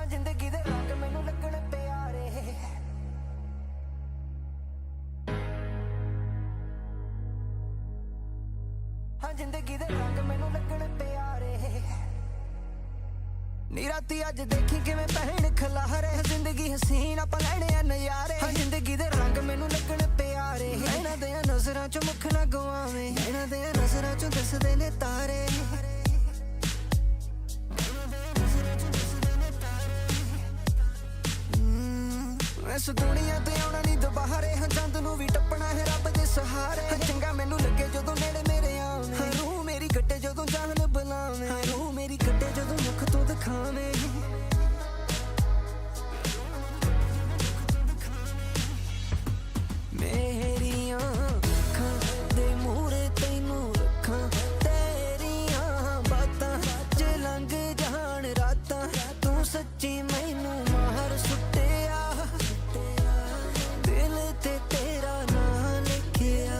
हाँ जिंदगी दे रंग मैनू लगण प्यारे हाँ जिंदगी दे रंग मैनू लगण प्यारे नी राती अज देखी किवें पहन खलारे जिंदगी हसीन आपां लैणे आ नज़ारे हाँ जिंदगी दे रंग मैनू लगण प्यारे नैना दे नज़रां चों मुख ना गवावे नैना दे नज़रां चों दिसदे ने तारे इस दुनिया ते आउणा नहीं दुबारे हाँ चंद नूं भी टप्पणा है रब दे सहारे हाँ चंगा मैनू लगे जदों नेड़े मेरे आवे हाँ रूह मेरी कट्टे जदों जान बुलावे हाँ रूह मेरी कट्टे जदों मुख तों दिखावे मेरियां अखां दे मूहरे तैनूं रखां तेरियां बातां च लंघ जाण रातां तू सच्ची मैनू मार सुट्टिया दिल ते तेरा नां लिखिया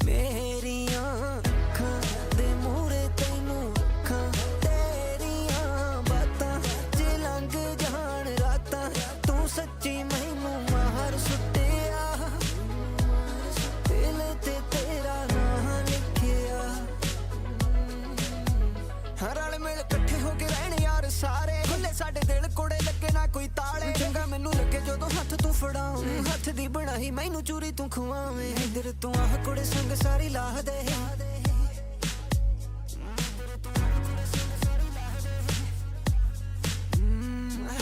मेरियां अखां दे मूहरे तैनूं रखां तेरियां बातां च लंघ जाण रातां तू सच्ची मैनू मार सुट्टिया दिल ते तेरा नां लिखिया हर रल मिल इकट्ठे हो के रहने यार सारे खुले साडे दिल कोड़े लगे ना कोई ताले चंगा मैनू लगे जदों हथ तू फड़ावे हथ दी बनाई मैनू चूरी तू खुआवे इधर तू आह कुड़े संग सारी ला दे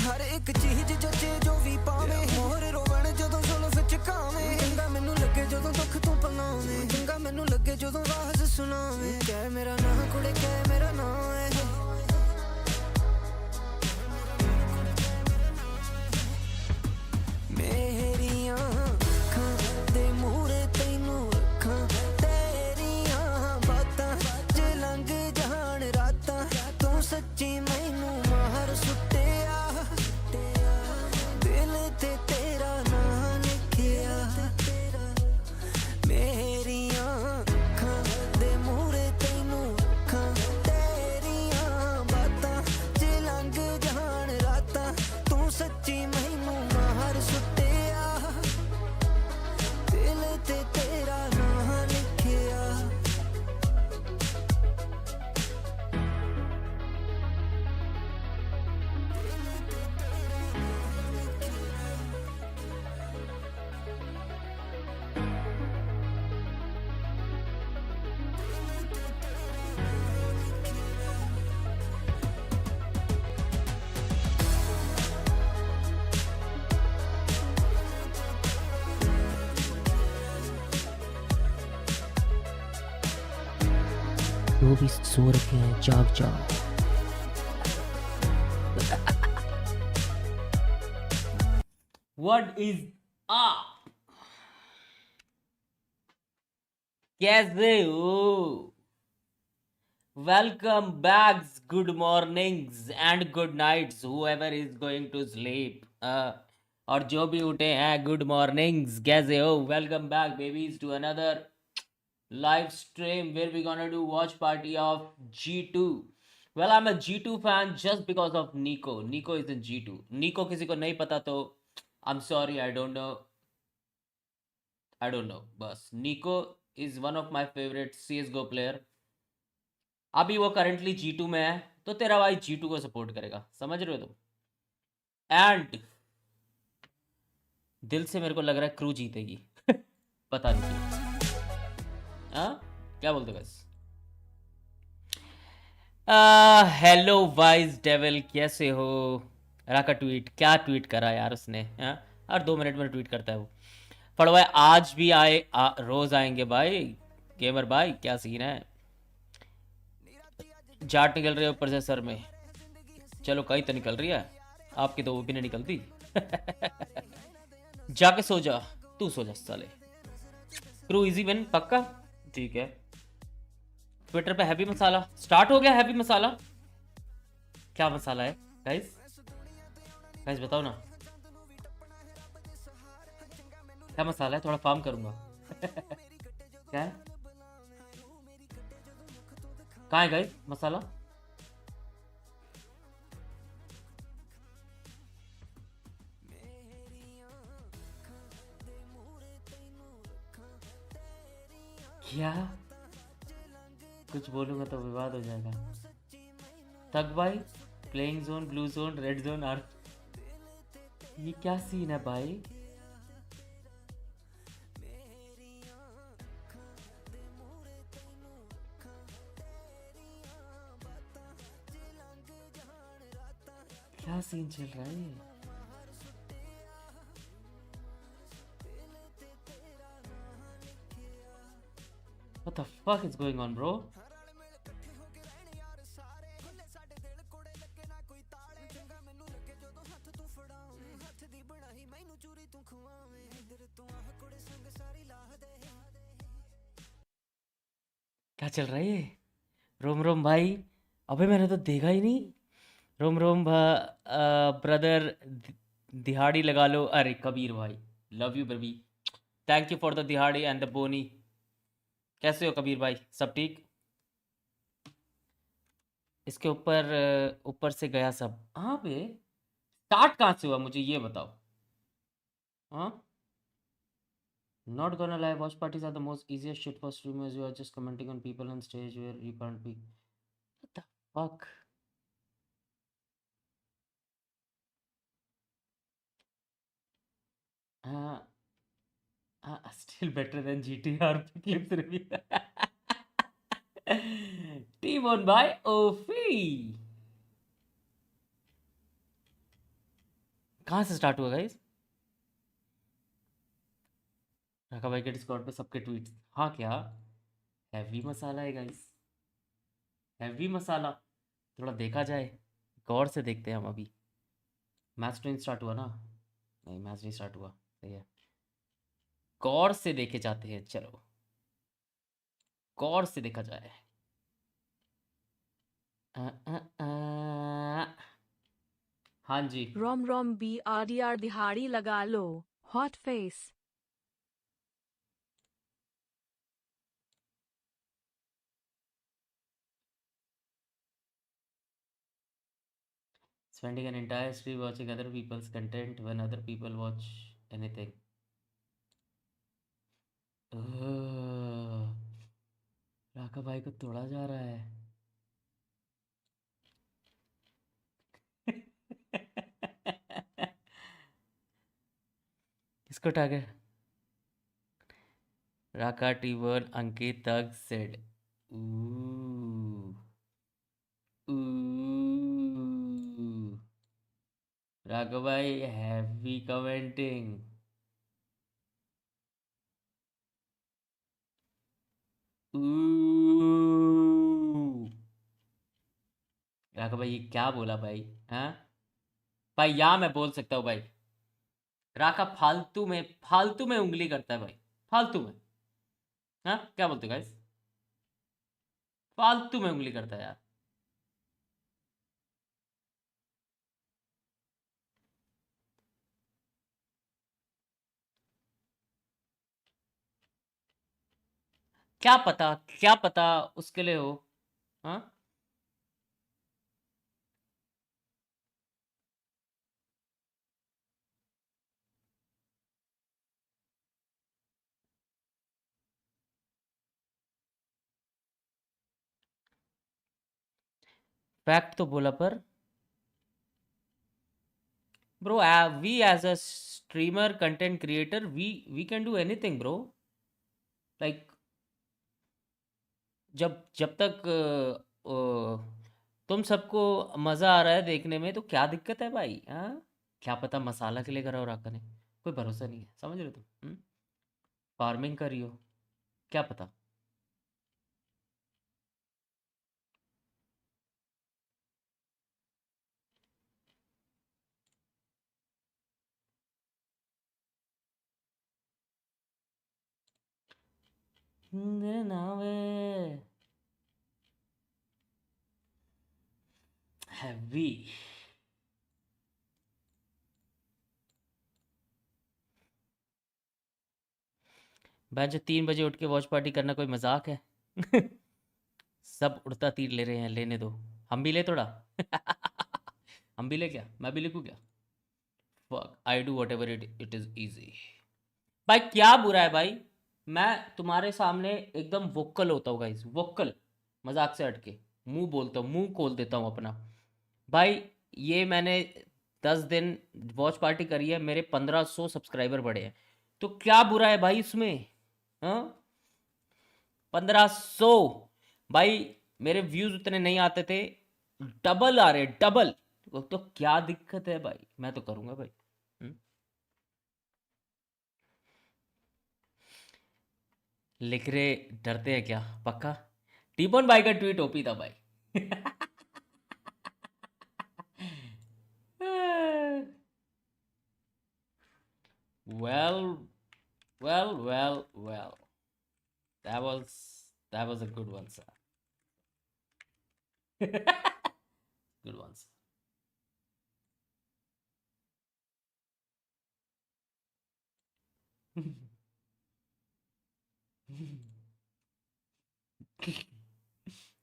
हर एक चीज जचे जो भी पावे मोहर रोवण जदों जुल्फ चकावे चंगा मैनू लगे जदों दुख तू पलावे चंगा मैनू लगे जदों आवाज़ सुनावे कह मेरा नाम कुड़े कह मेरा नाम है मेरियां अखां दे मूहरे तैनूं रखां तेरियां बातां च लंघ जाण रातां तू सच्ची मैनू मार सुट्टिया दिल ते तेरा नां लिखिया मेरियां अखां दे मूहरे तैनूं रखां तेरियां बातां च लंघ जाण रातां तू सच्ची मैनू मार सुट्टिया दिल ते तेरा नां लिखिया जो भी सो रखे हैं जाग जाओ What is up? कैसे हो? Welcome back, good mornings and good nights, whoever is going to sleep. और जो भी उठे हैं, good mornings, कैसे हो? Welcome back, babies, to another live stream where we're gonna do watch party of G2. Well, I'm a G2 fan just because of Nico. Nico is in G2. Nico किसी को नहीं पता तो I'm sorry, I don't know. बस Nico is one of my favorite CSGO player. अभी वो currently G2 में है तो तेरा भाई G2 को सपोर्ट करेगा, समझ रहे हो तुम? एंड दिल से मेरे को लग रहा है क्रू जीतेगी पता नहीं क्यों। हाँ क्या बोलते हो बस? हेलो वाइज डेविल, कैसे हो? राका ट्वीट, क्या ट्वीट करा यार उसने? हाँ हर 2 मिनट में ट्वीट करता है वो। फड़वाए आज भी आए, रोज आएंगे भाई। गेमर भाई क्या सीन है? जाट निकल रही है ऊपर से सर में। चलो कहीं तो निकल रही है, आपकी तो वो भी नहीं निकलती जाके सो जा, तू सो जा साले। क्रू इजी विन पक्का? ठीक है। ट्विटर पे हैवी मसाला स्टार्ट हो गया। हैवी मसाला क्या मसाला है गाइस? गाइस बताओ ना क्या मसाला है? थोड़ा फार्म करूंगा क्या है? कहाँ है गाइस मसाला? क्या कुछ बोलूंगा तो विवाद हो जाएगा। तक भाई playing zone, blue zone, red zone, are ये क्या सीन है भाई? क्या सीन चल रहा है ये? What the fuck is going on, bro? क्या चल रहा है ये? रोम रोम भाई, अबे मैंने तो देखा ही नहीं। रोम रोम ब्रदर, दिहाड़ी लगा लो। अरे कबीर भाई, love you baby, thank you for the दिहाड़ी एंड द बोनी। कैसे हो कबीर भाई, सब ठीक? इसके ऊपर ऊपर से गया सब। हाँ बे, स्टार्ट कहाँ से हुआ मुझे ये बताओ। हाँ, not gonna lie, watch parties are the most easiest shit for streamers. You are just commenting on people on stage where you can't be. What the fuck? Uh, still better than GTR clips review. Team on by Ofi. कहाँ से start हुआ guys? राका भाई के Discord पे सबके tweets. हाँ क्या heavy मसाला है गाइस, हैवी मसाला। थोड़ा देखा जाए, गौर से देखते हैं हम अभी। मैच तो नहीं स्टार्ट हुआ ना? नहीं, मैच नहीं स्टार्ट हुआ, सही है। गौर से देखे जाते हैं, चलो गौर से देखा जाए। अ, अ, अ, हाँ जी। रोम रोम BRDR दिहाड़ी लगा लो, hot face. Spending an entire stream watching other people's content when other people watch anything. राका भाई को तोड़ा जा रहा है। किसको टारगेट? राका टी1 अंकित तक सेड। राघव भाई हैवी कमेंटिंग। राघव भाई ये क्या बोला भाई? हाँ भाई, यहाँ मैं बोल सकता हूँ भाई, राका फालतू में उंगली करता है भाई, फालतू में। हाँ क्या बोलते गाइस? फालतू में उंगली करता है यार। क्या पता, क्या पता उसके लिए हो। हाँ फैक्ट तो बोला पर bro, we as a streamer content creator we can do anything bro. Like जब जब तक तुम सबको मज़ा आ रहा है देखने में तो क्या दिक्कत है भाई? हाँ क्या पता मसाला के लिए करा हो राका ने, कोई भरोसा नहीं है, समझ रहे हो तुम? फार्मिंग करी हो, क्या पता। नावे हैवी। जो 3 बजे उठ के वॉच पार्टी करना कोई मजाक है? सब उड़ता तीर ले रहे हैं, लेने दो, हम भी ले थोड़ा। हम भी ले, क्या मैं भी लिखूँ क्या? Fuck, I do what ever it is easy. भाई क्या बुरा है भाई? मैं तुम्हारे सामने एकदम वोकल होता हूँ गाइस, वोकल, मजाक से हटके मुंह बोलता हूँ, मुंह खोल देता हूँ अपना। भाई ये मैंने 10 दिन वॉच पार्टी करी है, मेरे 1500 सब्सक्राइबर बढ़े हैं, तो क्या बुरा है भाई इसमें? हाँ 1500 भाई, मेरे व्यूज उतने नहीं आते थे, डबल आ रहे, डबल। तो क्या दिक्कत है भाई, मैं तो करूंगा भाई। हम्म? लिख रहे डरते हैं क्या? पक्का टीपन भाई का ट्वीट ओपी था भाई। well well, that was a good one, sir. Good one, sir.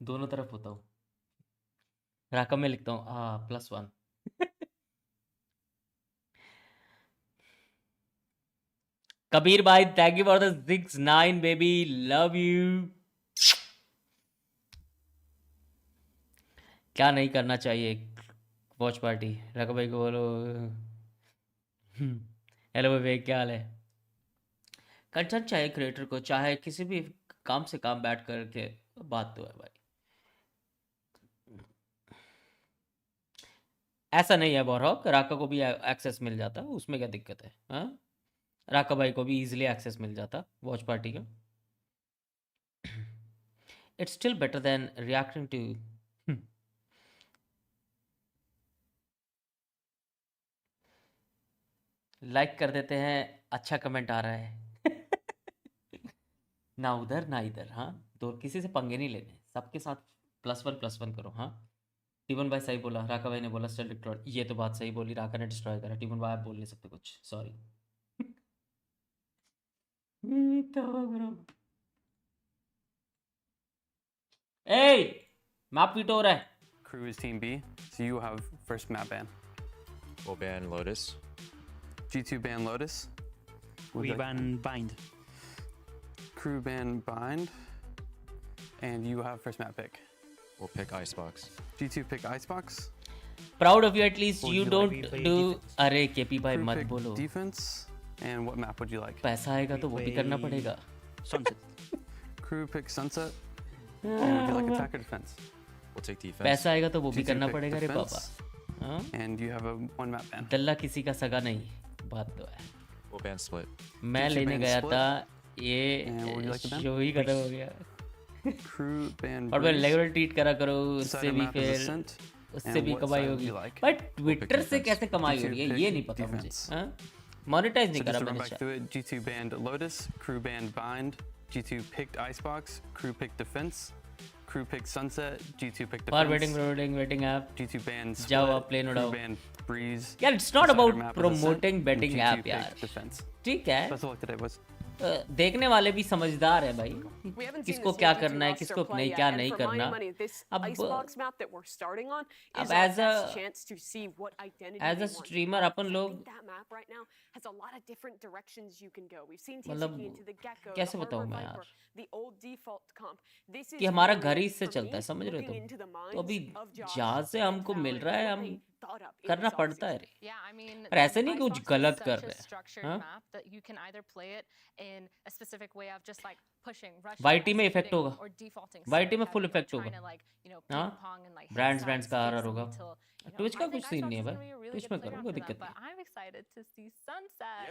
दोनों तरफ होता हूँ, राकम में लिखता हूँ +1। कबीर भाई thank you for the 6-9 baby, love you. क्या नहीं करना चाहिए वॉच पार्टी? राकम भाई को बोलो। हेलो भाई, क्या हाल है? कंटेंट चाहिए क्रिएटर को, चाहे किसी भी काम से काम बैठ करके, बात तो है भाई। ऐसा नहीं है बॉरहॉक, राका को भी एक्सेस मिल जाता, उसमें क्या दिक्कत है? हाँ राका भाई को भी इजीली एक्सेस मिल जाता वॉच पार्टी का। It's still better than reacting to. Like कर देते हैं, अच्छा कमेंट आ रहा है। ना उधर ना इधर, हाँ तो किसी से पंगे नहीं लेने, सबके साथ +1 करो। हाँ टीवन भाई सही बोला, राका भाई ने बोला स्टिल डिस्ट्रॉय, ये तो बात सही बोली, राका ने डिस्ट्रॉय करा। टीवन भाई आप बोल नहीं सकते कुछ, सॉरी। तो ब्रो ए मैप पीट हो रहा है। Crew is Team B, so you have first map ban. We'll ban Lotus. G2 ban Lotus. We ban Bind. Crew ban Bind. And you have first map pick. We'll pick Icebox. G2 pick Icebox. Proud of you, at least Would you you don't like do। अरे KP भाई Crew मत pick बोलो, defense. And what map would you like? पैसा आएगा तो वो भी करना पड़ेगा। Sunset. Crew pick Sunset. And would you like attack or defense? We'll take defense. पैसा आएगा तो वो भी G2 करना pick पड़ेगा रे defense. पापा। हाँ And you have a 1 map ban. दल्ला किसी का सगा नहीं, बात तो है। We'll ban Split. मैं G2 लेने ban गया split. था, And what would you ये like to ban? शो ही खत्म हो गया। Crew ban और मैं Breeze. रेगुलर ट्वीट करा करो, Decide उससे a भी map is फिर Ascent. उससे And भी what कमाई side would होगी। you like? बट ट्विटर से defense. कैसे कमाई हो G2 रही है pick ये नहीं पता मुझे। defense. हाँ मोनेटाइज नहीं So करा just to run मैंने back शायद। through it, G2 banned Lotus, Crew banned Bind, G2 picked Icebox, Crew picked Defense, Crew picked Sunset, G2 picked और Defense, waiting app G2 banned जाओ Split, आप plane Crew उड़ाओ banned Breeze. यार। It's not Decide our about map is Ascent, promoting and betting G2 app यार, picked Defense. ठीक है। That's all today was. देखने वाले भी समझदार है भाई, We haven't seen किसको this क्या G2 करना है, roster किसको play नहीं yet, क्या and नहीं for करना। my money, this अब Icebox map that we're starting on अब is our as a- best chance to see what identity as a they want to streamer have, upon 'cause I लोग- think that map right now has a lot of different directions you can go. We've seen मतलब TCK into the Gecko, कैसे the बताऊं Harbor मैं Viper, यार, the old default comp. This कि is हमारा really, घर ही इससे for चलता है, me, समझ रहे हो looking तुम? into the तो अभी minds of Josh जहाँ से and हमको मिल Valorant, रहा है what हम they thought up in करना this पड़ता है offseason. रे। Yeah, I mean, और ऐसे नहीं कुछ Icebox is गलत कर such a रहे हैं। structured हाँ? map that you can either play it in a specific way of just like pushing, rushing, YT में इफेक्ट executing, होगा, or defaulting YT में super full heavy, effect trying होगा। to like, you know, हाँ? ping pong and like hit brands sides का आ रहा fiercely होगा। till, you know, Twitch का I कुछ think सीन नहीं है Icebox is भाई, gonna be a really Twitch good में player करो, कोई after that, दिक्कत but नहीं। I'm excited to see Sunset.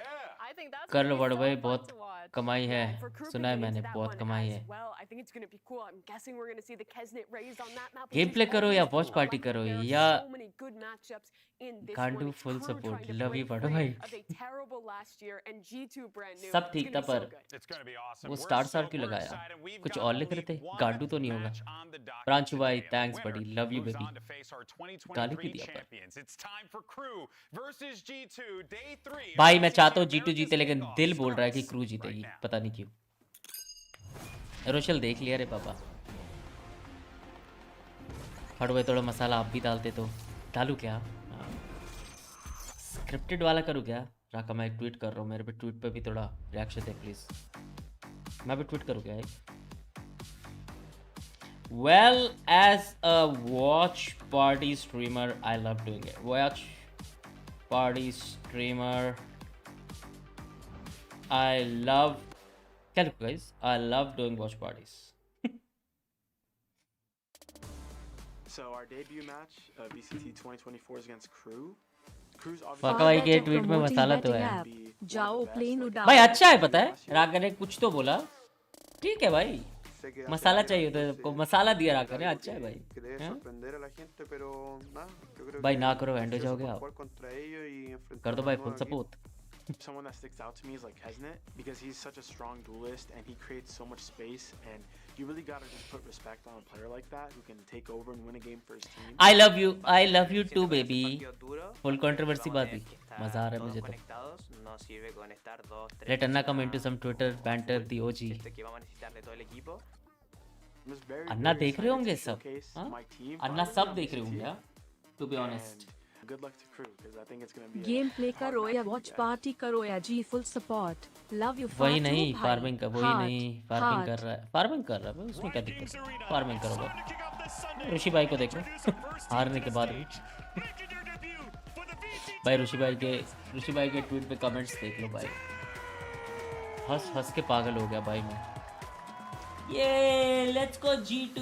I think that's कर gonna लो be बड़ो so भाई, fun बहुत to watch. कमाई है, Yeah, and for Crew सुना है picking मैंने, into that बहुत one कमाई as है। well, I think it's going to be cool. I'm guessing we're going to see the Kesnet raised on that map. Game which play is करो या always watch cool. Party Like, करो there are या so many good matchups in this कांडू one. Full Crew support, trying to love you break बड़ो free भाई। of a terrible last year, and G2 brand new. सब It's ठीक gonna था be so पर good. It's going to be awesome. वो We're star stoked. क्यों We're लगाया? excited. We've कुछ got और लिख रहे Elite थे, One गांडू तो नहीं होगा। match on the docket Pranshu भाई today, and the thanks winner बड़ी, love you moves baby. on to face our गाली 2023 क्यों दिया पर? champions. It's time for Crew versus G2, day 3 of भाई मैं VCT चाहता हूँ G2 America's जीते, लेकिन Kickoff दिल बोल रहा है कि starts क्रू right जीतेगी, now. पता नहीं क्यों। रोशल देख लिया रे पापा। हट भाई थोड़ा मसाला आप भी डालते तो डालू क्या? स्क्रिप्टेड वाला करूँ क्या? राका मैं एक ट्वीट कर रहा हूँ, मेरे पे ट्वीट पे भी थोड़ा रिएक्शन दे प्लीज। मैं भी ट्वीट करूँ क्या भाई? Well, as a watch party streamer, I love doing it. Watch party streamer, I love. क्या लिखो guys? I love doing watch parties. So our debut match, VCT 2024 is against Crew. Crew's पका obviously भाई के tweet में मसाला तो है जाओ plane उड़ाओ भाई। अच्छा है, पता है रागा ने कुछ तो बोला, ठीक है भाई, मसाला चाहिए तो आपको मसाला दिया रागा ने, अच्छा है भाई। भाई ना करो, एंड हो जाओगे आप, कर दो भाई full support. Someone that sticks out to me is like Hesnet, because he's such a strong duelist and he creates so much space, and you really gotta just put respect on a player like that who can take over and win a game for his team. I love you too baby। Full controversy बात भी मजा आ रहा है मुझे तो। Let Anna come into some Twitter banter, the OG। अन्ना देख रहे होंगे सब, अन्ना सब देख रहे होंगे to be honest। Good luck to Crew, because I think it's going to be game play करो या वॉच पार्टी करो या जी फुल सपोर्ट लव यू वही नहीं फार्मिंग का, वही नहीं फार्मिंग कर रहा है, फार्मिंग कर रहा है भाई, उसमें क्या दिक्कत है, फार्मिंग करो भाई। ऋषि भाई को देखो हारने के बाद भाई, ऋषि भाई के ट्वीट पे कमेंट्स देख लो भाई, हंस हंस के पागल हो गया भाई मैं। ये लेट्स गो G2,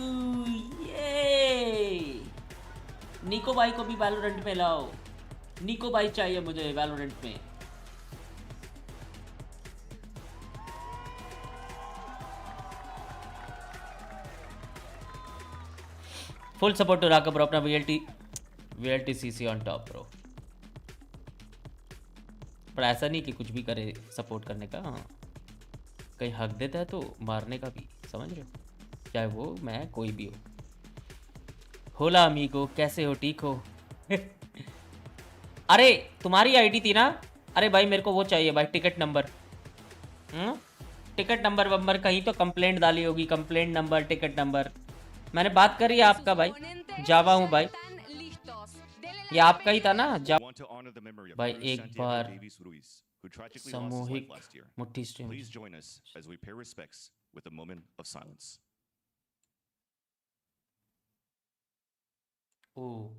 ये निको भाई को भी वैलोरेंट में लाओ, निको भाई चाहिए मुझे वैलोरेंट में। फुल सपोर्ट टू राका ब्रो, अपना VLTCC ऑन टॉप ब्रो। पर ऐसा नहीं कि कुछ भी करे सपोर्ट करने का, हाँ कहीं हक देता है तो मारने का भी, समझ रहे हो, चाहे वो मैं कोई भी हो। होला अमीगो, कैसे हो, ठीक हो? अरे तुम्हारी आईडी थी ना, अरे भाई मेरे को वो चाहिए भाई, टिकट नंबर, टिकट नंबर वंबर कहीं तो कंप्लेंट डाली होगी, कंप्लेंट नंबर, टिकट नंबर। मैंने बात करी है आपका भाई, जावा हूँ भाई, ये आपका ही था ना भाई। एक बार सामूहिक मुट्ठी stream. Oh.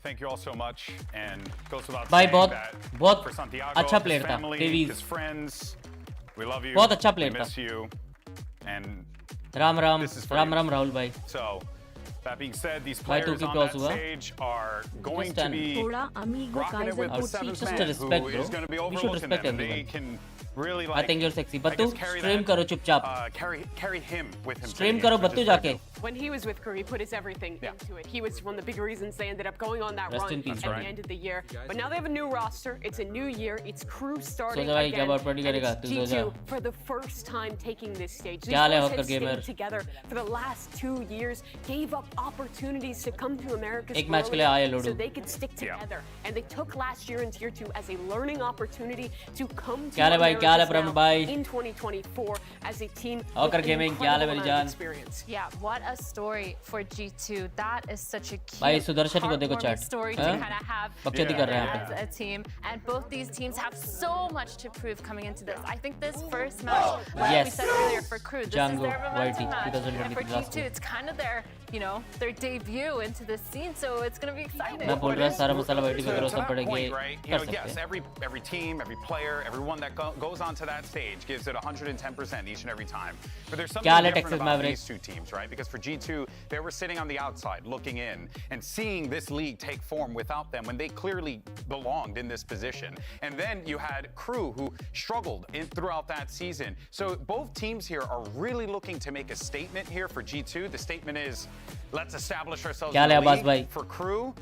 Thank you all so much, and goes without भाई saying बहुत that for Santiago, अच्छा his प्लेयर था, family, his friends, we love you, बहुत अच्छा प्लेयर we था। miss you, and Ram Ram this is for Ram you. Ram Rahul भाई। So, that being said, these भाई तू players की on क्रॉस that हुआ, stage are going Just to be थोड़ा amigo rocking it with the seventh Just a man respect, who bro. is going to be We should overlooking respect them, and they everyone. can really I like, think you're sexy। I बत्तू guess, carry stream that, करो चुपचाप, carry him with him. Stream करो बत्तू जाके। When he was with Crew, he put his everything into it. He was one of the big reasons they ended up going on that Rest run in peace, at right. the end of the year. But now they have a new roster. It's a new year. It's Crew starting सोचा भाई क्या again. WatchParty And करेगा, it's तू सोचा। G2 for the first time taking this stage. These क्या हाल है boys hawker had gamer? stayed together for the last 2 years, gave up opportunities to come to America's एक match के लिए Pro आए League लोडू। so they could stick together. And they took last year in Tier 2 as a learning opportunity to come to क्या हाल है भाई, क्या हाल है America's Praveen now भाई? in 2024 as a team hawker with an gaming, क्या हाल है incredible मेरी amount जान? of experience. Yeah, what a story for G2. That is such a cute, भाई सुदर्शन को देखो heartwarming chat, story to kind of have बकचोदी कर रहे हैं यहाँ as पे। a team. And both these teams have so much to prove coming into this. I think this first match, like we Yes. said earlier, for Crew, this Django, is their momentum YT, match. 2023 And for last G2, it's kind of their, you know, their debut into this scene, so it's going to be exciting. मैं बोल रहा सारा मसाला वाइटी पे करो, To सब that पड़ेंगे, point, right? You कर know, सकते yes, हैं। every team, every player, everyone that goes onto that stage gives it 110% each and every time. But there's क्या हाल something है different Texas about Maverick? these two teams, right? Because for G2, they were sitting on the outside, looking in, and seeing this league take form without them when they clearly belonged in this position. And then you had Crew, who struggled throughout that season. So both teams here are really looking to make a statement here for G2. The statement is, let's establish ourselves क्या in हाल है the Abbas league. भाई? For Crew,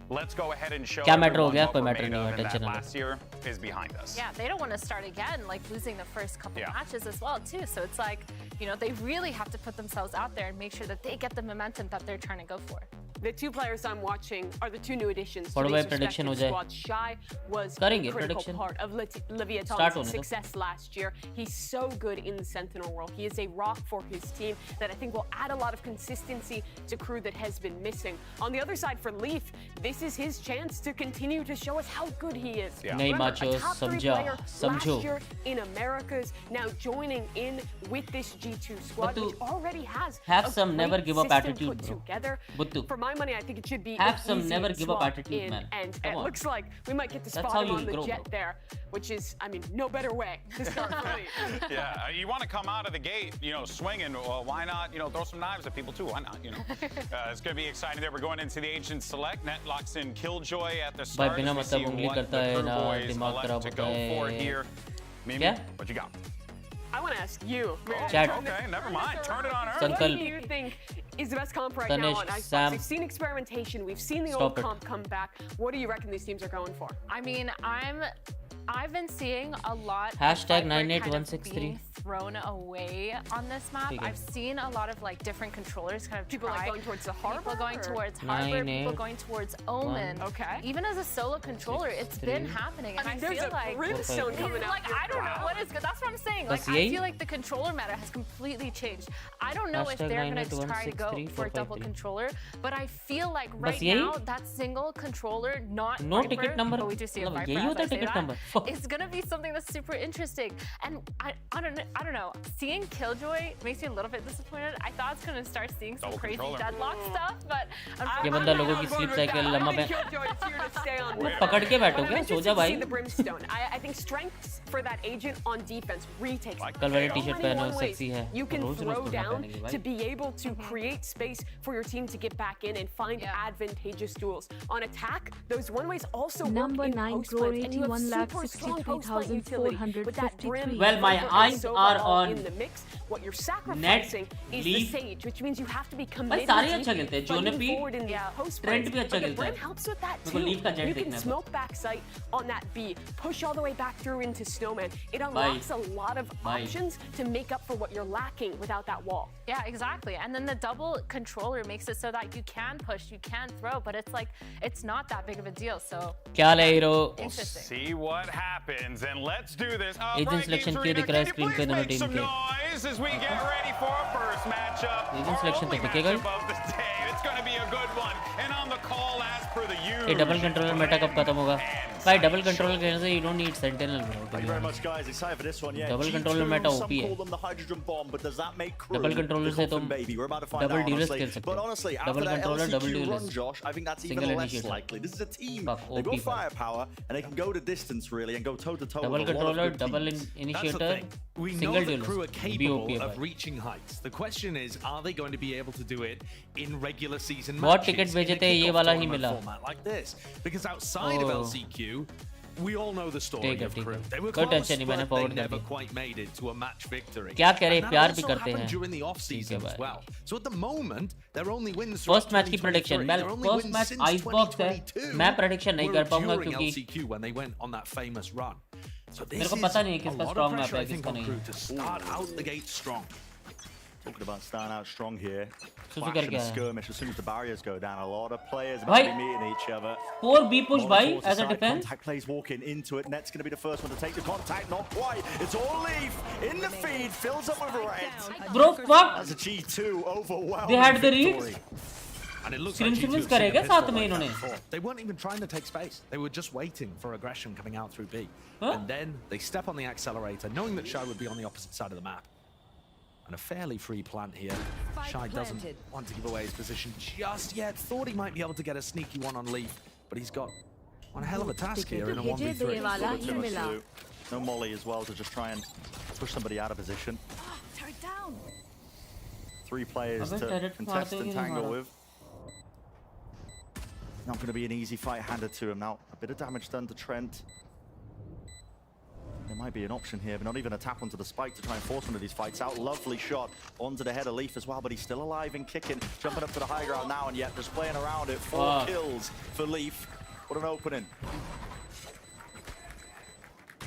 let's go ahead and show क्या matter हो everyone गया? what कोई we're matter made नहीं of, हुआ, and that tension ना लो। last year is behind us. Yeah, they don't want to start again, like losing the first couple Yeah. matches as well, too. So it's like, you know, they really have to put themselves out there and make sure that they get the momentum that they're trying to go for. The two players I'm watching are the two new additions to What these about prediction respective हो जाए? squads. Shy was a करेंगे critical prediction? part of Start Leviathan's होने दो। success last year. He's so good in the Sentinel role. He is a rock for his team that I think will add a lot of consistency to crew that has been missing. On the other side for Leaf, this is his chance to continue to show us how good he is. Yeah. नहीं Remember, macho, a top 3 समझा, player समझो। last year in Americas, now joining in with this G2 squad, Buttu, which already has have a some never great give up system attitude, put bro. together. Buttu, For my money, I think it should be have an some easy never give up swap attitude, in, man. and Come it on. looks like we might get to That's spot how him you'll on the grow, jet bro. there, which is, I mean, no better way to start for Leaf. Yeah, you want to come out of the gate, swinging. Well, why not, throw some knives at people too? Why not? It's going to be exciting there. We're going into the Agent Select. Net locks in Killjoy at the start. बिना as we मतलब see उंगली what करता the है Crew ना, boys दिमाग elect खराब to होता go for है। here. Mimi, क्या? what you got? I want to ask you, Mary, Chat. Okay, never mind. Turn it on her. what do Sankalp, you think is the best comp right Tanish, now on Icebox? Sam. We've seen experimentation. We've seen the Stop old it. comp come back. What do you reckon these teams are going for? I mean, I've been seeing a lot Hashtag of Vibrant kind of 98163. being thrown away on this map. ठीक है। I've seen a lot of like different controllers kind of People try. like going towards the harbor? People going or- towards Harbor, 9, people 8, going towards Omen. Okay. Even as a solo controller, it's 6, been 3. happening. I And I, mean, there's feel a like brimstone coming out like here I don't for know us. what is good. That's what I'm saying. Like बस I यही? feel like the controller meta has completely changed. I don't know if Hashtag they're gonna try to go 98163 for a double 453. controller, but I feel like बस right यही? now that single controller, not No Viper, ticket number? but we do see a मतलब Viper. यही as होता I है say ticket that. number? It's gonna be something that's super interesting, and I don't know. Seeing Killjoy makes me a little bit disappointed. I thought I was gonna start seeing some Double crazy controller. deadlock stuff, but ये बंदा लोगों की sleep cycle लंबा I पे think Killjoy is here to stay on. वो पकड़ के बैठो But I'm क्या? सो interested जा to see भाई। the brimstone. I think strengths for that agent on defense retakes. कल वाली so टी-शर्ट many पहनो, one ways sexy है। You can रोज रोज throw तो ना down पहनेंगे to भाई। be able to create space for your team to get back in and find Yeah. advantageous duels. On attack, those one ways also Number work in 9 post crore plans, and you have super strong post plant utility with that brim. 81,63,453. Well, my Viper, eyes Sova are all on in the mix. What you're sacrificing is the Leaf. Sage, which means you have to be भाई committed सारे to अच्छा खेलते हैं। fighting जोने भी forward in these post trend plans. भी अच्छा But the खेलता brim है। helps with that मेरे को too. लीफ का जेट You can देखना है। smoke back sight on that B, push all the way back through into Snowman. It unlocks a lot of options to make up for what you're lacking without that wall. yeah, exactly. And then the double controller makes it so that you can push, you can throw, but it's like it's not that big of a deal. So क्या ले hero? interesting. See what happens, and let's do this. Agent Bright selection Games क्यों Arena, दिख रहा है can you screen पे please दोनों make team some के? noise as we get ready for our first matchup. Agent Our selection only तो दिखेगा ही? matchup of the day. It's going to be a good one. And on the call, as per the ये usual. Double controller Meta कब खत्म होगा? भाई double controller खेलने से you don't need sentinel bro. Thank you very much, guys. Excited for this one. Yeah, Double G2, controller meta some OP है। call them the hydrogen bomb, but does that make crew Double controller the से coffin तुम baby? We're about to find double out, duelist honestly. खेल सकते But हो। honestly, Double after that controller, double LCQ run, duelist। Josh, I think that's Single even less initiator। likely. This is a team. Fuck, They've got OP भाई। firepower, and they can go the distance, really, and go toe-to-toe Double with a lot controller, of good double teams. initiator, We know single the crew are duelist, capable BOP of भाई। reaching heights. The question is, are they going to be able to do it in regular season बहुत matches ticket in a भेजे थे, ये kickoff वाला ही tournament मिला। format like this? Because outside of Oh। LCQ, we all know the story ठीक है, of ठीक crew. है। They were कोई close, टेंशन नहीं, मैंने but forward they कर never दिया। quite made it to a match victory. क्या करे, And that प्यार भी also करते happened हैं। during the off ठीक है season as भाई। well. So at the moment, their only wins First throughout match की prediction, 2023, well, their only first wins match since Icebox है। 2022 मैं prediction नहीं कर were पाऊंगा during क्योंकि LCQ when they went on that famous run. So मेरे this को is पता नहीं है a किसका lot of strong map pressure, है I think, किसका on नहीं crew है। to start out the gate strong. Talking about starting out strong here. सुसु Clash कर and क्या a है? skirmish as soon as the barriers go down. A lot of players are भाई going to be meeting each other. 4B push भाई Molotov as a aside, defense। Contact plays walking into it. Net's going to be the first one to take the contact. Not quite. It's all Leaf in the feed. Fills up with red. Bro fuck, As a G2 overwhelmed. they had the reads। victory. And it looks Screen like G2 sequence have seen a करेगा pistol साथ में like that इन्होंने। before. They weren't even trying to take space. They were just waiting for aggression coming out through B. Huh? And then they step on the accelerator, knowing that Shy would be on the opposite side of the map. And a fairly free plant here. Shy doesn't want to give away his position just yet. Thought he might be able to get a sneaky one on Leaf, but he's got one hell of a task here in a भेजे दे 1v3. वाला ही Too much to मिला। do. No molly as well to just try and push somebody out of position. Three players अबे to turret contest मारते and हुए tangle मारा। with. Not going to be an easy fight handed to him now. A bit of damage done to Trent. There might be an option here, but not even a tap onto the spike to try and force one of these fights out. Lovely shot onto the head of Leaf as well, but he's still alive and kicking. Jumping up to the high ground now, and yet just playing around it. 4 kills for Leaf. What an opening.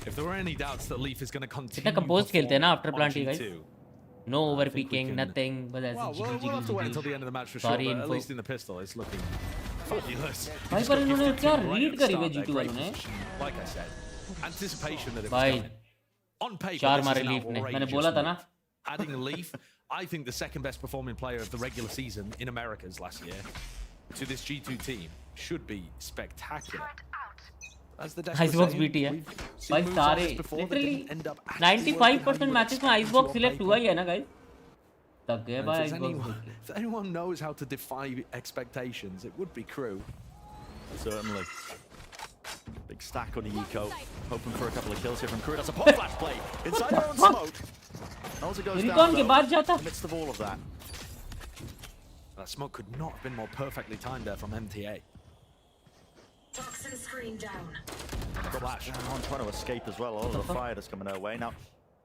If there were any doubts that Leaf is going to continue, इतना composed खेलते हैं ना after planting, guys. G2, No over peeking, nothing. But well, we'll have to wait until the end of the match for sure, but at least in the pistol, it's looking fabulous. भाई पर इन्होंने क्या read करी है G2 वालों ने? Like I said, anticipation that it was भाई coming. On paper, चार this मारे is an Leaf ने. मैंने outrageous बोला था move. ना. Adding Leaf, I think the second best performing player of the regular season in Americas last year, to this G2 team should be spectacular. As the Icebox BT है. भाई सारे literally 95% matches में Icebox select हुआ ही है ना guys. तब गए भाई Icebox. If anyone knows how to defy expectations, it would be Crew. Certainly. Big stack on the eco. Hoping for a couple of kills here from Crew. That's a pop flash play inside their own smoke. As it goes down के बाद जाता. in the midst of all of that. That smoke could not have been more perfectly timed there from MTA. Toxin screen down. Flash on trying to escape as well. All of the fire that's coming their way. Now,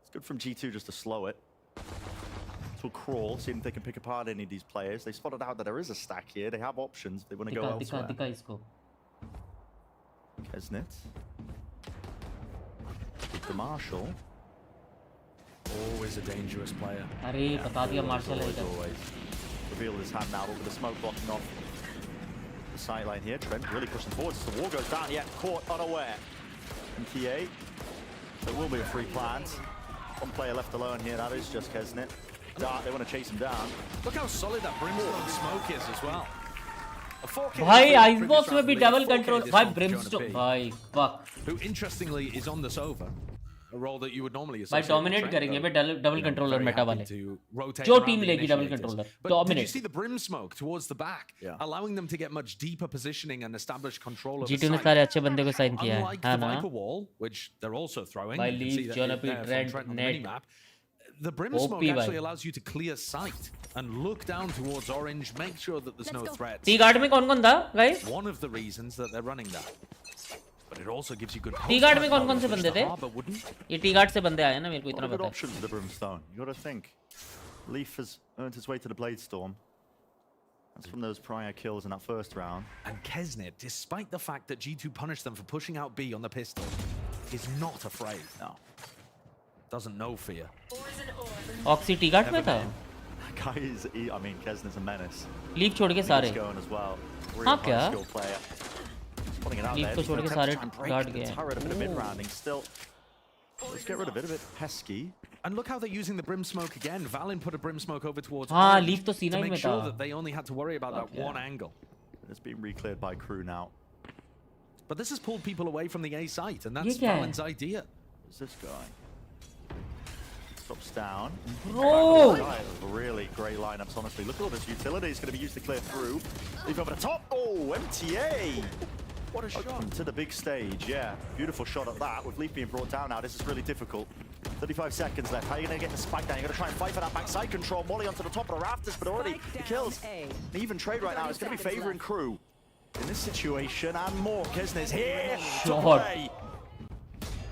it's good from G2 just to slow it. This will crawl, seeing if they can pick apart any of these players. They spotted out that there is a stack here. They have options. They want to go elsewhere. Kesnet. With the Marshall. Always a dangerous player. अरे बता दिया Marshall है always. Reveal his hand now, but with the smoke blocking off the sideline here. Trent really pushing forward as the wall goes down, yet caught unaware. MTA. There will be a free plant. One player left alone here, that is just Kesnet. Dart, they want to chase him down. Look how solid that brimstone smoke is as well. भाई Icebox में भी double control. भाई brimstone. भाई fuck. Who interestingly is on the Sova. A role that you would normally भाई dominate करेंगे बे double controller meta वाले. जो team लेगी double controller. Dominate. Did you see the brim smoke towards the back, allowing them to get much deeper positioning and establish control of the site? G2 ने सारे अच्छे बंदे को sign किया है. Unlike the Viper wall, which they're also throwing. भाई Leaf, Jonapy, Trent, Net. The brim smoke actually allows you to clear sight and look down towards orange, make sure that there's no threats. T guard में कौन-कौन था, guys? One of the reasons that they're running that. But it also gives you good. T guard में कौन-कौन से बंदे थे? ये T guard से बंदे आए ना मेरे को इतना Good पता है. options to the Brimstone. You got to think. Leaf has earned his way to the Blade Storm. That's from those prior kills in that first round. And Kesnet, despite the fact that G2 punished them for pushing out B on the pistol, is not afraid. No. Doesn't know fear. Oxy T guard में था. Guy is, I mean, Kesnet's a menace. Leaf छोड़ के सारे. He's going as well. हाँ क्या? Leaf को छोड़ के सारे guard गए. Turret a bit of mid-rounding still. Let's get rid of it, a bit pesky. And look how they're using the brim smoke again. Valen put a brim smoke over towards हाँ, Leaf तो सीना to he make में sure था. that they only had to worry about that one angle. It's been re-cleared by Crew now. But this has pulled people away from the A site, and that's Valen's idea. Who's this guy? Drops down. Bro! Really great lineups, honestly. Look at all this utility. It's going to be used to clear through. Leave over the top. Oh, MTA! What a shot. To the big stage, yeah. Beautiful shot at that. With Leaf being brought down now, this is really difficult. 35 seconds left. How are you going to get the spike down? You're going to try and fight for that backside control. Molly onto the top of the rafters, but already the kills. An even trade right now. It's going to be favoring Crew in this situation. And more. Kesnet's here to play.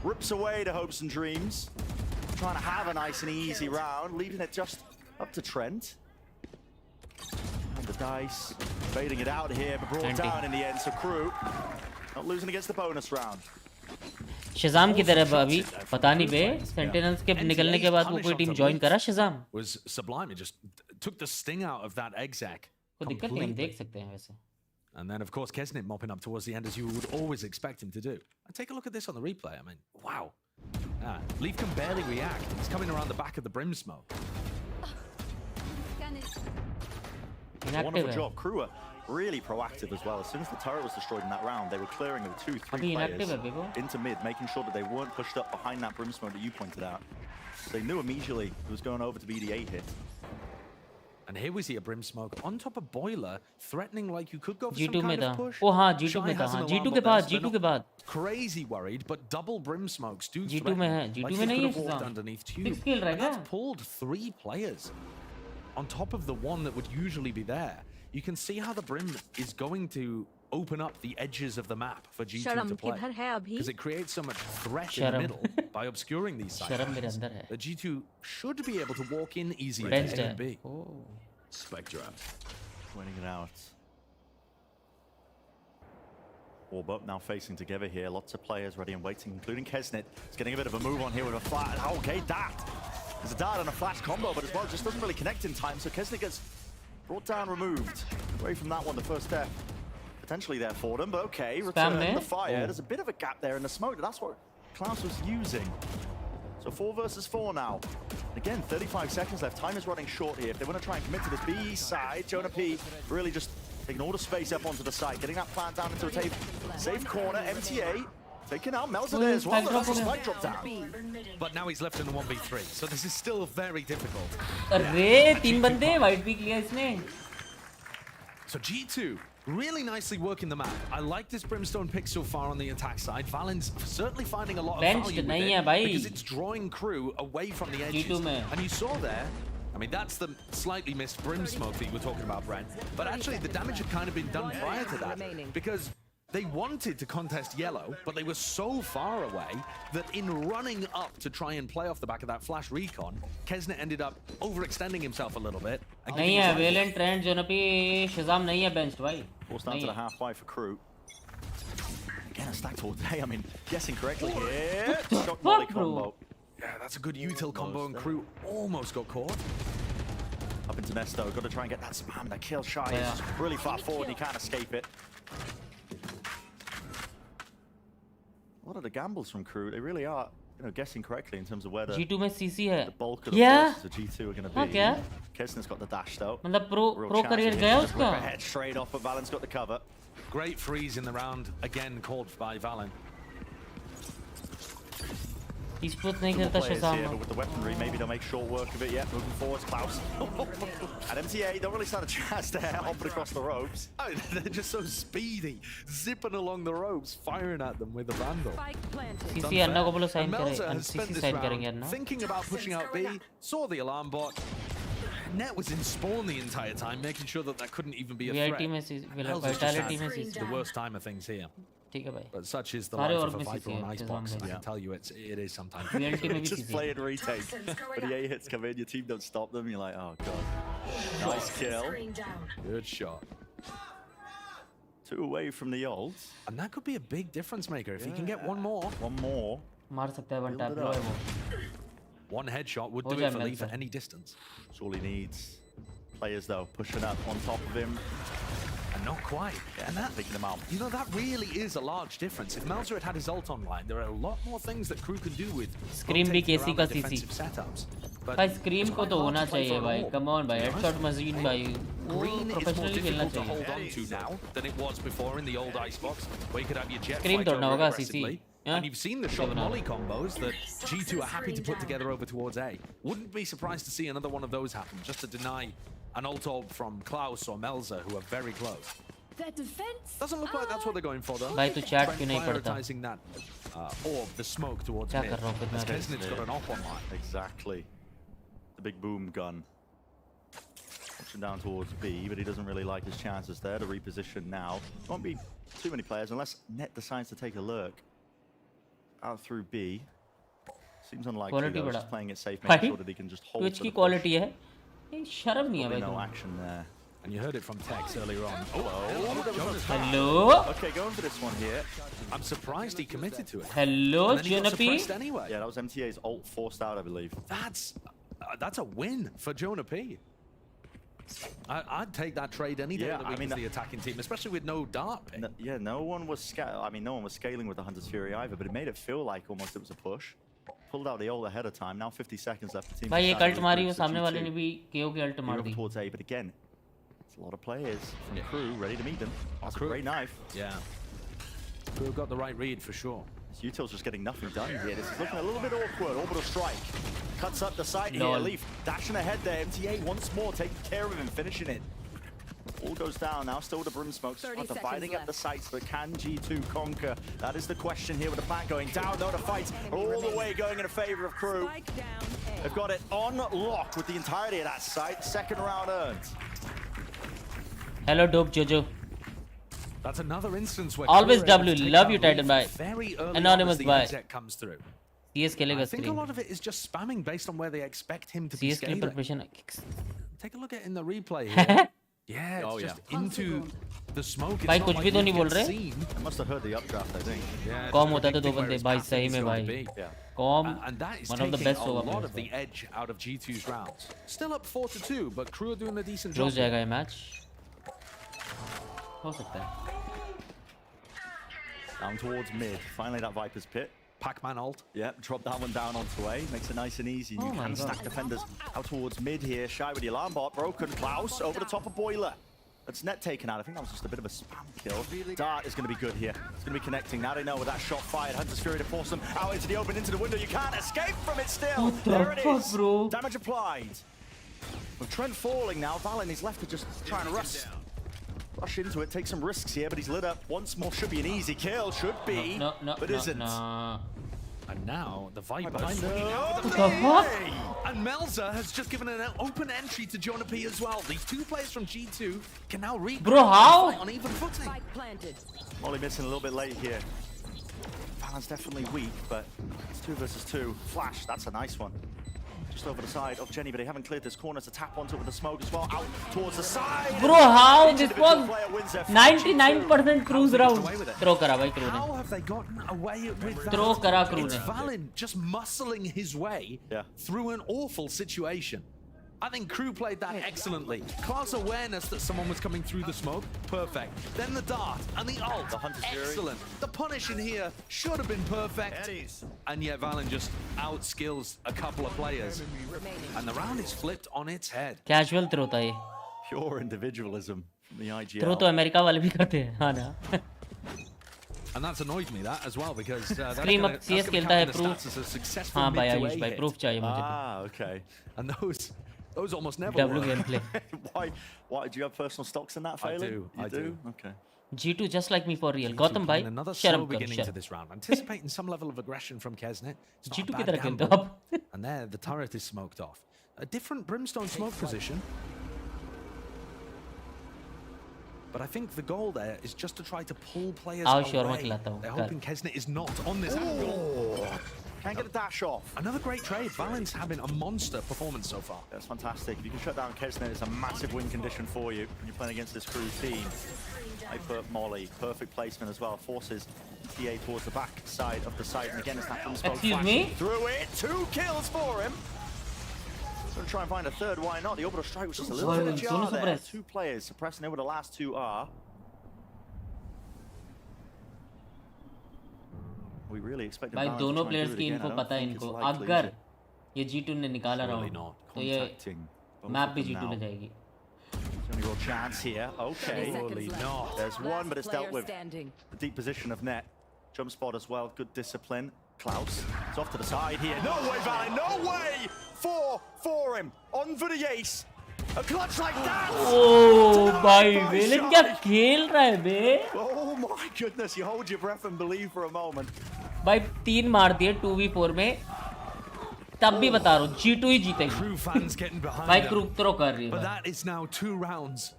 Rips away the hopes and dreams. Trying to have a nice and easy round, leaving it just up to Trent. And the dice, fading it out here, but brought down in the end. So Crew not losing against the bonus round. Shazam की तरफ अभी पता नहीं बे Sentinels के निकलने के बाद वो कोई टीम join करा Shazam. Was sublime. It just took the sting out of that exec. कोई दिक्कत नहीं हम देख सकते हैं वैसे. And then of course Kesnet mopping up towards the end as you would always expect him to do. And take a look at this on the replay. I mean, wow. Leaf can barely react. He's coming around the back of the brim smoke. Wonderful job. Crew are really proactive as well. As soon as the turret was destroyed in that round, they were clearing of 2-3 players into mid, making sure that they weren't pushed up behind that brim smoke that you pointed out. They knew immediately it was going over to be the 8 hit. And here we see a brim smoke on top of boiler, threatening like you could go for G2 some kind of push. Oh हाँ G2 में था हाँ G2 के बाद G2 के बाद. Crazy worried, but double brim smokes do G2 में है G2 में नहीं है Shazam. Underneath tube. 6 kill रहेगा. That's pulled 3 players on top of the one that would usually be there. You can see how the brim is going to open up the edges of the map for G2 to play. Because it creates so much threat in the middle by obscuring these sides. शर्म मेरे अंदर है. The G2 should be able to walk in easier Ranged to A है. and B. Oh. Spectre winning it out. Orb up now facing together here. Lots of players ready and waiting, including Kesnet. He's getting a bit of a move on here with a flash. Oh, okay, that. There's a dart and a flash combo, but as well, just doesn't really connect in time. So Kesnet gets brought down, removed. Away from that one, the first step. Potentially there for them, but okay, return the fire. There's a bit of a gap there in the smoke. That's what Klaus was using. So 4 versus 4 now. Again, 35 seconds left. Time is running short here. If they want to try and commit to this B side, Jonah P really just taking all the space up onto the side, getting that plant down into a safe corner. MTA taking out Melza there as well. That's a spike drop down. But now he's left in the 1v3, so this is still very difficult. अरे 3 बंदे white pick लिया इसने. So G2 really nicely working the map. I like this Brimstone pick so far on the attack side. Valen's certainly finding a lot of value with it because it's drawing crew away from the edges. And you saw there, I mean, that's the slightly missed Brim smoke that you were talking about, Brent. But actually, the damage had kind of been done prior to that because they wanted to contest yellow, but they were so far away that in running up to try and play off the back of that flash recon, Kesnet ended up overextending himself a little bit. नहीं है Valiant Trent जो ना पे Shazam नहीं है benched भाई. Forced down to the halfway for crew. Again, a stacked all day. I mean, guessing correctly here. Shock volley combo. Yeah, that's a good util combo, and crew almost got caught. Up into Nesto, got to try and get that spam, that kill shy. Is really far forward, and you can't escape it. A lot of the gambles from crew, they really are, you know, guessing correctly in terms of where the G2 में CC है. The bulk of the forces of G2 are going to be. क्या? Kesnet's got the dash though. मतलब pro career गया उसका. Head straight off, but Valen's got the cover. Great freeze in the round, again called by Valen. Esports नहीं करता Shazam. But with the weaponry, maybe they'll make short work of it. Yeah, moving forwards, Klaus. And MTA don't really stand a chance there, hopping across the ropes. Oh, they're just so speedy, zipping along the ropes, firing at them with a vandal. CC अन्ना को बोलो sign करे. Melza has spent this round thinking about pushing out B, saw the alarm bot. Net was in spawn the entire time, making sure that that couldn't even be a threat. Vitality में CC. The worst time of things here. ठीक है भाई. But such is the life of a Viper on Icebox. I can tell you it is sometimes. Just play and retake. When the A hits come in, your team don't stop them. You're like, oh god. Nice kill. Good shot. 2 away from the ults. And that could be a big difference maker if he can get one more. One more. मार सकता है one tap लो है वो. One headshot would do it for Leaf at any distance. That's all he needs. Players though pushing up on top of him. And not quite. And that, picking them out. You know, that really is a large difference. If Melzer had his ult online, there are a lot more things that crew can do with Scream भी KC का CC. setups. भाई Scream को तो होना चाहिए भाई. Come on भाई. Headshot machine भाई. Green is more difficult to hold on to now than it was before in the old Icebox, where you could have your jet Scream fight तोड़ना over होगा aggressively. CC. And you've seen the shot molly combos that G2 are happy to put together over towards A. Wouldn't be surprised to see another one of those happen, just to deny an ult orb from Klaus or Melzer, who are very close. Doesn't look like that's what they're going for though. भाई तू chat क्यों नहीं पढ़ता? Prioritizing that orb, the smoke towards mid. As Kesnet's got an op online. Exactly. The big boom gun. Pushing down towards B, but he doesn't really like his chances there to reposition now. Won't be too many players unless Net decides to take a lurk out through B. Seems unlikely though, just playing it safe, making sure that he can just hold Twitch की quality है. ये शर्म नहीं है भाई. No action there. And you heard it from Tex earlier on. Hello? Okay, going for this one here. I'm surprised he committed to it. Hello, Jonah P. Anyway. Yeah, that was MTA's ult forced out, I believe. That's a win for Jonah P. I'd take that trade any day of the week as the attacking team, especially with no dart pick. No one was scaling with the Hunter's Fury either, but it made it feel like almost it was a push. Pulled out the ult ahead of time. Now 50 seconds left. The team भाई एक ult मारी वो सामने वाले ने भी KO की ult मार दी. Towards A, but again, it's a lot of players from crew ready to meet them. That's a great knife. Yeah. Crew got the right read for sure. This util's just getting nothing done here. This is looking a little bit awkward. Orbital strike. Cuts up the side here. Leaf dashing ahead there. MTA once more taking care of him and finishing it. All goes down now. Still the Brim smokes. Dividing up the sights, but can G2 conquer? That is the question here with the plant going down. Though the fights are all the way going in favor of crew. They've got it on lock with the entirety of that site. Second round earned. Hello, dope Jojo. That's another instance where always W. Love you, Titan. Bye. Very early Anonymous. Bye. comes through. CS खेलेगा I think a screen. lot of it is just spamming based on where they expect him to be CS के लिए scaling. preparation. Take a look at in the replay here. Yeah, it's just into the smoke. भाई कुछ भी तो नहीं बोल रहे. I must have heard the updraft, I think. Yeah, com होता तो 2 बंदे भाई सही में भाई. Com and that is one of the taking best a over lot of players. the edge out of G2's rounds. Still up 4-2, but Crew are doing a decent Close job. जाएगा ये match. हो सकता है. Down towards mid. Finally that Viper's pit. Pac-Man ult. Yep, drop that one down onto A. Makes it nice and easy. You can stack defenders out towards mid here. Shy with the alarm bot. Broken. Klaus over the top of Boiler. That's net taken out. I think that was just a bit of a spam kill. Dart is going to be good here. It's going to be connecting. Now they know with that shot fired. Hunter's Fury to force them out into the open, into the window. You can't escape from it still. What the there it fuck, is. bro? Damage applied. With Trent falling now, Valen is left to just try and rush into it, take some risks here, but he's lit up once more. Should be an easy kill, should be, but isn't. And now the Viper behind swinging them. out of What the fuck? And Melza has just given an open entry to Jonah P as well. These two players from G2 can now read Bro, how? on even footing. Molly missing a little bit late here. Valen's definitely weak, but it's 2 versus 2. Flash, that's a nice one. Just over the side of Jenny, but they haven't cleared this corner to tap onto it with the smoke as well. Out towards the side. Bro, how this was 99% cruise round. Throw करा भाई crew How ने. have they gotten away with that? Throw करा crew It's ने. Valen just muscling his way through an awful situation. I think Crew played that excellently. Klaus' awareness that someone was coming through the smoke, perfect. Then the dart and the ult, excellent. The punish in here should have been perfect. And yet Valen just outskills a couple of players. And the round is flipped on its head. Casual throw था ये. Pure individualism from the IGL. Throw तो America वाले भी करते हैं, हाँ ना. And that's annoyed me that as well because Scream up CS खेलता है proof. as a successful हाँ भाई mid to आयुष A भाई hit. proof चाहिए मुझे. Ah, okay. And those almost never W work. gameplay. Why do you have personal stocks in that, Phelan? I do. Okay. G2 just like me for real. Gotham Playing भाई. another Shut slow up कर. beginning Shut to up. this round, anticipating some level of aggression from Kesnet. It's not a G2 bad की तरह खेलते हो gamble. आप. And there, the turret is smoked off. A different Brimstone smoke position. But I think the goal there is just to try to pull players आओ away. shawarma खिलाता हूँ. They're hoping Kesnet is not on this angle. Can't get a dash off. Another great trade. Valen's having a monster performance so far. That's fantastic. If you can shut down Kesnet, it's a massive win condition for you when you're playing against this Crew team. Hyper Molly, perfect placement as well. Forces TA towards the back side of the site. And again, it's that from smoke. Excuse me? Through it. 2 kills for him. Going to try and find a third. Why not? The orbital strike was just a little bit ajar there. 2 players suppressing over the last 2 are. We really expect भाई दोनों players की इनको पता है इनको. अगर ये G2 ने निकाला राउंड तो ये मैप भी G2 ले जाएगी. Only real chance here. Okay. There's one, but it's dealt with. The deep position of net. Jump spot as well. Good discipline. Klaus. It's off to the side here. No way, Valen. No way. 4 for him. On for the ace. A clutch like that. Oh, भाई वेलन क्या खेल रहा है बे? Oh my goodness. You hold your breath and believe for a moment. भाई 3 मार दिए 2v4 में. तब भी बता रहा हूँ G2 ही जीतेगी. Crew fans getting behind भाई them. crew throw कर रही है. But that is now 2 rounds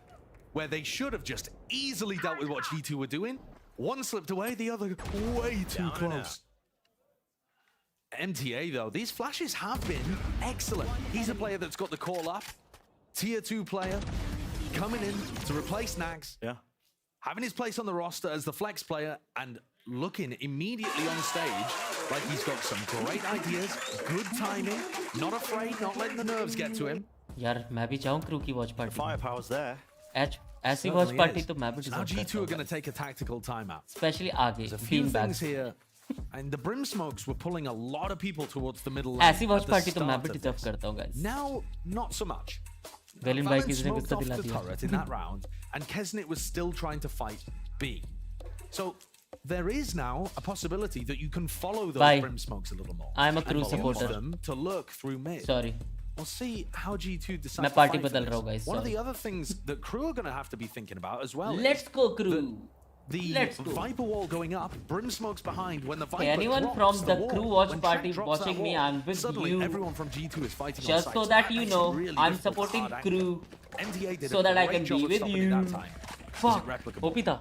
where they should have just easily dealt with what G2 were doing. One slipped away, the other way too close. MTA though, these flashes have been excellent. He's a player that's got the call up. Tier 2 player coming in to replace Nags. Yeah. Having his place on the roster as the flex player and looking immediately on stage like he's got some great ideas, good timing, not afraid, not letting the nerves get to him. यार मैं भी चाहूँ crew की watch party. Firepower's there. ऐसी watch party तो मैं भी Now deserve G2 are going to take a tactical timeout. Especially आगे. There's a few Beanbags. things here. And the Brim Smokes were pulling a lot of people towards the middle lane. ऐसी watch at the party तो मैं start भी of deserve this. करता हूँ guys. Now, not so much. Velan भाई Valen किसी ने smoked गुस्सा off दिला the दिया. turret in that round, and Kesnet was still trying to fight B. So there is now a possibility that you can follow those Bye. Brim Smokes a little more. I'm a and crew use supporter. them to lurk through mid. Sorry. We'll see how G2 decides मैं to party fight for बदल this. रहा हूँ guys. One of Sorry. the other things that Crew are going to have to be thinking about as well. Let's go crew. The Viper wall going up, Brim Smokes behind. When the Viper anyone drops from the wall, crew watch when party Trent drops that watching me, wall, I'm with suddenly you. everyone from G2 is fighting Just on so site. that you makes it know, really I'm difficult to supporting start crew. MTA did So a that I great can job be of with stopping it you. that time. Fuck. Is it replicable? Opita.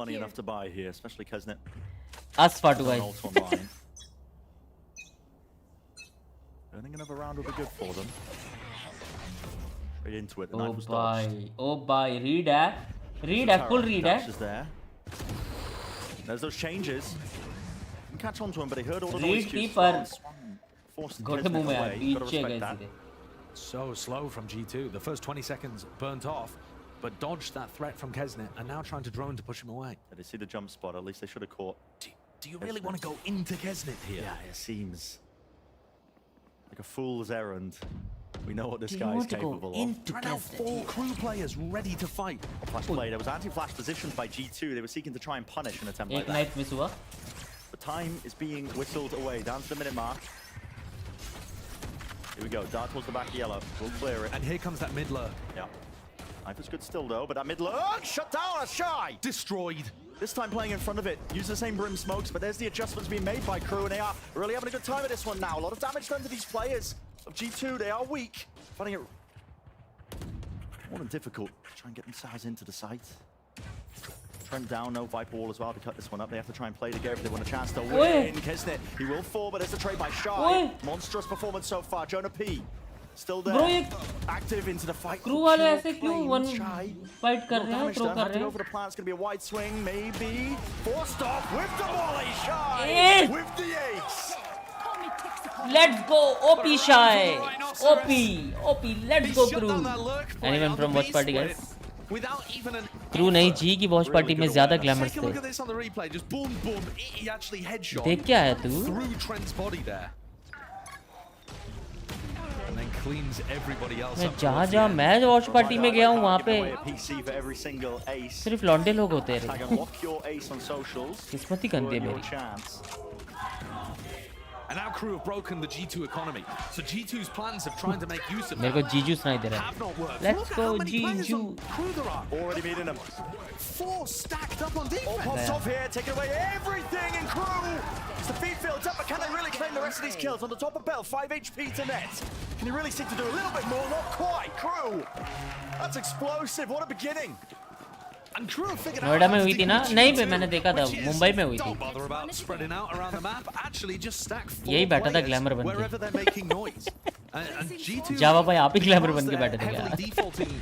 money enough to buy here, especially Kesnet. Us for guys. I think another round will be good for them. Straight into it. The Oh knife was boy, dodged. oh boy, read full read Dash is there. There's those changes. You can catch on to him, but he heard all the noise cues. Forced घोटे मुंह में यार, away. Gotta पीछे respect गए that. सीधे. So slow from G2. The first 20 seconds burnt off, but dodged that threat from Kesnet and now trying to drone to push him away. They see the jump spot. At least they should have caught. Do you really want to go into Kesnet here? Yeah, it seems like a fool's errand. We know what this guy is capable of. Right now, 4 crew players ready to fight. Flash play. There was anti-flash positioned by G2. They were seeking to try and punish an attempt like एक that. knife miss हुआ. The time is being whistled away. Down to the minute mark. Here we go. Dart towards the back of yellow. We'll clear it. And here comes that mid lurk. Yeah. Knife is good still though, but that mid lurk shut down a Shy. Destroyed. This time playing in front of it. Use the same brim smokes, but there's the adjustments being made by Crew, and they are really having a good time at this one now. A lot of damage done to these players of G2. They are weak. Finding it more than difficult to try and get themselves into the site. Trent down, no Viper wall as well to cut this one up. They have to try and play together if they want a chance to win. Kesnet, he will fall, but there's a trade by Shy. Monstrous performance so far. Jonah P. Still there. Active into the fight. Crew वाले ऐसे क्यों one fight कर रहे हैं, throw कर रहे हैं? Over the plan, it's going to be a wide swing, maybe. Forced off with the volley, Shy with the ace. Let's go, OP Shy. OP, let's go Crew. Anyone from WatchParty guys? Without even an Crew नहीं जी की WatchParty में ज़्यादा glamorous Take a look at थे. this on the replay. Just boom, boom. He actually headshot देख क्या है तू? through Trent's body there. And then cleans everybody else मैं up. जहाँ मैं WatchParty में गया हूँ वहाँ पे PC for every single ace. सिर्फ लौंडे लोग होते Tag हैं. and lock your ace on socials. किस्मत ही गंदी है Your मेरी. chance. And now Crew have broken the G2 economy. So G2's plans of trying to make use of मेरे को जीजू सुनाई दे रहा have not worked. है. Let's Look at go how many players जीजू. on Crew there are. Already beating them. 4 stacked up on All defense. pops off here, taking away everything in Crew. As the feed fills up, but can they really claim the rest of these kills? On the top of Bell, 5 HP to net. Can he really seek to do a little bit more? Not quite. Crew. That's explosive. What a beginning. And Crew have figured out Noida में how to हुई थी deal ना? with नहीं G2, मैंने देखा था, which is, Mumbai में हुई थी. Don't bother about spreading out around the map. Actually, just stack 4 यही बैठा था players ग्लैमर बन के. wherever they're making noise. And G2 जावा भाई आप ही ग्लैमर बन के they're बैठे थे heavily क्या? defaulting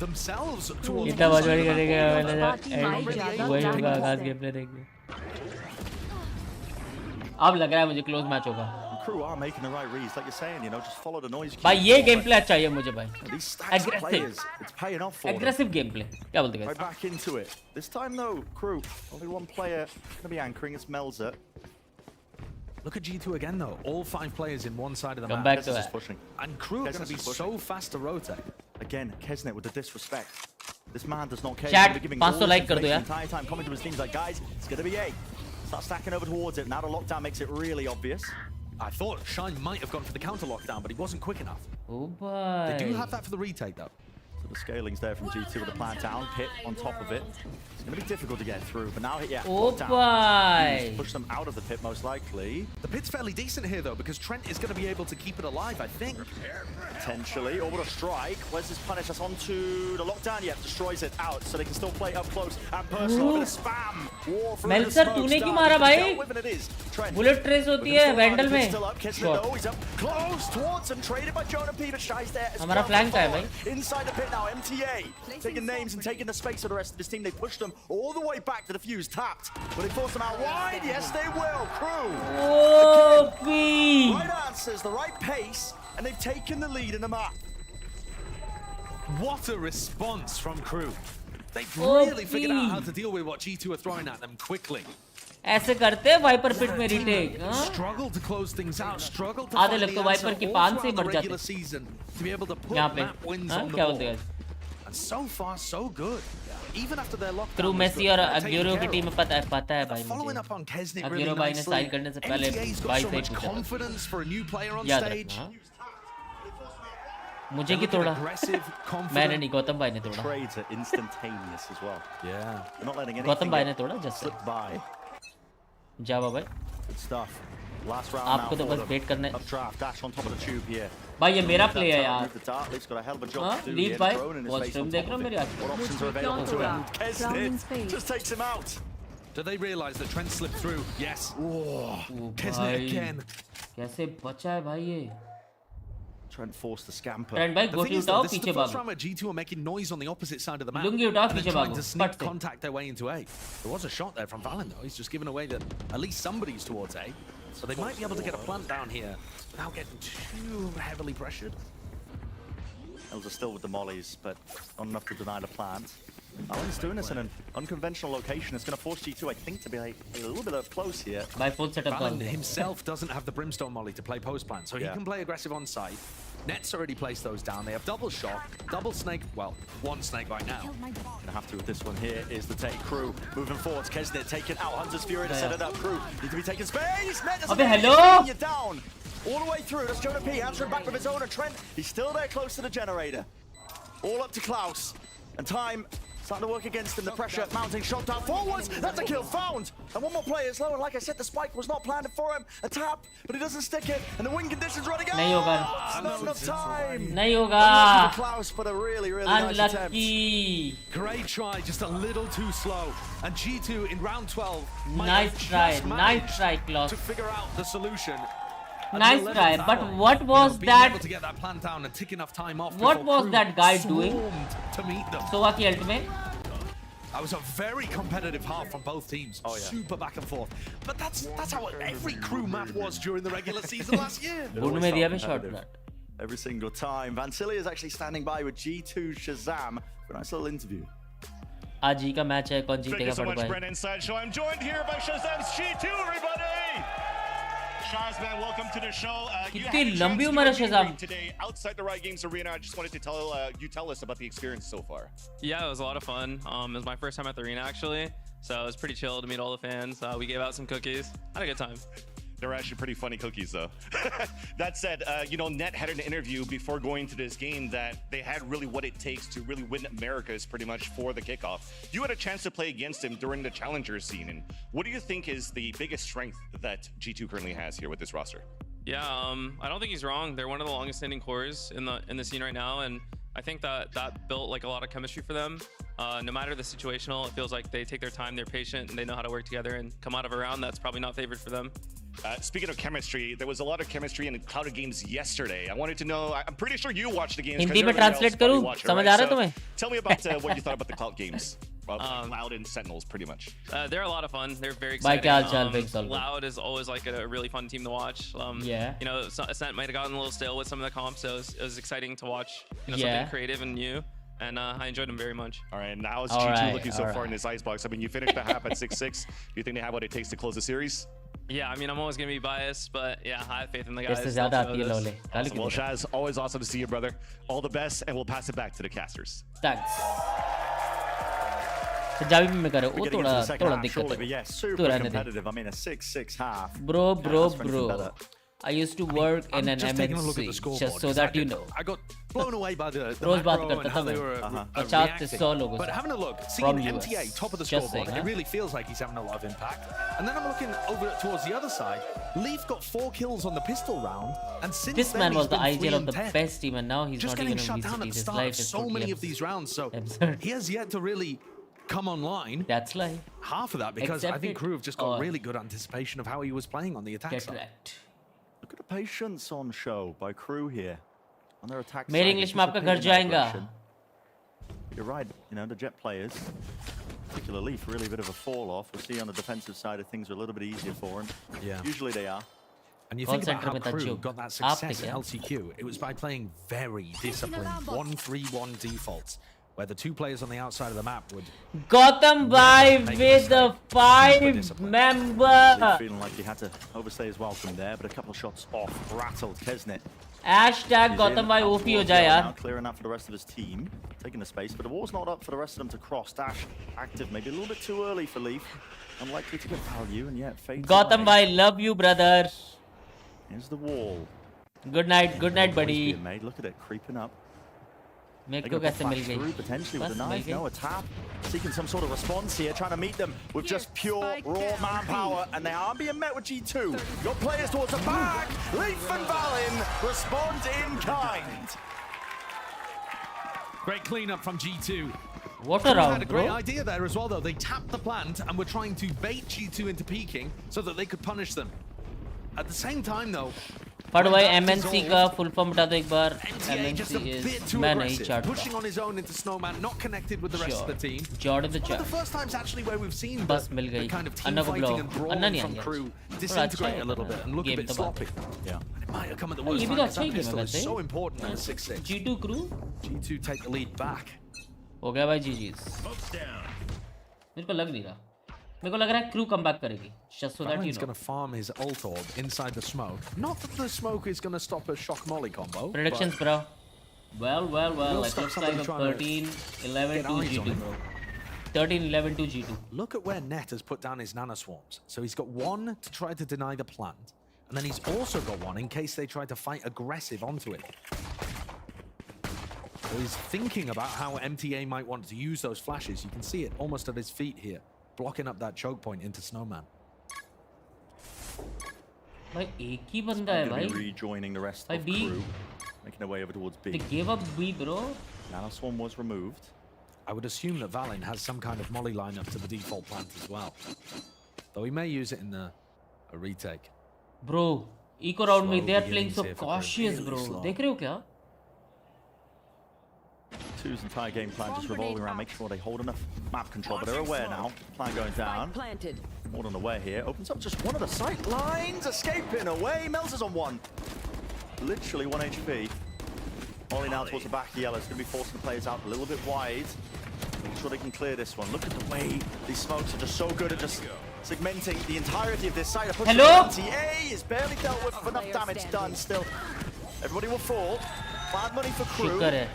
themselves towards इतना one WatchParty side करेगा of the मैंने map. वही होगा आगाज गेम प्ले देंगे. अब लग रहा है मुझे क्लोज मैच होगा. Crew are making the right reads, like you're saying, you know, just follow the noise. भाई ये गेम प्ले अच्छा है मुझे भाई. These stacks of Aggressive. players, it's paying off for them. Aggressive game play. क्या बोलते हैं Right back into it. This time though, Crew, only one player going to be anchoring. It's Melzer. Look at G2 again though. All 5 players in one side of the Come map. back to Kesnet it. is pushing. And Crew are going to be Kesnet is so pushing. fast to rotate. Again, Kesnet with the disrespect. This man does not care. Chat, He's giving 500 goals like कर दो the यार. entire time, coming to his teams like, guys, it's going to be A. Start stacking over towards it. Now the lockdown makes it really obvious. I thought Shine might have gone for the counter lockdown, but he wasn't quick enough. Oh They do boy. have that for the retake though. So the scaling's there from G2 with the plant down, Pit on top of it. It's going to be difficult to get through, but now, yeah, Oh lockdown. boy. Push them out of the pit most likely. The pit's fairly decent here though, because Trent is going to be able to keep it alive, I think. Potentially. Orbital strike. Where's this punish? That's onto the lockdown. Yeah, destroys it out, so they can still play up close and personal. A bit of spam. War through the मेल्सर smoke. तूने क्यों Start मारा to भाई? go with it is. Trent. Bullet trace होती Looking है for vandal line, में. Still up. Kesnet Shot. though. He's up close towards him. Traded by Jonah P, but Shy's there. as हमारा well. flank का है भाई. Inside the pit now. MTA taking names and taking the space of the rest of his team. They pushed them all the way back to the fuse. Tapped. Will they force them out wide? Yes, they will. Crew. OP. Right answers, the right pace, and they've taken the lead in the map. What a response from Crew. They've OP. really figured out how to deal with what G2 are throwing at them quickly. ऐसे करते हैं wiper पिट में retake. Struggled to close things out, struggled to आधे find लोग the तो answer wiper की all पान से ही throughout the मर जाते. regular season to be able to put यहाँ पे. map wins हाँ on the क्या board. बोलते हैं? And so far, so good. Even after their lockdown. Crew was Messi और taken अग्यूरो care की of. टीम में पता है भाई Following मुझे. up on Kesnet अग्यूरो really भाई ने nicely, साइन करने से पहले MTA's got भाई so से ही much पूछा था. confidence for a new player on याद stage. रखना. मुझे की तोड़ा. Aggressive, confident. मैंने नहीं, गौतम भाई ने तोड़ा. Trades are instantaneous as well. Yeah. They're not letting Gautam anything भाई ने get तोड़ा जस्ट. slipped by. जावा भाई. Good stuff. Last round आपको तो बस वेट करना है updraft dash on top of the tube here. भाई ये मेरा प्ले है यार Leaf's got a hell of a job to do lead here. भाई Drone in his watch face stream on देख top रहे हो of मेरी it. आंख What options are available to him? Kesnit just takes him out. Do they realise that Trent slipped through? Yes. भाई Kesnit again. कैसे बचा है भाई ये Trent forced the scamper. Trent भाई The गोटी thing is, though, उठाओ this is पीछे the first भागो round where G2 are making noise on the opposite side of the map. Lungi उठाओ And then पीछे trying भागो to sneak फट से contact their way into A. There was a shot there from Valen though. He's just given away that at least somebody's towards A. So they might be able to get a plant down here without getting too heavily pressured. Elves are still with the mollies, but not enough to deny the plant. Alan's doing this in an unconventional location. It's going to force G2, I think, to be a little bit up close here. By full setup. Valen himself doesn't have the Brimstone molly to play post plant, so he can play aggressive on site. Net's already placed those down. They have double shot, double snake. Well, one snake right now. Gonna have to with this one here is the take crew moving forwards. Kesnit taking out Hunter's Fury to set it up. Crew need to be taking space. Net doesn't hello. you down all the way through. That's Jonah P answering back with his own. And Trent, he's still there close to the generator. All up to Klaus. And time starting to work against him. The pressure mounting, shot down forwards. That's a kill found. And one more player is low. And like I said, the spike was not planned for him. A tap, but he doesn't stick it. And the win conditions running out. नहीं होगा. Not enough time. नहीं होगा. Klaus, but a really nice attempt. Unlucky. Great try, just a little too slow. And G2 in round 12 might Nice have try, just nice managed try, Klaus. to figure out the solution. Nice try, but what was being that? able to get that plant down and tick enough time off. What before was Crew that guy doing? swarmed to meet them. Sova की ultimate. That was a very competitive half from both teams. Oh, yeah. Super back and forth. But that's how every Crew map was during the regular season last year. Bund में दिया भी shot blood. Every single time. Vancilia is actually standing by with G2 Shazam for a nice little interview. आज ही का match है कौन Thank जीतेगा you so फट much, भाई. Brent Inside Show. I'm joined here by Shazam's G2, everybody! Shaz, man, welcome to the show. You had कितनी a लंबी chance to उम्र है do a Shazam. meeting today outside the Riot Games arena. I just wanted to tell us about the experience so far. Yeah, it was a lot of fun. It was my first time at the arena actually, so it was pretty chill to meet all the fans. We gave out some cookies. Had a good time. They're actually pretty funny cookies, though. That said, Net had an interview before going to this game that they had really what it takes to really win Americas pretty much for the kickoff. You had a chance to play against him during the challenger scene, and what do you think is the biggest strength that G2 currently has here with this roster? Yeah, I don't think he's wrong. They're one of the longest standing cores in the scene right now, and I think that built like a lot of chemistry for them. No matter the situational, it feels like they take their time, they're patient, and they know how to work together and come out of a round that's probably not favored for them. Speaking of chemistry, there was a lot of chemistry in the Cloud Games yesterday. I wanted to know, I'm pretty sure you watched the games. Hindi में translate करूँ? समझ आ रहा है तुम्हें? Tell me about what you thought about the Cloud Games. Loud and Sentinels, pretty much. They're a lot of fun. They're very Bye, exciting. Loud is always like a really fun team to watch. Yeah. Ascent might have gotten a little stale with some of the comps, so it was exciting to watch. Something creative and new. And I enjoyed them very much. All right, now is G2 looking so far in this Icebox? I mean, you finished the half at 6-6. Do you think they have what it takes to close the series? Yeah, I mean, I'm always going to be biased, but yeah, I have faith in the guys. Awesome. Well, Shaz, always awesome to see you, brother. All the best, and we'll pass it back to the casters. Thanks. Punjabi में करो वो थोड़ा दिक्कत है. Yeah, super competitive. I mean, a 6-6 half. Bro. I used to work in an MNC, just so that you know. I got blown away by the रोज बात macro करता and था how they मैं. were 50 से 100 लोगों But से. having a look, From seeing US. MTA top of the Just scoreboard, saying, it really feels like he's having a lot of impact. And then I'm looking over towards the other side. Leaf got 4 kills on the pistol round, and since This then man was he's the been IGL 3 of the and 10. best team, and now he's Just not getting even shut in down at VCT. the His start life of is so totally many of these rounds, so absurd. he has yet to really come online. That's like half of that because I think Crew have just got really good anticipation of how he was playing on the attack side. Look at the patience on show by Crew here on their attack मेरे side. English में आपका घर जाएगा. You're right, the Jet players, particularly Leaf, really a bit of a fall off. We'll see on the defensive side of things are a little bit easier for him. Yeah. Usually they are. And you think about how Crew got that success in LCQ, it was by playing very disciplined 1-3-1 defaults, where the 2 players on the outside of the map would... Gautam Bhai with the 5-member. Feeling like he had to overstay his welcome there, but a couple of shots off, rattled Kesnit. Hashtag Gautam Bhai OP हो जाए यार. Clearing that for the rest of his team, taking the space, but the wall's not up for the rest of them to cross. Dash active, maybe a little bit too early for Leaf. Unlikely to get value, and yet fades Gautam away. Bhai, love you, brother. Here's the wall. Good night, buddy. Made. Look at it creeping up. मेरे को कैसे मिल गई? Potentially with बस a mill knife, गई. no, a tap. seeking some sort of response here, trying to meet them with just pure raw manpower, and they are being met with G2. Got players towards the back. Leaf and Valin respond in kind. Great cleanup from G2. What a Crew round, had a great bro. idea there as well, though. They tapped the plant and were trying to bait G2 into peeking so that they could punish them. At the same time, though, पर भाई MNC का full form बता दो एक बार. MTA just a MNC bit is too मैं नहीं aggressive, चाहता. pushing on his own into Snowman, not connected with the rest of the team. Jordan the One chat. of the first times actually where we've seen बस मिल the गई. kind of team अन्ना को fighting blow. and Anna brawling नहीं from आया. Crew थोड़ा अच्छा disintegrate है a little bit and look a game bit तो sloppy. Yeah. It might have come at the ये worst भी time तो because अच्छा that ही game pistol है is वैसे. so important in the 6-6. G2 Crew G2 take the lead back. हो गया भाई GG's. मेरे को लग नहीं रहा. मेरे को लग रहा है Crew comeback करेगी. Just so that you Valen's know. going to farm his ult orb inside the smoke. Not that the smoke is going to stop a shock molly combo. Predictions, but bro. Well. Will It stop looks somebody like a trying to 13-11 get to eyes on G2. him, bro. 13-11 to G2. Look at where Net has put down his nano swarms. So he's got one to try to deny the plant, and then he's also got one in case they try to fight aggressive onto it. So he's thinking about how MTA might want to use those flashes. You can see it almost at his feet here, blocking up that choke point into Snowman. भाई एक ही बंदा है भाई. Rejoining the rest भाई of B. Crew, making their way over towards B. They gave up B, bro. Nano Swarm was removed. I would assume that Valin has some kind of molly lineup to the default plant as well, though he may use it in a retake. Bro, eco round में Slow they are playing beginnings so here for Crew. cautious, Really bro. slow. देख रहे हो क्या? Two's entire game plan just revolving around making sure they hold enough map control, but they're aware now. Plan going down. Planted. More on the way here. Opens up just one of the sight lines. Escaping away. Mel's is on one. Literally 1 HP. Molly now towards the back of yellow. It's going to be forcing the players out a little bit wide. Making sure they can clear this one. Look at the way these smokes are just so good at just segmenting the entirety of this site. Hello? MTA is barely dealt with enough damage done still. Everybody will fall. Bad money for Crew. शुक्र है.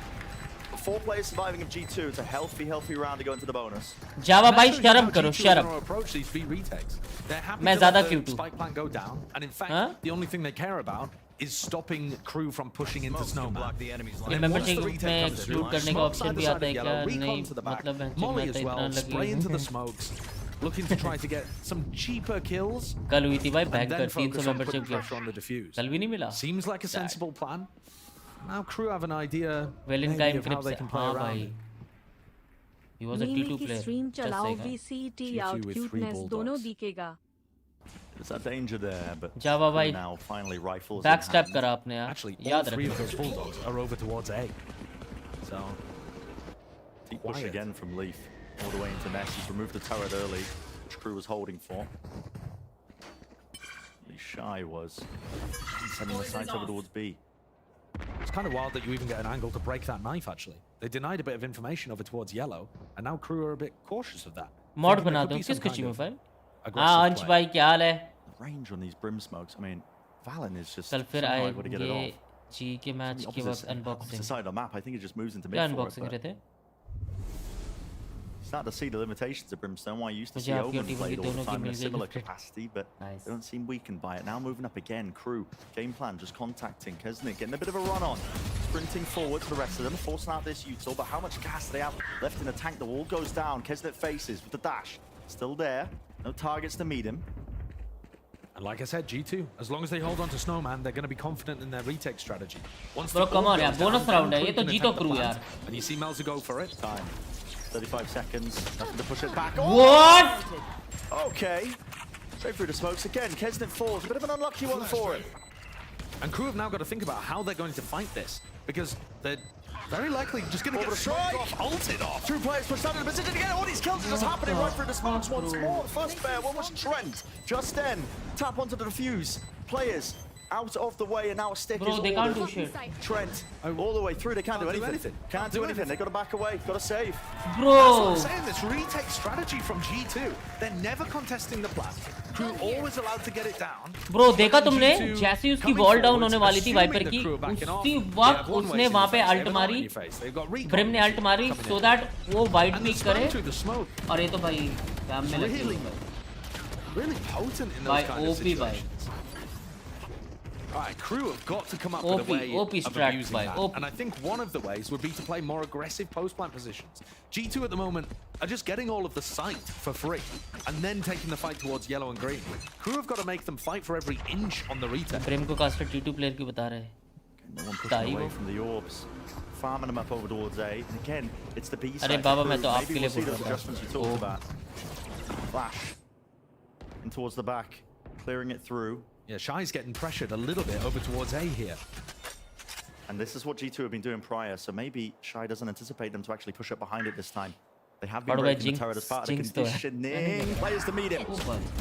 4 players surviving of G2. It's a healthy round to go into the bonus. जावा भाई शर्म करो शर्म. Approach these B retakes. They're happy मैं to ज़्यादा let the Q2. spike plant go down, and in fact, the only thing they care about is stopping Crew from pushing into Snowman. ये membership में exclude करने का option भी आता है क्या? नहीं मतलब Molly मैं as तो well, इतना spray लगी. into the smokes, looking to try to get some cheaper kills. कल हुई थी भाई and बैंक then कर focus 300 on membership putting pressure on the defuse. कल भी नहीं मिला. Seems like a sensible plan. Now Crew have an idea Valin का maybe of how infinite they से can play हाँ around भाई. it. He was a Mimi T2 की player. Stream Just चलाओ saying, हाँ. VCT G2 out with 3 cuteness दोनों bulldogs. दिखेगा. There's that danger there, but जावा भाई. now finally rifles. Backstab in hand. करा आपने यार. Actually, all याद 3 of रखो. those bulldogs are over towards A. So, Deep push again from Leaf all the way into Nest. He's removed the turret early, which Crew was holding for. Really shy was. Sending the sights over towards B. it's kind of wild that you even get an angle to break that knife, actually. They denied a bit of information over towards yellow, and now Crew are a bit cautious of that. Mod Thinking there बना could दो. be some किसको kind चाहिए of file? aggressive हाँ अंश play. भाई क्या हाल है? The range on these brim smokes. I mean, Valin is just कल फिर somehow able to get it आएंगे off. जी के मैच के वक्त Opposite unboxing. side of the map, I think it just moves into mid क्या for it, unboxing but करे थे? Start to see the limitations of Brimstone. Why I used to मुझे see आपकी Omen team played की all the दोनों की time in a मिल गई similar gift. capacity, but Nice. they don't seem weakened by it. Now moving up again, Crew, game plan, just contacting Kesnick, getting a bit of a run on. Sprinting forward to the rest of them, forcing out this util, but how much gas do they have left in the tank? The wall goes down, Kesnick faces with the dash. Still there, no targets to meet him. And like I said, G2, as long as they hold on to Snowman, they're going to be confident in their retake strategy. Once Bro, the come ball on, goes यार, down, bonus then round है, Crew ये तो can जीतो attack the Crew plant. यार. And you see Melza go for it. Time. 35 seconds, nothing to push it back. What? Okay. Straight through the smokes again. Kesnick falls. A bit of an unlucky one for him. And Crew have now got to think about how they're going to fight this, because they're very likely just going to get strike. ulted off. 2 players pushed out in a position to get all these kills are just happening right through the smokes once more. First bear, one was Trent. Just then, tap onto the defuse. Players out of the way, and now a stick Bro, is they can't ordered. do shit. Trent, all the way through. They can't do anything. Can't do anything. They got to back away. Got to save. Bro. That's what I'm saying. This retake strategy from G2. They're never contesting the plant. Crew always allowed to get it down. Bro, देखा तुमने जैसे ही उसकी wall down होने वाली थी wiper की उसी वक्त उसने वहाँ पे अल्ट मारी ब्रिम ने अल्ट मारी so that वो वाइड पिक करे और ये तो भाई काम में लगी Really potent in those भाई kind of ओपी भाई situations. All right, Crew have got to come up with a way OP of strat abusing by that. OP. And I think one of the ways would be to play more aggressive post-plant positions. G2 at the moment are just getting all of the sight for free and then taking the fight towards yellow and green. Crew have got to make them fight for every inch on the retake. प्रेम को caster T2 player की बता रहे हैं. No one pushing away from the orbs. Farming them up over towards A. And again, it's the B side. अरे बाबा मैं तो Maybe आपके we'll लिए see बोल those रहा adjustments you talked about. Flash. And towards the back. Clearing it through. Yeah, Shy's getting pressured a little bit over towards A here. And this is what G2 have been doing prior, so maybe Shy doesn't anticipate them to actually push up behind it this time. They have been breaking the turret as part of the conditioning players to meet him.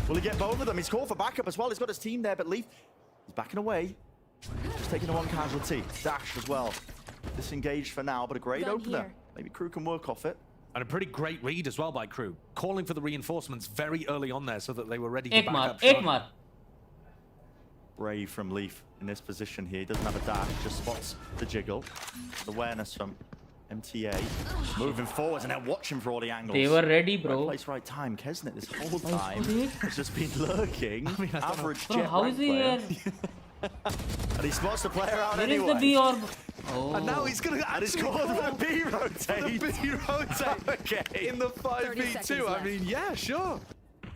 Will he get both of them? He's called for backup as well. He's got his team there, but Leaf, he's backing away. Just taking the one casualty. Dash as well. Disengaged for now, but a great opener. Maybe Crew can work off it. And a pretty great read as well by Crew. Calling for the reinforcements very early on there so that they were ready to back up. एक मार. Brave from Leaf in this position here. He doesn't have a dash, just spots the jiggle. Awareness from MTA. Moving forwards and then watching for all the angles. They were ready, bro. Right place, right time. Kesnet this whole time has just been lurking. Average Bro, jet how is he here? And he spots the player out Where anyway. is the B orb? Oh. And now he's going to actually call for the B rotate. The B rotate. Okay. In the 5v2. I mean, yeah, sure.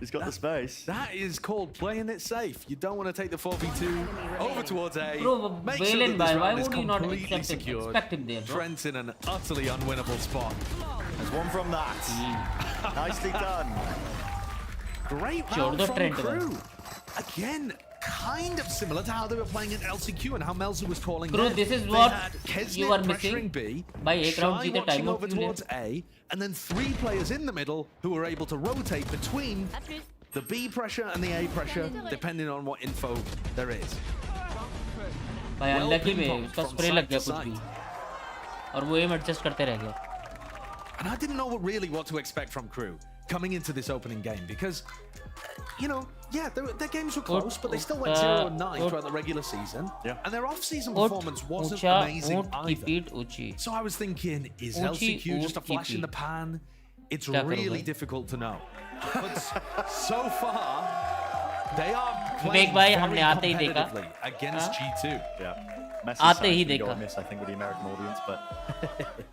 He's got the space. That is called playing it safe. You don't want to take the 4v2 over towards A. Bro, Make Valen, sure that this why round is would you not completely accept him? secured. Expect him there, bro. Trent's in an utterly unwinnable spot. There's one from that. Nicely done. Great round from Crew. Again, kind of similar to how they were playing in LCQ and how Melzu was calling Bro, them. this is They what had Kesnet you are pressuring missing. B, By 8 rounds, Shy जीते watching time over of towards A, and then 3 players in the middle who were able to rotate between the B pressure and the A pressure, depending on what info there is. भाई unlucky में उसका spray लग गया कुछ भी और वो M adjust करते रह गया. And I didn't know really what to expect from Crew coming into this opening game because, you know, yeah, their games were close, but they still went 0-9 throughout the regular season. Yeah. And their off-season performance wasn't amazing either. Uchi. So I was thinking, is Uchi, LCQ just a flash in the pan? It's really difficult to know. But so far, they are playing very competitively against G2. Yeah. Message आते ही signs can go देखा. amiss, I think, with the American audience, but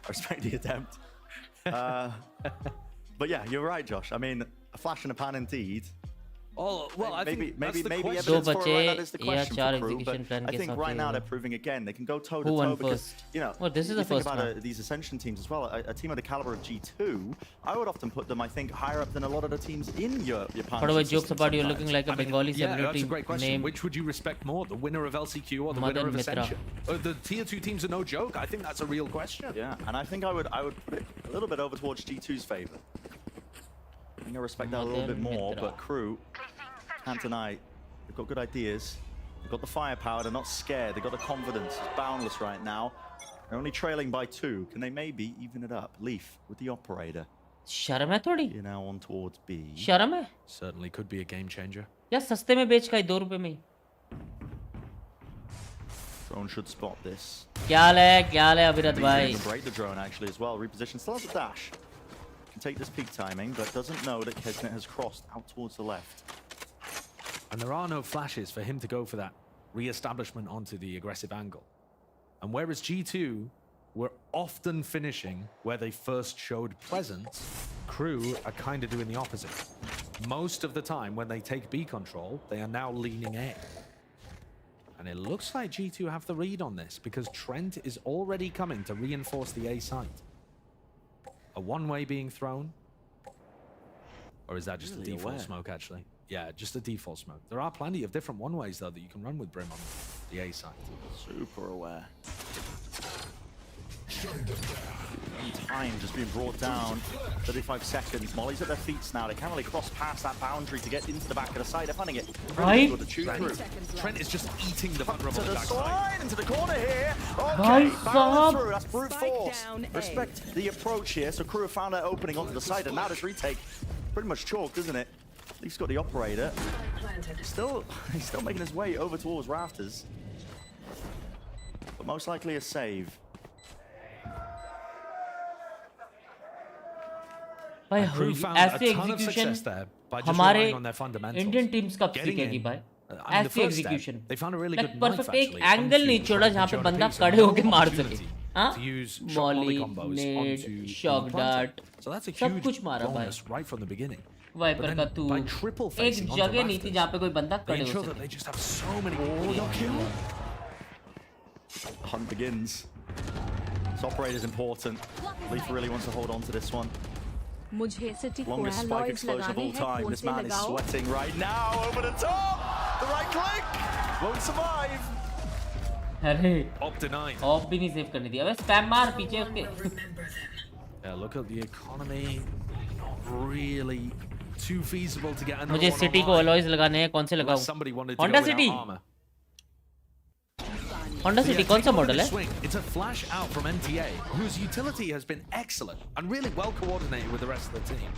I respect the attempt. But yeah, you're right, Josh. I mean, a flash in a pan indeed. Oh, well, I think maybe question. evidence for it right now is the question या 4 for Crew, but execution plan I के think साथ right now ये they're proving again they can go toe to Who won toe because first? you know. Well, this is you the think first about one. these Ascension teams as well. A team of the caliber of G2, I would often put them, I think, higher up than a lot of the teams in your What about jokes about you looking like a Bengali Yeah, that's a celebrity great question. named Which would you respect more, the winner of LCQ or the winner of Mitra. Ascension? The tier 2 teams are no joke. I think that's a real question. Yeah, and I think I would put it a little bit over towards G2's favor. I think I respect that a little bit more, but Crew can't deny they've got good ideas. They've got the firepower. They're not scared. They've got the confidence. It's boundless right now. They're only trailing by 2. Can they maybe even it up? Leaf with the operator. शर्म है थोड़ी. You're now on towards B. शर्म है. Certainly could be a game changer. यार सस्ते में बेच का ही 2 रुपए में. Drone should spot this. क्या ले अभिरत भाई. Break the drone actually as well. Reposition. Still has a dash. Can take this peak timing, but doesn't know that Kesnet has crossed out towards the left. And there are no flashes for him to go for that re-establishment onto the aggressive angle. And whereas G2 were often finishing where they first showed presence, Crew are kind of doing the opposite. Most of the time when they take B control, they are now leaning A. And it looks like G2 have the read on this because Trent is already coming to reinforce the A site. A one-way being thrown? Or is that just a default smoke, actually? Yeah, just a default smoke. There are plenty of different one-ways, though, that you can run with Brim on the A side. Super aware. Time just being brought down. 35 seconds. Molly's at their feet now. They can't really cross past that boundary to get into the back of the side. They're finding it really good to chew through. Trent is just eating the vulnerable To the backside. side, into the corner here. Okay, Nice barrel job. through. That's brute force. Respect the approach here. So Crew have found that opening onto the side, and now this retake pretty much chalked, isn't it? Leaf's got the operator. He's still making his way over towards rafters. But most likely a save. भाई Crew found ऐसे a ton of execution success there by just हमारे relying on their fundamentals. Indian teams कब Getting सीखेगी in भाई? ऐसी execution they found a really like good perfect knife, एक actually, angle नहीं onto छोड़ा जहाँ पे Jordan बंदा Peterson. खड़े होके मार Opportunity सके हाँ to use shot molly volley combos नेड onto shock Thermaltake. Dart So that's a सब huge कुछ मारा भाई bonus right from the beginning. Viper But का then तू by triple एक facing onto जगह नहीं थी rafters, जहाँ पे कोई बंदा They खड़े हो ensure that सके they just have so many. Oh, no kill. Hunt begins. This operator is important. Leaf really wants to hold on to this one. मुझे सिटी को Longest spike alloys explosion of लगाने all हैं time. कौन This से man is लगाओ sweating right now. Over the top. The right click. Won't survive. अरे Op denied. Of भी नहीं सेव करने दिया अबे स्पैम मार पीछे उसके Yeah, look at the economy. Not really too feasible to get another मुझे one सिटी को online. अलॉयज लगाने हैं कौन से Unless लगाऊं somebody wanted to Honda go city without armor. Honda city Yeah, कौन take सा a look at model this है swing. It's a flash out from MTA, whose utility has been excellent and really well coordinated with the rest of the team.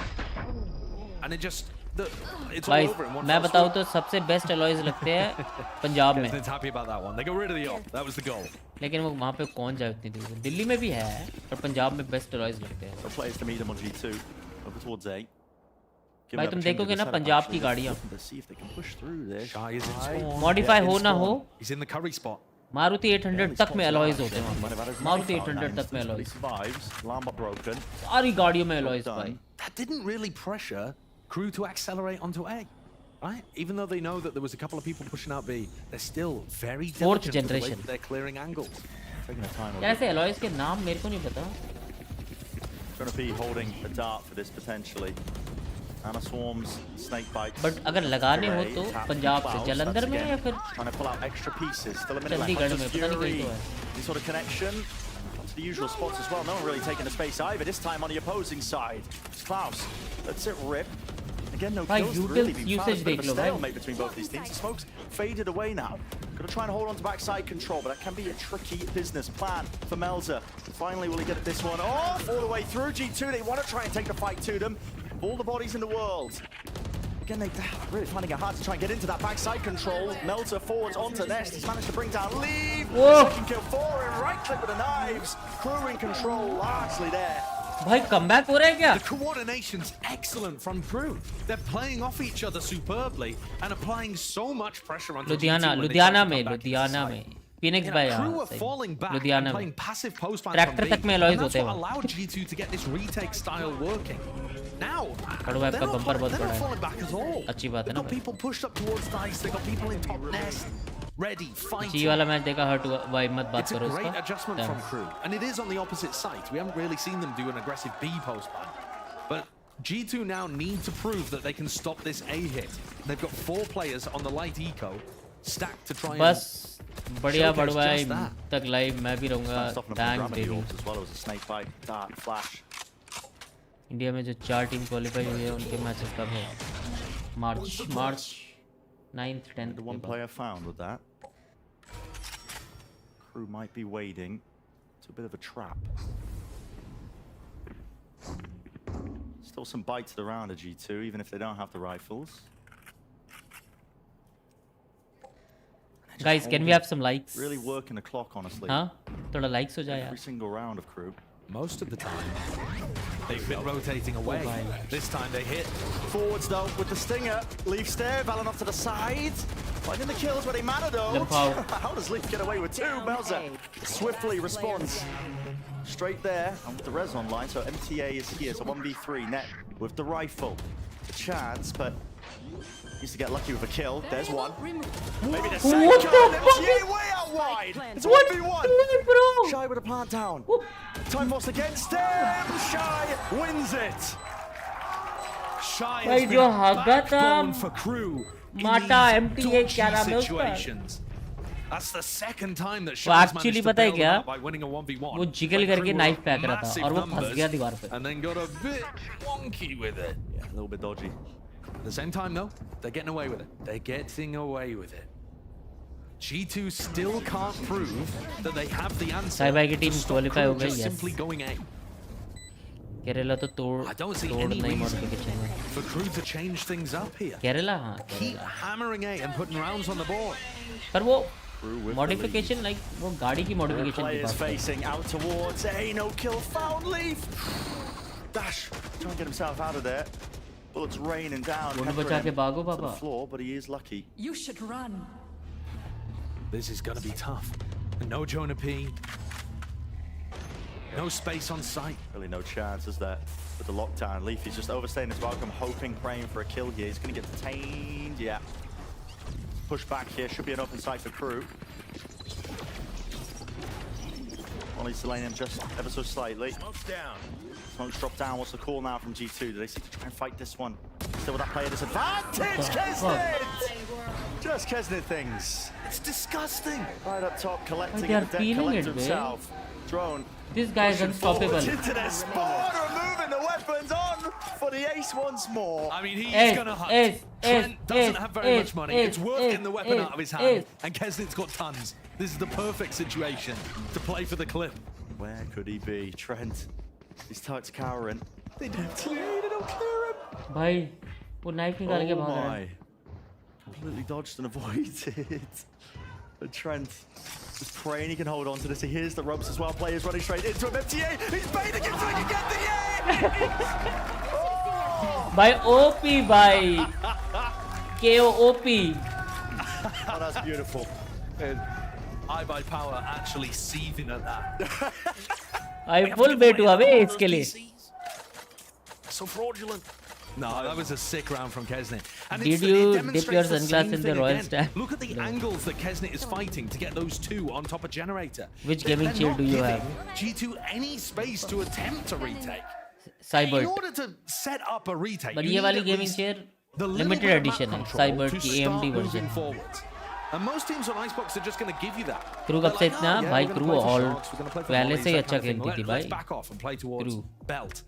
And it just, it's all भाई over in one मैं fell बताऊं swoop. तो सबसे best alloys लगते हैं पंजाब में Kesnet's happy about that one. They got rid of the op. That was the goal. लेकिन वो वहाँ पे कौन जाए उतनी दूर दिल्ली में भी है पर पंजाब में बेस्ट अलॉयज लगते हैं The players to meet them on G2 over towards A. भाई तुम देखोगे ना पंजाब की गाड़ियाँ To see if they can push through this. Shy is in spawn. Modify Yeah, हो in ना हो spawn. He's in the curry spot. Maruti 800 तक में अलॉयज होते हैं वहाँ Might have had पे his Maruti knife out in 800 that तक में instance, but he alloys survives. Alarm bot broken. सारी गाड़ियों में अलॉयज Done. भाई That didn't really pressure Crew to accelerate onto A. Right? Even though they know that there was a couple of people pushing out B, they're still very Fourth diligent with the way generation. that they're clearing angles. Taking a time. यार ऐसे alloys के नाम मेरे को नहीं पता Going to be holding a dart for this potentially. Anna swarms, snake bites. But अगर लगाने हो तो Tap पंजाब से clouds, जलंधर that's में again या फिर trying to pull out extra pieces. Still a minute left. Chandigarh में Hunter's पता नहीं कहीं Fury. तो है This sort of connection to the usual spots as well. No one really taking the space either. This time on the opposing side. It's Klaus. Let's it rip. Again, no भाई kills utils really been found. usage It's a bit देख of a लो भाई stalemate between both these teams. The smoke's faded away now. Gonna try and hold on to backside control, but that can be a tricky business plan for Melzer. Finally, will he get this one off all the way through G2? They want to try and take the fight to them. Of all the bodies in the world. Again, they're really finding it hard to try and get into that backside control. Melzer forwards onto Nest. He's managed to bring down Leave. Second kill for him. Right click with the knives. Crew in control largely there. भाई comeback हो रहा है क्या The coordination's excellent from Crew. They're playing off each other superbly and applying so much pressure onto Ludhiana G2 when they Ludhiana try to में come back into Ludhiana the में side. Phoenix You भाई know, Crew यहाँ are falling back and Ludhiana में playing passive post flank tractor from तक में B. Alloys And होते that's हैं what वहाँ allowed G2 to get this retake style working. Now, कड़वा they're का not बम्पर बहुत they're बड़ा not है falling back at all. अच्छी बात है They've ना got भाई people pushed up towards dice. They've got people in top nest, ready, fighting. जी वाला मैच देखा हर्ट हुआ भाई मत बात It's a करो great उसका adjustment from Crew, and it is on the opposite side. We haven't really seen them do an aggressive B post ban. But G2 now need to prove that they can stop this A hit. They've got 4 players on the light eco stacked to try and बस बढ़िया showcase Badwai just that. तक live मैं भी रहूँगा Stopping them from thanks grabbing the baby orbs as well. It was a snake bite, dart, flash. India में जो 4 team qualify हुई है उनके मैचेस कब है मार्च 9th 10th The one player found with that. Crew might be wading to a bit of a trap. Still some bites around a G2, even if they don't have the rifles. Guys, can we have some likes? Really working the clock, honestly. हाँ थोड़ा likes हो जाए यार Every single round of Crew. most of the time they've been rotating away. This time they hit. Forwards though with the stinger. Leaf stare, Valen off to the side. Finding the kills where they matter though. How does Leaf get away with 2? Melzer swiftly responds. Straight there, and with the res online, so MTA is here, so 1v3 net with the rifle. A chance, but needs to get lucky with a kill. There's one. Maybe the second. What the fuck? MTA way out wide. It's What? 1v1. bro? Shy with a plant down. Time force against him. Shy wins it. Shy भाई has जो been हागा था backbone for Crew in माटा these MTA क्या dodgy नाम है उसका situations. That's the second time that वो Shy's actually managed to पता है bail क्या them out by winning a 1v1. वो जिगल Like करके Crew नाइफ were फेंक रहा था massive और वो फंस numbers गया दीवार पे and then got a bit wonky with it. Yeah, a little bit dodgy. At the same time though, they're getting away with it. They're getting away with it. G2 still can't prove that they have the answer. साइबाई की to team stop qualify हो Crew गई just yes simply going A. Kerala तो तोड़ I don't see तोड़ any नहीं reason modification है for Crew to change things up here. Kerala हाँ Keep Kerala hammering A and putting rounds on the board. पर वो with मॉडिफिकेशन लाइक वो गाड़ी की All मॉडिफिकेशन की players बात है facing out towards A. No kill found. Leaf. Dash. Trying to get himself out of there. Bullets raining down. Don't बचा के भागो to the पापा. floor, but he is lucky. You should run. This is going to be tough. No Jonah P. No space on site. Really no chance, is there? With the lockdown, Leafy's just overstaying his welcome, hoping, praying for a kill here. He's going to get detained. Yeah. Push back here. Should be an open site for Crew. Only delaying him just ever so slightly. Smoke's down. Smoke's dropped down. What's the call now from G2? Do they seek to try and fight this one? Still with that player disadvantage. Kesnit! Just Kesnit things. It's disgusting. Right up top, collecting they are the deck, feeling collects it, man. himself. Drone. This guy is unstoppable. Into their spawn, removing the weapons on for the ace once more. I mean, he's going to hunt. Trent doesn't have very much money. It's worth getting the weapon out of his hand. And Kesnit's got tons. This is the perfect situation to play for the clip. Where could he be? Trent. He's tucked cowering. They don't clear him. भाई वो knife निकाल के भाग रहा है. Completely dodged and avoided. But Trent just praying he can hold on to this. He hears the ropes as well. Players running straight into him. MTA, he's baiting it so he can get the भाई OP भाई. KO OP. Oh, that's beautiful. iBuy Power actually seething at that. I full bet हुआ बे इसके लिए. So fraudulent. No, that was a sick round from Kesnit. And Did it you demonstrates dip your the sunglass same in the thing Royal again. Stand? Look at the angles that Kesnit is fighting to get those two on top of Generator. Which They're gaming chair not do you giving have? G2 any space to attempt to retake. Cybert. In order to set up a retake, But you ये need वाली at gaming least chair the little limited bit of map edition है. control Cybert to की start AMD moving version. forwards. And most teams on Icebox are just going to give you that. Crew They're कब से like, इतना "Oh, yeah, भाई we're gonna crew play for all shots, we're gonna play for पहले volleys, से ही that अच्छा kind of thing. खेलती थी Let's भाई. back off and play towards Crew. belt.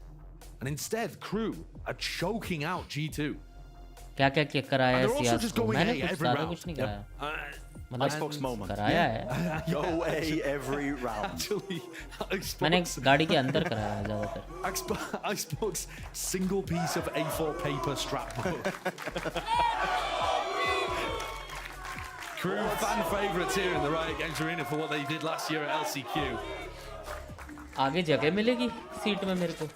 And instead, Crew are choking out G2. क्या क्या क्या कराया है And they're also सियास just को. going मैंने A कुछ every सारा round. कुछ नहीं कराया. मतलब Icebox moment. कराया है. Go away every round. Actually, मैंने Icebox, गाड़ी के अंदर कराया है ज़्यादातर. Icebox single piece of A4 paper strap book. Crew fan favourites here in the Riot Games Arena for what they did last year at LCQ. आगे जगह मिलेगी सीट में मेरे को.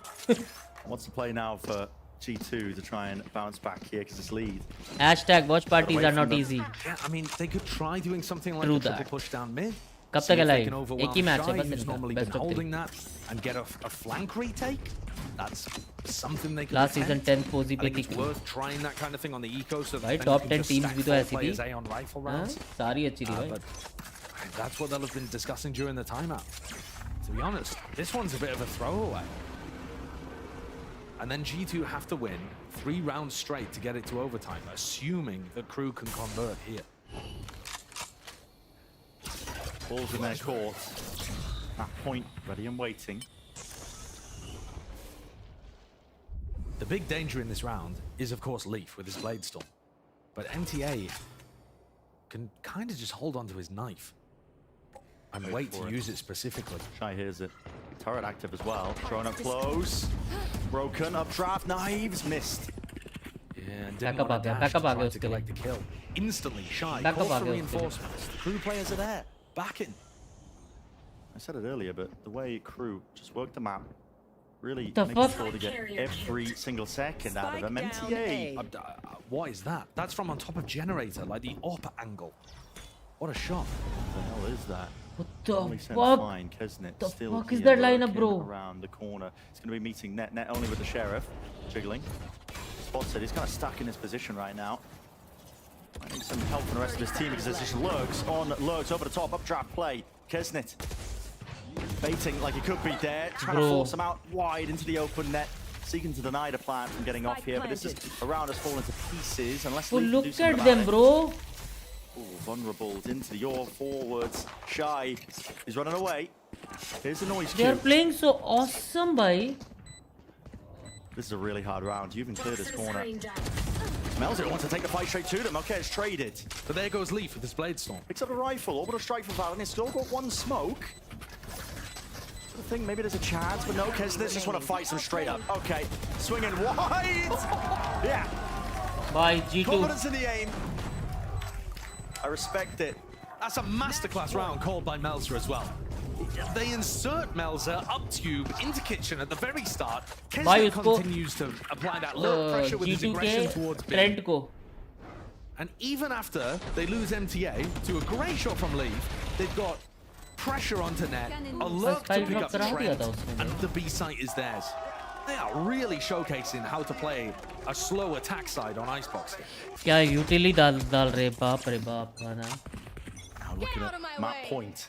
What's the play now for G2 to try and bounce back here because it's lead? Hashtag watch parties Away are from not them. easy. Yeah, I mean, they could try doing something like True a triple that. push down mid. कब See तक if they alive? can overwhelm एक ही match है Shy, बस who's इनका. normally Best been of 3. holding that, and get a flank retake. That's something they can Last season attempt. 10th पोजी I पे think थी. it's worth trying that kind of thing on the eco. So भाई then top you 10 can just teams stack भी तो 4 ऐसी players थी. A on rifle हाँ, rounds. सारी अच्छी थी भाई. But that's what they'll have been discussing during the timeout. To be honest, this one's a bit of a throwaway. And then G2 have to win 3 rounds straight to get it to overtime, assuming the Crew can convert here. Balls in their court. That point ready and waiting. The big danger in this round is, of course, Leaf with his Blade Storm. But MTA can kind of just hold on to his knife and wait to use it specifically. Shy hears it. Turret active as well. Thrown up close. Broken. Updraft. Knives. Missed. Yeah, and didn't Backup want to आ गया, dash backup to uh try गया to उसके लिए. collect the kill. Instantly, Shy Backup calls uh for गया उसके लिए. reinforcements. The Crew players are there, backing. I said it earlier, but the way Crew just worked the map, really The making fuck? sure to get every single second out of them. MTA. What is that? That's from on top of Generator, like the up angle. What a shot. What the hell is that? What the Only sent fuck? flying. Kesnit The still fuck is here, that lineup, lurking bro? around the corner. He's going to be meeting Net. Net only with the Sheriff. Jiggling. Spots it. He's kind of stuck in his position right now. I need some help from the rest of his team because there's just lurks on lurks over the top. Updraft play. Kesnit baiting like he could be there. Trying to Bro. force him out wide into the open net. Seeking to deny the plan from getting off here. But this is around has fallen to pieces. Unless Well, Leaf can do look something at about them, it. bro. Ooh, vulnerable into the yaw forwards. Shy. He's running away. Here's the noise They are cue. playing so awesome, bhai. This is a really hard round. You even cleared this corner. Smells it. Wants to take the fight straight to them. Okay, it's traded. But there goes Leaf with his Blade Storm. Picks up a rifle. Orbital strike for Valorant. He's still got one smoke. I think maybe there's a chance, but no. Kesnit just want to fight some straight up. Okay, swinging wide. Yeah. By G2. Confidence in the aim. I respect it. That's a masterclass round called by Melzer as well. they insert Melzer up tube into kitchen at the very start. भाई Kesnet उसको continues to apply that little pressure with his G2 aggression के towards B. Trend को And even after they lose MTA to a great shot from Leaf, they've got pressure onto net, a lurk to pick up Trent, and the B site is theirs. They are really showcasing how to play a slow attack side on Icebox. क्या यूटिली डाल रहे बाप रे बाप खाना. Now looking at map point.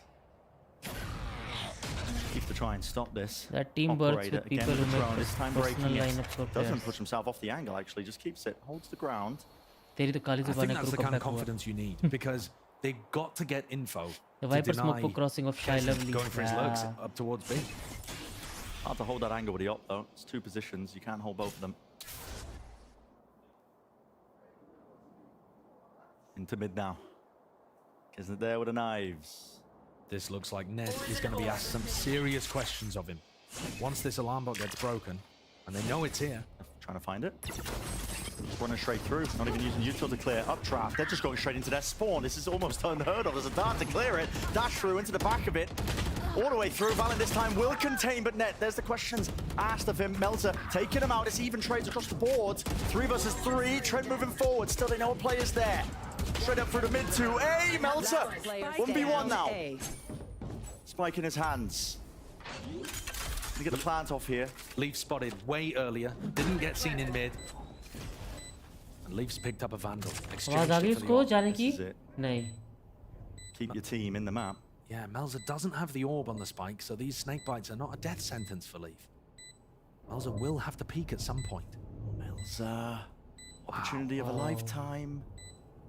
Keep to try and stop this. That team works Operator with people again who with the make drone, this time personal breaking lineups for it. players. Doesn't push himself off the angle, actually, just keeps it, holds the ground. तेरी तो काली I जुबान think है that's the करो kind of comeback हुआ. confidence you need because they've got to get info. The to Viper deny smoke crossing of Shy Kesnet Lovely. going for his lurks up towards B. Hard to hold that angle with the op though. It's two positions, you can't hold both of them. Into mid now. Isn't it there with the knives? This looks like Ned is going to be asked some serious questions of him. Once this alarm bot gets broken, and they know it's here. Trying to find it. Just running straight through, not even using neutral to clear up trap. They're just going straight into their spawn. This is almost unheard of. There's a dart to clear it. Dash through into the back of it. All the way through. Valen this time will contain, but Net, there's the questions asked of him. Melzer taking him out. It's even trades across the board. 3 versus 3. Trent moving forward. Still, they know a player's there. Straight up through the mid 2. Melzer. 1v1 now. Spike in his hands. To get the plant off here. Leaf spotted way earlier. Didn't get seen in mid. And Leaf's picked up a Vandal. आवाज आ गई उसको जाने की? नहीं. Keep your team in the map. Yeah, Melzer doesn't have the orb on the spike, so these snake bites are not a death sentence for Leaf. Melzer will have to peek at some point. Melzer. Opportunity of a lifetime.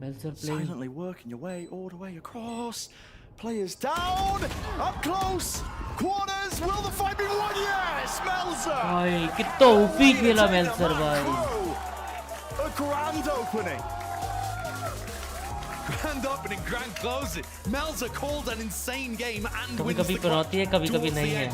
Melzer playing. Silently working your way all the way across. Players down. Up close. Corners. Will the fight be won? Yes, Melzer. भाई कितना ऊपी खेला Melzer भाई. A grand opening. Grand opening, grand closing. Melzer called an insane game and कभी wins कभी the पनौती है कभी कभी नहीं है.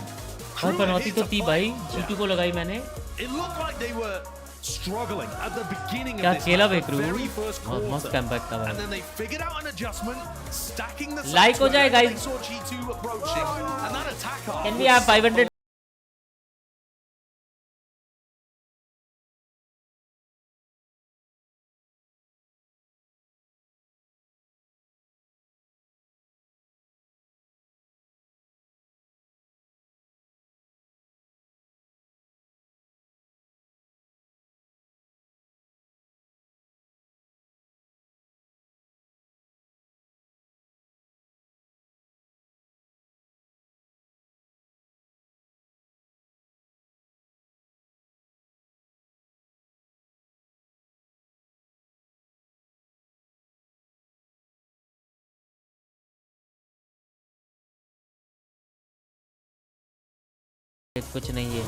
भाई पनौती तो थी भाई. G2 को लगाई मैंने. It looked like they were struggling at the beginning क्या of this खेला the बेकरू. very first quarter. मस्त comeback था And भाई. then they figured out an adjustment, stacking the Like हो जाए, sides wherever guys. they saw G2 approaching, and that attack arc Can we was have 500? कुछ नहीं है.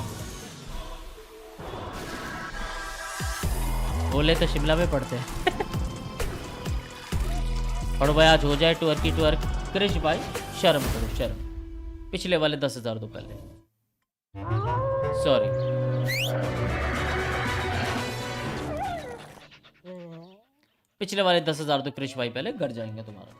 बोले तो शिमला में पढ़ते हैं. और भाई आज हो जाए टूर की टूर. क्रिश भाई शर्म करो शर्म. पिछले वाले 10,000 दो पहले. सॉरी. पिछले वाले 10,000 तो क्रिश भाई पहले घर जाएंगे तुम्हारा.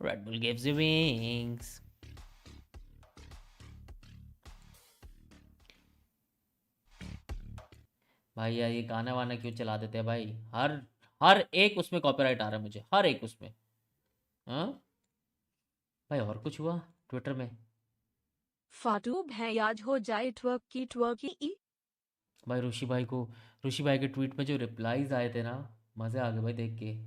Red Bull gives you wings. भाई यार ये गाना वाना क्यों चला देते हैं भाई. हर एक उसमें कॉपीराइट आ रहा है मुझे. हर एक उसमें. हाँ भाई और कुछ हुआ ट्विटर में. फाटू भैयाज हो जाए ट्वर्की. भाई ऋषि भाई के ट्वीट में जो रिप्लाईज आए थे ना, मजे आ गए भाई देख के.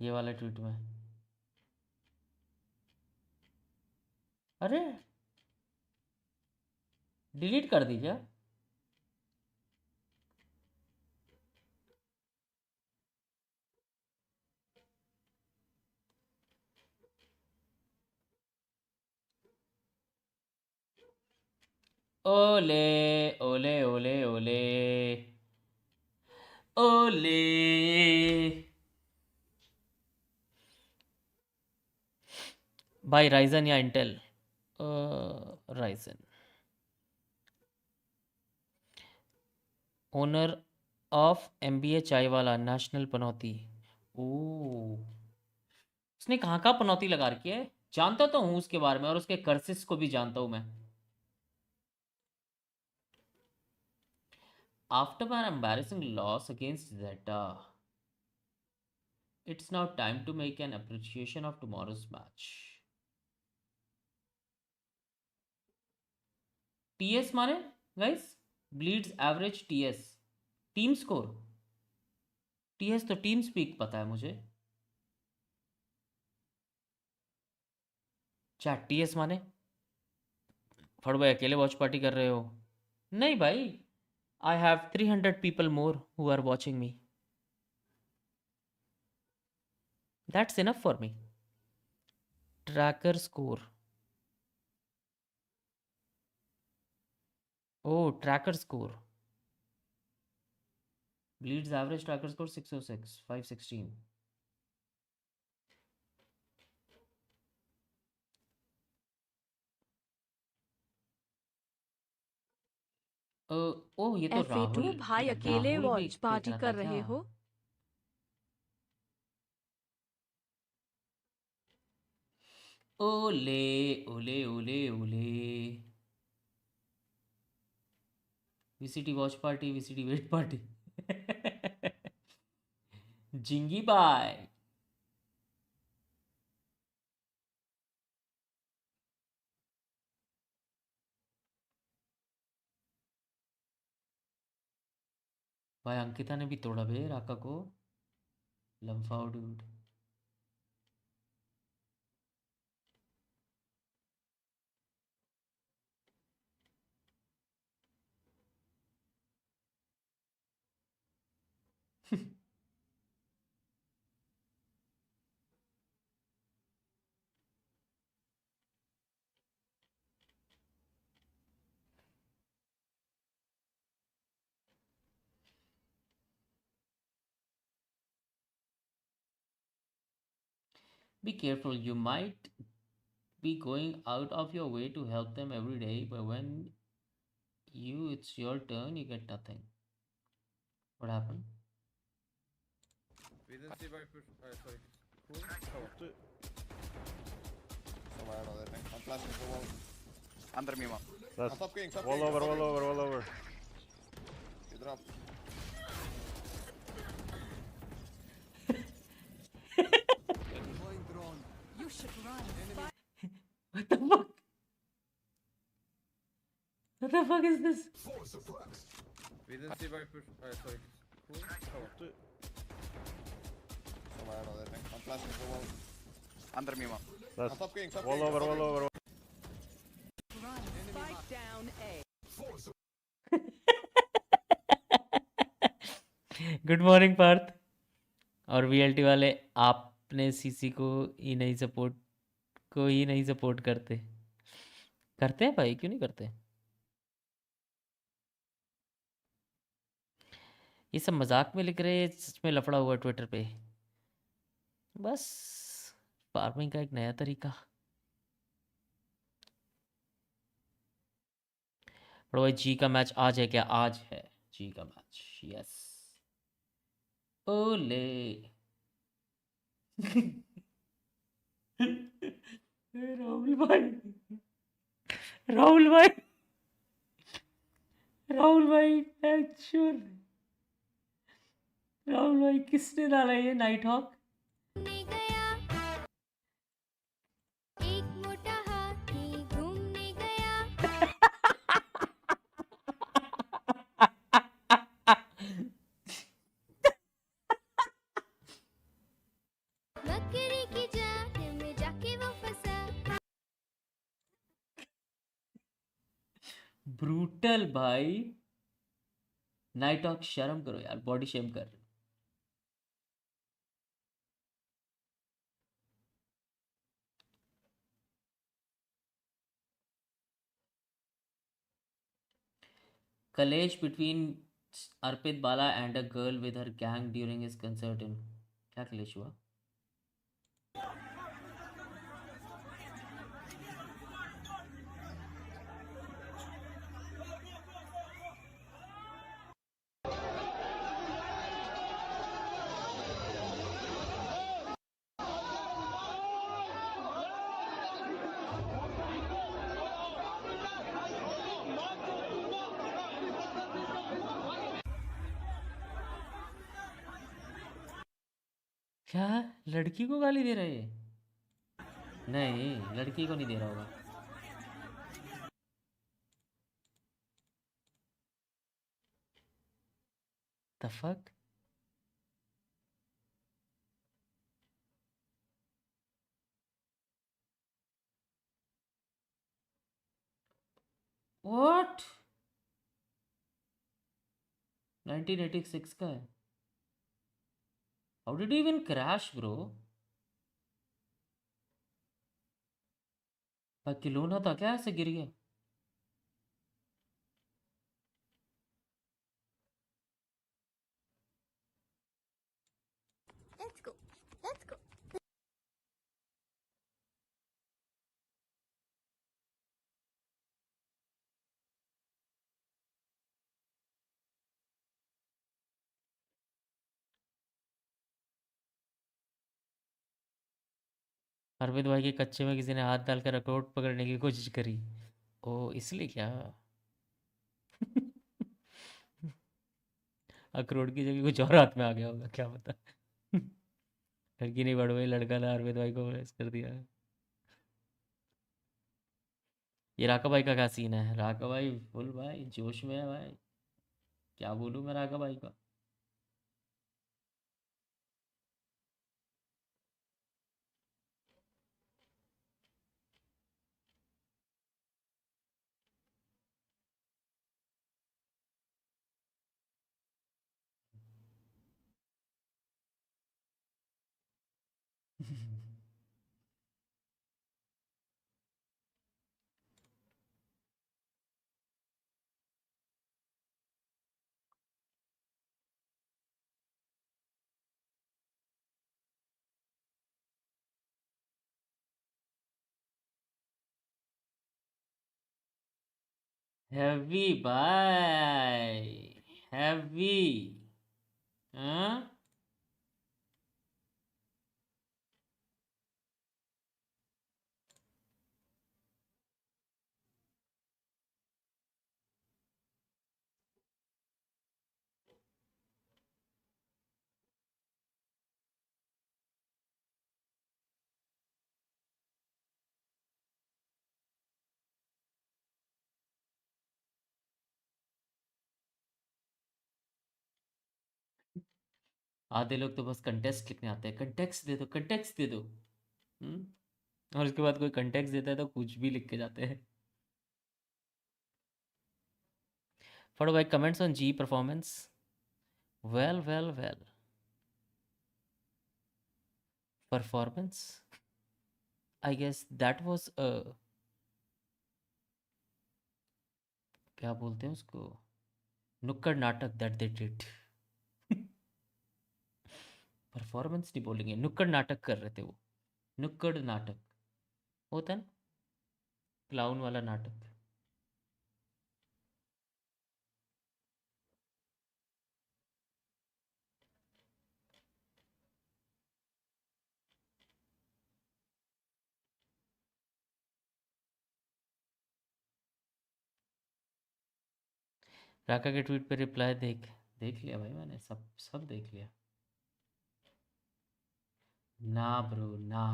ये वाले ट्वीट में. अरे डिलीट कर दी क्या? ओले ओले ओले ओले ओले. भाई राइजन या Intel? Ryzen. Owner of MBA चाय वाला, नेशनल पनौती। ओ, उसने कहाँ कहाँ पनौती लगा रखी है? जानता तो हूँ उसके बारे में, और उसके कर्सेस को भी जानता हूँ मैं। After an embarrassing loss against Zeta, it's now time to make an appreciation of tomorrow's match. TS माने guys? Bleeds average TS. Team score. TS तो team speak पता है मुझे। चैट TS माने? फड़ भाई अकेले वॉच पार्टी कर रहे हो? नहीं भाई, I have 300 people more who are watching me. That's enough for me. Tracker score. Oh, tracker score. Bleeds average tracker score 606, 516. ओह ये तो FA2 भाई अकेले राहुल भी वॉच देख पार्टी रहा था कर क्या? रहे हो? ओले ओले ओले ओले। VCT watch party, VCT wait party. जिंगी बाय। भाई अंकिता ने भी तोड़ा बे राका को। लम्फाओ dude. Be careful, you might be going out of your way to help them every day, but when it's your turn, you get nothing. What happened? We didn't see Viper. Sorry. Cool. I'm flashing for wall. Under me, man. On top king, top Wall king. over, wall over, wall over. You drop. You should run. What the fuck? What the fuck is this? We didn't see Viper. Sorry. Cool. I'm flashing for wall. Under me, man. On top king, top Wall king. over, wall over. Spike down A. Good morning Parth. और VLT वाले आपने CC को ही नहीं support करते। करते हैं भाई, क्यों नहीं करते? ये सब मजाक में लिख रहे हैं, सच में लफड़ा हुआ ट्विटर पे। बस फार्मिंग का एक नया तरीका। पर भाई जी का मैच आज है क्या? आज है जी का मैच, यस। ओले। राहुल भाई, राहुल भाई, राहुल भाई एक्चुअल। राहुल भाई किसने डाला ये नाइट हॉक? ब्रूटल भाई। नाइट हॉक शर्म करो यार, बॉडी शेम कर रहे हो। Collage between Arpit Bala and a girl with her gang during his concert in... क्या कलेश हुआ? क्या लड़की को गाली दे रहे हैं? नहीं, लड़की को नहीं दे रहा होगा। The fuck? What? 1986 का है। How did you even crash, bro? भाई खिलौना था क्या, ऐसे गिर गया? Let's go. Let's go. Arvind भाई के कच्चे में किसी ने हाथ डालकर अखरोट पकड़ने की कोशिश करी। ओ इसलिए क्या? अखरोट की जगह कुछ और हाथ में आ गया होगा, क्या पता। लड़की नहीं बढ़ गई, लड़का था, अरविंद भाई को मैच कर दिया। ये राका भाई का क्या सीन है? राका भाई फुल भाई जोश में है भाई, क्या बोलूँ मैं राका भाई का। हैवी भाई, हैवी। हाँ आधे लोग तो बस कंटेक्स्ट लिखने आते हैं, कंटेक्स्ट दे दो, कंटेक्स्ट दे दो। और उसके बाद कोई कंटेक्स्ट देता है तो कुछ भी लिख के जाते हैं। Follow by comments on G performance. Well well well, performance I guess that was क्या बोलते हैं उसको, नुक्कड़ नाटक दैट दे डिड। परफॉर्मेंस नहीं बोलेंगे, नुक्कड़ नाटक कर रहे थे वो। नुक्कड़ नाटक होता है ना, क्लाउन वाला नाटक। राका के ट्वीट पे रिप्लाई देख देख लिया भाई मैंने, सब सब देख लिया। ना ब्रो ना।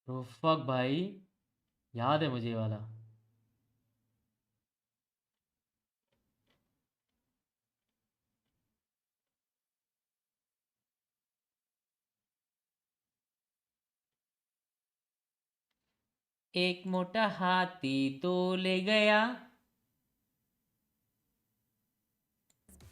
ब्रो फक भाई, याद है मुझे ये वाला। एक मोटा हाथी दो ले गया।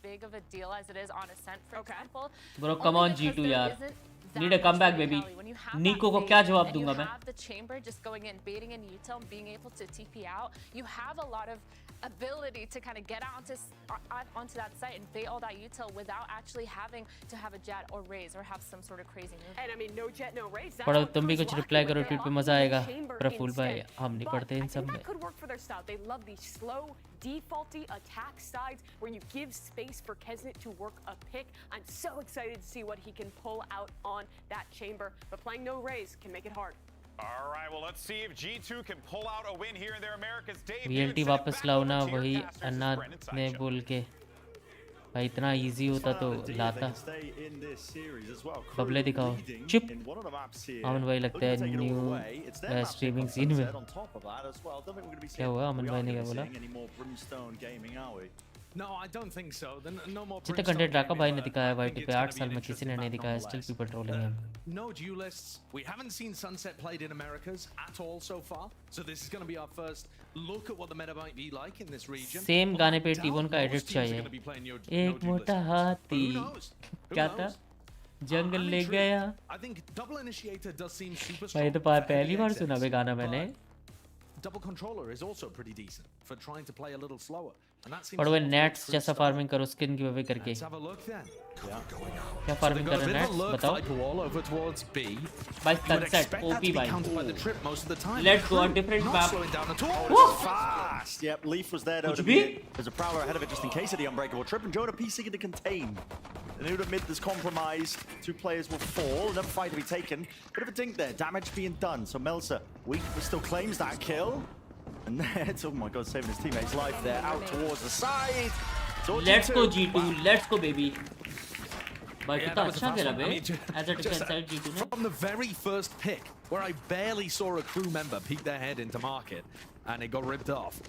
Big of a deal as it is on Ascent, for example. Bro, come Only on because G2 there यार. isn't Need that a comeback, much baby. physicality. When you you have Nico को that क्या fade, जवाब and you दूंगा मैं? have the chamber just going in, baiting in util, being able to TP out. You have a lot of ability to kind of get onto that site and bait all that util without actually having to have a jet or raise or have some sort of crazy move. And I mean, no jet, no raise. पढ़ो तुम भी कुछ reply करो tweet पे मजा आएगा प्रफुल भाई हम नहीं पढ़ते इन सब में That could work for their style. They love these slow, defaulty attack sides where you give space for Kesnet to work a pick. I'm so excited to see what he can pull out on that chamber. But playing no raise can make it hard. All right, well, let's see if G2 can pull out a win here in their America's debut. VLT वापस लाओ ना वही अन्ना ने बोल के भाई इतना easy होता तो लाता बबले दिखाओ चुप अमन भाई लगता है न्यू स्ट्रीमिंग सीन में क्या हुआ अमन भाई ने क्या बोला No, I don't think so. No more जितना कंटेंट राका भाई ने दिखाया वाईटी पे 8 साल में किसी ने नहीं दिखाया still people trolling him No duelists. We haven't seen Sunset played in Americas at all so far. So this is going to be our first look at what the meta might be like in this region. Same गाने पे T-bone का edit चाहिए एक मोटा हाथी क्या था जंगल ले गया I think double initiator does seem super भाई strong. तो पहली बार सुना बे गाना मैंने Double controller is also pretty decent for trying to play a little slower. And that seems और वो नेट्स जैसा फार्मिंग करो स्किन गिव अवे करके Let's have a look then. क्या फार्मिंग कर रहे हैं नेट्स बताओ Wall over towards B. भाई सनसेट ओपी भाई Let's go on different map fast. Yep, Leaf was there though. There's a prowler ahead of it just in case of the unbreakable trip, and Jonah P seeking to contain. The Nuda mid is compromised. 2 players will fall. Another fight to be taken. Bit of a dink there. Damage being done. So Melsa, weak, but still claims that kill. And that's, oh my god, saving his teammate's life there. Out towards the side. Let's go G2. Let's go baby. भाई कितना अच्छा खेला बे as a defense side G2 ने from the very first pick where I barely saw a crew member peek their head into market and it got ripped off.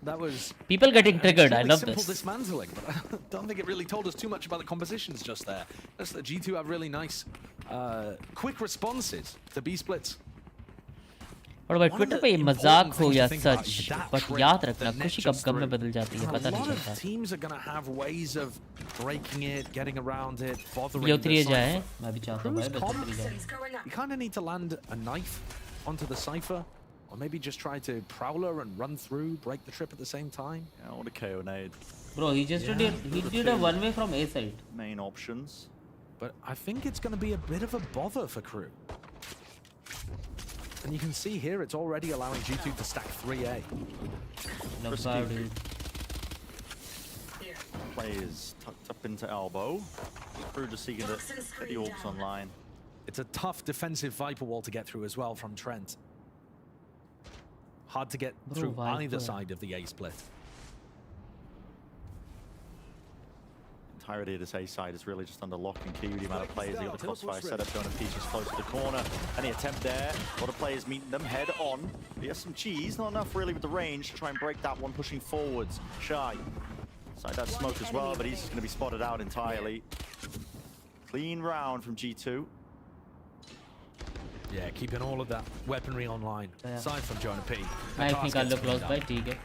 That was people getting triggered. I love simple this. dismantling, but I don't think it really told us too much about the compositions just there. Just that G2 have really nice, quick responses to B splits. और भाई Twitter पे ये मजाक हो या such but याद रखना खुशी कब कब में बदल जाती है पता नहीं चलता Teams are going to have ways of breaking it, getting around it, bothering यो 3 जाए the मैं भी चाहता हूं भाई बस 3 जाए You kind of need to land a knife onto the cipher, or maybe just try to prowler and run through, break the trip at the same time. Yeah, what a KO nade. Bro, he did a one way from A side. Main options. But I think it's going to be a bit of a bother for crew. And you can see here it's already allowing G2 to stack 3A. No bad, dude. Players tucked up into elbow. Crew just seeking to get the orbs online. It's a tough defensive Viper wall to get through as well from Trent. Hard to get through either side of the A split. Entirety of this A side is really just under lock and key with the amount of players. They got the crossfire set up. Jonah P just close to the corner. Any attempt there? A lot of players meeting them head on. The SMGs, not enough really with the range to try and break that one, pushing forwards. Shy. Side that smoke as well, but he's just going to be spotted out entirely. Clean round from G2. Yeah, keeping all of that weaponry online. Aside from Jonah P. I think I'll look close by ठीक है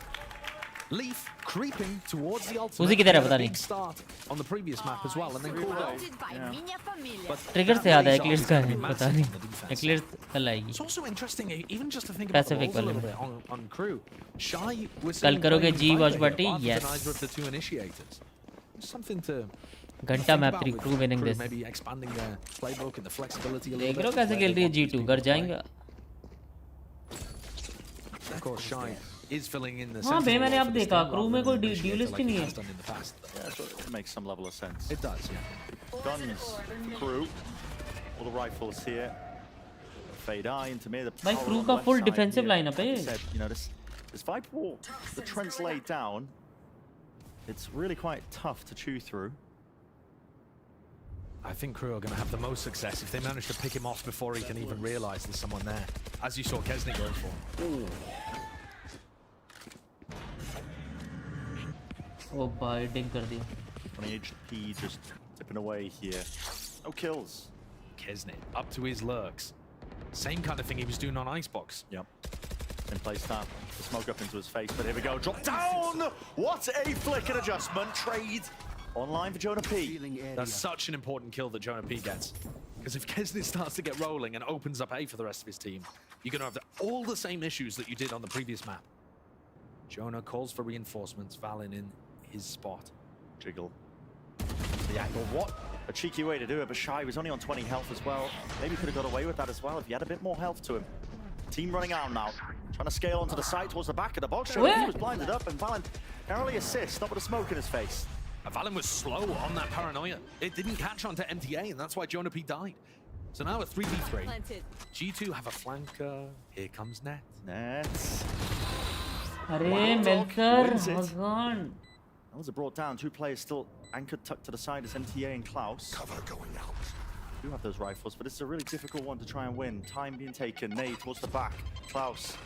Leaf creeping towards the ultimate. उसी की तरह पता Big नहीं start on the previous map as well, and then cooled off. But trigger से याद है एक्लियर्स का है पता नहीं एक्लियर्स कल आएगी It's also interesting, even just to think about the roles a little bit on crew. Shy was कल करोगे जी WatchParty yes neither of the 2 initiators. Something to घंटा map 3 crew winning this maybe expanding their playbook and the flexibility a देख little लो कैसे खेल रही है G2 घर जाएंगे Of course, Shy is filling in the हाँ बे मैंने अब देखा क्रू में कोई ड्यूलिस्ट ही नहीं है Yeah, so it makes some level of sense. It does, yeah. Guns, crew, all the rifles here. Fade eye into me. भाई क्रू का फुल डिफेंसिव लाइनअप है You know, this Viper wall, the Trent's laid down. It's really quite tough to chew through. I think crew are going to have the most success if they manage to pick him off before he can even realize there's someone there. As you saw Kesnick going for. ओ भाई डिंग कर दिया 20 HP just tipping away here. No kills. Kesnick up to his lurks. Same kind of thing he was doing on Icebox. Yep. In place that. The smoke up into his face, but here we go. Drop down! What a flick and adjustment. Trade online for Jonah P. That's such an important kill that Jonah P gets. Because if Kesnit starts to get rolling and opens up A for the rest of his team, you're going to have all the same issues that you did on the previous map. Jonah calls for reinforcements, Valen in his spot. Jiggle. The angle, what a cheeky way to do it, but Shy was only on 20 health as well. Maybe could have got away with that as well if he had a bit more health to him. Team running out now, trying to scale onto the side towards the back of the box. He was blinded up, and Valen can only assist, not with a smoke in his face. Valen was slow on that paranoia. It didn't catch on to MTA, and that's why Jonah P died. So now a 3v3. G2 have a flanker. Here comes Net. Net. Arey, Melker, gone. Those are brought down. 2 players still anchored, tucked to the side as MTA and Klaus. Cover going out. Do have those rifles, but it's a really difficult one to try and win. Time being taken. Nade towards the back. Klaus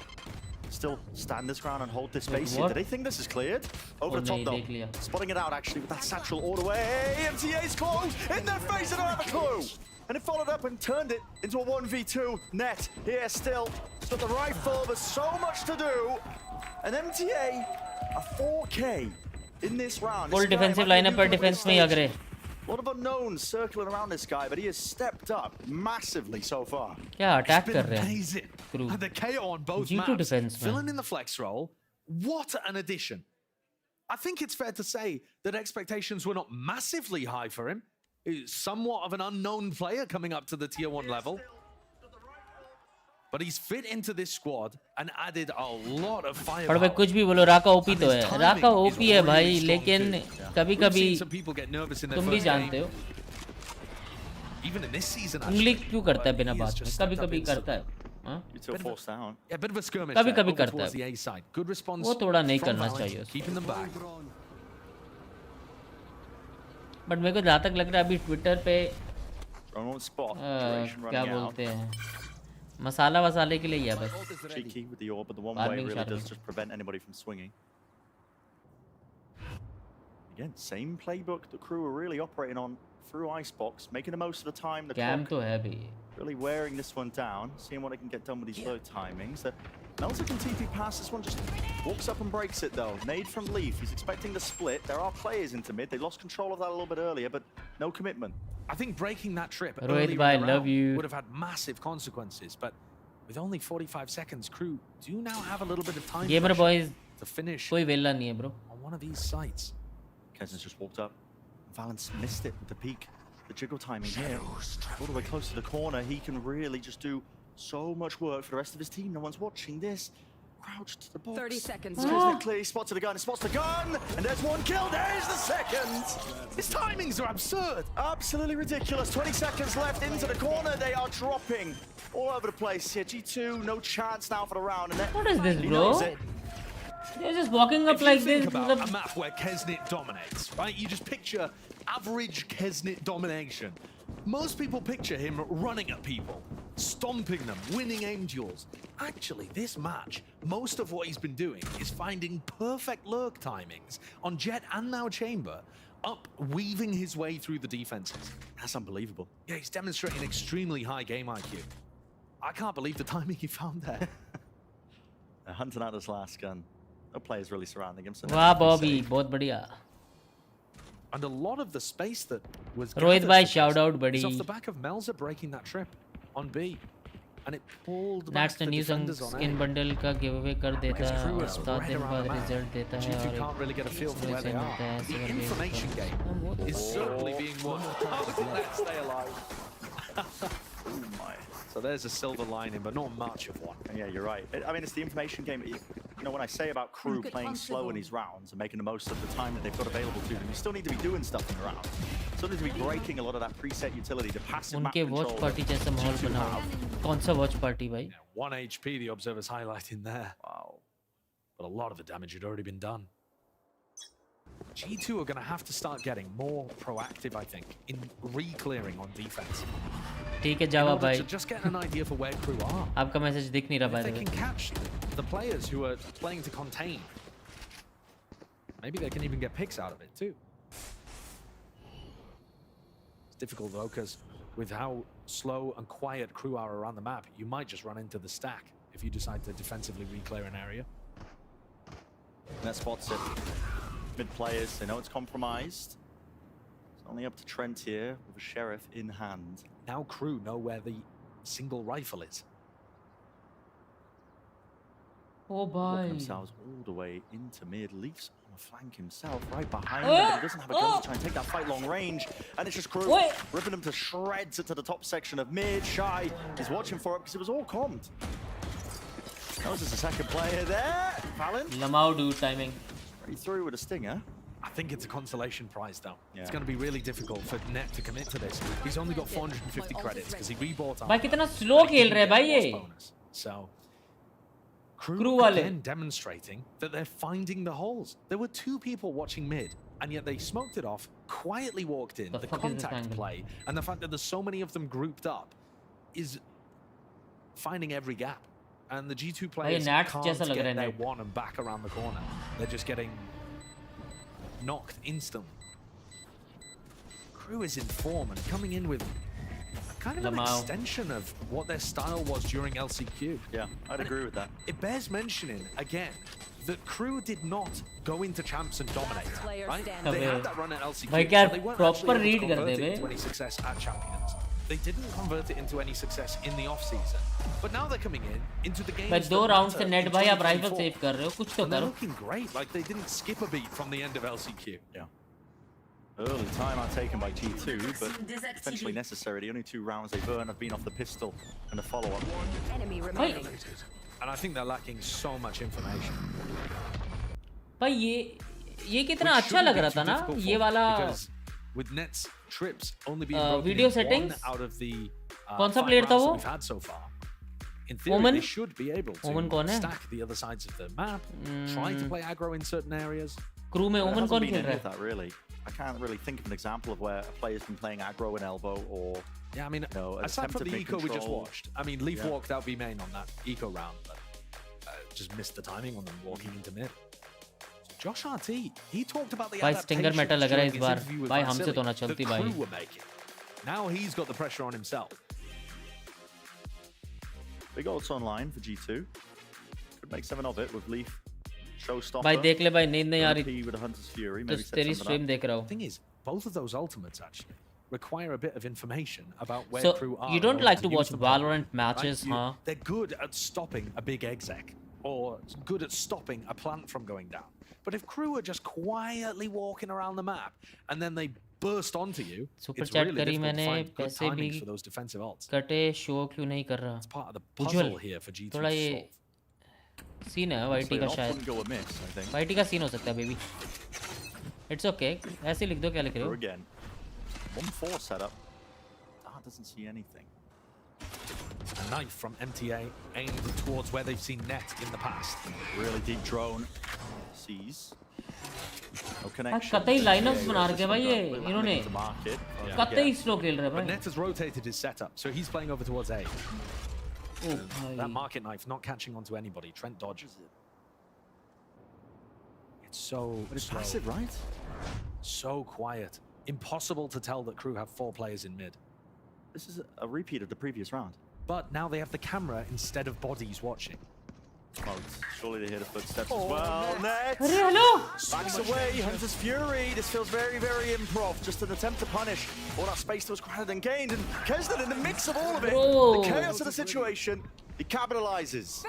still stand this ground and hold this space here. Do they think this is cleared? Over the top though. Spotting it out actually with that satchel all the way. MTA's close in their face. They don't have a clue. And it followed up and turned it into a 1v2. Net here still. Got the rifle. There's so much to do. And MTA a 4K in this round. Full defensive lineup पर defense में ही अगरे. A lot of unknowns circling around this guy, but he has stepped up massively so far. क्या attack कर रहे हैं? Amazing. And the KO on both G2 maps. defense Filling in the flex role. What an addition. I think it's fair to say that expectations were not massively high for him. He's somewhat of an unknown player coming up to the tier 1 level. But he's fit into this squad and added a lot of firepower. पर भाई कुछ भी बोलो राका OP तो है राका OP है भाई लेकिन कभी-कभी तुम भी जानते हो उंगली क्यों करता है बिना बात में कभी-कभी करता है हाँ कभी-कभी करता है वो थोड़ा नहीं करना चाहिए बट मेरे को जहाँ तक लग रहा है अभी ट्विटर पे क्या बोलते हैं मसाला वसाले के लिए ही है बस Cheeky with the orb, but the one way really does just prevent anybody from swinging. Again, same playbook the crew are really operating on through Icebox, making the most of the time. The clock तो है भी really wearing this one down, seeing what they can get done with these low timings. That Melter can TP past this one, just walks up and breaks it though. Nade from Leaf, he's expecting the split. There are players into mid. They lost control of that a little bit earlier, but no commitment. I think breaking that trip Rohit bhai, love you. would have had massive consequences, but with only 45 seconds, crew do now have a little bit of time Gamer boys to finish कोई वेला नहीं है bro on one of these sites. Kesn's just walked up. Valence missed it with the peak. The jiggle timing here, all the way close to the corner. He can really just do so much work for the rest of his team. No one's watching this. Crouched to the box. 30 seconds. Kesnit clearly spots the gun. Spots the gun, and there's one kill. There's the second. His timings are absurd. Absolutely ridiculous. 20 seconds left into the corner. They are dropping all over the place here. G2, no chance now for the round. And what is this, bro? They're just walking up like this. Think about a map where Kesnit dominates, right? You just picture average Kesnit domination. Most people picture him running at people, stomping them, winning aim duels. Actually, this match, most of what he's been doing is finding perfect lurk timings on Jet and now Chamber, up weaving his way through the defenses. That's unbelievable. Yeah, he's demonstrating extremely high game IQ. I can't believe the timing he found there. They're hunting out this last gun. No players really surrounding him. So wow, Bobby, बहुत बढ़िया. And a lot of the space that was Rohit bhai, shout out, buddy. It's off the back of Melzer breaking that trip on B, and it pulled back the new defenders on skin bundle का giveaway कर देता है और 7 दिन बाद result देता है और can't really get a feel for where they are. The information game is certainly being won. How did that stay alive? Oh my. So there's a silver lining, but not much of one. Yeah, you're right. I mean, it's the information game. You know, when I say about crew playing slow in these rounds and making the most of the time that they've got available to them, you still need to be doing stuff in the round. Still need to be breaking a lot of that preset utility, the passive map control. उनके watch party जैसा माहौल बनाओ. कौन सा watch party भाई? 1 HP, the observer's highlighting there. Wow. But a lot of the damage had already been done. G2 are going to have to start getting more proactive, I think, in re-clearing on defense. ठीक है जावा भाई. Just get an idea for where crew are. आपका message दिख नहीं रहा भाई. They can catch the players who are playing to contain. Maybe they can even get picks out of it too. It's difficult though, because with how slow and quiet crew are around the map, you might just run into the stack if you decide to defensively re-clear an area. And that spots it. Mid players, they know it's compromised. Only up to Trent here with a sheriff in hand. Now Crew know where the single rifle is. Oh Look boy. themselves all the way into mid. Leafs on a flank himself, right behind him, but he doesn't have a gun to try and take that fight long range. And it's just Crew ripping him to shreds into the top section of mid. Shy is watching for it because it was all commed. Notice there's a second player there. Valen. Lamau dude timing. He threw with a stinger. I think it's a consolation prize though. It's going to be really difficult for Net to commit to this. He's only got 450 credits because he rebought भाई कितना slow खेल रहे हैं भाई ये. So Crew again demonstrating that they're finding the holes. There were 2 people watching mid, and yet they smoked it off, quietly walked in. The contact play, and the fact that there's so many of them grouped up is finding every gap. And the G2 players can't get their one and back around the corner. They're just getting knocked instantly. Crew is in form and coming in with kind of an extension of what their style was during LCQ. Yeah, I'd agree with that. It bears mentioning, again, that Crew did not go into champs and dominate, right? They had that run at LCQ, but they weren't actually able to convert it into any success at champions. They didn't convert it into any success in the off-season. But now they're coming into the game. भाई 2 rounds से net भाई आप rifle save कर रहे हो कुछ तो करो. They're looking great, like they didn't skip a beat from the end of LCQ. Yeah. Early timeout taken by G2, but essentially necessary. The only 2 rounds they burn have been off the pistol and the follow-up. Enemy remaining. And I think they're lacking so much information. भाई ये कितना अच्छा लग रहा था ना ये वाला. With Net's trips only being broken video in settings 1 out of the कौन सा 5 player था rounds वो? we've had so far. In theory, they should be able to stack the other sides of the map, try to play aggro in certain areas. Crew में Omen कौन खेल रहा है? Really, I can't really think of an example of where a player's been playing aggro in elbow or. Yeah, I mean, aside from the eco we just watched, I mean, Leaf walked out B main on that eco round, but just missed the timing on them walking into mid. Josh RT, he talked about the भाई stinger metal लग रहा है इस बार. भाई हमसे तो ना चलती भाई. Now he's got the pressure on himself. Big ults online for G2. Could make 7 of it with Leaf. Showstopper. भाई देख ले भाई नींद नहीं आ रही. With a Hunter's Fury. तो तेरी स्ट्रीम देख रहा हूँ. Thing is, both of those ultimates actually require a bit of information about where So Crew are. you don't like to watch Valorant matches, huh? They're good at stopping a big exec or good at stopping a plant from going down. But if Crew are just quietly walking around the map and then they burst onto you, it's really difficult to find good timings for those defensive ults. कटे show क्यों नहीं कर रहा? It's part of the puzzle here for G2 थोड़ा ये scene है YT का शायद. वाईटी का सीन हो सकता है बेबी. It's okay. ऐसे लिख दो क्या लिख रहे हो? Again. 1-4 setup. Doesn't see anything. A knife from MTA aimed towards where they've seen Net in the past. Really deep drone. Sees. No connection. कतई लाइनअप्स बना रखे भाई ये इन्होंने. कतई स्लो खेल रहे भाई. But Net has rotated his setup, so he's playing over towards A. That market knife not catching onto anybody. Trent dodges it. It's so slow. Passive, right? So quiet. Impossible to tell that Crew have 4 players in mid. This is a repeat of the previous round. But now they have the camera instead of bodies watching. Oh, surely they hear the footsteps as well. Net! Hello! Backs away, Hunter's Fury. This feels very, very improv. Just an attempt to punish all that space that was granted and gained. And Kesden in the mix of all of it. The chaos of the situation. He capitalizes.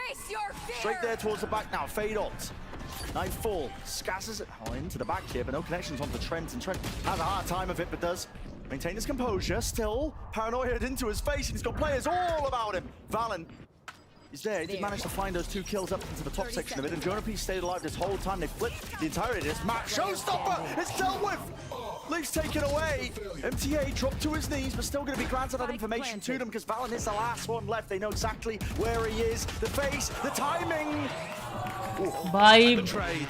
Straight there towards the back now. Fade ult. Nightfall scatters it into the back here, but no connections onto Trent. And Trent has a hard time of it, but does maintain his composure. Still paranoia into his face, and he's got players all about him. Valen. He's there. He did manage to find those 2 kills up into the top section of it, and Jonah stayed alive this whole time. They flipped the entirety of this match. Showstopper! It's dealt with! Leaf's taken away. MTA dropped to his knees, but still going to be granted that information to them because Valen is the last one left. They know exactly where he is. The face, the timing. Bye. The trade.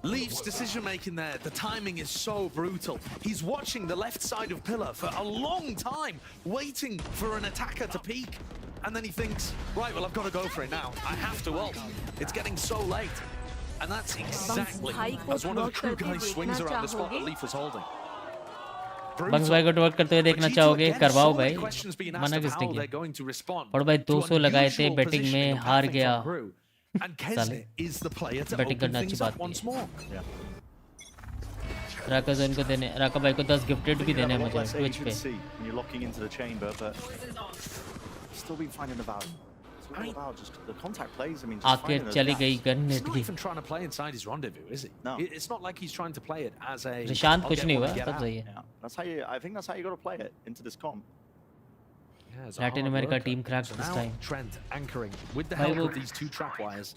Leaf's decision-making there, the timing is so brutal. He's watching the left side of Pillar for a long time, waiting for an attacker to peek. And then he thinks, right, well, I've got to go for it now. I have to ult. It's getting so late. And that's exactly as one of the Crew guys swings around the spot that Leaf was holding. बंग्स भाई को work करते हुए देखना चाहोगे? करवाओ भाई, मना किसने किया? और भाई 200 लगाए थे बैटिंग में, हार गया. साले बैटिंग करना अच्छी बात नहीं. राका जोन को देने, राका भाई को 10 गिफ्टेड भी देने हैं मुझे ट्विच पे। When you're locking into the chamber, but still been finding the value. It's all about just the contact plays. I mean, just आके finding those चली gaps. गई गन He's नेट not की। even trying to play inside his rendezvous, is he? No. It's not like he's trying to play it as a. Nishant I'll कुछ get नहीं one हुआ, and get सब out. सही है। Yeah, that's how you. I think that's how you got to play it into this comp. Yeah, it's a Latin hard America worker. team cracked So this now time. Trent anchoring with the भाई help वो of these two trap wires.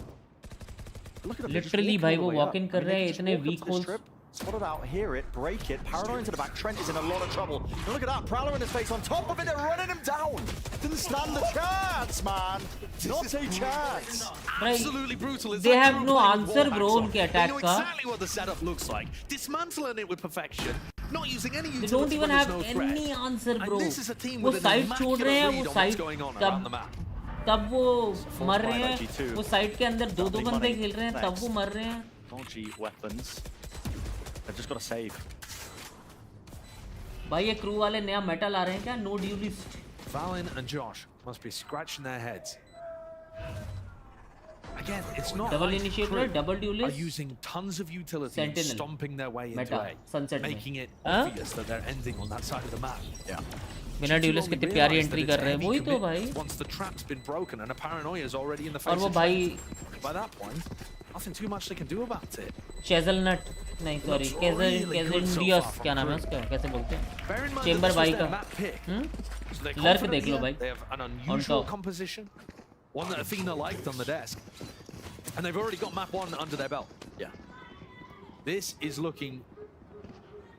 Look at them, they're just literally walking भाई all वो the way walk up. इन कर I mean, रहे they हैं can just इतने walk up week to this holes. trip, spot it out, hear it, break it, paranoid into the back. Trent is in a lot of trouble. And look at that, Prowler in his face. On top of it, they're running him down. Didn't stand a chance, man. Not a chance. Absolutely brutal. It's They like have true no playing answer, wall bro, hacks उनके on. attack They know का। exactly what the setup looks like. Dismantling it with perfection. Not using any They utility don't even when have there's no threat. any answer, bro। And this is a team वो with an side छोड़ रहे हैं, immaculate वो read on what's side going on around the map. तब वो मर रहे by हैं, G2. वो साइड के अंदर दो Lovely बंदे money. खेल रहे हैं, तब वो मर रहे हैं। Dodgy weapons. They've just got to save. भाई ये क्रू वाले नया मेटा ला रहे हैं क्या? No duelist. Valin and Josh must be scratching their heads. Again, it's not Double like initiator, Crew double duelist. are using tons of utility and Sentinel. stomping their way into Meta, A, Sunset में। making it हाँ? obvious that they're ending on that side of the map. Yeah. बिना dualist कितनी प्यारी entry कर रहे हैं, वही तो भाई। Once the trap's been broken and a paranoia is already in the face और वो of भाई Trent. By that point, nothing too much they can do about it. चेजलनट नहीं सॉरी केजेंडियस क्या नाम है उसका, कैसे बोलते हैं? चेंबर भाई का। So they're लर्क confident देख लो here. भाई। They have an On unusual top। composition, one that Athena liked on the desk, and they've already got map 1 under their belt. Yeah. This is looking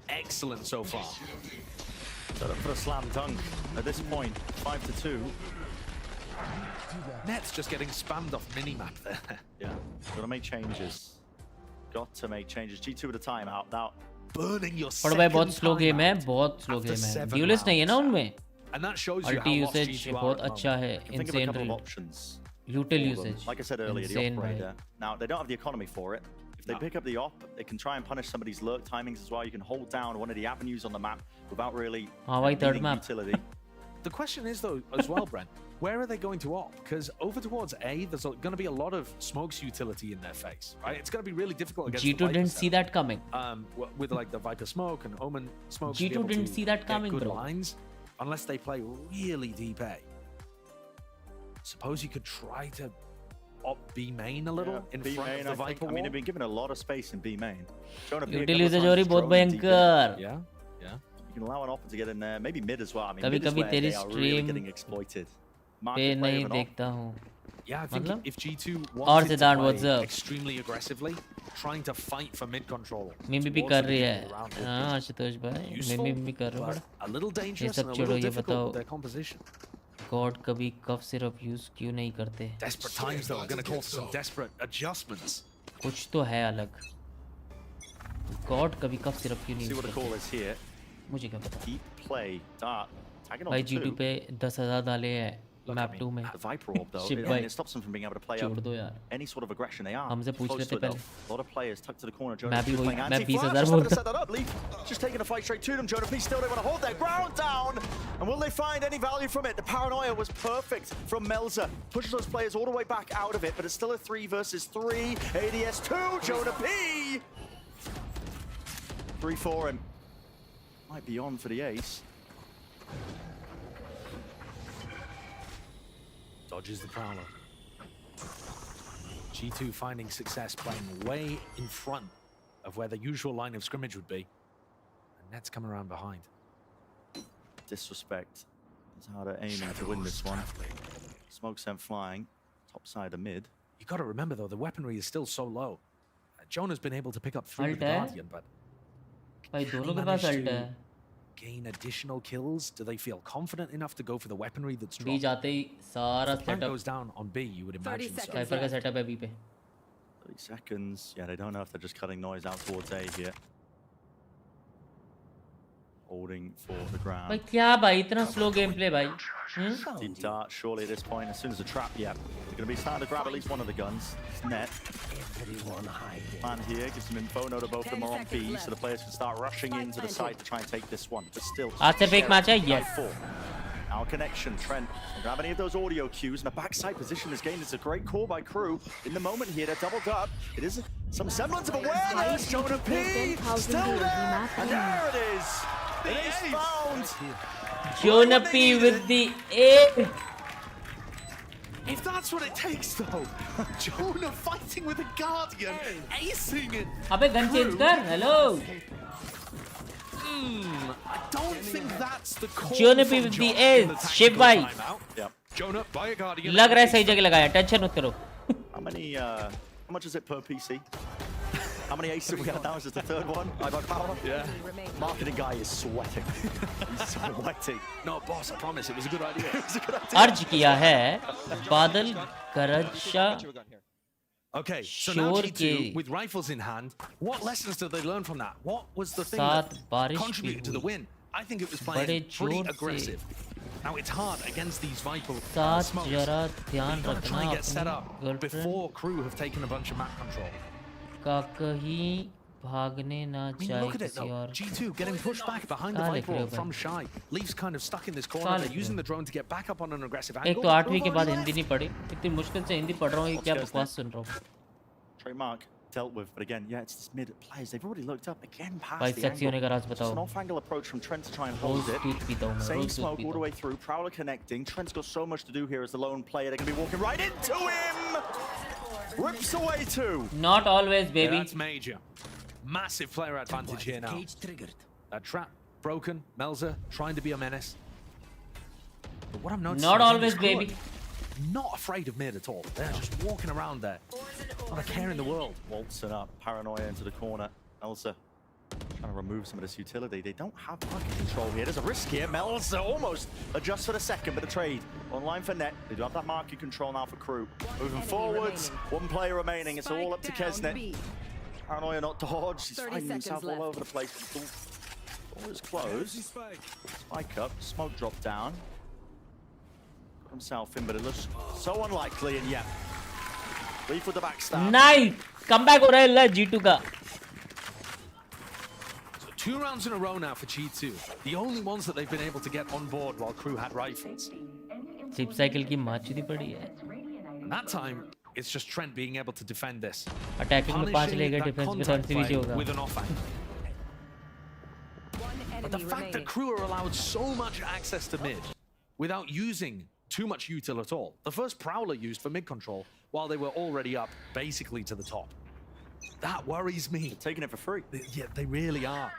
excellent so far. Set up for a slam dunk at this point. 5-2. Net's just getting spammed off mini-map there. Yeah. Got to make changes. Got to make changes. G2 with a timeout now. Burning your और भाई बहुत second slow game है, timeout बहुत slow after game है। 7 dualist नहीं है ना rounds. उनमें। And that shows you अल्टी how lost usage G2 are बहुत at the अच्छा है, Think of a insane couple of rate, options. यूटिल for them. Usage Like I said earlier, the insane operator. भाई। Now, they don't have the economy for it. If they pick up the op, they can try and punish somebody's lurk timings as well. You can hold down one of the avenues on the map without really हाँ भाई third needing map। utility. The question is though, as well, Brent, where are they going to opt? Because over towards A, there's going to be a lot of smokes utility in their face, right? It's going to be really difficult against G2 the Viper didn't see setup. that coming. With like the Viper smoke and Omen smoke. G2 didn't see that coming, good bro. lines, unless they play really deep A. Suppose you could try to opt B main a little in B front main, of the I Viper think. I wall. mean, they've been given a lot of space in B main. Shown a यूटिल usage हो रही बहुत भयंकर। Yeah, yeah. You can allow an offer to get in there. Maybe mid as well. I mean, कभी mid is कभी where तेरी they are really stream getting exploited. पे Market play नहीं of an op. देखता हूँ। Yeah, I think मतलब? if G2 और wanted to सिद्धांत what's play up? extremely aggressively, trying to fight for mid control. मिमी भी towards कर the रही beginning है। of the round would हाँ be आशुतोष भाई, useful, मिमी भी कर रहा but है। a little ये dangerous सब and a छोड़ो, little ये difficult बताओ with their composition. गॉड कभी कफ सिरप यूज क्यों नहीं करते? Desperate times though are going to call for some desperate adjustments. कुछ तो है अलग। गॉड कभी कफ सिरप क्यों नहीं See use what the call is here. करते? मुझे क्या पता। Keep play. Dart. Tagging on भाई the G2 two. पे 10,000 डाले हैं Look, मैप I 2 mean, में। the Viper orb though, ship it, भाई it stops them from being able to play छोड़ up दो यार। any sort of aggression. They are हमसे पूछ close लेते to it though. पहले। A lot of players tucked to the corner. मैं Jonah भी P वही playing मैं anti-flash. 20,000 Just having to बोलता। set that up. Leaf just taking a fight straight to them. Jonah P still they want to hold their ground down. And will they find any value from it? The paranoia was perfect from Melza. Pushes those players all the way back out of it, but it's still a 3 versus 3. ADS 2. Jonah P. 3 for him. Might be on for the ace. Dodges the Prowler. G2 finding success playing way in front of where the usual line of scrimmage would be. And Net's come around behind. Disrespect is how they're aiming to win this one. Smoke sent flying. Top side of mid. You got to remember though, the weaponry is still so low. Jonah's been able to pick up through with the Ult है? Guardian, but भाई can दोनों he के पास manage alt to है। gain additional kills? Do they feel confident enough to go for the weaponry that's be dropped? जाते ही सारा Plant setup goes down on B, you would imagine so. Cypher का setup है B पे। 30 seconds. Yeah, they don't know if they're just cutting noise out towards A here. Holding for the ground. भाई क्या भाई इतना slow game play भाई। Deep dart, surely at this point. As soon as the trap, yeah, they're going to be starting to grab at least one of the guns. It's Net. Plan here gives them info. Know that both of them are on B, so the players can start rushing into the side to try and take this one. But still, आज सिर्फ एक match है, yes. 4. Our connection, Trent. Don't grab any of those audio cues, and a backside position is gained. It's a great call by Crew. In the moment here, they're doubled up. It is some semblance of awareness. Jonah P still there, and there it is. It is found. Jonah P with the A. If that's what it takes, though, Jonah fighting with a Guardian, acing it. अबे gun change कर. Hello. I don't think that's the call. Jonah P with the A. Shiv bhai. Yep. Jonah by a Guardian. लग रहा है सही जगह लगाया. Tension मत करो. How much is it per PC? How many aces have we had now? Is this the third one? iBox. Yeah. Marketing guy is sweating. He's sweating. No, boss, I promise it was a good idea. It was a good idea. अर्ज किया है बादल गरजा. Okay, so now G2 with rifles in hand, what lessons did they learn from that? What was the thing that contributed to the win? I think it was playing pretty aggressive. Now it's hard against these Viper smokes. ध्यान You've got to try and get set रखना up अपनी before Crew have taken a bunch of map control. का कहीं भागने ना I mean, जाए look at it किसी though. और. G2 getting pushed back behind the कहाँ Viper लिख रहे wall हो from भाई? Shy. Leaf's kind of stuck in this corner. कहाँ They're लिख रहे using हो? the drone to get back up on an aggressive एक angle. तो 8वीं के बाद हिंदी नहीं पढ़ी. इतनी मुश्किल से हिंदी पढ़ रहा हूँ. ये क्या बकवास सुन रहा हूँ. Trademark dealt with, but again, yeah, it's this mid players. They've already looked up again past भाई the सेक्सी होने का angle. राज Just an बताओ. off-angle approach from Trent to try and hold rose it. दूध पीता हूँ मैं. Same रोज दूध smoke पीता all the हूँ. way through. Prowler connecting. Trent's got so much to do here as the lone player. They're going to be walking right into him. Rips away two. Not always, baby. Yeah, that's major. Massive player advantage here now. That trap broken. Melzer trying to be a menace. But what I'm noticing, Not again, always, is baby. Not afraid of mid at all. They're just walking around there. Not a care in the world. Waltzing up. Paranoia into the corner. Elsa trying to remove some of this utility. They don't have market control here. There's a risk here. Melza almost adjusts for the second, but the trade online for net. They do have that market control now for Crew. Moving forwards. One player remaining. It's all up to Kesnet. Paranoia not dodged. He's finding himself all over the place. All is closed. Spike up. Smoke drop down. Got himself in, but it looks so unlikely, and yeah. Leaf with the backstab. Nice. Comeback हो रहा है ल G2 का. So 2 rounds in a row now for G2. The only ones that they've been able to get on board while Crew had rifles. Chip cycle की माचुदी पड़ी है. And that time, it's just Trent being able to defend this. Attacking में 5 ले गए, defense में 30 होगा. With an off angle. But the fact that Crew are allowed so much access to mid without using too much util at all. The first Prowler used for mid control while they were already up basically to the top. That worries me. They're taking it for free. Yeah, they really are.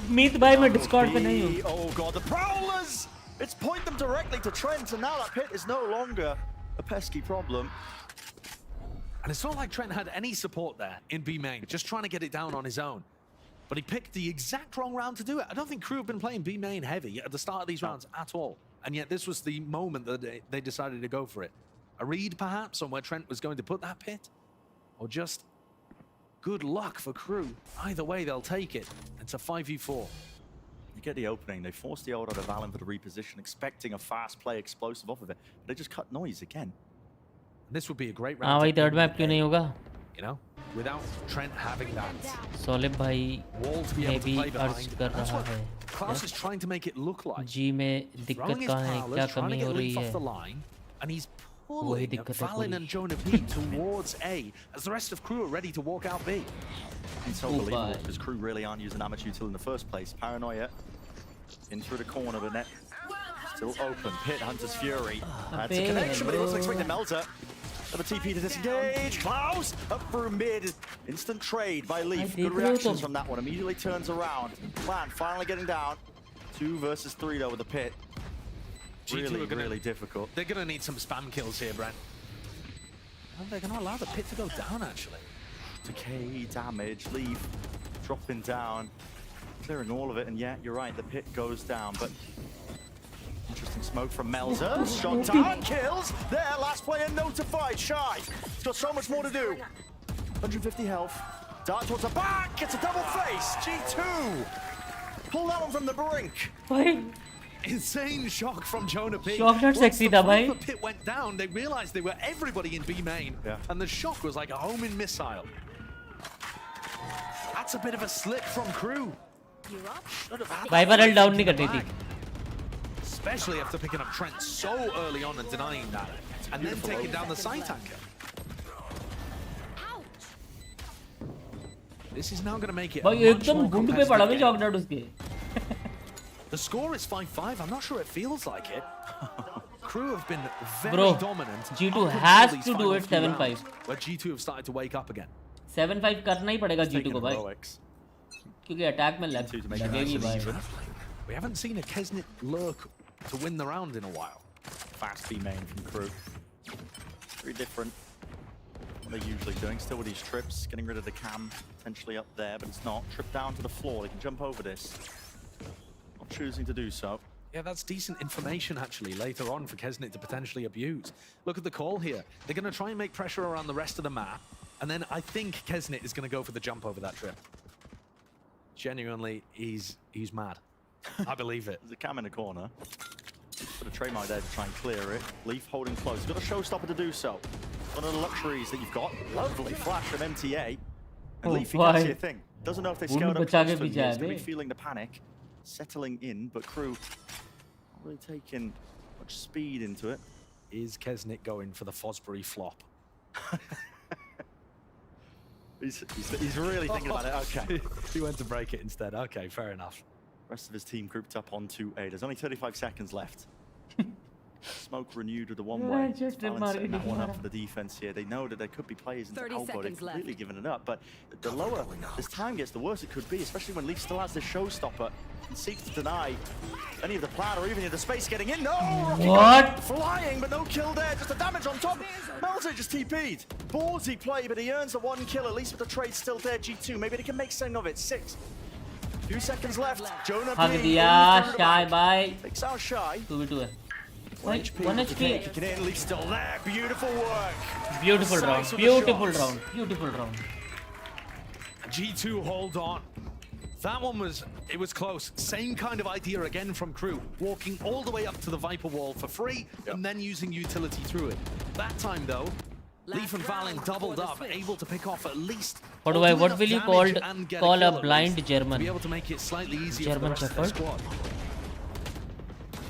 मीत भाई मैं Discord पे नहीं हूँ. Oh god, the Prowlers! It's point them directly to Trent, and now that pit is no longer a pesky problem. And it's not like Trent had any support there in B main, just trying to get it down on his own. But he picked the exact wrong round to do it. I don't think Crew have been playing B main heavy at the start of these rounds at all. And yet this was the moment that they decided to go for it. A read, perhaps, on where Trent was going to put that pit? Or just good luck for Crew. Either way, they'll take it. It's a 5v4. You get the opening. They force the ult out of Valen for the reposition, expecting a fast play explosive off of it. But they just cut noise again. This would be a great हाँ round. भाई third map क्यों नहीं होगा? You know, without Trent having that. सोलिब भाई में भी अर्ज कर रहा है. Klaus is trying to make it look like G में दिक्कत कहाँ है? क्या कमी हो रही है? And he's वही pulling दिक्कत है Valen पूरी. and Jonah P towards A as the rest of Crew are ready to walk out B. It's unbelievable because Crew really aren't using that much util in the first place. Paranoia in through the corner, but net still open. Pit Hunter's Fury. That's a connection, but he wasn't expecting Melter. Have a TP to disengage. Klaus up through mid. Instant trade by Leaf. Good reactions from that one. Immediately turns around. Plan finally getting down. 2 versus 3 though with the pit. Really difficult. They're going to need some spam kills here, Brent. And they're going to allow the pit to go down, actually. Decay, damage, Leaf dropping down. Clearing all of it, and yeah, you're right, the pit goes down, but interesting smoke from Melzer. Shot down, kills. There, last player notified. Shy. He's got so much more to do. 150 health. Dart towards the back. It's a double face. G2. Pull that one from the brink. भाई Insane shock from Jonah P. Shock not sexy था भाई. Once the pit went down, they realized they were everybody in B main, and the shock was like a homing missile. That's a bit of a slip from Crew. Viper ult down नहीं कर रही थी. Especially after picking up Trent so early on and denying that. And then taking down the side tanker. This is now going to make it भाई एकदम गुंड पे पड़ा भी chocolate उसके. The score is 5-5. I'm not sure it feels like it. Crew have been very Bro, dominant. G2 up has until these to do final it few 7-5. rounds, where G2 have started to wake up again. 7-5 करना ही पड़ेगा G2 को भाई. क्योंकि attack में लगेगी भाई. We haven't seen a Kesnit lurk to win the round in a while. Fast B main from Crew. Very different. What they're usually doing. Still with these trips, getting rid of the cam potentially up there, but it's not. Trip down to the floor. They can jump over this. Not choosing to do so. Yeah, that's decent information actually later on for Kesnit to potentially abuse. Look at the call here. They're going to try and make pressure around the rest of the map, and then I think Kesnit is going to go for the jump over that trip. Genuinely, he's mad. I believe it. There's a cam in the corner. Got a Traymar there to try and clear it. Leaf holding close. He's got a showstopper to do so. One of the luxuries that you've got. Lovely flash from MTA. And Leaf, he can't see a thing. Doesn't know if they scaled up close to him. He's going to be feeling the panic. Settling in, but Crew not really taking much speed into it. Is Kesnit going for the Fosbury flop? He's really thinking about it. Okay. He went to break it instead. Okay, fair enough. Rest of his team grouped up onto A. There's only 35 seconds left. Smoke renewed with the one-way. Setting that one up for the defense here. They know that there could be players in the elbow. They've completely given it up. But the lower this time gets, the worse it could be, especially when Leaf still has this showstopper and seeks to deny any of the plan or even the space getting in. No! What? Flying, but no kill there. Just the damage on top. Melzer just TP'd. Ballsy play, but he earns a 1 kill, at least with the trade still there, G2. Maybe they can make something of it. 6. Few seconds left. Jonah हक B दिया Shy भाई. takes out Shy. 2v2 है. 1 HP. 1 HP. Kicking in, Leaf still there. Beautiful work. Beautiful round. Precise with the Beautiful shots. round. Beautiful round. G2 hold on. That one was close. Same kind of idea again from Crew. Walking all the way up to the Viper wall for free and then using utility through it. That time though, Leaf and Valen doubled up, able to pick off at least. What will you call a blind German? To be able to make it slightly easier German for the rest of the Shepherd? squad.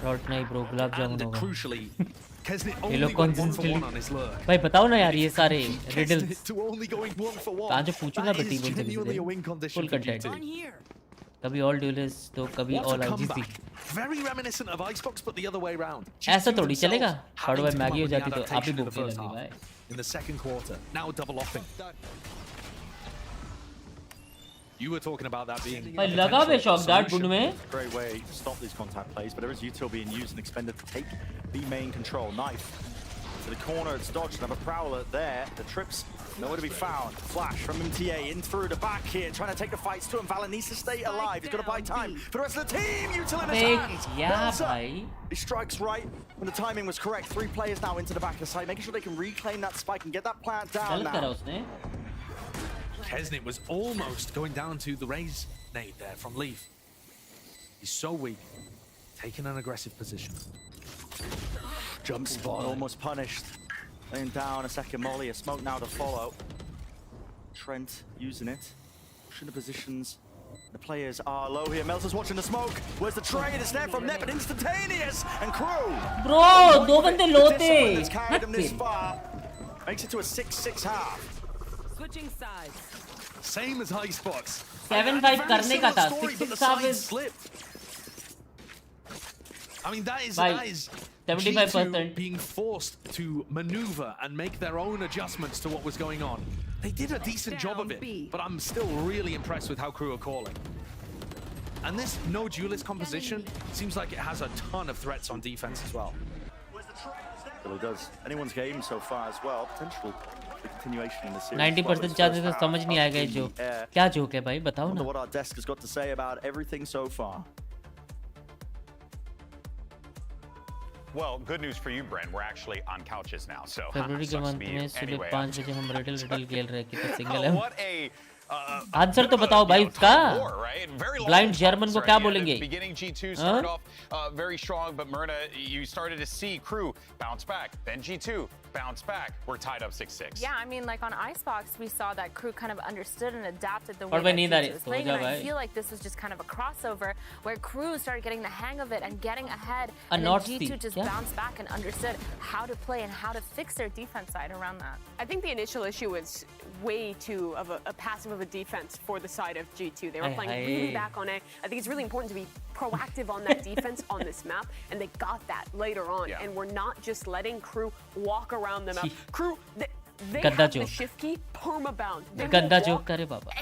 Rot नहीं bro, gulab jamun And होगा. crucially, Kesnit ये only लोग went 1 for consistently. 1 on his lurk. भाई बताओ ना यार ये सारे riddles. Kesnit to only going 1 for 1. कहाँ से पूछूंगा That बेटी is बोल से genuinely a win किसी condition full for content. G2. कभी all duelist तो कभी What all a IGC. comeback. Very reminiscent of Icebox, but the other way round. ऐसा G2 थोड़ी चलेगा. themselves third having bar to come Maggi हो up with the जाती तो आप ही adaptation in the भूखने first लगी half. भाई. In the second quarter, now double offing. You were talking about that being. भाई लगा बे शॉक डार्ट बुंड में. Great way to stop these contact plays, but there is util being used and expended to take B main control. Knife to the corner, it's dodged. Another prowler there. The trips nowhere to be found. Flash from MTA in through the back here, trying to take the fights to him. Valen needs to stay alive. He's got to buy time for the rest of the team. Util in his hands. Yeah, Melzer. भाई. He strikes right when the timing was correct. 3 players now into the back of the site, making sure they can reclaim that spike and get that plant down गलत करा now. उसने. Kesnit was almost going down to the raise nade there from Leaf. He's so weak. Taking an aggressive position. Jump spot, almost punished. Laying down a second molly, a smoke now to follow. Trent using it. Pushing the positions. The players are low here. Melzer's watching the smoke. Where's the trade? It's there from Net, but instantaneous. And Crew. Bro, दो बंदे लो थे. That's carried them this far. Makes it to a 6-6 half. Switching sides. Same as Icebox. 7-5 करने का था. 6-6 half is. I mean, that is 75% G2 being forced to maneuver and make their own adjustments to what was going on. They did a decent job of it, but I'm still really impressed with how Crew are calling. And this no duelist composition seems like it has a ton of threats on defense as well. Well, it does. Anyone's game so far as well. Potential for continuation in the series. 90% chances तो समझ नहीं आएगा ये joke. क्या joke है भाई बताओ ना. What our desk has got to say about everything so far. Well, good news for you, Brent. We're actually on couches now, so फरवरी के sucks to मंथ be में you. सुबह Anyway, 5 बजे हम रिडल खेल रहे हैं कि तो सिंगल है. what a आंसर तो बताओ भाई इसका। ब्लाइंड जर्मन को क्या बोलेंगे? Beginning G2 started off very strong, but Myrna, you started to see Crew bounce back. Then G2 bounce back. We're tied up 6-6. Yeah, I mean, like on Icebox, we saw that Crew kind of understood and adapted the और way भाई that नींद आ G2 रही was है, playing. सो जा And I भाई। feel like this was just kind of a crossover where Crew started getting the hang of it and getting ahead, A and not then G2 see, just yeah? bounced back and understood how to play and how to fix their defense side around that. I think the initial issue was way too of a passive of a defense for the side of G2. They were playing really back on A. I think it's really important to be proactive on that defense on this map, and they got that later on. And we're not just letting Crew walk around the map. Crew, they have the shift key permabound. They will walk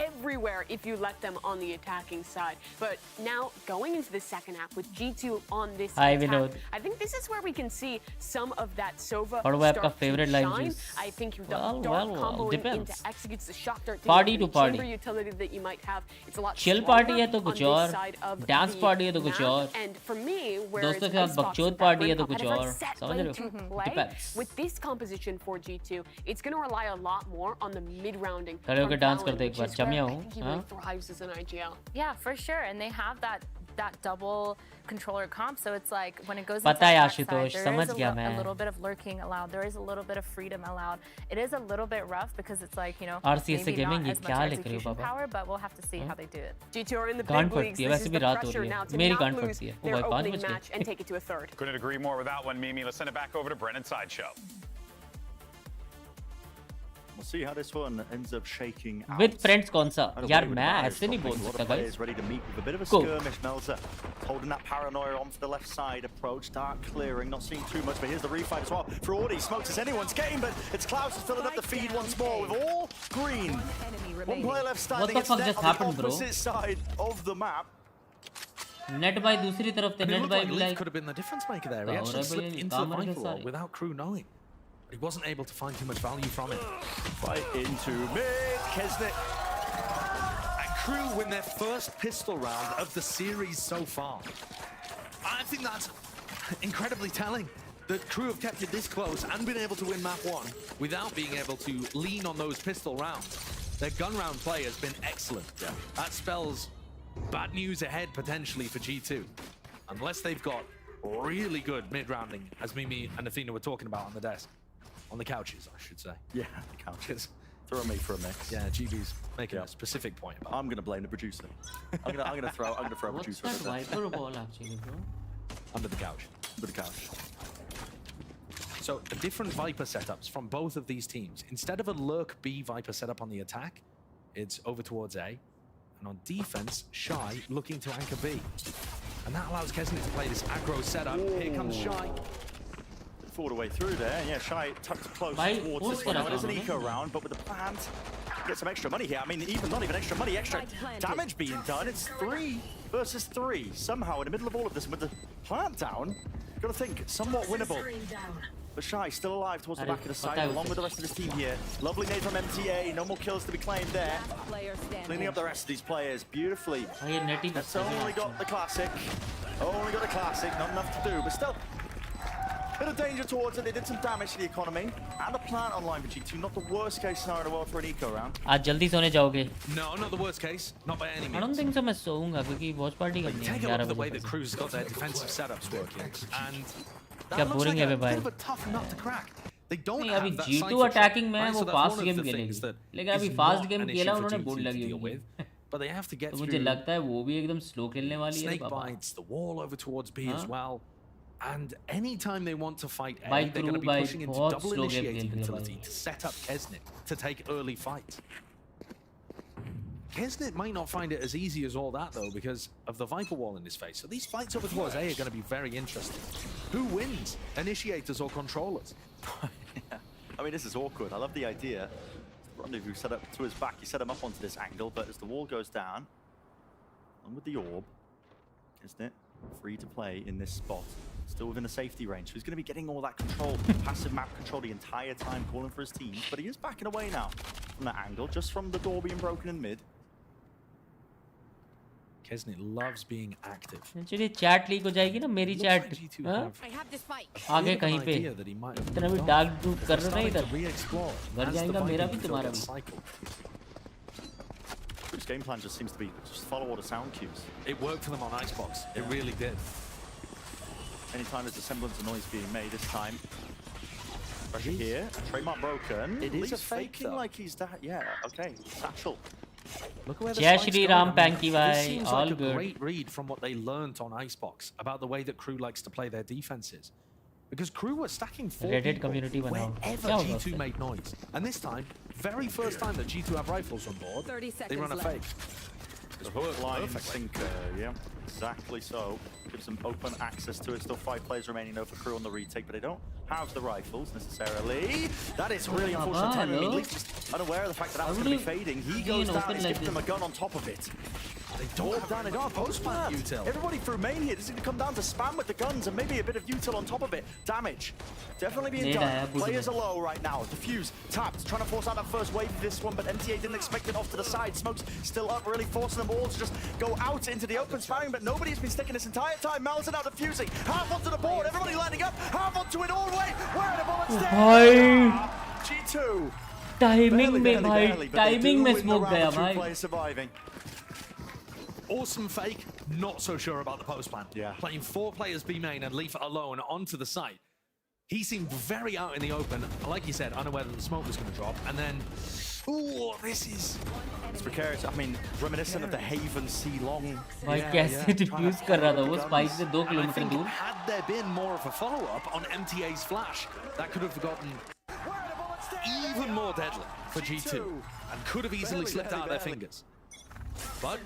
everywhere if you let them on the attacking side. But now going into the second half with G2 on this attack, I think this is where we can see some of that Sova start to shine. I think the dart comboing into executes the shock dart Party to party. chamber utility that you might have. It's a lot Chill party है तो कुछ और, dance party है तो कुछ और, and for me, where दोस्तों के साथ बकचोद party है तो कुछ और, समझ रहे हो? Depends. With this composition for G2, it's going to rely a lot more on the mid-rounding. खड़े होकर डांस करते एक बार, जमिया हूँ, हाँ? Thrives as an IGL. Yeah, for sure, and they have that double controller comp, so it's like when it goes into पता है that Ashutosh, side, समझ there गया is मैं। a little bit of lurking allowed. There is a little bit of freedom allowed. It is a little bit rough because it's like, you know, RCS maybe Gaming not ये as much क्या लिख रहे हो execution Baba? power, but we'll have to see how they do it. G2 are in the गांड big leagues. फटती है, This वैसे is भी the रात हो pressure रही now है, to मेरी not गांड lose फटती है, ओ their भाई 5 opening बज match गए। and take it to a third. Couldn't agree more with that one, Mimi. Let's send it back over to Brennan's Sideshow. We'll see how this one ends up shaking out. With friends कौन सा? यार मैं ऐसे नहीं बोल सकता guys. Ready to meet with a bit of a Go. skirmish. Melzer holding that paranoia on for the left side approach. Dark clearing, not seeing too much, but here's the refight as well. For Audi, smokes as anyone's game, but it's Klaus who's filling up the feed once more with all green. One player left standing. What the fuck just happened, on the bro? opposite side of the map. Net by दूसरी तरफ थे, net by like भी like could have been the difference maker there. He actually slipped into the vital wall without Crew knowing. But he wasn't able to find too much value from it. Fight into mid, Kesnick. And Crew win their first pistol round of the series so far. I think that's incredibly telling. That Crew have kept it this close and been able to win map 1 without being able to lean on those pistol rounds. Their gun round play has been excellent. That spells bad news ahead potentially for G2. Unless they've got really good mid-rounding, as Mimi and Athena were talking about on the desk. On the couches, I should say. Yeah, the couches. Throw me for a mix. Yeah, GB's making a specific point about. I'm gonna blame the producer. I'm gonna throw a producer. What's that Viper ball actually, bro? Under the couch. Under the couch. So different Viper setups from both of these teams. Instead of a Lurk B Viper setup on the attack, it's over towards A. And on defense, Shy looking to anchor B. And that allows Kesnick to play this aggro setup. Here comes Shy. Forward away through there. Yeah, Shy tucked close towards this one. Now it is an eco round, but with the plant, get some extra money here. I mean, not even extra money, extra damage being done. It's 3 versus 3. Somehow, in the middle of all of this, and with the plant down, got to think, somewhat winnable. But Shy still alive towards the back of the side, along with the rest of his team here. Lovely nade from MTA. No more kills to be claimed there. Cleaning up the rest of these players beautifully. That's only got the classic. Only got the classic. Not enough to do, but still. Bit of danger towards it. They did some damage to the economy. And the plant online for G2. Not the worst case scenario in the world for an eco round. आज जल्दी सोने जाओगे? No, not the worst case. Not by any means. I don't think so. मैं सोऊंगा क्योंकि watch party करनी है. Take a look at the way that Crew's got their defensive setups working, and क्या that looks boring like है a भाई? bit of a tough nut to crack. They don't नहीं have अभी that G2 cypher attacking shot, में right? वो So that's fast one of game the खेलेगी. things that लेकिन अभी is fast not game an खेला issue for उन्होंने G2 board to लगी deal होगी. with, but they have to get तो through मुझे लगता है वो भी एकदम slow खेलने वाली है snake Baba. bites, the wall over towards B as हाँ? well. And anytime they want to fight A, By they're going to be Crew, pushing into बहुत double slow game initiating खेल रही है utility भाई. to set up Kesnick to take early fights. Kesnick might not find it as easy as all that, though, because of the Viper wall in his face. So these fights over towards A are going to be very interesting. Who wins? Initiators or controllers? Yeah. I mean, this is awkward. I love the idea. Rendezvous set up to his back. You set him up onto this angle, but as the wall goes down, on with the orb, isn't it? Free to play in this spot. Still within the safety range. So he's going to be getting all that control, passive map control the entire time, calling for his team. But he is backing away now from that angle, just from the door being broken in mid. Kesnick loves being active. Actually chat leak हो जाएगी ना मेरी chat. हाँ? आगे कहीं पे. इतना भी dark dude कर रहे हैं इधर. घर जाएगा मेरा भी तुम्हारा भी. Crew's game plan just seems to be just follow all the sound cues. It worked for them on Icebox. It really did. Anytime there's a semblance of noise being made this time. Pressure here. Trademark broken. It is a faking fake, though. like he's that. Yeah, okay. Satchel. Look where the Jai spike's Shri going. Ram, I mean, Panky this Bhai, seems all like a good. great read from what they learnt on Icebox about the way that Crew likes to play their defenses. Because Crew were stacking 4 Reddit people community बनाओ. wherever क्या होगा G2 उससे? made noise. And this time, very first time that G2 have rifles on board, 30 they run a seconds fake. The hook line sinker, yeah, exactly so. Gives them open access to it. Still 5 players remaining though for Crew on the retake, but they don't have the rifles necessarily. That is really unfortunate timing. I mean, Leaf just unaware of the fact that that was going to be fading. He goes down, he's giving them a gun on top of it. They don't have down, they don't have post plant. Everybody through main here. This is going to come down to spam with the guns and maybe a bit of util on top of it. Damage. Definitely being done. Players are low right now. Diffuse, tapped, trying to force out that first wave of this one, but MTA didn't expect it off to the side. Smoke's still up, really forcing them all to just go out into the open spamming, but nobody's been sticking this entire time. Mel's now diffusing. Half onto the board, everybody lining up. Half onto it all the way. Where are the bullets there? G2. Timing में भाई, timing में smoke गया भाई. Surviving. Awesome fake, not so sure about the post plant. Yeah. Playing 4 players B main and Leaf alone onto the site. He seemed very out in the open, like you said, unaware that the smoke was going to drop. And then, ooh, this is... It's precarious. I mean, reminiscent of the Haven C long. भाई कैसे diffuse कर रहा था वो spike से 2 kilometre दूर. Had there been more of a follow-up on MTA's flash, that could have gotten even more deadly for G2 and could have easily slipped out of their fingers. But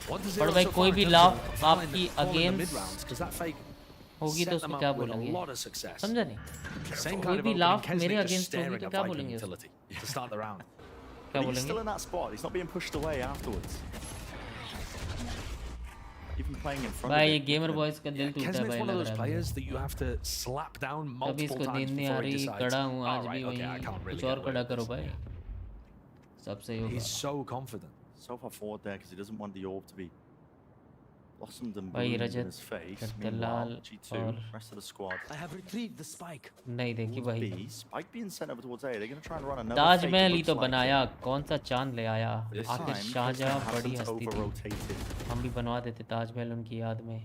पर भाई कोई भी laugh आपकी against against होगी तो उसको क्या बोलेंगे? समझा नहीं? कोई भी लाफ मेरे अगेंस्ट होगी तो क्या बोलेंगे? क्या He's still in that spot. He's not being pushed away afterwards. Even playing in front भाई of ये it. गेमर बॉयज का दिल टूटा है भाई one of लग those रहा है. players that you have to slap down कभी multiple इसको नींद times नहीं आ before he रही, decides. कड़ा हूँ आज "All भी right, okay, I वहीं, can't really कुछ और get कड़ा away करो with भाई. सब सही होगा. He's so confident. So far forward there because he doesn't want the orb to be blossomed and भाई bloomed in Rajat, his face. Dalal Meanwhile, G2, और rest of the squad. I have retrieved the spike. नहीं देखी Towards भाई. B, spike being sent over towards A. They're going to try and run another fake, it Taj Mahal he looks तो like. बनाया, कौन सा चांद ले आया. This आखिर time, शाहजहां Kristen बड़ी hasn't हस्ती थी. over-rotated. हम भी बनवा देते ताजमहल उनकी याद में.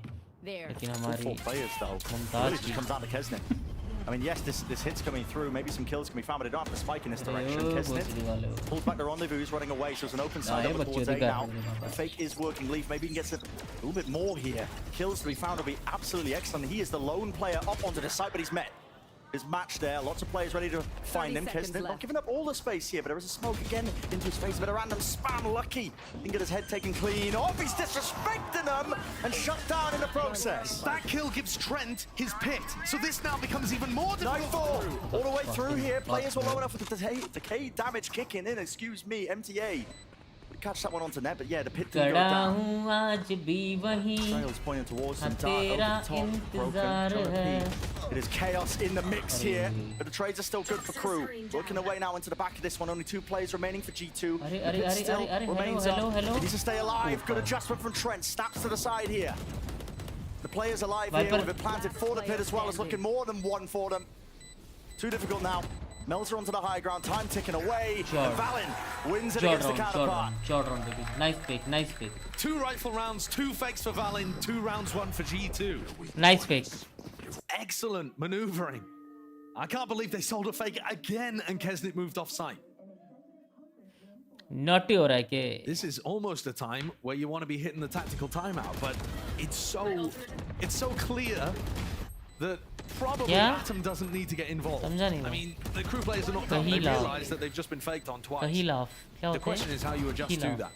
लेकिन Good हमारी 4 players though. Mumtaz Really just comes down to Kesnet. I mean, yes, this hit's coming through. Maybe some kills can be found, but they don't have the spike in this direction. Kesnet pulls back the rendezvous. He's running away, so it's an open side over towards A now. The fake is working. Leaf maybe he can get a little bit more here. Kills to be found will be absolutely excellent. He is the lone player up onto the site, but he's met his match there. Lots of players ready to find him. Kesnet not giving up all the space here, but there is a smoke again into his face. A bit of random spam. Lucky he can get his head taken clean off. He's disrespecting them and shut down in the process. That kill gives Trent his pit, so this now becomes even more difficult. Nightfall all the way through here. Players were low enough with the decay damage kicking in. Excuse me, MTA. Catch that one onto net, but yeah, the pit didn't go down. Trail's pointing towards them. Dart over the top, broken. It is chaos in the mix here, but the trades are still good for Crew. Working their way now into the back of this one. Only 2 players remaining for G2. The pit still remains up. He needs to stay alive. Good adjustment from Trent. Snaps to the side here. The players alive here with it planted for the pit as well. It's looking more than one for them. Too difficult now. Melter onto the high ground, time ticking away. And Valen wins it against the counterpart. Short round, baby. Nice pick, nice pick. 2 rifle rounds, 2 fakes for Valen, 2 rounds, 1 for G2. Nice pick. Excellent maneuvering. I can't believe they sold a fake again and Kesnet moved off site. Naughty हो रहा है के. This is almost a time where you want to be hitting the tactical timeout, but it's so clear that probably Atom doesn't need to get involved. I mean, the Crew players are not dumb. They realize that they've just been faked on twice. The question is how you adjust to that.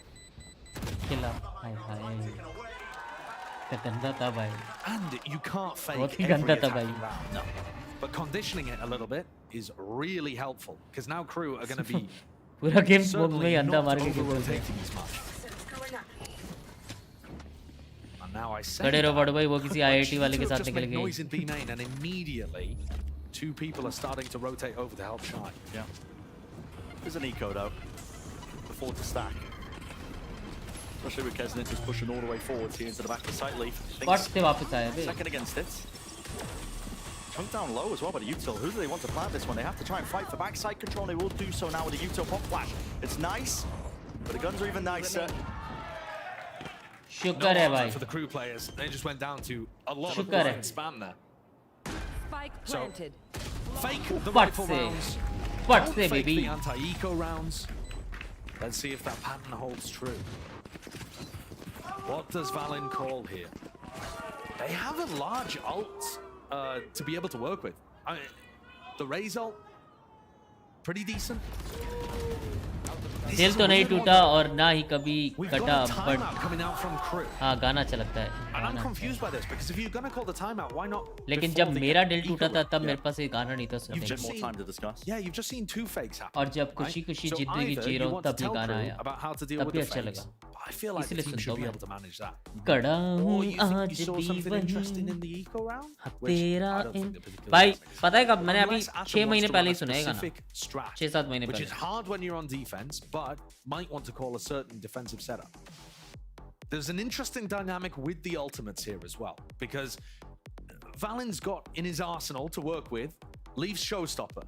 And you can't fake every attack round. No. But conditioning it a little bit is really helpful because now Crew are going to be पूरा game smoke में ही अंधा मार के over-rotating as much. And now I say खड़े रहो बड़ भाई वो किसी IIT वाले के साथ just निकल make गए. noise in B main and immediately 2 people are starting to rotate over to help Shy. Yeah. There's an eco though. Before to stack. Especially with Kesnet just pushing all the way forwards here into the back of the site. Leaf. Spot से वापस आया बे. Second against it. Chunk down low as well by the util. Who do they want to plant this one? They have to try and fight for backside control. They will do so now with the util pop flash. It's nice. But the guns are even nicer. शुक्र है भाई. For the crew players, they just went down to a lot of शुक्र है. spam there. Spike planted. Fake the What rifle say? rounds. What Don't say, fake baby? the anti-eco rounds. Let's see if that pattern holds true. What does Valen call here? They have a large ult to be able to work with. The Raze ult, pretty decent. दिल तो नहीं टूटा और ना ही कभी कटा, but coming out from crew. हाँ गाना अच्छा लगता है. And I'm confused by this because if you're gonna call the timeout, why not? लेकिन जब मेरा दिल टूटा था तब मेरे पास ये गाना नहीं था सुनने You've just को. more time to discuss. Yeah, you've just seen two fakes happen. और जब खुशी-खुशी जिंदगी जी रहा हूँ तब ये गाना आया. About how to deal तब with भी the अच्छा fakes. लगा. I feel like the इसलिए team सुनता should हूँ be मैं. able to manage that. कड़ा Or हूँ you think आज you saw भी something interesting वही. in the eco round? तेरा I don't think they're particularly भाई interesting. पता है कब मैंने अभी Unless Atom 6 wants महीने to पहले run ही a सुना है गाना. specific strat, 6-7 महीने which पहले. is hard when you're on defense, but might want to call a certain defensive setup. There's an interesting dynamic with the ultimates here as well, because Valen's got in his arsenal to work with Leaf's Showstopper.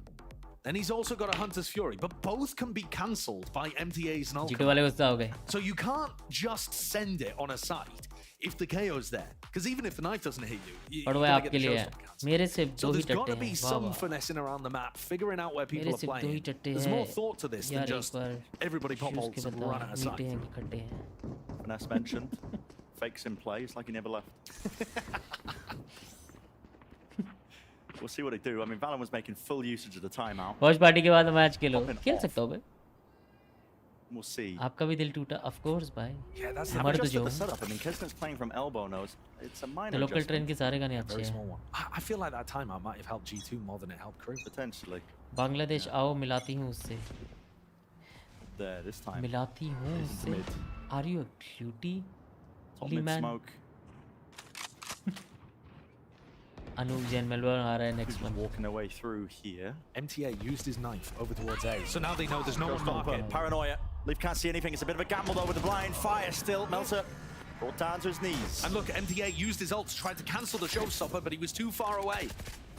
Then he's also got a Hunter's Fury, but both can be cancelled by MTA's and जीटू वाले गुस्सा हो गए. So you can't just send it on a site if the KO's there, because even if the knife doesn't hit you, और you're वो gonna get आपके the लिए है. Showstopper cancelled. मेरे से So दो ही there's got टट्टे to be हैं. वाह some वाह. finessing around the map, figuring out where people मेरे are सिर्फ दो ही playing. टट्टे There's हैं. more thought to this than यार एक just बार everybody pop shoes ults के and बता. run at a site. मीठे हैं कि खट्टे हैं. Finesse mentioned. Fakes in play. It's like he never left. We'll see what they do. I mean, Valen was making full usage of the timeout. Watch party के बाद match खेलो. खेल off. सकता हो बे. We'll see. आपका भी दिल टूटा. Of course भाई. Yeah, that's Have मर्द adjusted जो. the setup. I mean, Kesner's playing from elbow nose. It's a minor local train adjustment. के सारे गाने अच्छे Very हैं. small one. I feel like that timeout might have helped G2 more than it helped Crew. Potentially. Bangladesh आओ मिलाती हूँ उससे. There, this time. मिलाती हूँ Into उससे. mid. Are you a cutie? Top mid man? smoke. Anoop Jain Melbourne आ रहा है next month. Walking their way through here. MTA used his knife over towards A, so now they know there's no one Showstopper, marking. paranoia. Leaf can't see anything. It's a bit of a gamble though with the blind fire still. Melter brought down to his knees. And look, MTA used his ult to try to cancel the Showstopper, but he was too far away.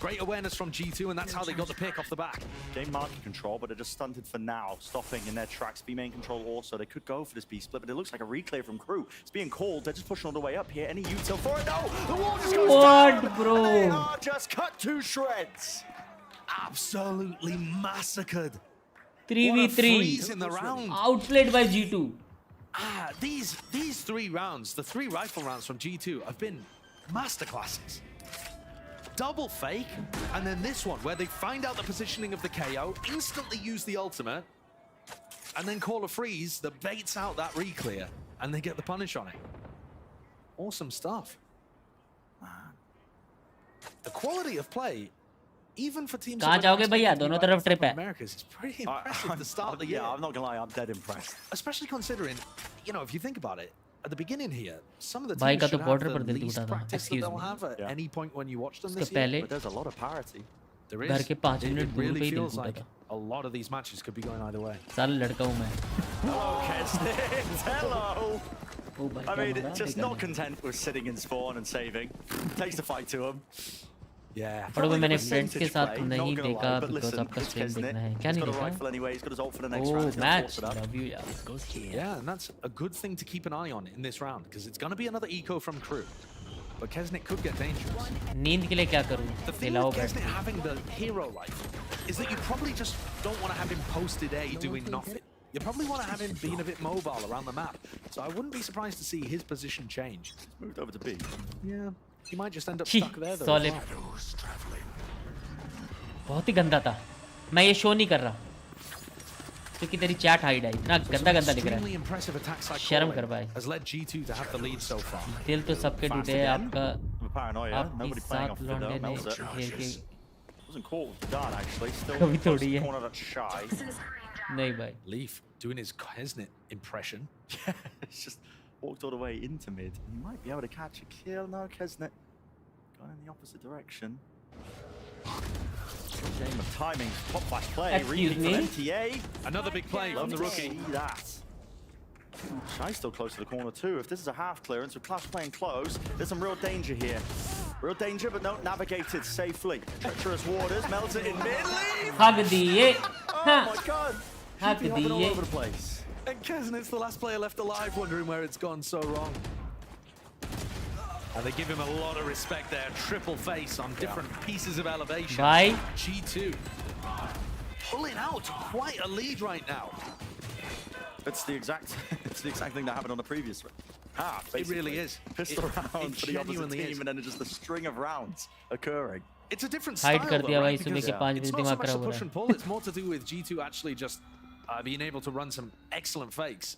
Great awareness from G2, and that's how they got the pick off the back. Game market control, but they're just stunted for now, stopping in their tracks. B main control also. They could go for this B split, but it looks like a reclear from Crew. It's being called. They're just pushing all the way up here. Any util for it? No! The wall just goes What, down! bro? They are just cut to shreds. Absolutely massacred. 3v3. Freeze in the round. Outplayed by G2. These 3 rounds, the 3 rifle rounds from G2 have been masterclasses. Double fake, and then this one where they find out the positioning of the KO, instantly use the ultimate, and then call a freeze that baits out that reclear, and they get the punish on it. Awesome stuff. The quality of play, even for teams कहाँ जाओगे भैया? दोनों तरफ trip है. Americas, it's pretty impressive to start the year. Yeah, I'm not gonna lie, I'm dead impressed. Especially considering, you know, if you think about it, at the beginning here, some of the भाई teams का should तो have border the पर दिल least टूटा था. practice that Excuse they'll me. have at any point when you watch them उसके this year. पहले But there's a lot of parity. There घर is. के 5 It मिनट दूर पे really ही दिल feels टूटा like था. a lot of these matches could be going either way. साल लड़का हूँ मैं. Hello, Kesnet. Hello. ओ भाई I क्या mean, मारा? just देखा not नहीं. content with sitting in spawn and saving. Takes the fight to him. Yeah. पर वो मैंने Percentage फ्रेंड्स के साथ play, नहीं not gonna देखा lie, but because listen, आपका it's स्ट्रीम Kesnet. देखना है. क्या He's नहीं got a देखा? rifle anyway. He's got his ult for the next Oh, round. He's gonna match. force it up. Love you, yeah. Yeah, and that's a good thing to keep an eye on in this round, because it's going to be another eco from Crew. But Kesnet could get dangerous. नींद के लिए क्या करूँ? The thing हिलाओ with बैठ. Kesnet having the hero rifle is that you probably just don't want to have him posted A doing nothing. You probably want to have him being a bit mobile around the map. So I wouldn't be surprised to see his position change. He's moved over to B. Yeah, he might just end up छी, stuck there though. solid. बहुत ही गंदा था. मैं ये show नहीं कर रहा. क्योंकि तेरी चैट हाइड है. इतना गंदा गंदा दिख रहा Extremely है. impressive attack cycle शर्म कर भाई. has led G2 to have the lead so far. दिल तो सबके Fast टूटे हैं. again. आपका With paranoia. आपकी Nobody playing 7 off the लौंडे though. ने Melter खेल के wasn't caught with the dart actually. Still कभी close to थोड़ी the है. corner that's shy. नहीं भाई. Leaf doing his Kesnet impression. Yeah, it's just walked all the way into mid. He might be able to catch a kill. No, Kesnet going in the opposite direction. Game of timing. Pop flash play. Excuse Repeat me? from MTA. Another big play Love from the to rookie. see that. Shy's still close to the corner too. If this is a half clearance with Clash playing close, there's some real danger here. Real danger, but no, navigated safely. Treacherous waters, melts it in mid. Leave! हक दिए. Oh my god! हक Should be hopping all दिए. over the place. And Kesnit's the last player left alive, wondering where it's gone so wrong. And they give him a lot of respect there. Triple face on different pieces of elevation. Bye. G2 pulling out quite a lead right now. It's the exact thing that happened on the previous half. It really is. Pistol round for the opposite team, and then just a string of rounds occurring. It's a different style, Hide कर though, दिया right? भाई सुबह Because के 5 it's बजे not so दिमाग much the खराब हो push रहा and pull. It's more to do with G2 actually just being able to run some excellent fakes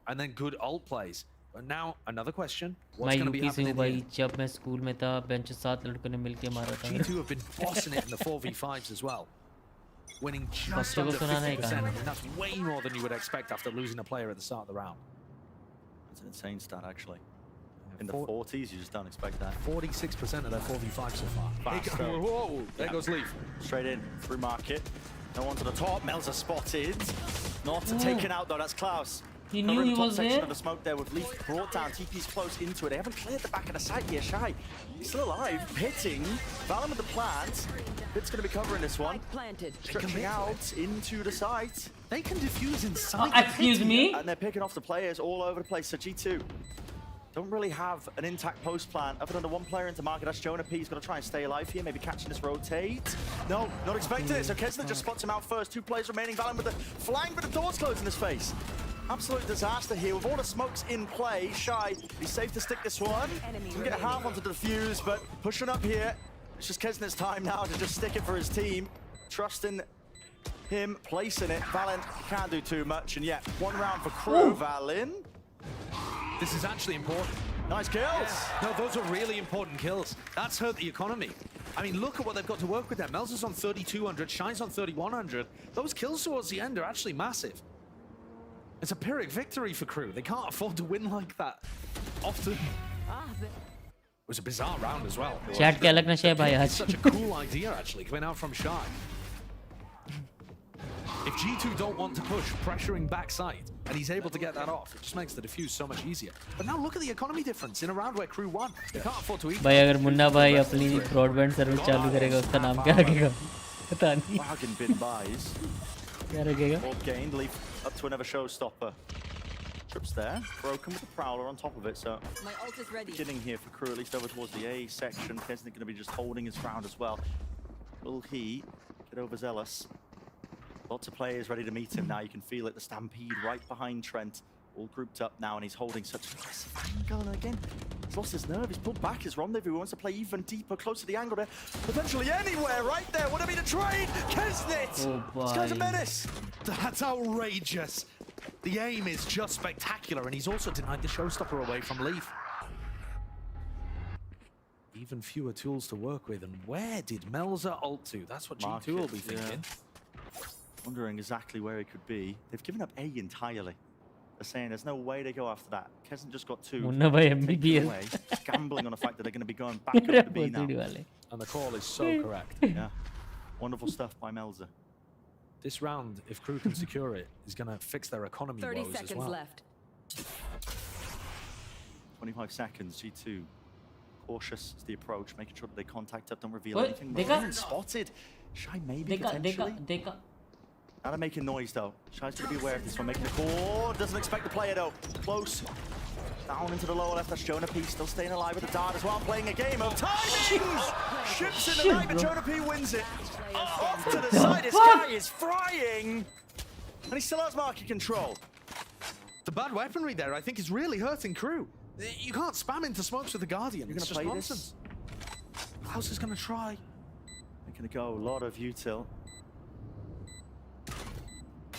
and then good ult plays. But now another question: what's मैं going to be UP से हूँ happening भाई जब मैं school में था bench 7 लड़कों ने मिलके मारा था G2 have been bossing it in the 4v5s as well, winning just बच्चों को under सुनाना है 50%. I कहानी mean, that's way more than you would expect after losing a player at the start of the round. It's an insane stat, actually. In the 40s, you just don't expect that. 46% of their 4v5 so far. Fast, though. Whoa, there goes Leaf. Straight in, through market. No one to the top. Melza spotted. Not taken out, though. That's Klaus. He knew Covering he the top was section there. of the smoke there with Leaf brought down. TP's close into it. They haven't cleared the back of the site here. Shy, he's still alive. Pitting. Valen with the plant. Bit's going to be covering this one. Planted. Stretching out into the site. They can defuse inside. Excuse me? And they're picking off the players all over the place. So G2 don't really have an intact post plan other than the one player into market. That's Jonah P. He's going to try and stay alive here, maybe catching this rotate. No, not expecting it. So Kesner just spots him out first. 2 players remaining. Valen with the flank, but the door's closed in his face. Absolute disaster here with all the smokes in play. Shy, he's safe to stick this one. Can get a half onto the defuse, but pushing up here. It's just Kesner's time now to just stick it for his team. Trusting him, placing it. Valen can't do too much, and yet 1 round for crew. Valen. This is actually important. Nice kills. No, those are really important kills. That's hurt the economy. I mean, look at what they've got to work with there. Melza's on 3,200, Shy's on 3,100. Those kills towards the end are actually massive. It's a Pyrrhic victory for crew. They can't afford to win like that often. It was a bizarre round as well. Chat क्या लगना चाहिए भाई It's such a cool idea, actually, coming out from Shy. If G2 don't want to push, pressuring backside, and he's able to get that off, it just makes the defuse so much easier. But now look at the economy difference in a round where crew won. They can't afford to eat. भाई अगर मुन्ना भाई अपनी broadband service चालू करेगा उसका नाम क्या रखेगा पता नहीं Bargain bin buys. क्या रखेगा Orb gained, leave up to another showstopper. Trips there, broken with the Prowler on top of it, so My ult is ready. beginning here for crew, at least over towards the A section. Kesnick going to be just holding his ground as well. Will he get overzealous? Lots of players ready to meet him now. You can feel it, the stampede right behind Trent. All grouped up now, and he's holding such aggressive angle. And again, he's lost his nerve. He's pulled back his rendezvous. He wants to play even deeper, close to the angle there. Potentially anywhere right there. Would it be the trade? Kesnit! Oh, This guy's a menace. That's outrageous. The aim is just spectacular, and he's also denied the showstopper away from Leaf. Even fewer tools to work with, and where did Melza ult to? That's what G2 will be thinking. Wondering exactly where he could be. They've given up A entirely. They're saying there's no way they go after that. Kesn just got 2. Munna भाई Take it MBBS away. Gambling on the fact that they're going to be going back up to B now. And the call is so correct. Yeah. Wonderful stuff by Melza. This round, if crew can secure it, is going to fix their economy 30 woes as seconds well. left. 25 seconds, G2. Cautious is the approach, making sure that they contact up, don't reveal Wait, anything. they got- Spotted. Shy maybe देखा potentially. Now they're making noise though. Shy's going to be aware of this one, making a call. Doesn't expect the player though. Close. Down into the lower left, that's Jonah P. Still staying alive with the dart as well, playing a game of timing. Ships in the night, but Jonah P wins it. Off to the side, this guy is frying. And he still has market control. The bad weaponry there, I think, is really hurting crew. You can't spam into smokes with the Guardian. You're It's going to just play nonsense. Klaus is going to try. They're going to go a lot of util.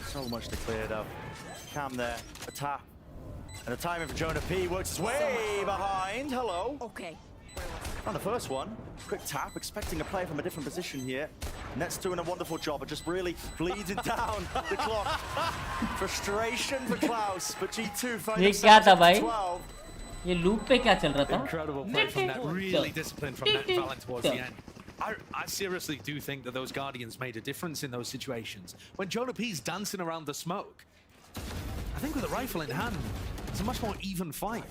So much to clear though. Cam there, a tap. And the timing for Jonah P works his way behind. Hello. Okay. On the first one, quick tap, expecting a player from a different position here. Net's doing a wonderful job of just really bleeding down the clock. Frustration for Klaus, but G2 find ये क्या था themselves भाई? at 12. ये loop पे क्या चल रहा था? Incredible play from that. Really disciplined from that Valen towards the end. I seriously do think that those Guardians made a difference in those situations. When Jonah P's dancing around the smoke, I think with a rifle in hand, it's a much more even fight.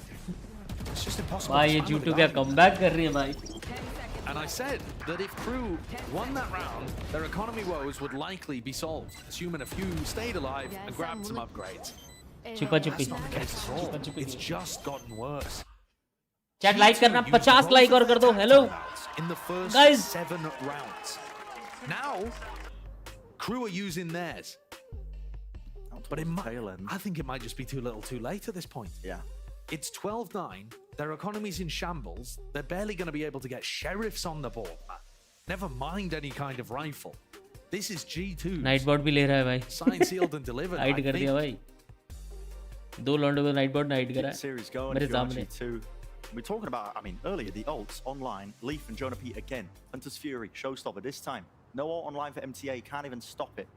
It's just impossible. भाई ये G2 क्या comeback कर रही है भाई? And I said that if crew won that round, their economy woes would likely be solved, assuming a few stayed alive and grabbed some upgrades. छुपा छुपी It's just gotten worse. Chat like करना 50 like और कर दो hello In the first guys 7 rounds. Now, Crew are using theirs. But I think it might just be too little too late at this point. Yeah. It's 12-9. Their economy's in shambles. They're barely going to be able to get sheriffs on the board, man. Never mind any kind of rifle. This is G2. Nightbot भी ले रहा है भाई Signed, sealed and delivered. Hide कर दिया भाई दो लॉन्डो को नाइटबॉट हाइड करा Series going मेरे if you're on सामने G2. We're talking about, I mean, earlier the ults online, Leaf and Jonah Pete again. Hunter's Fury, Showstopper this time. No ult online for MTA, can't even stop it.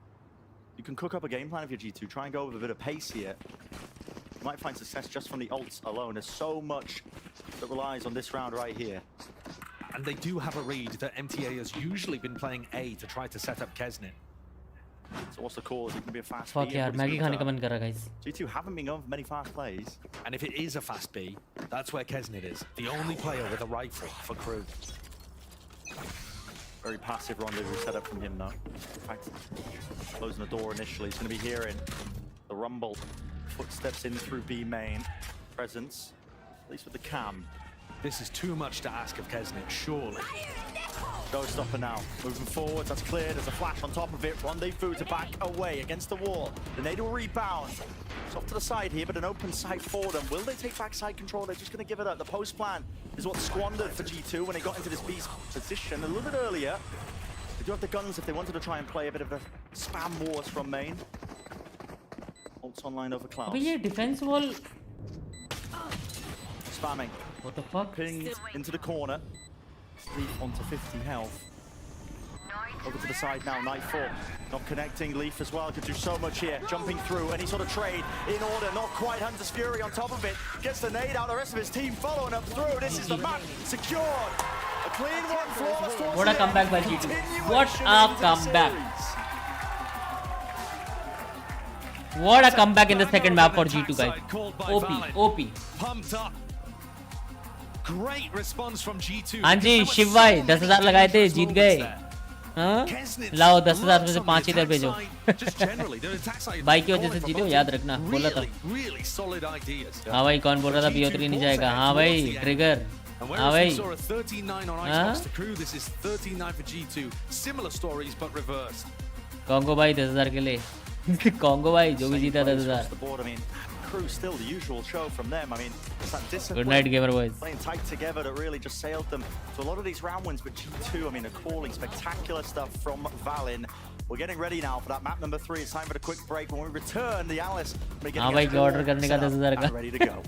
You can cook up a game plan if you're G2, try and go with a bit of pace here. You might find success just from the ults alone. There's so much that relies on this round right here. And they do have a read that MTA has usually been playing A to try to set up Kesnit. So what's the cause? It can be a fast Fuck B. यार Everybody's Maggi been खाने का done. मन कर रहा guys G2 haven't been going for many fast plays. And if it is a fast B, that's where Kesnit is. The only player with a rifle for Crew. Very passive rendezvous set up from him though. In fact, closing the door initially. He's going to be hearing the rumble. Footsteps in through B main. Presence, at least with the cam. This is too much to ask of Kesnit, surely. Showstopper now, moving forward, that's clear, there's a flash on top of it, Rendezvous to back away against the wall. The nade will rebound. It's off to the side here, but an open sight for them. Will they take back side control? They're just going to give it up. The post plan is what's squandered for G2 when they got into this B's position a little bit earlier. They do have the guns if they wanted to try and play a bit of a spam wars from main. Ults online over Cloud. अबे ये defence wall Spamming. What the fuck? Pinged into the corner. Leaf onto 50 health. Over to the side now, Nightfall. Not connecting, Leaf as well, could do so much here. Jumping through, any sort of trade in order, not quite. Hunter's Fury on top of it. Gets the nade out, the rest of his team following up through. This is the map, secured. A clean one, flawless towards What a the comeback by end. G2. Continuation What a into the comeback. series. What a comeback in the second map for G2 guys. OP, OP. Pumped up. Great response from G2. हाँ जी शिव भाई 10,000 लगाए थे जीत गए हाँ लाओ 10,000 में से 5 इधर भेजो भाई की वजह से जीते हो याद रखना बोला था हाँ भाई कौन बोल रहा था BO3 नहीं जाएगा हाँ भाई ट्रिगर हाँ भाई कॉन्गो भाई 10,000 के लिए कॉन्गो भाई जो भी जीता 10,000 Crew still the usual show from them. I mean, it's that discipline. Good night, gamer boys. Playing tight together that really just sailed them to a lot of these round wins. But G2, I mean, are calling spectacular stuff from Valin. We're getting ready now for that map number 3. It's time for a quick break. When we return, the Alice हाँ भाई order करने का 10,000 का ready to go.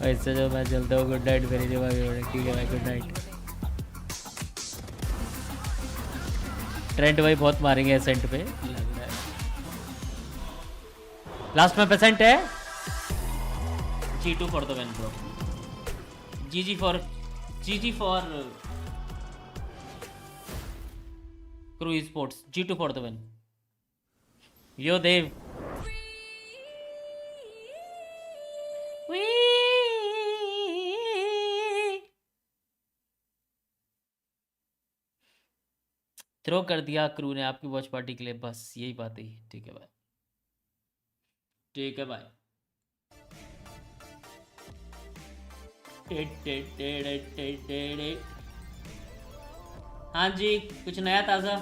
इससे जो मैं चलता हूँ गुड नाइट मेरी जो ठीक है भाई गुड नाइट ट्रेंड भाई बहुत मारेंगे एसेंट पे लास्ट में परसेंट है G2 for the win bro GG for Crew Esports G2 for the win yo Dev throw कर दिया क्रू ने आपकी वॉच पार्टी के लिए बस यही बात है ठीक है भाई ठीक है भाई हाँ जी कुछ नया ताजा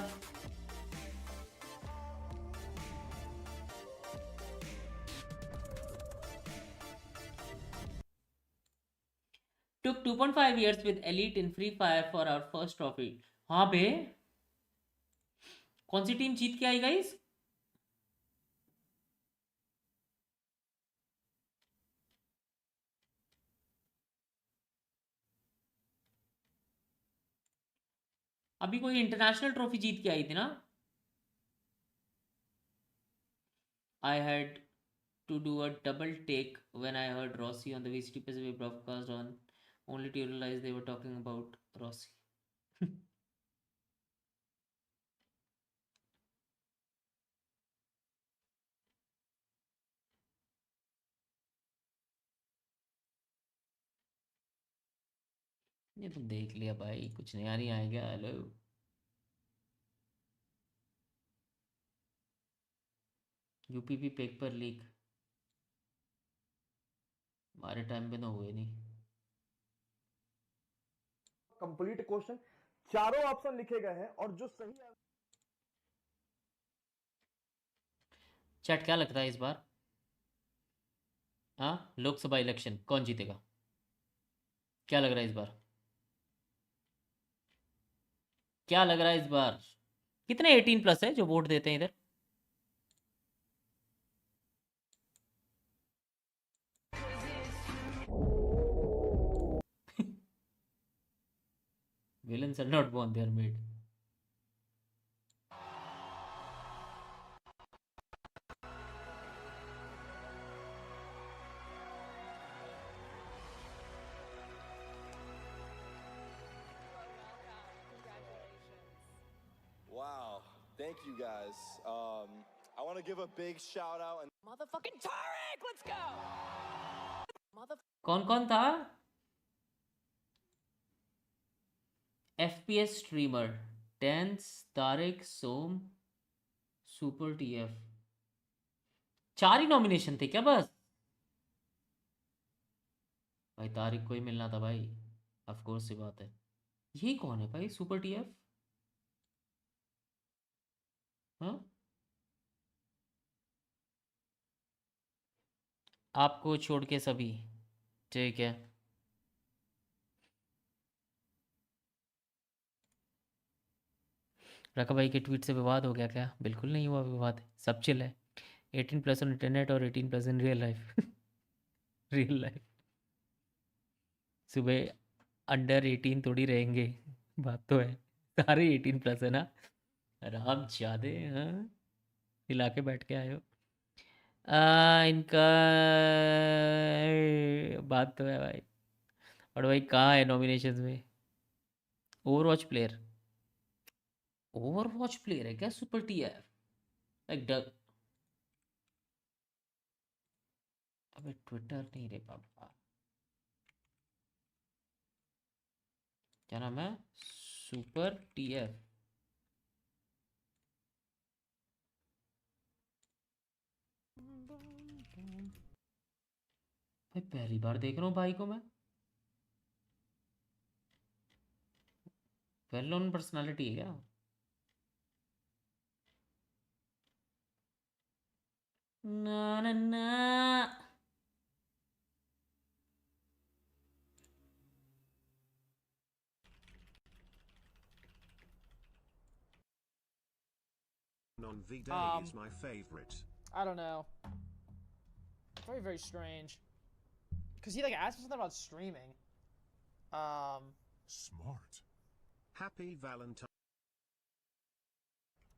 took 2.5 years with elite in free fire for our first trophy हाँ बे कौन सी टीम जीत के आई गाइस अभी कोई इंटरनेशनल ट्रॉफी जीत के आई थी ना I had to do a double take when I heard Rossi on the VCT Pacific broadcast on only to realize they were talking about Rossi. ये तो देख लिया भाई कुछ नया नहीं आएगा हेलो यूपीपी पेपर लीक हमारे टाइम पे तो हुए नहीं। कंप्लीट क्वेश्चन, चारों ऑप्शन लिखे गए हैं और जो सही है। चैट क्या लगता है इस बार? हाँ, लोकसभा इलेक्शन कौन जीतेगा? क्या लग रहा है इस बार? क्या लग रहा है इस बार? कितने 18+ है जो वोट देते हैं इधर? Villains are not born, they are made. Wow, thank you guys. I want to give a big shout out and Motherfucking Tarek, let's go. कौन कौन था? FPS स्ट्रीमर, टेंस, तारिक, सोम, सुपर TF। 4 ही नॉमिनेशन थे क्या बस? भाई तारिक को ही मिलना था भाई, ऑफ कोर्स सी बात है। ये कौन है भाई सुपर TF? हाँ, आपको छोड़ के सभी, ठीक है। रका भाई के ट्वीट से विवाद हो गया क्या? बिल्कुल नहीं हुआ विवाद, सब चिल है। 18+ ऑन इंटरनेट और 18+ in real life. Real life सुबह अंडर 18 थोड़ी रहेंगे, बात तो है। सारे 18+ है ना, आराम ज्यादा। हाँ, हिला के बैठ के आए हो। इनका बात तो है भाई। और भाई कहाँ है नॉमिनेशंस में? ओवरवॉच प्लेयर, ओवरवॉच प्लेयर है क्या सुपर TF? Like duck. अबे ट्विटर नहीं रे बाबा, क्या नाम है? Super TF। भाई पहली बार देख रहा हूँ भाई को मैं। वेल नोन पर्सनालिटी है क्या? ना ना ना। On V-Day is my favorite. I don't know. Very, very strange. Because he like asked me something about streaming. Smart. Happy Valentine.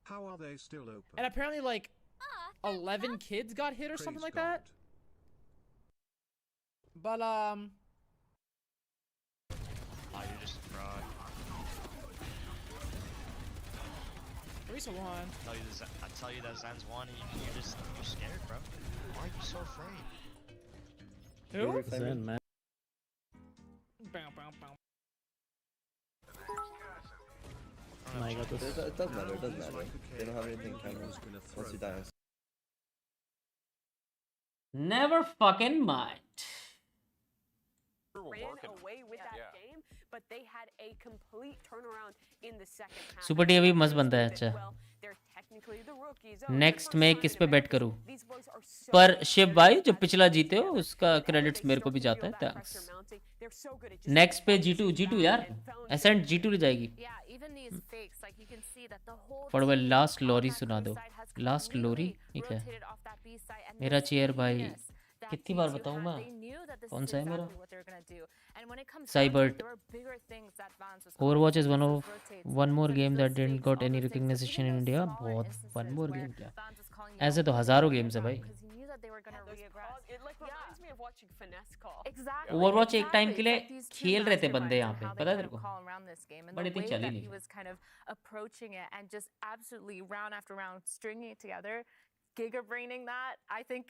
How are they still open? And apparently like 11 kids got hit or something like that. But Oh, you're just a fraud. 3-1. I tell you that Zen's one, and you're scared, bro. Why are you so afraid? Who? Zen, man. Bow, bow, bow. No, you got this. It doesn't matter, it doesn't matter. They don't have anything kind of once you die. Never fucking mind. Ran away with that game, but they had a complete turnaround in the second half. Super TF भी मस्त बनता है। अच्छा, They're technically the rookies. Next मैं किस पे बेट करूं? पर शिव भाई जो पिछला जीते हो उसका क्रेडिट्स मेरे को भी जाता है, थैंक्स। नेक्स्ट पे G2 यार, एसेंट G2 ले जाएगी। पर वो लास्ट लॉरी सुना दो, लास्ट लॉरी ठीक है। मेरा चेयर भाई कितनी बार बताऊं मैं, कौन सा है मेरा? साइबर्ट। Overwatch is one more game that didn't got any recognition in India. बहुत वन मोर गेम क्या, ऐसे तो हजारों गेम्स है भाई। ओवरवॉच एक टाइम के लिए खेल रहे थे बंदे यहाँ पे, पता है तेरे को, बट इतनी चली नहीं। Giga braining that, I think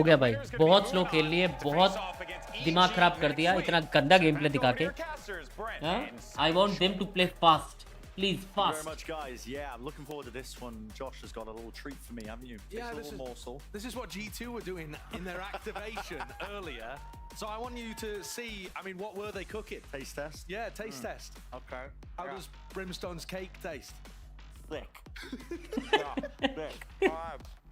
हो गया भाई, बहुत स्लो खेल लिए, बहुत दिमाग खराब कर दिया इतना गंदा गेम प्ले दिखा के। I want them to play fast. Please, Thank you fast. very much, guys. Yeah, I'm looking forward to this one. Josh has got a little treat for me, haven't you? Yeah, Takes a little morsel. This is what G2 were doing in their activation earlier. So I want you to see, I mean, what were they cooking? Taste test? Yeah, taste test. Okay. How does Brimstone's cake taste? Thick. Thick.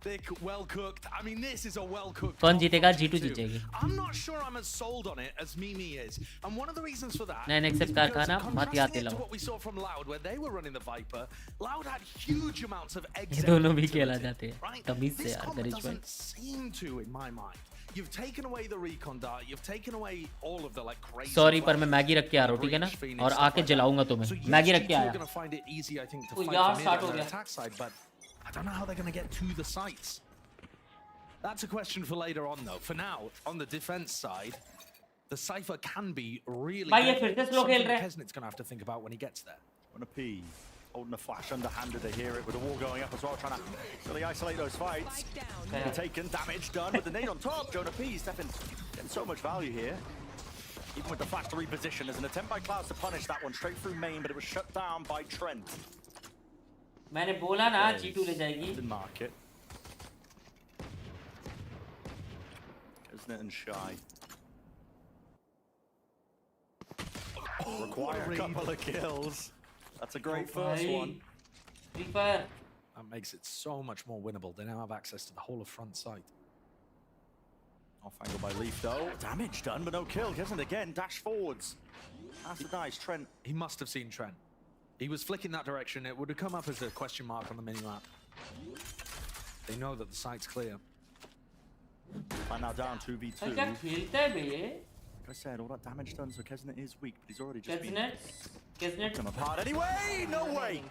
Thick, well cooked. I mean, this is a well cooked. कौन जीतेगा? G2 जीतेगी. I'm not sure I'm as sold on it as Mimi is, and one of the reasons for that. 9xf कारखाना मत याद to दिलाओ. what we saw from Loud, where they were running the Viper, Loud had huge amounts of ये exit. दोनों भी खेला जाते हैं. Right? तमीज से This यार, combat Garage भाई. doesn't seem to, in my mind. You've taken away the recon dart. You've taken away all of the like crazy. Sorry, पर मैं मैगी रख के आ रहा हूँ, ठीक है ना? और आके जलाऊंगा तुम्हें. मैगी रख के आया. Going to find it easy, I think, to Oh, fight यार, the mid start on हो the गया. attack side, but I don't know how they're going to get to the sites. That's a question for later on, though. For now, on the defense side, the Cypher can be really भाई ये good. फिर से slow खेल Something रहे हैं. Kesnit's going to have to think about when he gets there. On a P. Holding the flash underhanded to hear it with a wall going up as well, trying to really isolate those fights. Yeah. Taken, damage done with the nade on top. Jonah P stepping, getting so much value here. Even with the flash to reposition, there's an attempt by Clouds to punish that one straight through main, but it was shut down by Trent. मैंने बोला ना G2 ले जाएगी. Didn't mark it. Isn't it and Shy? Require a couple of kills. That's a great first one. Free Fire. That makes it so much more winnable. They now have access to the whole of front site. Off angle by Leaf though. Damage done, but no kill. Isn't again. Dash forwards. That's a nice Trent. He must have seen Trent. He was flicking that direction. It would have come up as a question mark on the minimap. They know that the site's clear. And now down 2v2. क्या खेलता है बे ये? Like I said, all that damage done, so Kesnet is weak, but he's already just Kesnet. come apart anyway. No way.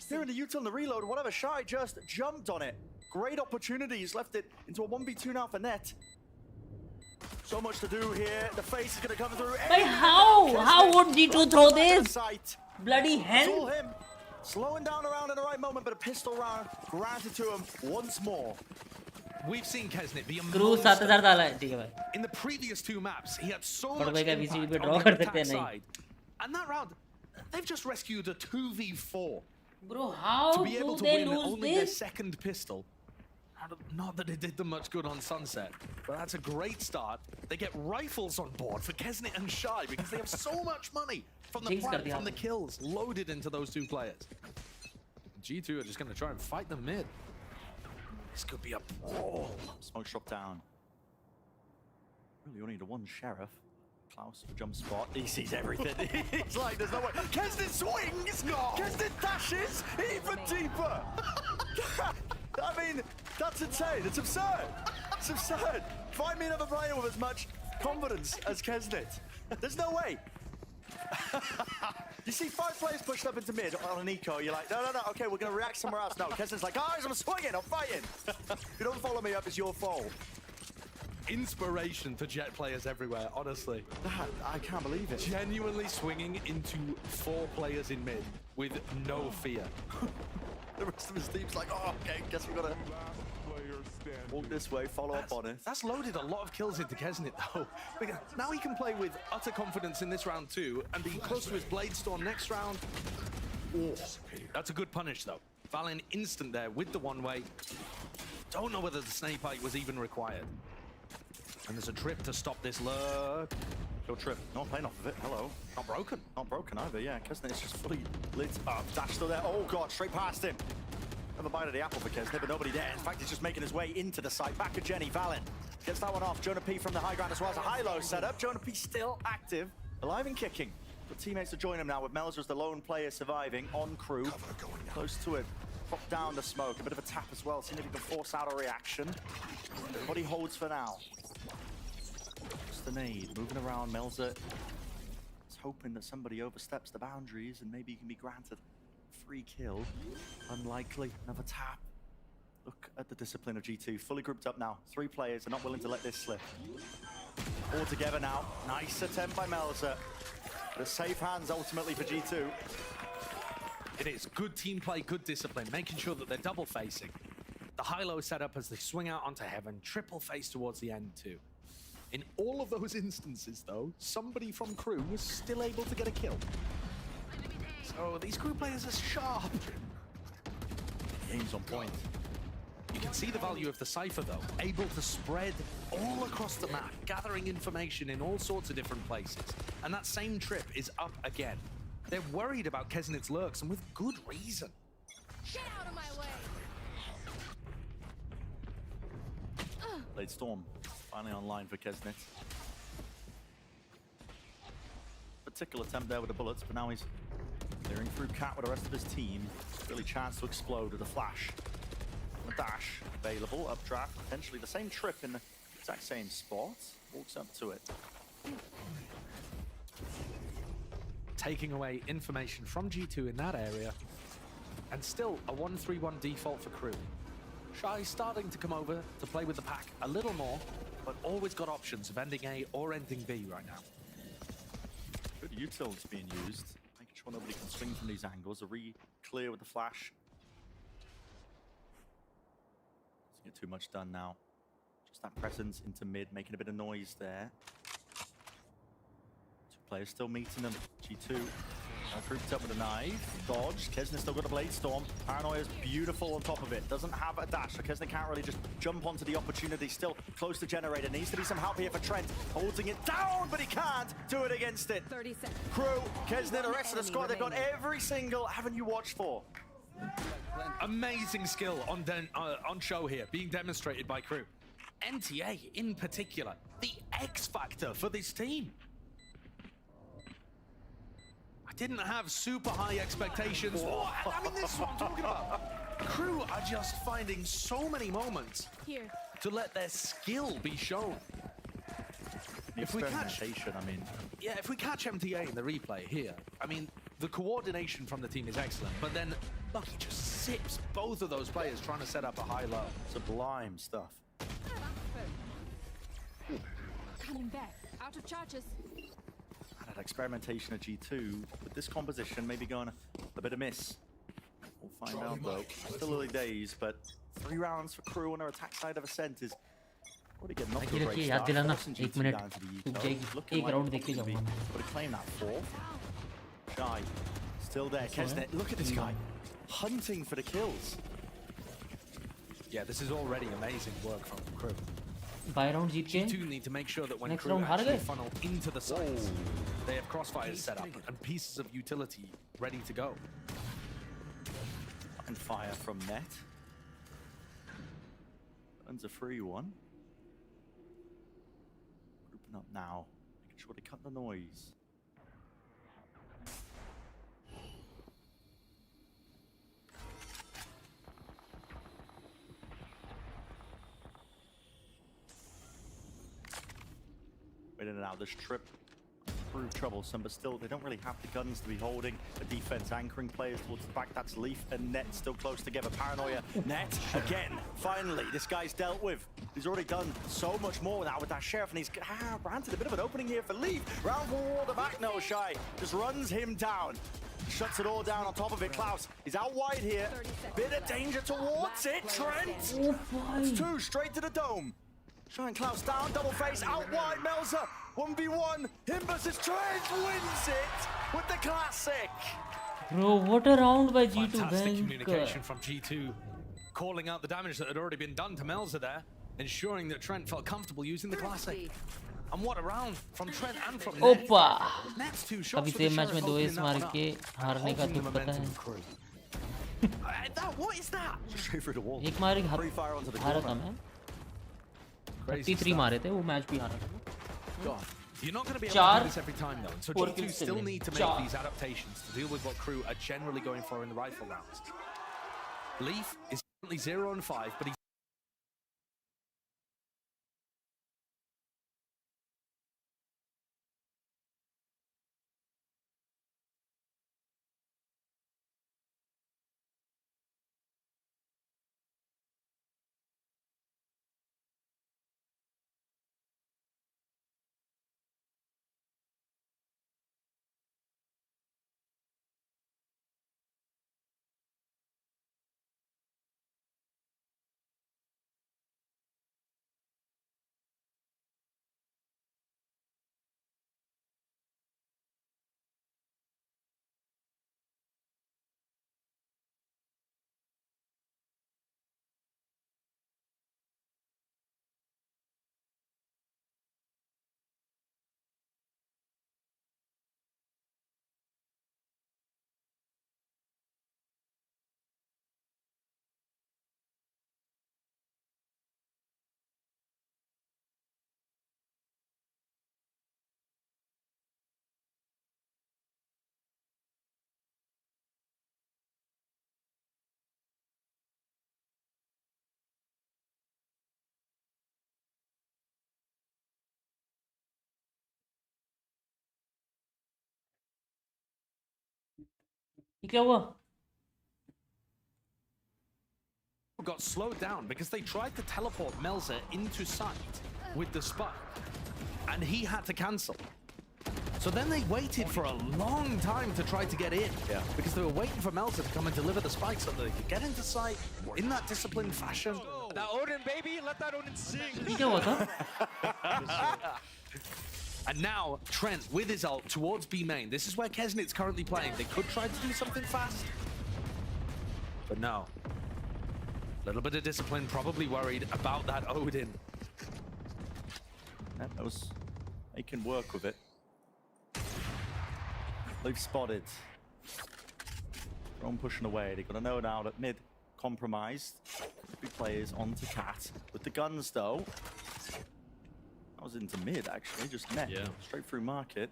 Here in the util and the reload, whatever. Shy just jumped on it. Great opportunity. He's left it into a 1v2 now for Net. So much to do here. The face is going to come through. But how would G2 throw this? Bloody It's hell. all him. Slowing down around in the right moment, but a pistol round granted to him once more. We've seen Kesnet be a Crew 7000 डाला है, ठीक है भाई. in the previous two maps. He had so पर much भाई का impact VCT पे on draw the कर सकते attack हैं नहीं. side. And that round, they've just rescued a 2v4. Bro, how to be able do to they win lose only their this? second pistol. Not that it did them much good on Sunset, but that's a great start. They get rifles on board for Kesnet and Shy because they have so much money from the Jinx plant, कर दिया from the आपने. kills loaded into those two players. G2 are just going to try and fight the mid. This could be a brawl. Smoke shot down. Really only need a one sheriff. Klaus for jump spot. He sees everything. He's like, there's no way. Kesnet swings! Kesnet dashes even deeper! I mean, that's insane. It's absurd. It's absurd. Find me another player with as much confidence as Kesnet. There's no way. You see 5 players pushed up into mid on an eco, you're like, no, okay, we're going to react somewhere else. No, Kesnet's like, guys, I'm swinging, I'm fighting. If you don't follow me up, it's your fault. Inspiration to Jet players everywhere, honestly. I can't believe it. Genuinely swinging into 4 players in mid with no fear. The rest of his team's like, oh, okay, guess we've got to walk this way, follow up on it. That's loaded a lot of kills into Kesnet, though. Because now he can play with utter confidence in this round too, and be close to his Blade Storm next round. Oh, that's a good punish, though. Valen instant there with the one-way. Don't know whether the snake bite was even required. And there's a trip to stop this lurk. Go trip. Not playing off of it. Hello. Not broken. Not broken either, yeah. Kesnet is just fully lit up. Dash still there. Oh, God, straight past him. Another bite of the apple for Kesnet, but nobody there. In fact, he's just making his way into the site. Back to Jenny. Valen gets that one off. Jonah P from the high ground as well as a high-low setup. Jonah P still active, alive and kicking. But teammates to join him now with Melzer as the lone player surviving on crew. Close to it. Pop down the smoke. A bit of a tap as well. See if he can force out a reaction. What he holds for now. Just the nade. Moving around. Melzer is hoping that somebody oversteps the boundaries and maybe he can be granted free kill. Unlikely. Another tap. Look at the discipline of G2. Fully grouped up now. 3 players are not willing to let this slip. All together now. Nice attempt by Melzer. The safe hands ultimately for G2. It is good team play, good discipline, making sure that they're double facing. The high-low setup as they swing out onto heaven, triple face towards the end too. In all of those instances though, somebody from crew was still able to get a kill. So these crew players are sharp. Game's on point. You can see the value of the Cypher though, able to spread all across the map, gathering information in all sorts of different places. And that same trip is up again. They're worried about Kesnit's lurks, and with good reason. Get out of my way! Blade Storm finally online for Kesnit. Particular attempt there with the bullets, but now he's clearing through Cat with the rest of his team. Really chance to explode with a flash. And a dash available, updraft, potentially the same trip in the exact same spot. Walks up to it. Taking away information from G2 in that area, and still a 1-3-1 default for crew. Shy starting to come over to play with the pack a little more, but always got options of ending A or ending B right now. Good utils being used, making sure nobody can swing from these angles. A re-clear with the flash. Doesn't get too much done now. Just that presence into mid, making a bit of noise there. Two players still meeting them. G2 grouped up with a knife. Dodge. Kesnit still got a Blade Storm. Paranoia's beautiful on top of it. Doesn't have a dash, so Kesnit can't really just jump onto the opportunity. Still close to Generator. Needs to be some help here for Trent. Holding it down, but he can't do it against it. 30 seconds. Crew, Kesnit, the rest of the squad, they've got every single avenue watched for. Amazing skill on show here, being demonstrated by crew. NTA in particular, the X factor for this team. I didn't have super high expectations. I mean, this is what I'm talking about. Crew are just finding so many moments Here. to let their skill be shown. If we catch, if we catch MTA in the replay here, I mean, the coordination from the team is excellent, but then Lucky just sips both of those players trying to set up a high-low. Sublime stuff. Coming back. Out of charges. That experimentation at G2 with this composition maybe going a bit amiss. We'll find out though. Still early days, but 3 rounds for crew on our attack side of Ascent is already getting off to a great start. Forcing G2 down to the util. Looking like to be able to claim that 4. Shy still there. Kesnit, look at this guy hunting for the kills. Yeah, this is already amazing work from crew. By round जीत के G2 need to make sure that when next crew round हार actually गए. funnel into the sites, they have crossfires set up and pieces of utility ready to go. And fire from net. Earns a free one. Grouping up now, making sure they cut the noise. In and out this trip proved troublesome, but still they don't really have the guns to be holding the defense, anchoring players towards the back. That's Leaf and Net still close together. Paranoia, Net again. Finally, this guy's dealt with. He's already done so much more now with that sheriff, and he's granted a bit of an opening here for Leaf. Round for the back, no Shy just runs him down. Shuts it all down on top of it. Klaus is out wide here. Bit of danger towards it. Trent. That's 2 straight to the dome. Shine Klaus down, double face, out wide, Melzer, 1v1, him versus Trent wins it with the classic. Bro, what a round by G2. Fantastic communication from G2, calling out the damage that had already been done to Melzer there, ensuring that Trent felt comfortable using the classic. And what a round from Trent and from Net. Opa! Net's 2 shots अभी for the same match में Sheriff 2 opening S that मार one up. के हारने का Holding दुख the पता momentum, है. crew. What is that? Straight through the wall. एक मार Free fire onto the हारा था corner. मैं. Crazy 33 मारे थे, वो मैच भी हारा था. God. You're not going to be able to do this every time though, so Four G2 kills still today. need to make these adaptations to deal with what crew are generally going for in the rifle rounds. Leaf is currently 0-5, but he's ये क्या हुआ? Got slowed down because they tried to teleport Melzer into sight with the spike, and he had to cancel. So then they waited for a long time to try to get in, because they were waiting for Melzer to come and deliver the spike so that they could get into sight in that disciplined fashion. That Odin, baby, let that Odin sing. ये क्या हुआ था? And now Trent with his ult towards B main. This is where Kesnit's currently playing. They could try to do something fast, but no. A little bit of discipline, probably worried about that Odin. Yeah, that was... They can work with it. They've spotted. Drone pushing away. They've got to know now that mid compromised. Could be players onto Cat. With the guns though. That was into mid actually, just net. Yeah. Straight through market.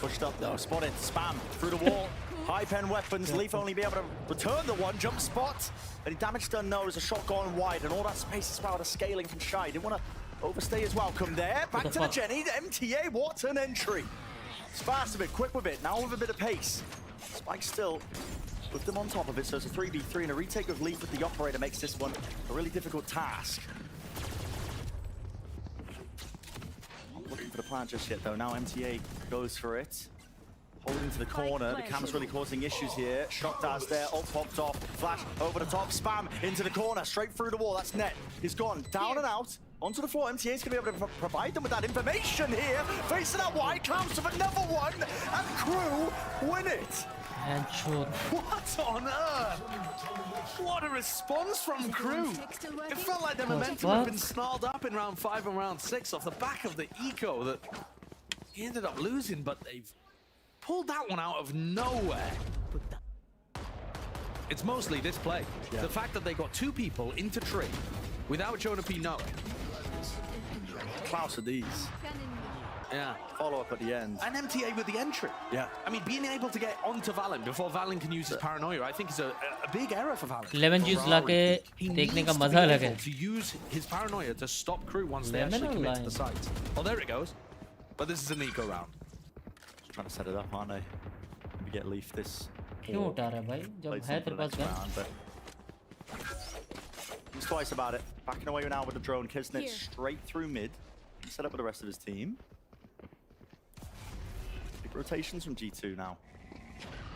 Pushed up though, spotted, spam through the wall. High pen weapons, Leaf only be able to return the one jump spot. Any damage done? No, there's a shot gone wide, and all that space as well, the scaling from Shy. Didn't want to overstay his welcome there. Back to the Jenny, the MTA, what an entry. It's fast a bit, quick with it, now with a bit of pace. Spike still with them on top of it, so it's a 3v3, and a retake of Leaf with the operator makes this one a really difficult task. Not looking for the plant just yet though, now MTA goes for it. Holding to the corner, the cam's really causing issues here. Shot does there, ult popped off, flash over the top, spam into the corner, straight through the wall, that's net. He's gone down and out, onto the floor. MTA is going to be able to provide them with that information here. Facing that wide, counts of another one, and Crew win it. And shoot. What on earth? What a response from Crew. It felt like the momentum had been snarled up in round 5 and round 6 off the back of the eco that he ended up losing, but they've pulled that one out of nowhere. It's mostly this play. Yeah. The fact that they got 2 people into tree without Jonah P knowing. Klaus of these. Yeah. Follow up at the end. And MTA with the entry. Yeah. I mean, being able to get onto Valen before Valen can use his paranoia, I think is a big error for Valen. 11 juice लाके देखने का मजा अलग है. To use his paranoia to stop Crew once they actually commit to the site. Oh, there it goes. But this is an eco round. Trying to set it up, aren't they? Maybe get Leaf this. क्यों उठा रहा है भाई? जब है तेरे पास gun. He's twice about it. Backing away now with the drone. Kisnet straight through mid. Set up with the rest of his team. Big rotations from G2 now.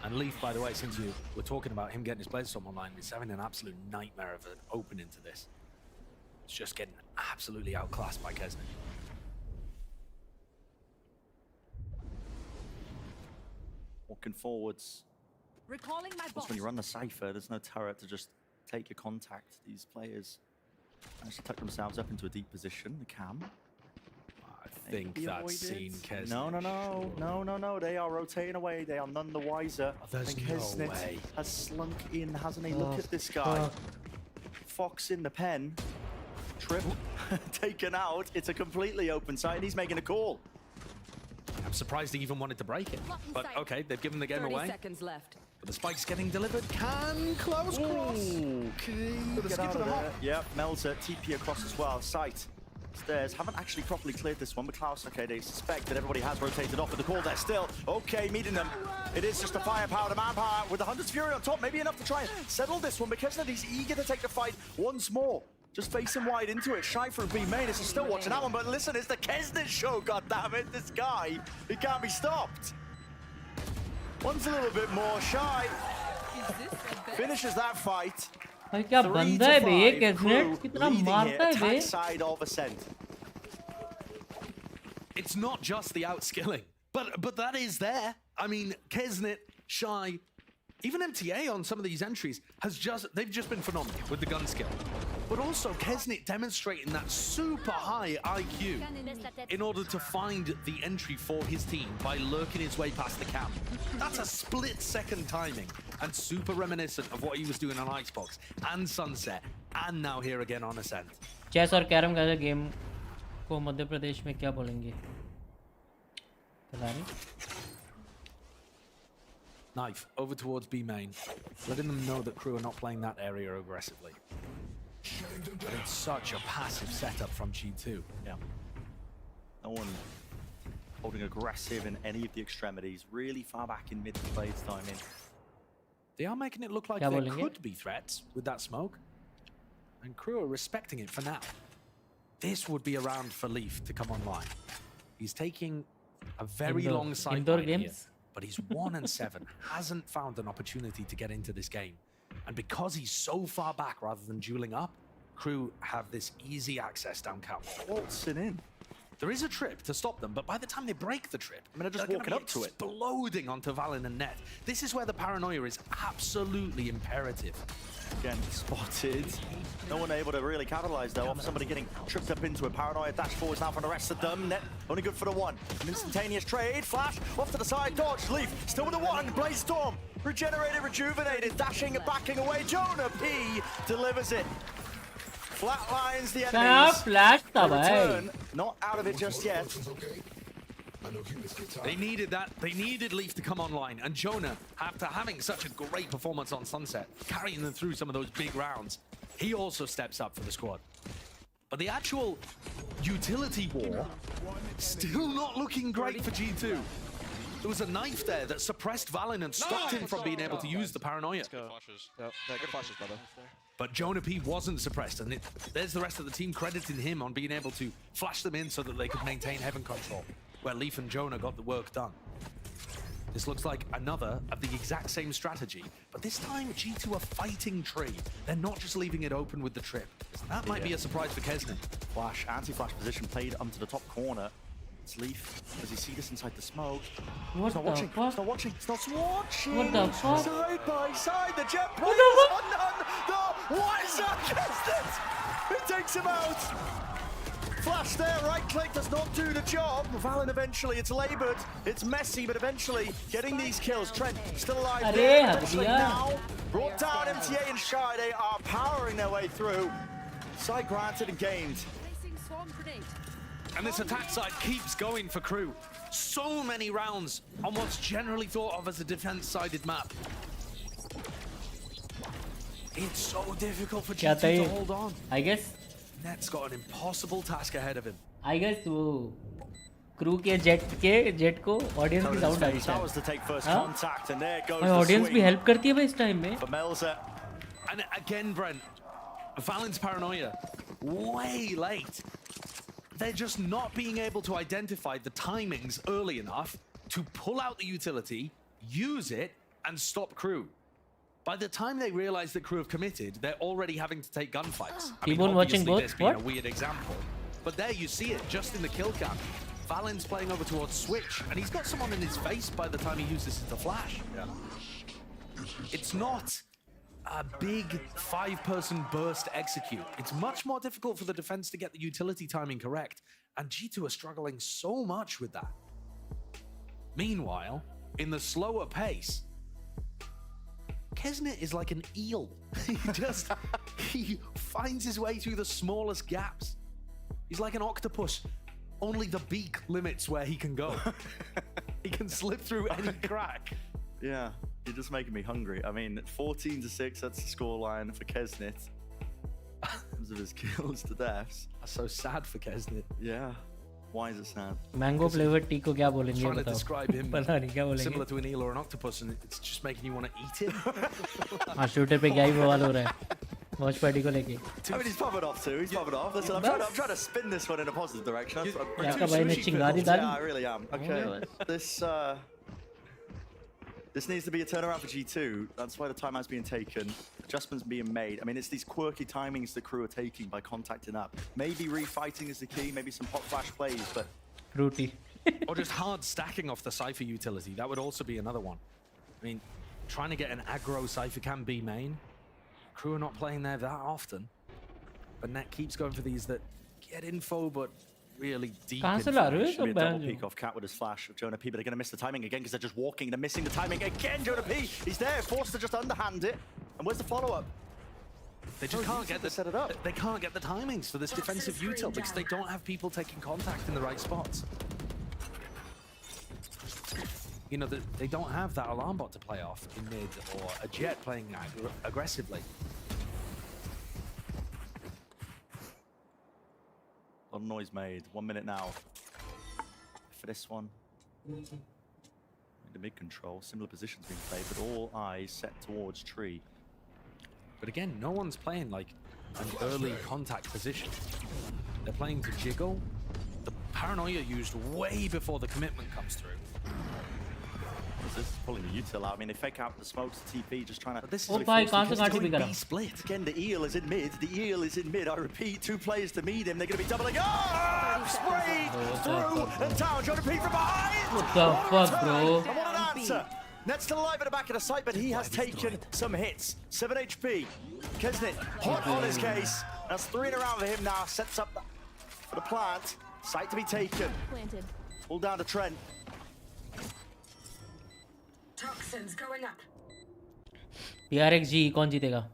And Leaf, by the way, since you were talking about him getting his Blaze online, is having an absolute nightmare of an opening to this. It's just getting absolutely outclassed by Kesnet. Walking forwards. Recalling my boss. When you run the Cypher, there's no turret to just take your contact. These players actually tuck themselves up into a deep position. The cam. I think that's seen Kesnet. No. They are rotating away. They are none the wiser. There's and Kesnet no way. has slunk in, hasn't he? Look at this guy. Fox in the pen. Trip taken out. It's a completely open site, and he's making a call. I'm surprised he even wanted to break it. But okay, they've given the game 30 away. seconds left. But the spike's getting delivered. Can close cross. Okay. Get out of there. Yep, Melzer, TP across as well. Sight. Stairs haven't actually properly cleared this one, but Klaus, okay, they suspect that everybody has rotated off with the call there still. Okay, meeting them. It is just a firepower, the manpower with the Hunter's Fury on top, maybe enough to try and settle this one because he's eager to take the fight once more. Just facing wide into it. Shy through B main. This is still watching that one, but listen, it's the Kesnet show, goddammit. This guy, he can't be stopped. Wants a little bit more. Shy finishes that fight. भाई क्या बंदा है बे ये कैसनेट कितना मारता है बे. Side of Ascent. It's not just the outskilling, but that is there. I mean, Kesnet, Shy, even MTA on some of these entries they've just been phenomenal with the gun skill. But also Kesnet demonstrating that super high IQ in order to find the entry for his team by lurking his way past the camp. That's a split-second timing and super reminiscent of what he was doing on Icebox and Sunset and now here again on Ascent. Chess और carrom का game को मध्य प्रदेश में क्या बोलेंगे? पता नहीं. Knife over towards B main, letting them know that Crew are not playing that area aggressively. But it's such a passive setup from G2. Yeah. No one holding aggressive in any of the extremities. Really far back in mid to play timing. They are making it look like क्या there बोलेंगे? could be threats with that smoke. And crew are respecting it for now. This would be a round for Leaf to come online. He's taking a very long sideline indoor here, games. but he's 1-7, hasn't found an opportunity to get into this game. And because he's so far back rather than dueling up, crew have this easy access down camp. Waltzing in. There is a trip to stop them, but by the time they break the trip, they're just gonna walking be up to it. exploding onto Valen and Net. This is where the paranoia is absolutely imperative. Again, spotted. No one able to really capitalize though off somebody getting tripped up into a paranoia. Dash forwards now for the rest of them. Net only good for the one. An instantaneous trade. Flash off to the side. Dodge. Leaf still with the one. Blaze Storm. Regenerated, rejuvenated. Dashing and backing away. Jonah P delivers it. Flatlines the enemies. flash था The भाई. return, not out of it just yet. They needed that. They needed Leaf to come online. And Jonah, after having such a great performance on Sunset, carrying them through some of those big rounds, he also steps up for the squad. But the actual utility war, still not looking great for G2. There was a knife there that suppressed Valen and stopped him from being able to use the paranoia. Good flashes, brother. But Jonah P wasn't suppressed, and there's the rest of the team crediting him on being able to flash them in so that they could maintain heaven control, where Leaf and Jonah got the work done. This looks like another of the exact same strategy, but this time G2 are fighting tree. They're not just leaving it open with the trip. That might be a surprise for Kesnin. Flash, anti-flash position played onto the top corner. It's Leaf. Does he see this inside the smoke? What He's not the watching. fuck? He's not watching. He's not watching. What the fuck? Side by side, the jet plays What the on the Wiser gets it. It takes him out. Flash there, right click does not do the job. Valen eventually, it's labored, it's messy, but eventually getting these kills. Trent still alive Arey, there. hab Eventually diya. now, brought down MTA and Shy. They are powering their way through. Side granted and gamed. And this attack side keeps going for crew. So many rounds on what's generally thought of as a defense-sided map. It's so difficult for क्या G2 था to ये? hold on. I guess Net's got an impossible task ahead of him. वो crew के jet को audience की sound आ रही That was to take first हाँ? contact, and there goes भाई the ऑडियंस भी swing हेल्प करती है भाई इस टाइम में. for Melza. And again, Brent, Valen's paranoia, way late. They're just not being able to identify the timings early enough to pull out the utility, use it, and stop crew. By the time they realize that crew have committed, they're already having to take gunfights. I mean, T-Bone watching obviously both? this being a What? weird example, but there you see it, just in the kill cam. Valen's playing over towards Switch, and he's got someone in his face by the time he uses the flash. It's not a big 5-person burst execute. It's much more difficult for the defense to get the utility timing correct, and G2 are struggling so much with that. Meanwhile, in the slower pace, Kesnet is like an eel. He finds his way through the smallest gaps. He's like an octopus. Only the beak limits where he can go. He can slip through any crack. Yeah, you're just making me hungry. I mean, 14-6, that's the scoreline for Kesnet. In terms of his kills to deaths. That's so sad for Kesnet. Yeah. Why is it sad? Mango flavour T को क्या बोलेंगे Trying to बताओ. describe him पता नहीं क्या बोलेंगे. similar to an eel or an octopus, and it's just making you want to eat it. हाँ shooter पे क्या ही बवाल हो रहा है. वॉच पार्टी को लेके. I mean, he's popping off too. He's popping off. Listen, I'm trying to spin this one in a positive direction. क्या का भाई ने चिंगारी डाली. Yeah, I really am. Okay. This needs to be a turnaround for G2. That's why the timeout's being taken. Adjustments being made. I mean, it's these quirky timings the crew are taking by contacting up. Maybe refighting is the key. Maybe some hot flash plays, but Fruity. Or just hard stacking off the Cypher utility. That would also be another one. I mean, trying to get an aggro Cypher can be main. Crew are not playing there that often. But Net keeps going for these that get info, but really deep कहाँ से info. ला रहे हो ये should be a सब double बहन peek off Cat with his flash of Jonah P, but they're going to miss the timing again because they're just walking. They're missing the timing again. Jonah P, he's there, forced to just underhand it. And where's the follow-up? They just can't get the set it up. They can't get the timings for this defensive util because they don't have people taking contact in the right spots. You know, they don't have that alarm bot to play off in mid or a jet playing aggressively. A lot of noise made. 1 minute now for this one. The mid control, similar positions being played, but all eyes set towards tree. But again, no one's playing like an early contact position. They're playing to jiggle. The paranoia used way before the commitment comes through. This is pulling the util out. I mean, they fake out the smokes, TP, just trying to. Oh, bhai, kahan se kaati bhi kara? Split. Again, the eel is in mid. The eel is in mid. I repeat, 2 players to meet him. They're going to be doubling. Oh! Sprayed through and down. Trying to peek from behind. What the fuck, bro? And what an answer. Net's still alive at the back of the site, but he has taken some hits. 7 HP. Kesnit hot on his case. That's 3 in a round for him now. Sets up for the plant. Site to be taken. Planted. Pull down to Trent. Toxins going up. PRX GE कौन जीतेगा?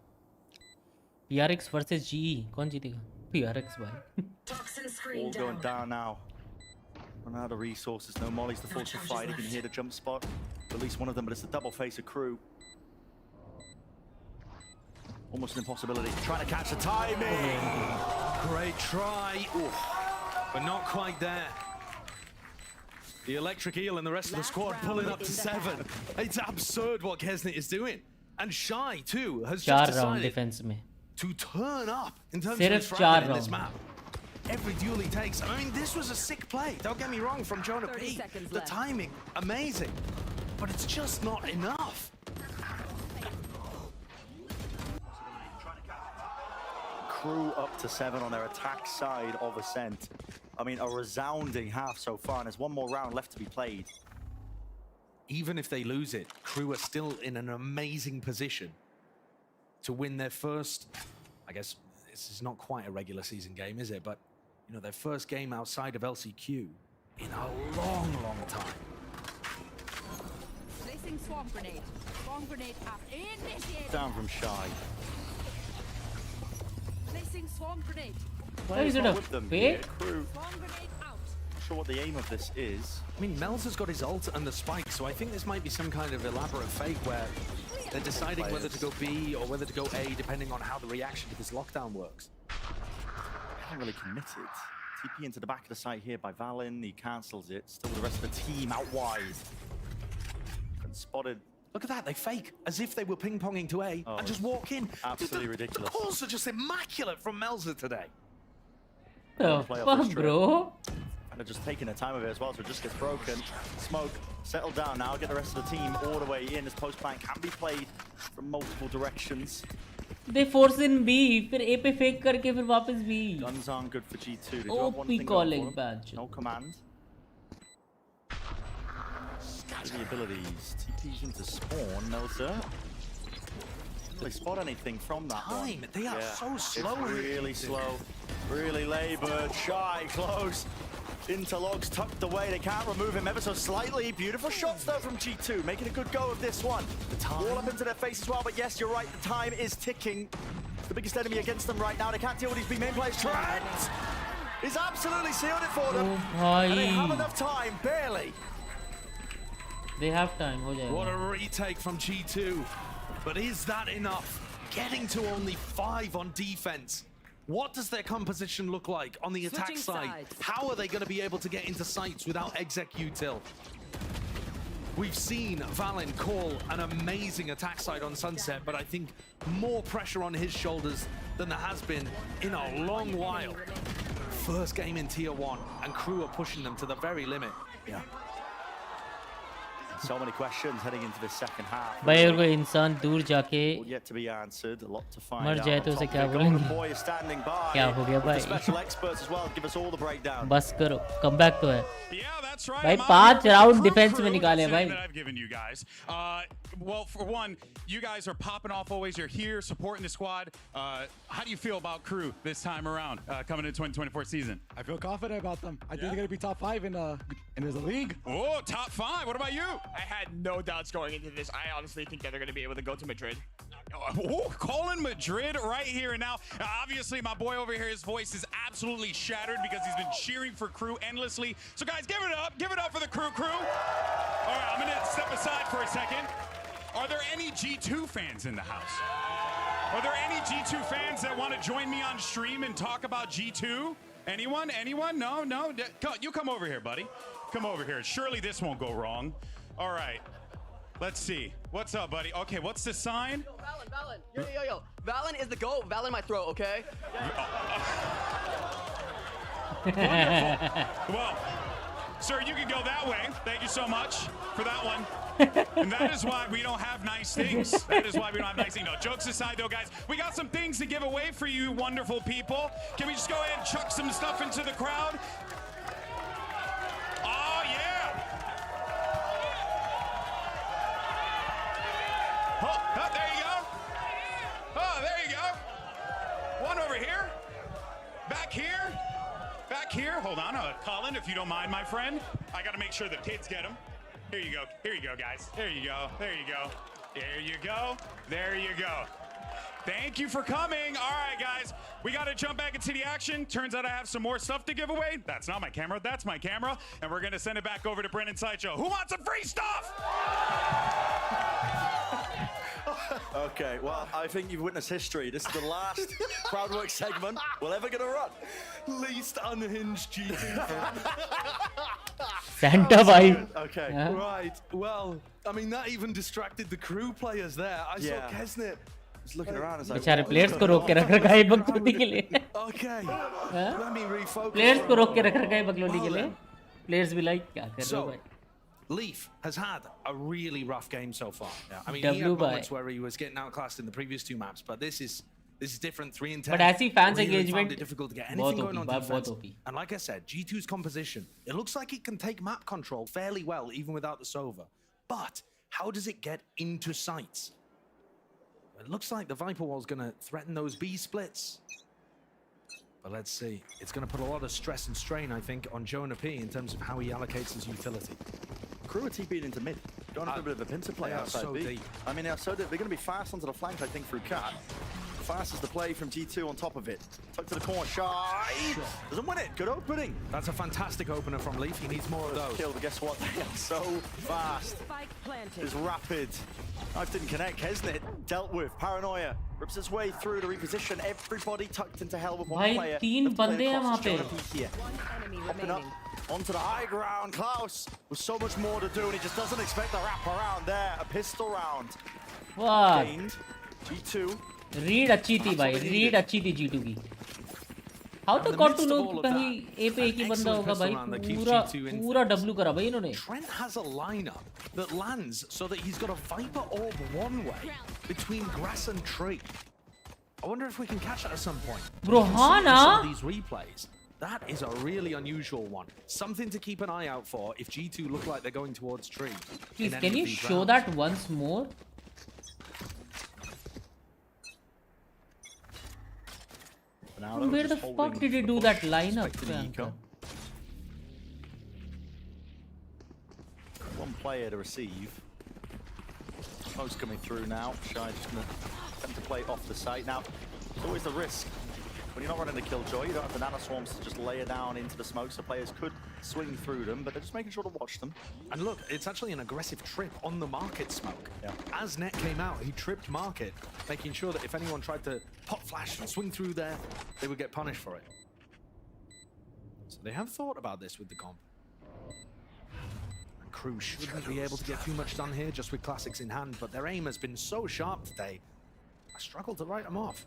PRX versus GE कौन जीतेगा? PRX भाई. Toxin screen All going down now. Run out of resources, no mollies to force a fight. You can hear the jump spot. At least one of them, but it's the double face of crew. Almost an impossibility. Trying to catch the timing. Great try. But not quite there. The electric eel and the rest of the squad pulling up to 7. It's absurd what Kesnit is doing. And Shy too has just decided to turn up in terms of his fragment in this map. Every duel he takes. I mean, this was a sick play. Don't get me wrong from Jonah P. The timing, amazing. But it's just not enough. Crew up to 7 on their attack side of Ascent. I mean, a resounding half so far, and there's one more round left to be played. Even if they lose it, Crew are still in an amazing position to win their first, I guess this is not quite a regular season game, is it? But, you know, their first game outside of LCQ in a long, long time. Placing swarm grenade. Swarm grenade up. Initiate. Down from Shy. Placing swarm grenade. Why is it a fake? Crew. Not sure what the aim of this is. I mean, Mel's has got his ult and the spike, so I think this might be some kind of elaborate fake where they're deciding whether to go B or whether to go A, depending on how the reaction to this lockdown works. Haven't really committed. TP into the back of the site here by Valen. He cancels it. Still with the rest of the team out wide. And spotted. Look at that, they fake as if they were ping-ponging to A and just walk in. Absolutely ridiculous. The calls are just immaculate from Melza today. Oh, fuck, bro. And they're just taking their time of it as well, so it just gets broken. Smoke, settle down now, get the rest of the team all the way in. This post plan can be played from multiple directions. They force in B, फिर A पे fake करके फिर वापस B. Guns aren't good for G2. They do have one OP thing calling going for them. badge. No command. The abilities. TP's into spawn, Melzer. They spot anything from that Time. one. They are so slow. It's really slow. Really laboured. Shy, close. Interlogs tucked away. They can't remove him ever so slightly. Beautiful shots though from G2, making a good go of this one. Wall up into their face as well, but yes, you're right. The time is ticking. It's the biggest enemy against them right now. They can't deal with these big main players. Trent is absolutely sealed it for them. And they have enough time, barely. They have time. Ho jayega. What a retake from G2. But is that enough? Getting to only 5 on defense. What does their composition look like on the attack side? How are they going to be able to get into sites without executil? We've seen Valen call an amazing attack side on Sunset, but I think more pressure on his shoulders than there has been in a long while. First game in Tier 1, and Crew are pushing them to the very limit. Yeah. So many questions heading into the second half. भाई अगर कोई इंसान दूर जाके All yet to be answered. A lot to find मर out. जाए तो उसे क्या बोलेंगे? Boy is standing by. क्या हो गया भाई? The special experts as well. Give us all the breakdown. बस करो, comeback तो है. Yeah, that's right. भाई 5 राउंड डिफेंस में निकाले भाई. That I've given you guys. Well, for one, you guys are popping off always. You're here supporting the squad. How do you feel about Crew this time around, coming into 2024 season? I feel confident about them. I think they're going to be top 5 in the league. Oh, top 5. What about you? I had no doubts going into this. I honestly think that they're going to be able to go to Madrid. Oh, calling Madrid right here and now. Obviously, my boy over here, his voice is absolutely shattered because he's been cheering for Crew endlessly. So, guys, give it up. Give it up for the Crew. All right, I'm going to step aside for a second. Are there any G2 fans in the house? Are there any G2 fans that want to join me on stream and talk about G2? Anyone? Anyone? No? You come over here, buddy. Come over here. Surely this won't go wrong. All right. Let's see. What's up, buddy? Okay, what's the sign? Valen. Yo. Valen is the GOAT. Valen my throat, okay? Wonderful. Well, sir, you can go that way. Thank you so much for that one. And that is why we don't have nice things. That is why we don't have nice things. No, jokes aside, though, guys, we got some things to give away for you wonderful people. Can we just go ahead and chuck some stuff into the crowd? Oh, yeah. Oh, there you go. Oh, there you go. One over here. Back here. Back here. Hold on, Colin, if you don't mind, my friend. I got to make sure the kids get them. Here you go. Here you go, guys. There you go. There you go. There you go. There you go. Thank you for coming. All right, guys. We got to jump back into the action. Turns out I have some more stuff to give away. That's not my camera. That's my camera. And we're going to send it back over to Brennan Sideshow. Who wants some free stuff? Okay, well, I think you've witnessed history. This is the last crowdwork segment we're ever going to run. Least unhinged G2. Santa vibe. Okay, right. Well, I mean, that even distracted the crew players there. I saw Kesnet was looking around as like, बेचारे players को रोक के रख रखा है बकलोली के लिए. Okay. Let me refocus. Players को रोक के रख रखा है बकलोली के लिए. Players भी like क्या कर रहे हो भाई? Leaf has had a really rough game so far. I mean, he had moments where he was getting outclassed in the previous two maps, but this is different. 3 and 10. But ऐसी fans really engagement found it difficult to get anything going on defense. And like I said, G2's composition, it looks like it can take map control fairly well, even without the Sova. But how does it get into sights? It looks like the Viper Wall's going to threaten those B splits. But let's see. It's going to put a lot of stress and strain, I think, on Jonah P in terms of how he allocates his utility. Crew are TP'd into mid. Going to do a bit of a pincer play outside B. Deep. I mean, they're so deep. They're going to be fast onto the flank, I think, through Cat. Fast is the play from G2 on top of it. Tuck to the corner, Shy! Doesn't win it. Good opening. That's a fantastic opener from Leaf. He needs more of those. Kill, but guess what? They are so fast. It's rapid. Knife didn't connect. Kesnet dealt with. Paranoia rips its way through to reposition. Everybody tucked into hell with one player. तीन बंदे हैं वहाँ पे. Hopping up onto the high ground. Klaus with so much more to do, and he just doesn't expect the wrap around there. A pistol round. What? Gained. G2. Read अच्छी थी भाई. Read अच्छी थी G2 की. How the got to know कि कहीं A पे एक ही बंदा होगा भाई. पूरा W करा भाई इन्होंने. Trent has a lineup that lands so that he's got a Viper orb one way between grass and tree. I wonder if we can catch that at some point. Bro, हाँ ना. Some of these replays. That is a really unusual one. Something to keep an eye out for if G2 look like they're going towards tree. Please, can you show that once more? Where the fuck did he do that lineup? One player to receive. Smoke's coming through now. Shy just going to attempt to play off the site. Now, it's always the risk. When you're not running the Killjoy, you don't have the nano swarms to just layer down into the smoke, so players could swing through them, but they're just making sure to watch them. And look, it's actually an aggressive trip on the market smoke. As Net came out, he tripped market, making sure that if anyone tried to pop flash and swing through there, they would get punished for it. So they have thought about this with the comp. And Crew shouldn't be able to get too much done here just with classics in hand, but their aim has been so sharp today, I struggle to write them off.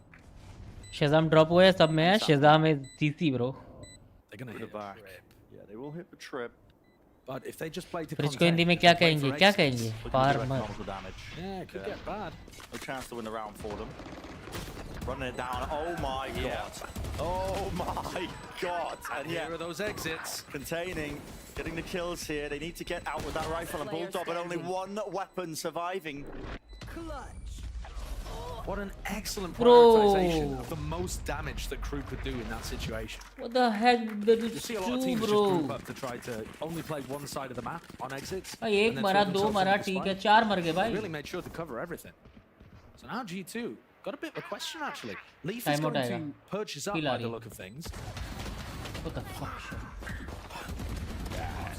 Shazam drop हुआ है सब में है. Shazam is CC bro. They're gonna hit the back. Yeah, they will hit the trip. But if they just play to Bridge को हिंदी में क्या कहेंगे? क्या कहेंगे? Farmer. Yeah, it could get bad. No chance to win the round for them. Running it down. Oh my god. Oh my god. And here are those exits. Containing, getting the kills here. They need to get out with that rifle and bulldog, but only one weapon surviving. What an excellent prioritization of the most damage that Crew could do in that situation. What the heck did you see a lot of teams just group up to try to only play one side of the map on exits. भाई एक मरा दो मरा ठीक है 4 मर गए भाई. Really made sure to cover everything. So now G2 got a bit of a question actually. Leaf is going to purchase up by the look of things. What the fuck?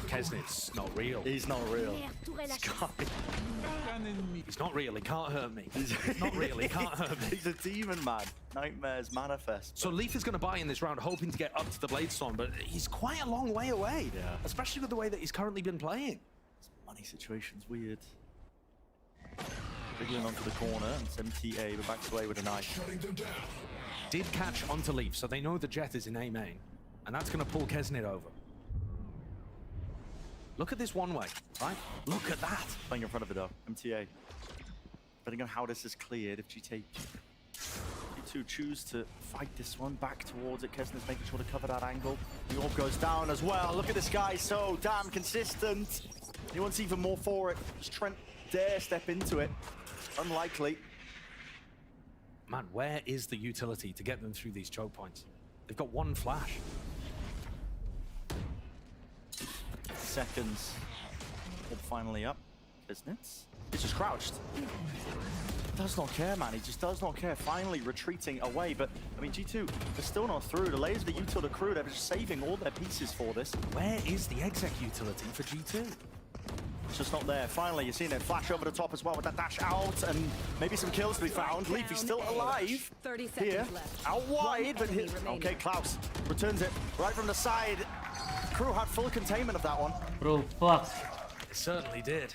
Kesnit's not real. He's not real. He's not real. He can't hurt me. He's not real. He can't hurt me. He's a demon, man. Nightmares manifest. So Leaf is going to buy in this round, hoping to get up to the Blade Storm, but he's quite a long way away. Yeah. Especially with the way that he's currently been playing. Money situation's weird. Wiggling onto the corner, and SMPS but backs away with a knife. Did catch onto Leaf, so they know the Jet is in A main. And that's going to pull Kesnit over. Look at this one way, right? Look at that. Playing in front of it though, MTA. Depending on how this is cleared, if G2 choose to fight this one back towards it, Kesnit's making sure to cover that angle. The orb goes down as well. Look at this guy, so damn consistent. He wants even more for it. Does Trent dare step into it? Unlikely. Man, where is the utility to get them through these choke points? They've got one flash. Seconds. Orb finally up. Kesnit. He's just crouched. Does not care, man. He just does not care. Finally retreating away. But, I mean, G2, they're still not through. The layers of the util to crew, they're just saving all their pieces for this. Where is the exec utility for G2? It's just not there. Finally, you're seeing it flash over the top as well with that dash out, and maybe some kills to be found. Leafy's still alive. 30 seconds here. left. Out wide, but hit. Okay, Klaus returns it right from the side. Crew had full containment of that one. Bro, fuck. It certainly did.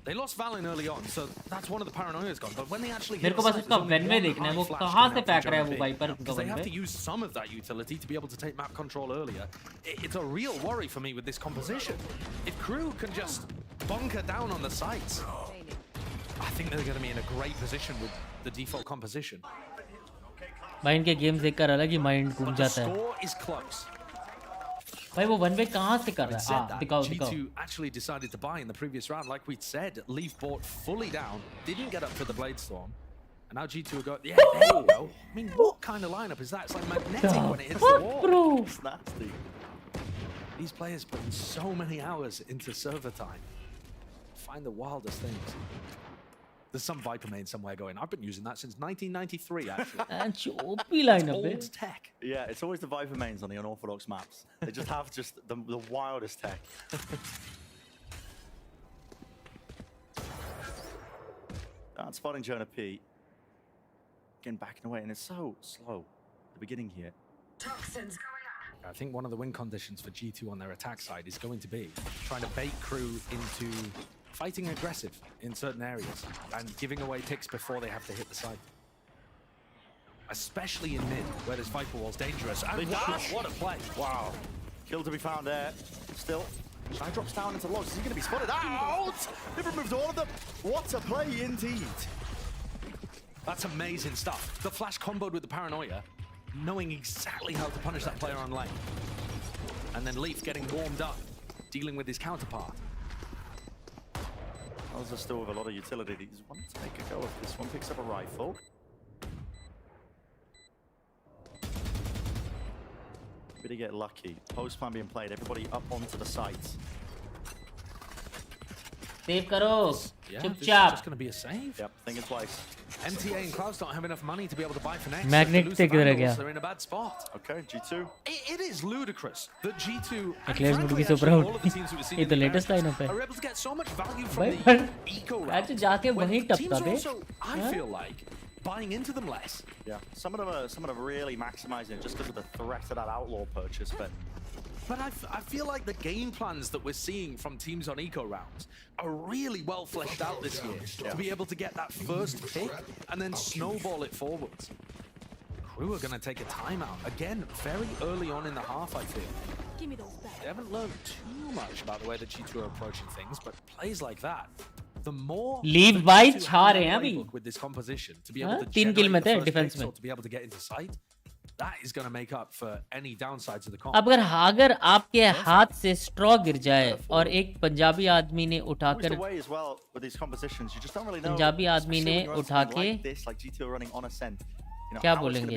They lost Valen early on, so that's one of the paranoias gone. But when they actually मेरे को बस उसका venway देखना है, वो कहाँ से फेंक रहा है वो wiper because they have to use some of that utility to be able to take map control earlier. It's a real worry for me with this composition. If Crew can just bunker down on the sites, I think they're going to be in a great position with the default composition. भाई इनके games देखकर अलग ही mind घूम जाता है. Score is close. भाई वो one way कहाँ से कर रहा है? दिखाओ दिखाओ. G2 actually decided to buy in the previous round, like we'd said. Leaf bought fully down, didn't get up for the Blade Storm, and now G2 got there you go. I mean, what kind of lineup is that? It's like magnetic when it hits the wall. Bro. It's nasty. These players put in so many hours into server time. Find the wildest things. There's some Viper main somewhere going. I've been using that since 1993, actually. And OP lineup, old tech. Yeah, it's always the Viper mains on the unorthodox maps. They just have the wildest tech. That spotting Jonah P. Getting backing away, and it's so slow at the beginning here. Toxins going up. I think one of the win conditions for G2 on their attack side is going to be trying to bait Crew into fighting aggressive in certain areas and giving away picks before they have to hit the site. Especially in mid, where this Viper wall's dangerous. And wow, what a play. Wow. Kill to be found there. Still. Shy drops down into logs. Is he going to be spotted out? They've removed all of them. What a play indeed. That's amazing stuff. The flash comboed with the paranoia, knowing exactly how to punish that player on lane. And then Leaf getting warmed up, dealing with his counterpart. Those are still with a lot of utility. These want to make a go of this one. Picks up a rifle. Bit to get lucky. Post plan being played. Everybody up onto the site. Save karo. Yeah, Chup this is chap. just going to be a save. Yep, thinking twice. MTA and Klaus don't have enough money to be able to buy for next. Magnet They're gaya. in a bad spot. Okay, G2. It is ludicrous that G2 Eclairs would be so proud. ये तो latest lineup है. are able to get so much value from भाई the eco round. आज जाके वहीं Teams टपका are they. also, I feel like, buying into them less. Yeah, some of them are really maximizing it just because of the threat of that outlaw purchase, but I feel like the game plans that we're seeing from teams on eco rounds are really well fleshed out this year to be able to get that first pick and then snowball it forwards. Crew are going to take a timeout again very early on in the half. I feel Give me those back. they haven't learned too much about the way that G2 are approaching things, but plays like that, the more Leave by छा रहे हैं अभी. with this composition to be able to 3 kill में generate the थे first defense pixel में. to be able to get into sight. That is going to make up for any downsides of the comp. अब अगर आपके हाथ से straw गिर जाए और एक पंजाबी आदमी ने उठाकर पंजाबी आदमी ने उठा के क्या बोलेंगे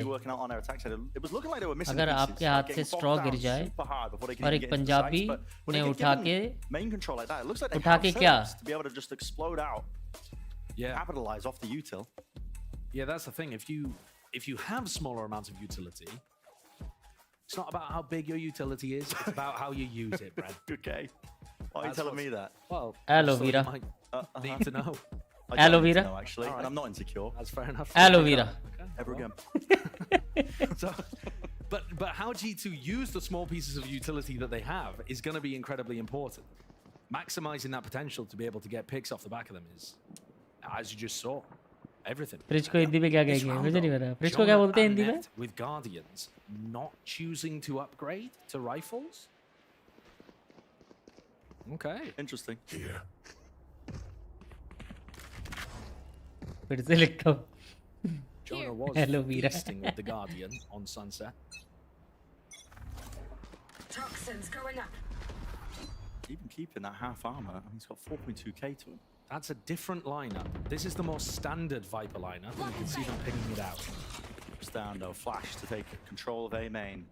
अगर आपके हाथ से स्ट्रॉ गिर जाए और एक पंजाबी ने उठा के क्या capitalize off the util. Yeah, that's the thing. If you have smaller amounts of utility, it's not about how big your utility is, it's about how you use it, Brad. Okay. Why are you telling me that? Well, aloe vera. Need to know. Aloe vera? Know, actually, and I'm not insecure. That's fair enough. Aloe vera. Okay, Ever again. So, but how G2 use the small pieces of utility that they have is going to be incredibly important. maximizing that potential to be able to get picks off the back of them is, as you just saw, everything. Fridge को हिंदी में क्या कहेंगे मुझे नहीं पता fridge को क्या बोलते हैं हिंदी में with Guardians not choosing to upgrade to rifles. Okay, interesting. Here. फिर से लिखता हूँ Jonah was feasting with the Guardian on Sunset. Toxins going up. Even keeping that half armor, he's got 4.2k to him. That's a different lineup. This is the more standard Viper lineup, and you can see them picking it out. Stand though, flash to take control of A main.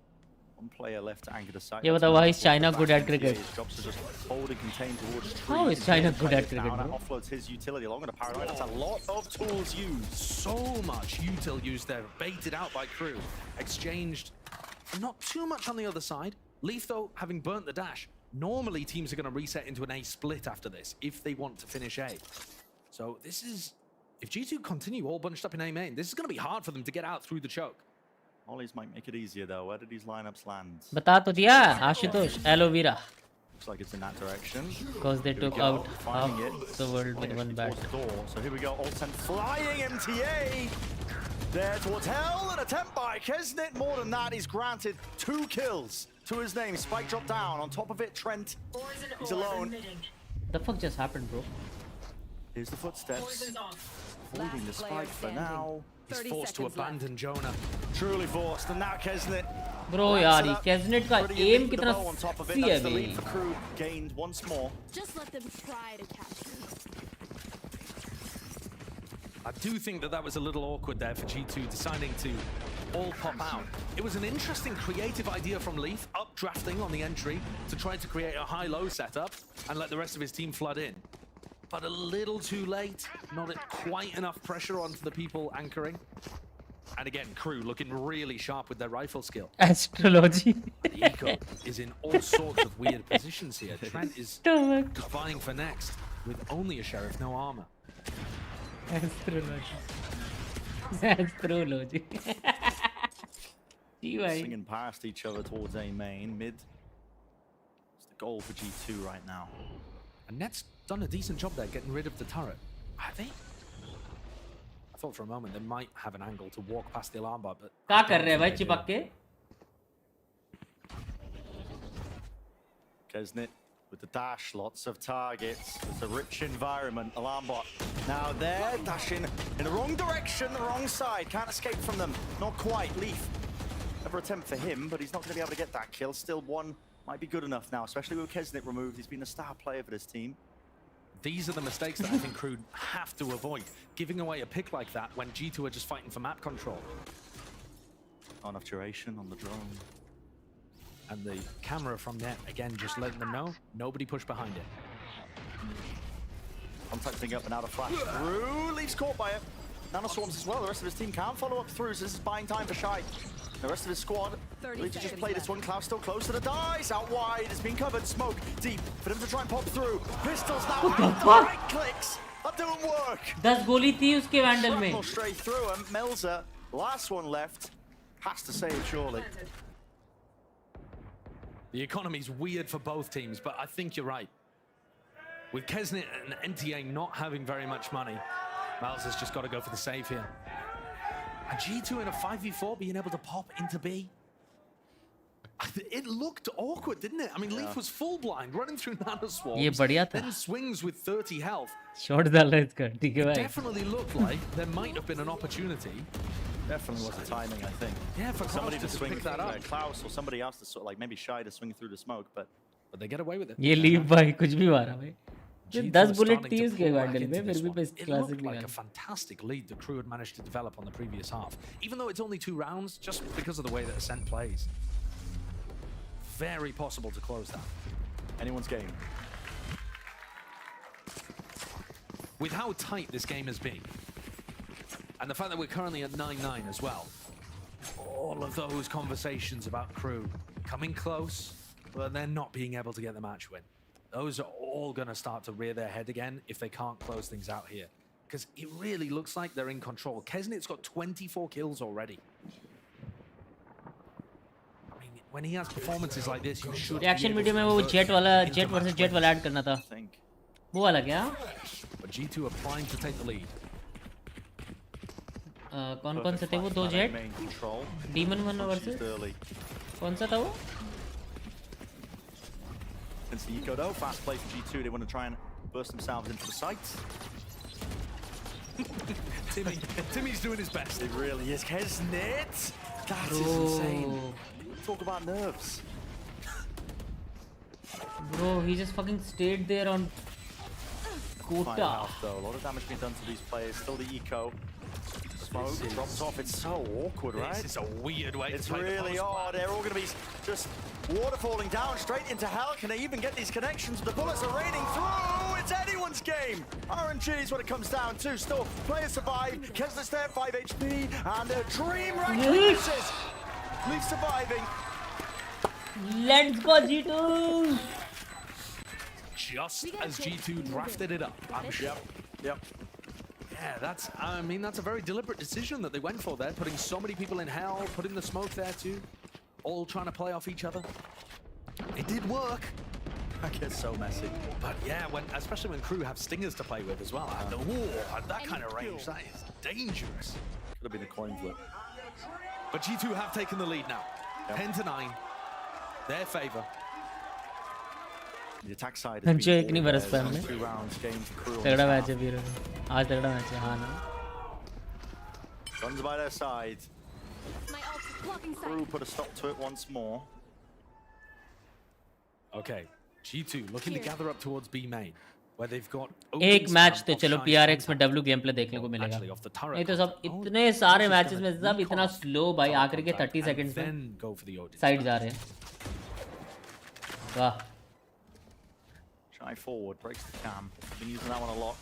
One player left to anchor the site. Yeah, but why is China good at cricket? Drops are just hold and contain towards trees. How is China good at cricket, bro? Offloads his utility along with a paranoid. That's a lot of tools used. So much util used there, baited out by Crew. Exchanged, not too much on the other side. Leaf, though, having burnt the dash. Normally, teams are going to reset into an A split after this if they want to finish A. So this is, if G2 continue all bunched up in A main, this is going to be hard for them to get out through the choke. Mollies might make it easier though. Where did these lineups land? बता तो दिया Ashutosh aloe vera. Looks like it's in that direction. Because they took out half the world with one bat. So here we go. Ulten flying MTA. There towards hell. An attempt by Kesnit. More than that, he's granted 2 kills to his name. Spike drop down. On top of it, Trent. He's alone. The fuck just happened, bro? Here's the footsteps. Avoiding the spike for now. He's forced to abandon Jonah. Truly forced. And now Kesnit. Bro, यार ये Kesnit का aim कितना sexy है बे. The Crew gained once more. Just let them try to catch me. I do think that was a little awkward there for G2 deciding to all pop out. It was an interesting creative idea from Leaf, updrafting on the entry to try to create a high-low setup and let the rest of his team flood in. But a little too late, not quite enough pressure onto the people anchoring. And again, Crew looking really sharp with their rifle skill. Astrology. The Eco is in all sorts of weird positions here. Trent is vying for next with only a Sheriff, no armor. Astrology. Astrology. Swinging past each other towards A main. Mid. It's the goal for G2 right now. And Net's done a decent job there getting rid of the turret. Have they? I thought for a moment they might have an angle to walk past the alarm bar, but... क्या कर रहे हैं भाई चिपक के? Kesnit with the dash, lots of targets. It's a rich environment. Alarm bot now there, dashing in the wrong direction, the wrong side. Can't escape from them. Not quite. Leaf. Never attempt for him, but he's not going to be able to get that kill. Still one might be good enough now, especially with Kesnit removed. He's been a star player for this team. These are the mistakes that I think Crew have to avoid. Giving away a pick like that when G2 are just fighting for map control. Not enough duration on the drone. And the camera from Net, again, just letting them know, nobody push behind it. Contacting up and out of flash through. Leaf's caught by it. Nanoswarms as well. The rest of his team can't follow up through, so this is buying time for Shy. The rest of his squad, Leaf just played this one. Klaus still close to the dice. Out wide, it's been covered. Smoke deep for them to try and pop through. Pistols now. Right clicks are doing work. 10 गोली थी उसके Vandal में. Straight through, and Melzer, last one left, has to save surely. The economy's weird for both teams, but I think you're right. With Kesnit and NTA not having very much money, Miles has just got to go for the save here. And G2 in a 5v4 being able to pop into B. It looked awkward, didn't it? I mean, Leaf was full blind, running through nanoswarms, then swings with 30 health. Short डाल रहा है इसका, ठीक है भाई. Definitely looked like there might have been an opportunity. Definitely was the timing, I think. Yeah, for somebody to swing pick that up. Klaus or somebody else to sort of like maybe Shy to swing through the smoke, but they get away with it. ये Leaf भाई कुछ भी मारा भाई. 10 bullet थी उसके Vandal में, फिर भी बस It classic looked like निकाला. a fantastic lead the Crew had managed to develop on the previous half, even though it's only 2 rounds, just because of the way that Ascent plays. Very possible to close that. Anyone's game. With how tight this game has been, and the fact that we're currently at 9-9 as well, all of those conversations about Crew coming close, but then not being able to get the match win. Those are all going to start to rear their head again if they can't close things out here. Because it really looks like they're in control. Kesnit's got 24 kills already. I mean, when he has performances like this, you should. Reaction video में वो jet versus jet वाला add करना था. वो वाला क्या? But G2 are primed to take the lead. कौन से थे वो दो jet? Demon 1 versus कौन सा था वो? Since the eco though, fast play for G2, they want to try and burst themselves into the sights. Timmy's doing his best. It really is. Kesnet! That is insane. Talk about nerves. Bro, he just fucking stayed there on quota. Though. A lot of damage being done to these players. Still the eco. Smoke drops off. It's so awkward, right? This is a weird way it's to play really odd. They're all going to be just waterfalling down straight into hell. Can they even get these connections? The bullets are raining through. It's anyone's game. RNG is what it comes down to. Still, players survive. Kesner's there, 5 HP. And a dream rank releases. Leaf surviving. Let's go, G2! Just as G2 drafted it up. Yep. Yeah, that's a very deliberate decision that they went for there, putting so many people in hell, putting the smoke there too, all trying to play off each other. It did work. That gets so messy. But yeah, especially when crew have stingers to play with as well. At that kind of range, that is dangerous. Could have been a coin flip. But G2 have taken the lead now. 10-9. Their favor. The attack side हम जो एक नहीं बरस पे हमने 2 rounds game for crew. तगड़ा match है वीर आज तगड़ा मैच है हाँ ना Guns by their side. Crew put a stop to it once more. Okay, G2 looking to gather up towards B main, where they've got एक मैच तो चलो PRX में W गेमप्ले देखने को मिलेगा नहीं तो सब इतने सारे मैचेस में सब इतना स्लो भाई आखिर के 30 सेकंड्स में साइड जा रहे हैं वाह Shy forward, breaks the cam. Been using that one a lot.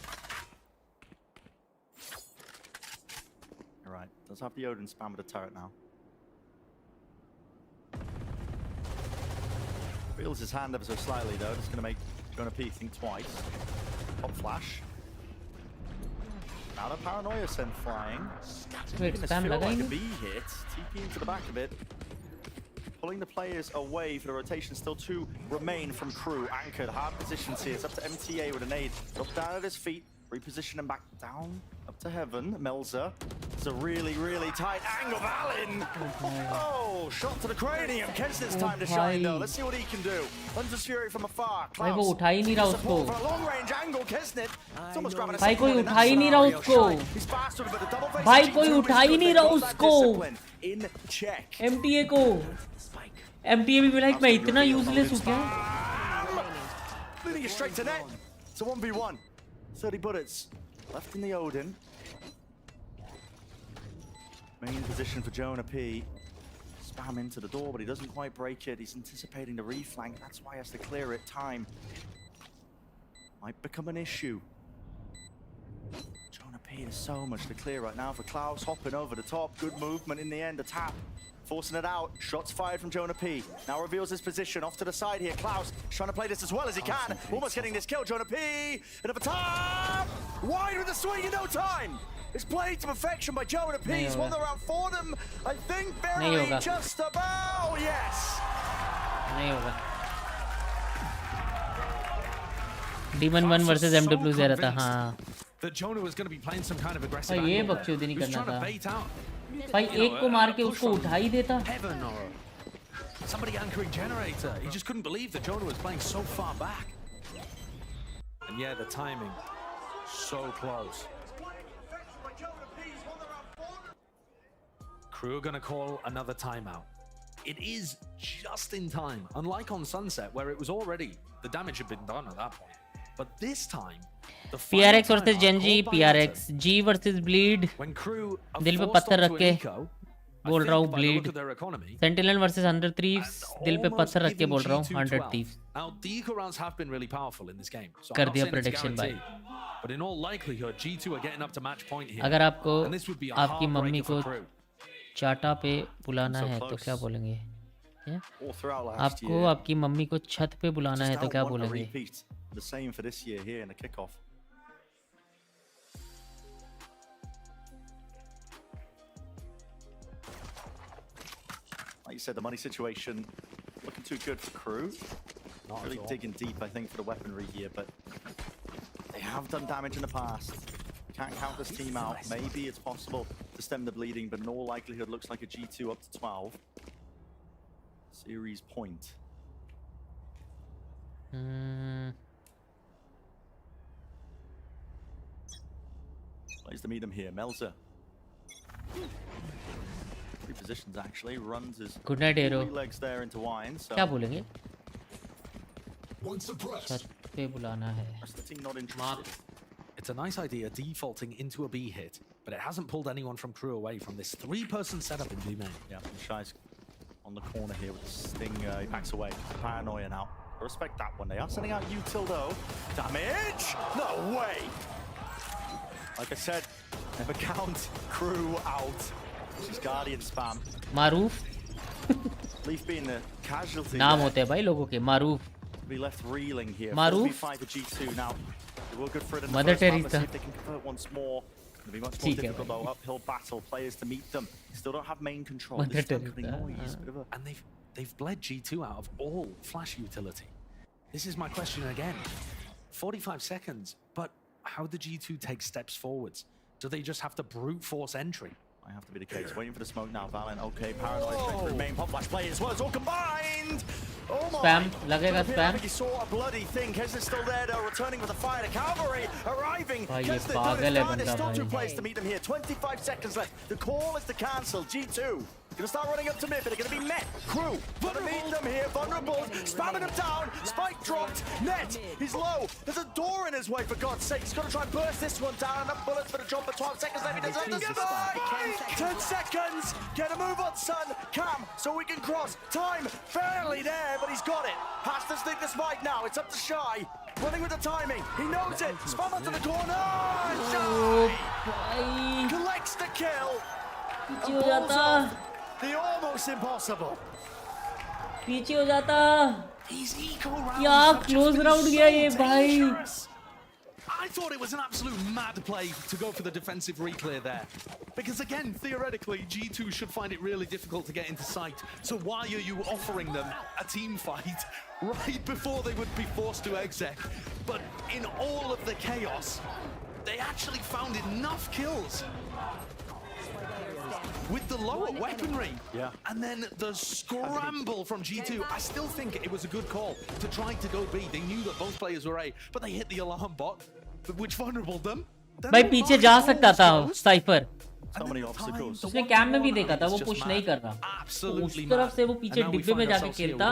Alright, does have the Odin spam with the turret now. Feels his hand ever so slightly though, just gonna make Jonah P think twice. Pop flash. Now the paranoia sent flying. Wait, spam feel like lagaenge? a B hit. TP into the back of it. Pulling the players away for the rotation. Still 2 remain from crew. Anchored, hard positions here. It's up to MTA with a nade. Drop down at his feet. Reposition him back down. Up to heaven. Melzer. It's a really, really tight angle. Valin! Oh, shot to the cranium. Kesner's time to shine though. Let's see what he can do. Hunter's Fury from afar. भाई वो उठा ही नहीं रहा उसको For a long range angle, Kesner. It's almost grabbing a भाई कोई second उठा ही नहीं रहा उसको He's faster, but the double face भाई कोई उठा ही नहीं रहा उसको in check. MTA को MTA भी लाइक मैं इतना यूजलेस हूँ क्या Leading it straight to net. It's a 1v1. 30 bullets left in the Odin. Main position for Jonah P. Spam into the door, but he doesn't quite break it. He's anticipating the reflank. That's why he has to clear it. Time might become an issue. Jonah P, there's so much to clear right now for Klaus. Hopping over the top. Good movement in the end. The tap. Forcing it out. Shots fired from Jonah P. Now reveals his position. Off to the side here. Klaus trying to play this as well as he can. Almost getting this kill. Jonah P. Another tap. Wide with the swing in no time. It's played to perfection by Jonah P. He's won the round for them. I think barely just about. Yes. नहीं होगा Demon 1 versus MW जा रहा था हाँ That Jonah was going to be playing some kind of aggressive भाई ये angle बकचोदी नहीं there. He was करना trying to था bait out. भाई एक को मार के उसको उठा ही देता Heaven or somebody anchoring generator. He just couldn't believe that Jonah was playing so far back. And yeah, the timing so close. Crew are going to call another timeout. It is just in time, unlike on Sunset, where it was already, the damage had been done at that point. But this time, the PRX versus Genji, PRX, G versus Bleed. दिल पे पत्थर रख के बोल रहा हूँ Bleed. Sentinel versus 100 Thieves, दिल पे पत्थर रख के बोल रहा हूँ 100 Thieves. Now, the eco rounds have been really powerful in this game. So कर दिया prediction भाई. But in all likelihood, G2 are getting up to match point here. अगर आपको And this would be a आपकी mummy heartbreaker को for Crew. चाटा पे बुलाना है तो क्या बोलेंगे आपको आपकी मम्मी को छत पे बुलाना है तो क्या बोलेंगे The same for this year here in the kickoff. Like you said, the money situation looking too good for Crew. Not really at all. digging deep, I think, for the weaponry here, but they have done damage in the past. Can't count this team out. Maybe it's possible to stem the bleeding, but in all likelihood, looks like a G2 up to 12. Series point. Plays to meet him here. Melzer. Three positions actually. Runs his Good night, Hero. legs there into wine. So क्या बोलेंगे? छत पे बुलाना है. Mark. It's a nice idea defaulting into a B hit, but it hasn't pulled anyone from Crew away from this three-person setup in B main. Yeah, Shy's on the corner here with the sting. He backs away. Paranoia now. I respect that one. They are sending out Util though. Damage! No way! Like I said, never count Crew out. She's Guardian spam. Maroof. Leaf being the casualty. नाम होते हैं भाई लोगों के मारूफ. Be left reeling here. Maruf. 4v5 for G2 now. They were good for it in the Mother first round. Let's see Teresa. if they can convert once more. It'll be much more difficult though. Uphill battle. Players to meet them. Still don't have main control. Mother This is Teresa. noise. Bit of a... And they've bled G2 out of all flash utility. This is my question again. 45 seconds, but how do G2 take steps forwards? Do they just have to brute force entry? I have to be the case. Waiting for the smoke now. Valen, okay. Paranoid straight through main. Pop flash play as well. It's all combined. Oh my. Spam. लगेगा I spam. think he saw a bloody thing. Kesner's still there though. Returning with a fire. The cavalry arriving. भाई ये Kesner पागल doing है his बंदा There's still two भाई. players to meet them here. 25 seconds left. The call is to cancel. G2. Gonna start running up to mid, but they're gonna be met. Crew, gonna meet them here. Vulnerable, spamming them down. Spike dropped. Net, he's low. There's a door in his way, for God's sake. He's gonna try and burst this one down. Enough bullets for the jump, but 12 seconds left. He does it. 10 seconds. Get a move on, son. Cam, so we can cross. Time fairly there, but he's got it. Has to stick the spike now. It's up to Shy. Running with the timing. He knows it. Spam onto the corner. Shy collects the kill. पीछे हो जाता. The almost impossible. पीछे हो जाता. क्या close round गया ये भाई. I thought it was an absolute mad play to go for the defensive reclear there. Because again, theoretically, G2 should find it really difficult to get into sight. So why are you offering them a team fight right before they would be forced to exec? But in all of the chaos, they actually found enough kills with the lower weaponry. Yeah. And then the scramble from G2. I still think it was a good call to try to go B. They knew that both players were A, but they hit the alarm bot, which vulnerable them. भाई पीछे जा सकता था cipher. So many obstacles. उसने cam में भी देखा था वो पुश नहीं कर रहा. उस तरफ से वो पीछे डिब्बे में जाके खेलता.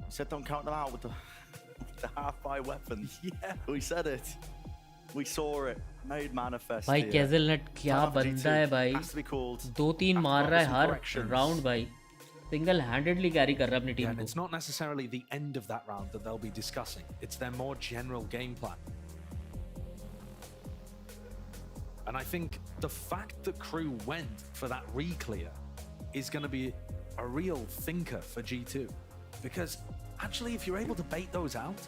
He said don't count them out with the half-by weapon. Yeah, we said it. We saw it. Made manifest. भाई कैज़लनेट क्या बंदा है भाई. 2-3 मार रहा है हर राउंड भाई. Single handedly carry कर रहा है अपनी टीम को. It's not necessarily the end of that round that they'll be discussing. It's their more general game plan. And I think the fact that Crew went for that re-clear is going to be a real thinker for G2. Because actually, if you're able to bait those out,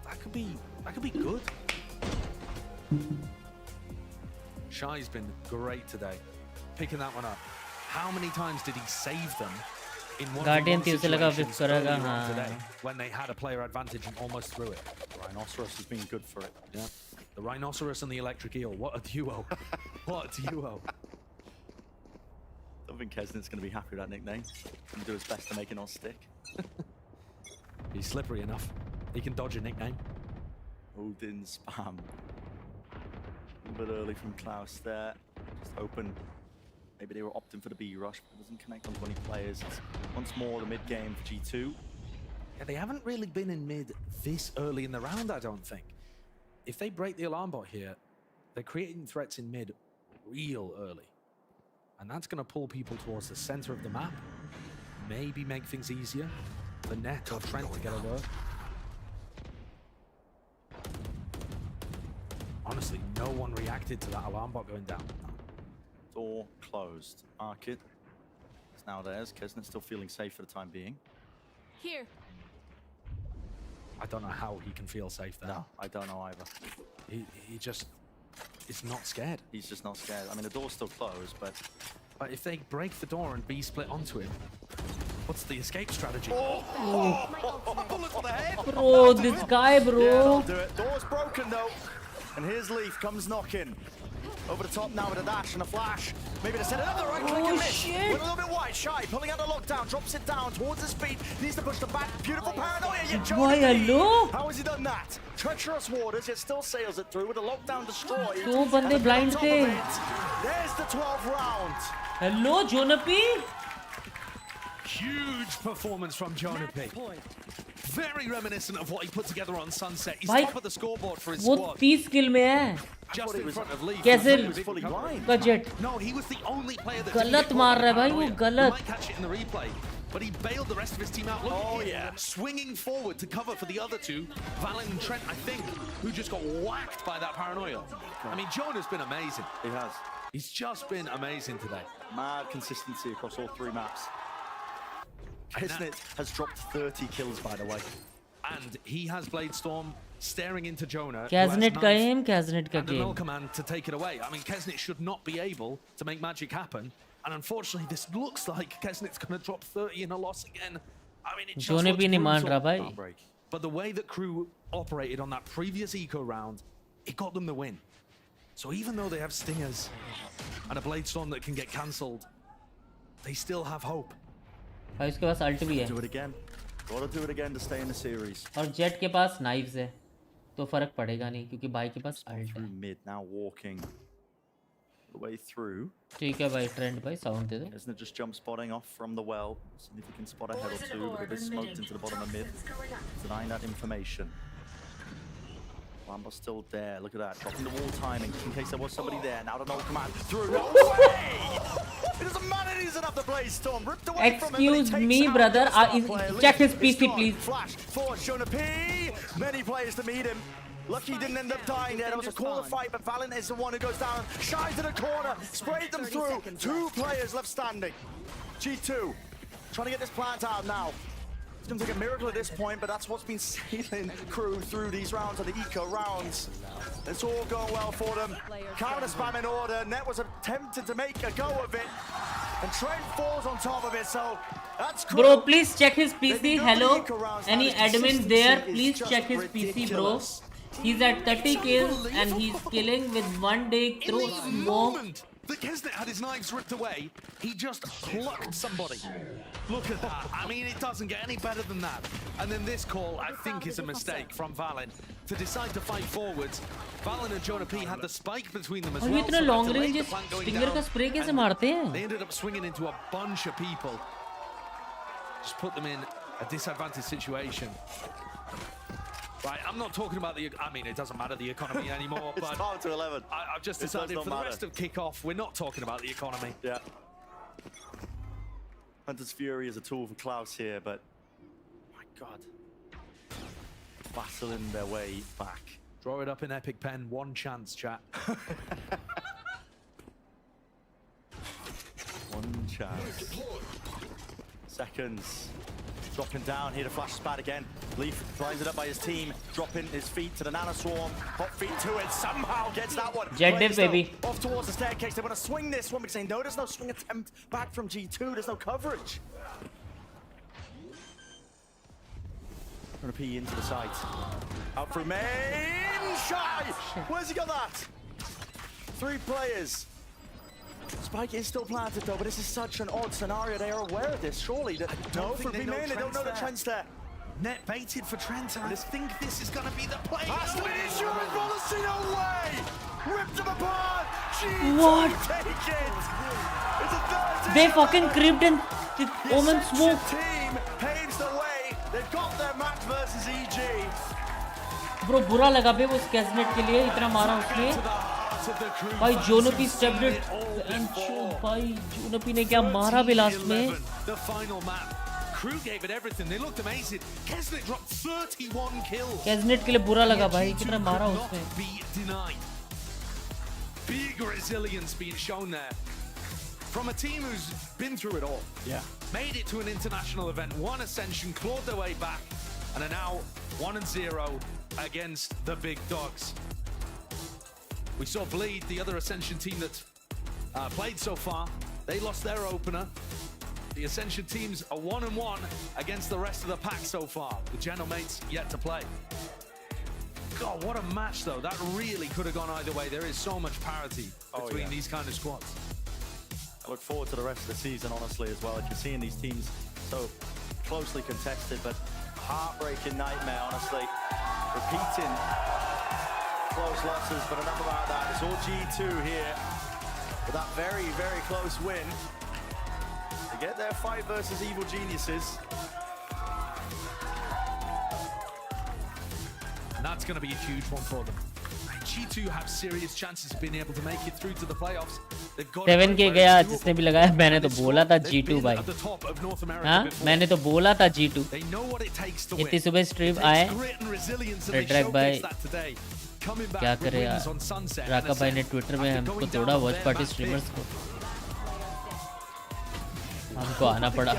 that could be good. Shy's been great today, picking that one up. How many times did he save them in Guardian one-on-one situations करेगा, earlier on हाँ. today when they had a player advantage and almost threw it? Rhinoceros has been good for it. Yeah. The Rhinoceros and the Electric Eel. What a duo. What a duo. I don't think Kesner's going to be happy with that nickname. He's going to do his best to make it not stick. He's slippery enough. He can dodge a nickname. Odin spam. A bit early from Klaus there. Just open. Maybe they were opting for the B rush, but it doesn't connect on 20 players. It's once more the mid game for G2. Yeah, they haven't really been in mid this early in the round, I don't think. If they break the alarm bot here, they're creating threats in mid real early. And that's going to pull people towards the center of the map. Maybe make things easier for Net or Trent to get a word. Honestly, no one reacted to that alarm bot going down. Door closed. Arcade is now theirs. Kesner's still feeling safe for the time being. Here. I don't know how he can feel safe there. No, I don't know either. He just is not scared. He's just not scared. I mean, the door's still closed, but But if they break the door and B split onto him, what's the escape strategy? Bullet for the head. Bro, this guy, bro. Yeah, that'll do it. Door's broken though. And here's Leaf, comes knocking. Over the top now with a dash and a flash. Maybe to set another right click and miss. Shit. Went a little bit wide, Shy, pulling out the lockdown, drops it down towards his feet. Needs to push the back. Beautiful paranoia, yet Why, hello? How has he done that? Treacherous waters, yet still sails it through with the lockdown destroyed. Two bande blind the the. There's the 12th round. Hello, Jonapi. Huge performance from Jonapi. Very reminiscent of what he put together on Sunset. He's Bhai, top of the scoreboard for his वो squad. 30 kill में है. Just in front of Leaf. कैसे का jet? No, he was the only player that गलत मार रहा है भाई वो You गलत. might catch it in the replay, but he bailed the rest of his team out. Look at him, swinging forward to cover for the other two, Valen and Trent, I think, who just got whacked by that paranoia. I mean, Jonah's been amazing. He has. He's just been amazing today. Mad consistency across all 3 maps. Kisnet has dropped 30 kills, by the way. And he has Blade Storm staring into Jonah. Kesnet का aim, Kesnet का and the null game. command to take it away. I mean, Kesnet should not be able to make magic happen. And unfortunately, this looks like Kesnet's going to drop 30 in a loss again. I mean, it just Johnny looks भी नहीं मान brutal. रहा भाई. But the way that Crew operated on that previous eco round, it got them the win. So even though they have stingers and a Blade Storm that can get cancelled, they still have hope. भाई उसके पास ult भी है. Do it again. Gotta do it again to stay in the series. और jet के पास knives है. तो फर्क पड़ेगा नहीं क्योंकि भाई के पास ult है. Mid now walking the way through. ठीक है भाई ट्रेंड भाई साउंड दे दो. Isn't it just jump spotting off from the well? See if he can spot a head or two, but it is smoked into the bottom of mid. Denying that information. Lambo's still there. Look at that. Dropping the wall timing in case there was somebody there. Now the null command through. No way! It doesn't matter. He doesn't have the Blaze Storm. Ripped away from him. Excuse me, brother. Check his PC, please. Flash for Jonah P. Many players to meet him. Lucky he didn't end up dying there. There was a corner fight, but Valen is the one who goes down. Shy to the corner. Sprayed them through. 2 players left standing. G2 trying to get this plant out now. It's going to take a miracle at this point, but that's what's been sailing Crew through these rounds of the eco rounds. It's all going well for them. Counter spam in order. Net was attempting to make a go of it, and Trent falls on top of it. So that's cool. Bro, please check his PC. Hello, any admin there? Please check his PC, bro. He's at 30 kills and he's killing with 1 day through smoke. The Kesnet had his knives ripped away. He just plucked somebody. Look at that. I mean, it doesn't get any better than that. And then this call, I think, is a mistake from Valen to decide to fight forwards. Valen and Jonah P had the spike between them as और well. ये इतना so long that delayed range the plan going stinger down, का spray कैसे and मारते हैं? They ended up swinging into a bunch of people. Just put them in a disadvantaged situation. Right, I'm not talking about the... I mean, it doesn't matter the economy anymore, It's but... down to 11. I've just It does decided not for the matter. rest of Kickoff, we're not talking about the economy. Yeah. Hunter's Fury is a tool for Klaus here, but... My God. Battling their way back. Draw it up in Epic Pen. 1 chance, chat. 1 chance. Seconds. Dropping down here to flash spat again. Leaf lines it up by his team, dropping his feet to the nano swarm. Hot feet to it, somehow gets that one. Jet div, Blaze, though, baby. Off towards the staircase. They want to swing this one because they know there's no swing attempt back from G2. There's no coverage. Gonna P into the site. Out through main. Shy! Where's he got that? 3 players. Spike is still planted though, but this is such an odd scenario. They are aware of this, surely. No, for B main, they don't know that Trent's there. Net baited for Trent, and I think this is going to be the play. Has to be the insurance policy, no way! Ripped them apart! What? Take it! It's a 30. They fucking creeped in the Omen smoke. Team paves the way. They've got their match versus EG. Bro, बुरा लगा बे वो Kesnet के लिए इतना मारा उसने. भाई जोनपी stepped it and भाई जोनपी ने क्या मारा बे last में. The final map. Crew gave it everything. They looked amazing. Kesnet dropped 31 kills. Kesnet के लिए बुरा लगा भाई कितना मारा उसने. Be denied. Big resilience being shown there from a team who's been through it all. Yeah. Made it to an international event, won Ascension, clawed their way back, and are now 1-0 against the big dogs. We saw Bleed, the other Ascension team that's played so far. They lost their opener. The Ascension teams are 1-1 against the rest of the pack so far. The Genomates yet to play. God, what a match though. That really could have gone either way. There is so much parity between these kind of squads. I look forward to the rest of the season, honestly, as well. If you're seeing these teams so closely contested, but heartbreaking nightmare, honestly. Repeating close losses, but enough about that. It's all G2 here with that very, very close win. They get their fight versus Evil Geniuses. And that's going to be a huge one for them. G2 have serious chances of being able to make it through to the playoffs. 7K गया जिसने भी लगाया मैंने तो बोला था G2 भाई हाँ मैंने तो बोला था G2 इतनी सुबह स्ट्रीम आए रेड्रैग भाई क्या करे यार राका भाई ने ट्विटर में हमको तोड़ा वॉच पार्टी स्ट्रीमर्स को हमको आना पड़ा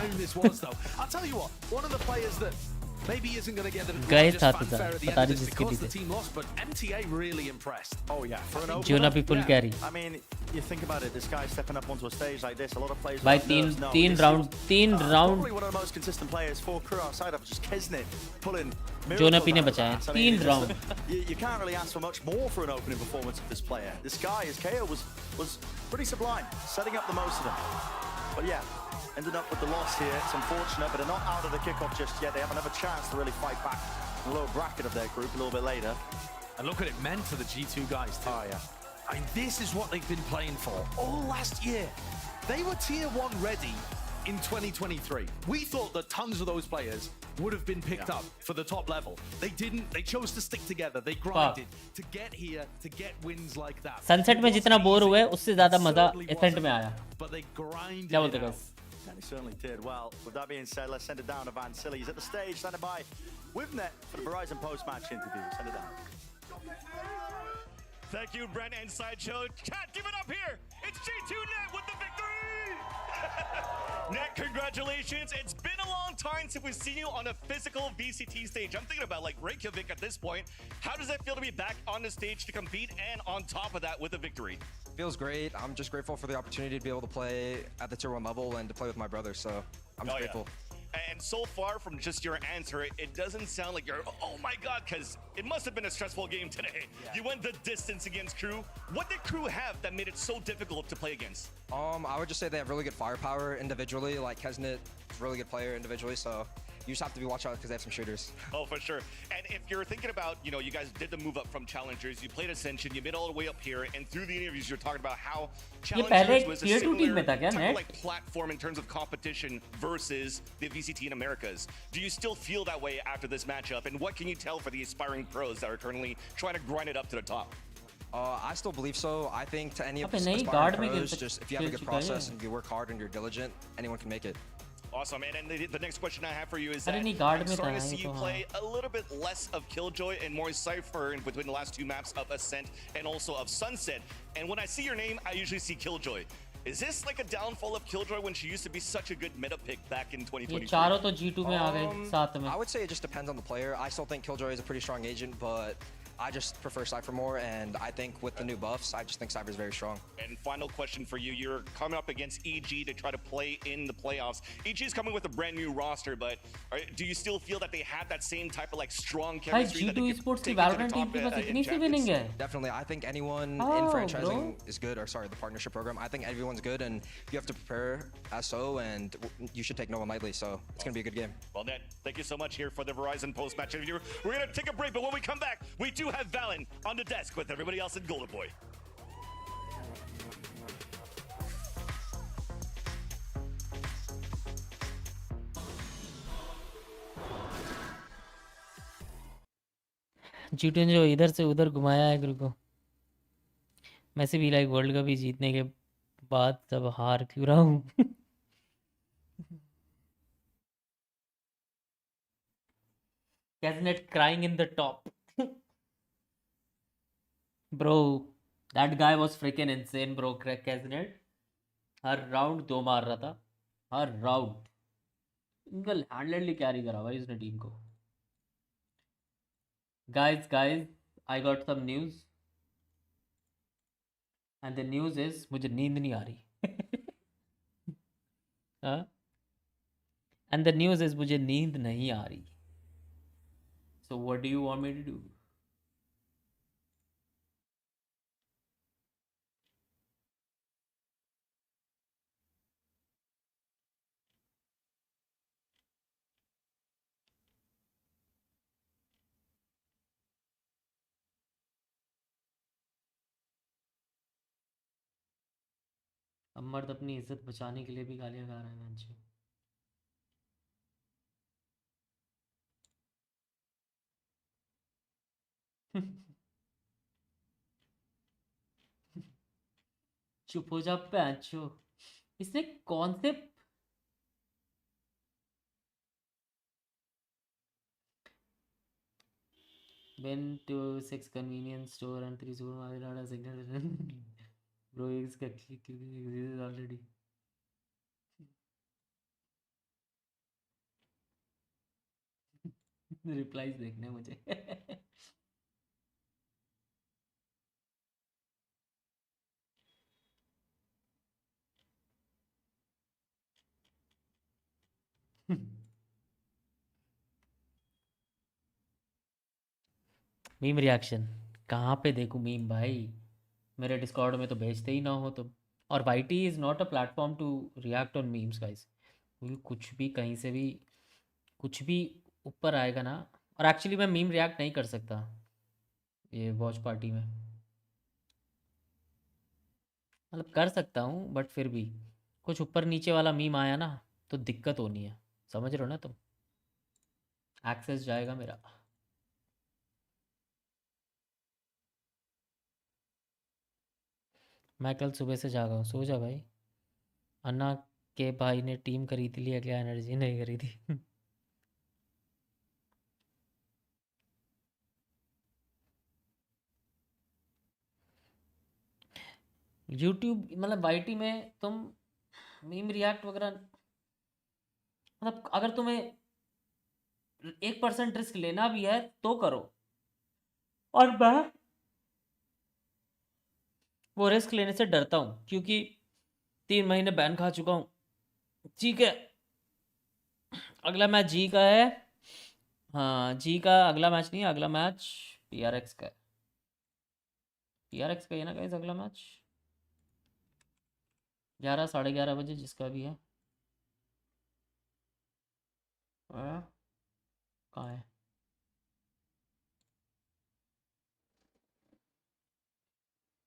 Maybe isn't going to get the गए largest साथ fanfare at the बता end रहे of this जिसके because भी the team lost, but MTA really impressed. Oh yeah, for an opener. Juna people carry. I mean, you think about it, this guy stepping up onto a stage like this, a lot of players. भाई तीन round Probably one of the most consistent players for crew outside of just Kesnet pulling. Jona P ने बचाया 3 round. You can't really ask for much more for an opening performance of this player. This guy, his KO was pretty sublime, setting up the most of them. But yeah. Ended up with the loss here. It's unfortunate, but they're not out of the kickoff just yet. They have another chance to really fight back in the lower bracket of their group a little bit later. And look what it meant to the G2 guys too. Oh yeah. I mean, this is what they've been playing for all last year. They were tier 1 ready in 2023. We thought that tons of those players would have been picked up for the top level. They didn't. They chose to stick together. They grinded to get here, to get wins like that. Sunset में जितना bore हुए उससे ज़्यादा मज़ा Ascent में आया. But they grinded. क्या बोलते हो? And he certainly did. Well, with that being said, let's send it down to Van Silly. He's at the stage, standing by with Net for the Verizon post-match interview. Send it down. Thank you, Brent and Sideshow. Chat, give it up here. It's G2 Net with the victory. Net, congratulations. It's been a long time since we've seen you on a physical VCT stage. I'm thinking about like Reykjavik at this point. How does that feel to be back on the stage to compete and on top of that with a victory? Feels great. I'm just grateful for the opportunity to be able to play at the tier 1 level and to play with my brother, so I'm just grateful. And so far from just your answer, it doesn't sound like you're, oh my God, because it must have been a stressful game today. You went the distance against Crew. What did Crew have that made it so difficult to play against? I would just say they have really good firepower individually. Like Kesnet is a really good player individually, so you just have to be watch out because they have some shooters. Oh, for sure. And if you're thinking about, you know, you guys did the move up from Challengers, you played Ascension, you made all the way up here, and through the interviews you're talking about how Challengers was a similar type of like platform in terms of competition versus the VCT in Americas. Do you still feel that way after this matchup? And what can you tell for the aspiring pros that are currently trying to grind it up to the top? I still believe so. I think to any of the नहीं aspiring pros, just if you have a good process and you work hard and you're diligent, anyone can make it. Awesome, and the next question I have for you is अरे that नहीं guard I'm में starting था to see ये you तो play a little bit less of Killjoy and more Cypher in between the last 2 maps of Ascent and also of Sunset. And when I see your name, I usually see Killjoy. Is this like a downfall of Killjoy when she used to be such a good meta pick back in 2023? ये चारों तो G2 में आ गए साथ में. I would say it just depends on the player. I still think Killjoy is a pretty strong agent, but I just prefer Cypher more, and I think with the new buffs, I just think Cypher is very strong. And final question for you. You're coming up against EG to try to play in the playoffs. EG is coming with a brand new roster, but do you still feel that they have that same type of like strong chemistry that they G2 Esports take की to the valorant team top के पास in इतनी सी winning है. Definitely, I think anyone in franchising is good, or sorry, the partnership program. I think everyone's good, and you have to prepare as so, and you should take no one lightly. So it's gonna be a good game. Well, Ned, thank you so much here for the Verizon post-match interview. We're gonna take a break, but when we come back, we do have Valen on the desk with everybody else in Golden Boy. G2 ने जो इधर से उधर घुमाया है गुरु को. मैं से भी लाइक वर्ल्ड कप भी जीतने के बाद सब हार क्यों रहा हूँ. Kesnet crying in the top. Bro, that guy was freaking insane, bro. Kesnet her round 2 मार रहा था, हर राउंड सिंगल हैंडेडली कैरी करा भाई उसने टीम को. Guys, I got some news, and the news is मुझे नींद नहीं आ रही. एंड द न्यूज़ इज मुझे नींद नहीं आ रही. So what do you want me to do? अब मर्द अपनी इज्जत बचाने के लिए भी गालियां गा रहा है मंच. चुप हो जा पैंचो. इसने कौन से been to 6 convenience store and 3 supermarket not a single bro it's actually exists already. Replies देखने मुझे. मीम रिएक्शन कहाँ पे देखूँ मीम भाई? मेरे डिस्कॉर्ड में तो भेजते ही ना हो तुम. और YT is not a platform to react on memes guys. क्योंकि कुछ भी कहीं से भी कुछ भी ऊपर आएगा ना. और एक्चुअली मैं मीम रिएक्ट नहीं कर सकता ये वॉच पार्टी में. मतलब कर सकता हूँ बट फिर भी कुछ ऊपर नीचे वाला मीम आया ना तो दिक्कत होनी है. समझ रहे हो ना तुम? एक्सेस जाएगा मेरा. मैं कल सुबह से जागा हूँ. सो जा भाई. अन्ना के भाई ने टीम खरीद ली है क्या? एनर्जी नहीं खरीदी. यूट्यूब मतलब वाईटी में तुम मीम रिएक्ट वगैरह मतलब अगर तुम्हें 1% रिस्क लेना भी है तो करो. और मैं वो रिस्क लेने से डरता हूँ क्योंकि 3 महीने बैन खा चुका हूँ. ठीक है अगला मैच जी का है. हाँ जी का अगला मैच नहीं है. अगला मैच पीआरएक्स का है. पीआरएक्स का है ना गाइस अगला मैच 11 11:30 बजे जिसका भी है. कहाँ है?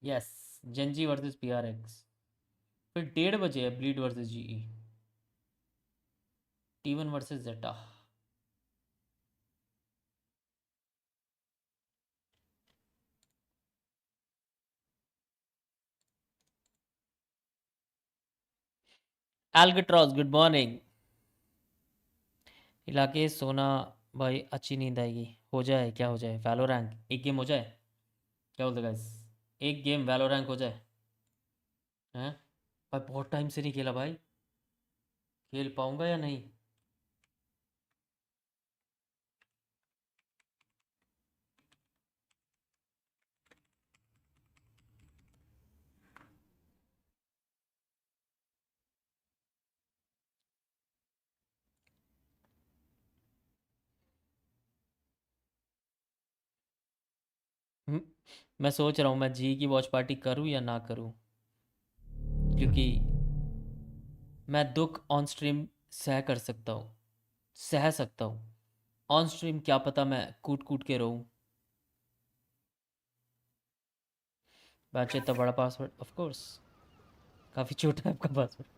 Yes GenG versus PRX. फिर 1:30 बजे है bleed versus GE. T1 versus Zeta. एल्गट्रॉस गुड मॉर्निंग. इलाके सोना भाई अच्छी नींद आएगी. हो जाए क्या हो जाए? वैलोरैंक एक गेम हो जाए. क्या बोलते गाइस? एक गेम वैलोरैंक हो जाए हैं? भाई बहुत टाइम से नहीं खेला भाई. खेल पाऊंगा या नहीं? मैं सोच रहा हूँ मैं जी की वॉच पार्टी करूँ या ना करूँ. क्योंकि मैं दुख ऑन स्ट्रीम सह कर सकता हूँ. सह सकता हूँ. ऑन स्ट्रीम क्या पता मैं कूट कूट के रहूँ. बैच इतना बड़ा पासवर्ड ऑफ कोर्स. काफ़ी छोटा है आपका पासवर्ड.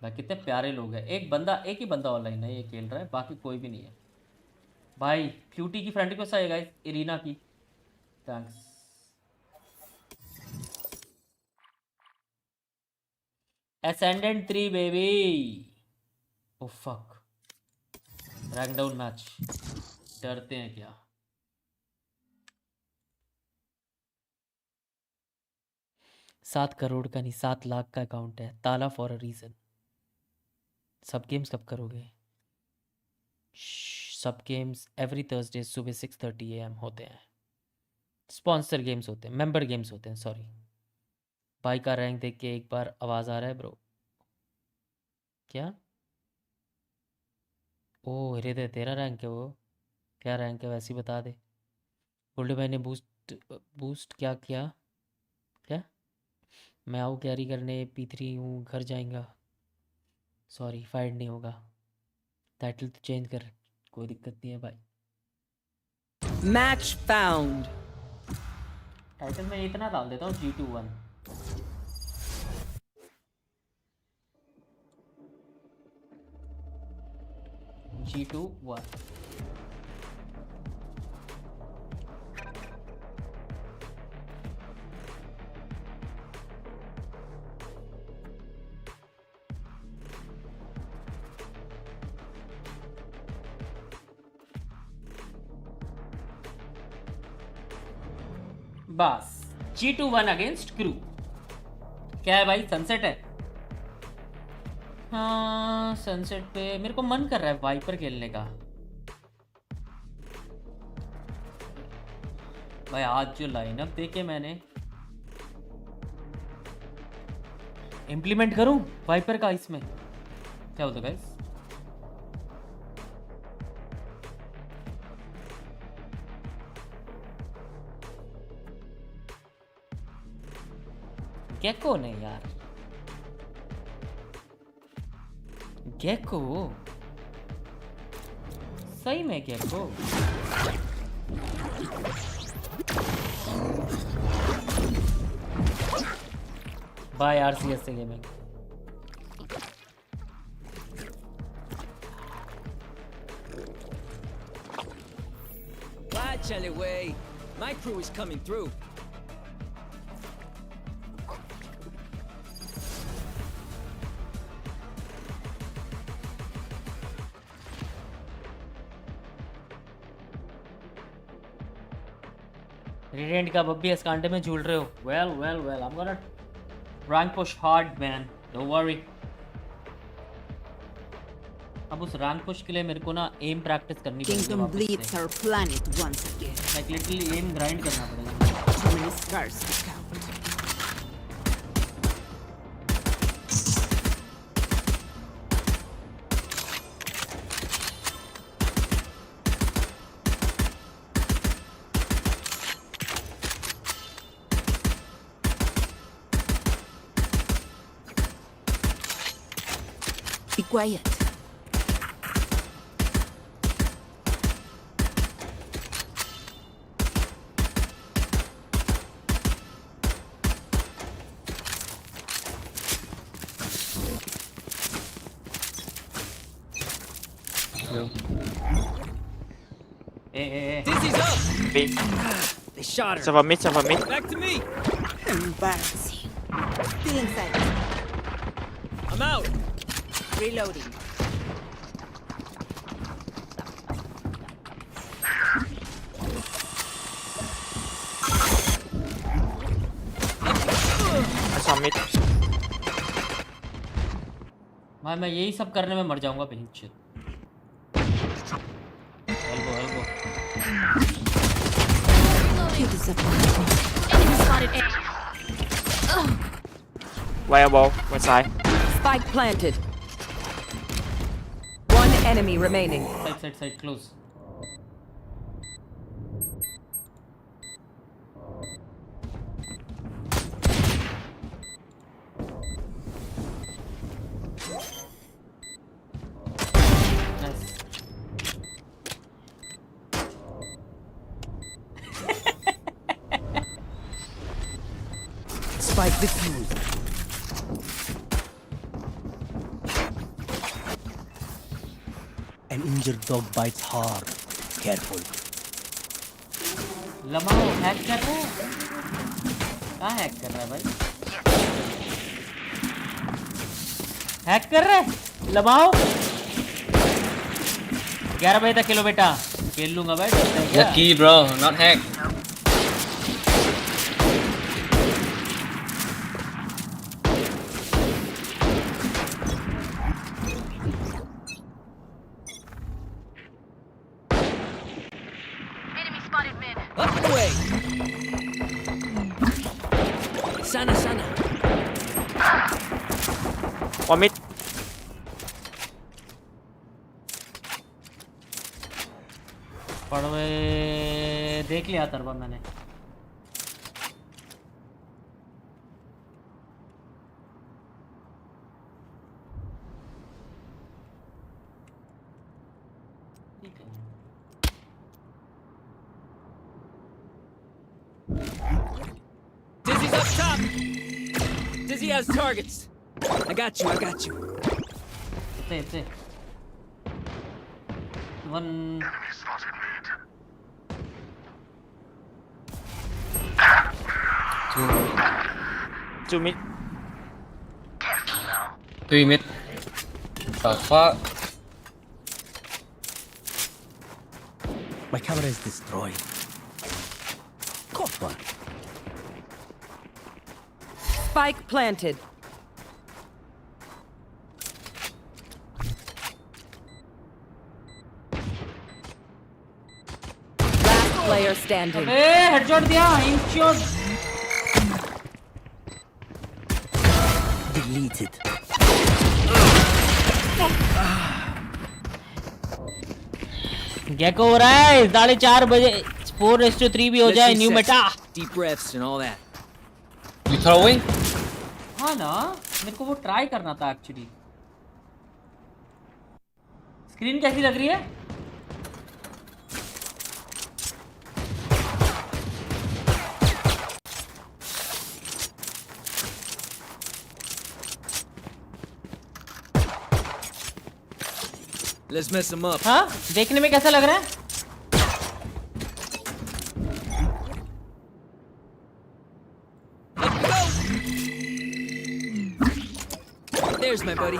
भाई कितने प्यारे लोग हैं. एक ही बंदा ऑनलाइन है ये खेल रहा है. बाकी कोई भी नहीं है. भाई क्यूटी की फ्रेंड रिक्वेस्ट आएगा इरीना की. Thanks. Ascendant 3 baby. Oh fuck. Rank down match. डरते हैं क्या? $7 का नहीं 7 लाख का अकाउंट है. ताला फॉर अ रीजन. सब गेम्स कब करोगे? सब गेम्स एवरी थर्सडे सुबह 6:30 AM होते हैं. स्पॉन्सर गेम्स होते हैं, मेंबर गेम्स होते हैं, सॉरी। भाई का रैंक देख के एक बार आवाज़ आ रहा है ब्रो। क्या? ओ हृदय तेरा रैंक है वो? क्या रैंक है वैसे ही बता दे। गोल्डे भाई ने बूस्ट बूस्ट क्या किया? क्या? मैं आऊँ कैरी करने, P3 हूँ, घर जाएगा। सॉरी फाइट नहीं होगा। टाइटल तो चेंज कर, कोई दिक्कत नहीं है भाई। Match found. टाइटल में इतना डाल देता हूँ G21। G21। बस G21 अगेंस्ट क्रू। क्या है भाई, सनसेट है? हाँ सनसेट पे मेरे को मन कर रहा है वाइपर खेलने का। भाई आज जो लाइनअप देखे मैंने, इम्प्लीमेंट करूं वाइपर का इसमें, क्या बोलते गाइस? गेको ने यार, गेको सही में गेको। बाय RCS से gaming. Watch anyway. My crew is coming through. Radiant का बब्बी इस कांटे में झूल रहे हो? Well well well, I'm gonna rank push hard man, don't worry। अब उस रैंक पुश के लिए मेरे को ना एम प्रैक्टिस करनी पड़ेगी। Kingdom bleeds our planet once again. Like literally am grind करना पड़ेगा। Too many scars to count. Be quiet. Hey. Dizzy's up. Big. They shot her. Sava mid. Back to me. Embarrassing. Still inside. I'm out. Reloading. I saw mid. भाई मैं यही सब करने में मर जाऊंगा pinch. Elbow. You disappoint. Enemy spotted A. Viable. One side. Spike planted. One enemy remaining. Side close. Spike defused. An injured dog bites hard. Careful. लमाओ hack कर रहा है? कहाँ हैक कर रहा है भाई? हैक कर रहा है? लमाओ 11 बजे तक खेलो बेटा। खेल लूंगा भाई। Lucky bro, not hack. Up and away. Sana sana. One mid. पड़वे देख लिया तरबा मैंने. Dizzy's up top. Dizzy has targets. I got you. I got you. Stay. One. Two mid. 3 mid. The fuck? My camera is destroyed. Caught one. Spike planted. Last player standing. Hey, headshot दिया, headshot. Deleted. Gecko हो रहा है 4:30 बजे 4:3 भी हो जाए new Meta. Deep breaths and all that. You throwing? हाँ ना, मेरे को वो ट्राई करना था एक्चुअली. स्क्रीन कैसी लग रही है? Let's mess him up. हाँ, देखने में कैसा लग रहा है? There's my buddy.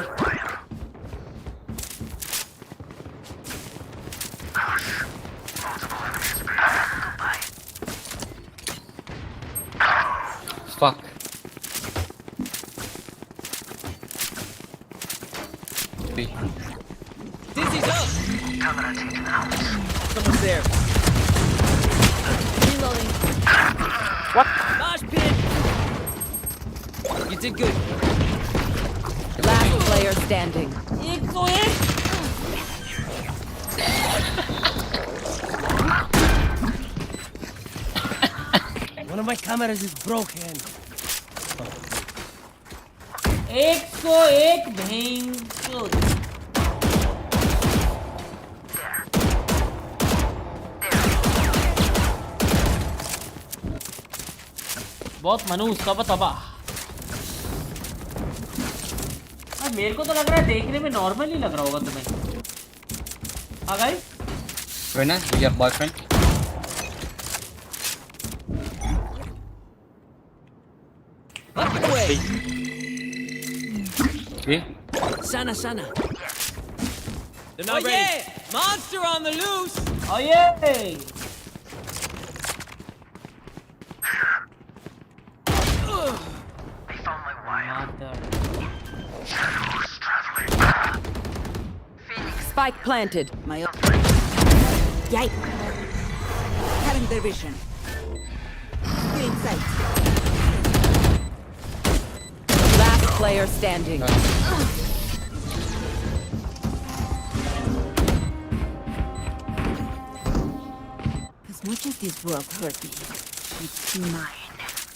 Fuck. Dizzy's up. Someone's there. Reloading. What? Mosh pit. You did good. Last player standing. One of my cameras is broken. 101 भेंचोद. बहुत मनूस तबा. मेरे को तो लग रहा है देखने में नॉर्मल ही लग रहा होगा तुम्हें. हाँ guys. Rena, you have boyfriend? Up and away. Three? Sana sana. They're not ready. Yeah! Monster on the loose. Oh yeah. Spike planted. My Yikes. Having their vision. Still in sight. Last player standing. As much as this world hurt me, it's mine.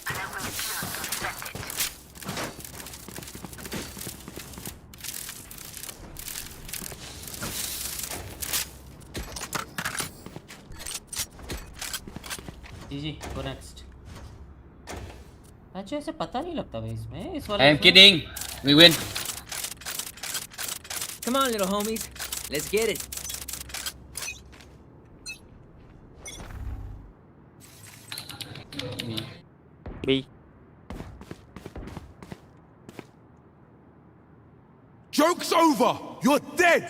And I will kill to defend it. जी go next. अच्छा ऐसे पता नहीं लगता भाई इसमें इस वाले. I am kidding. We win. Come on, little homies. Let's get it. B. Joke's over. You're dead.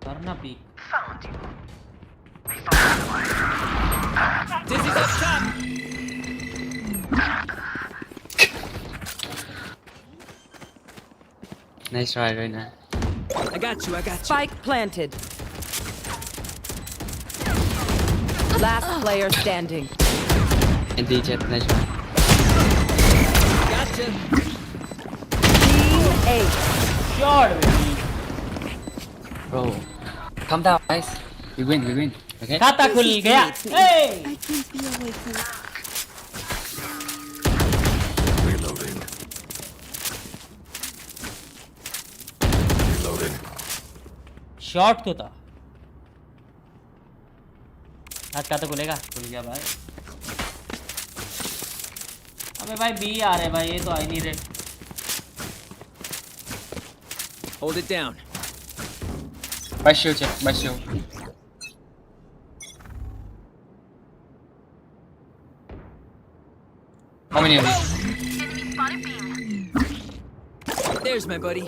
करना peak. Found you. Dizzy's up top. Nice try, Rena. I got you. I got you. Spike planted. Last player standing. And DJ, nice try. Gotcha. Team 8. Sure, baby. Bro, calm down, guys. We win. Okay? खाता खुल गया. Hey! I can't be awake for long. Shot तो था. आज खाता खुलेगा. खुल गया भाई. अबे भाई बी आ रहे भाई, ये तो आ ही नहीं रहे. Hold it down. Buy shield, check. Buy shield. How many of these? There's my buddy.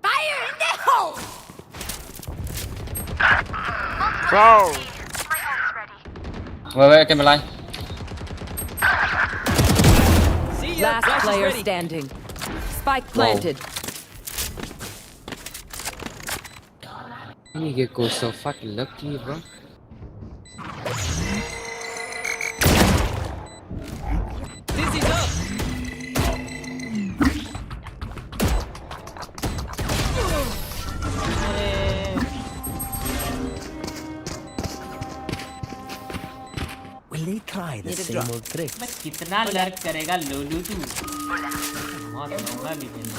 Fire in the hole! Bro! Wait, can we lie? See ya. Last Flash is player ready. standing. Spike planted. You get go so fucking lucky, bro. Dizzy's up. Will they try the same old trick? मैं कितना lurk करेगा लोलू तू. बहुत लंबा भी खेलना.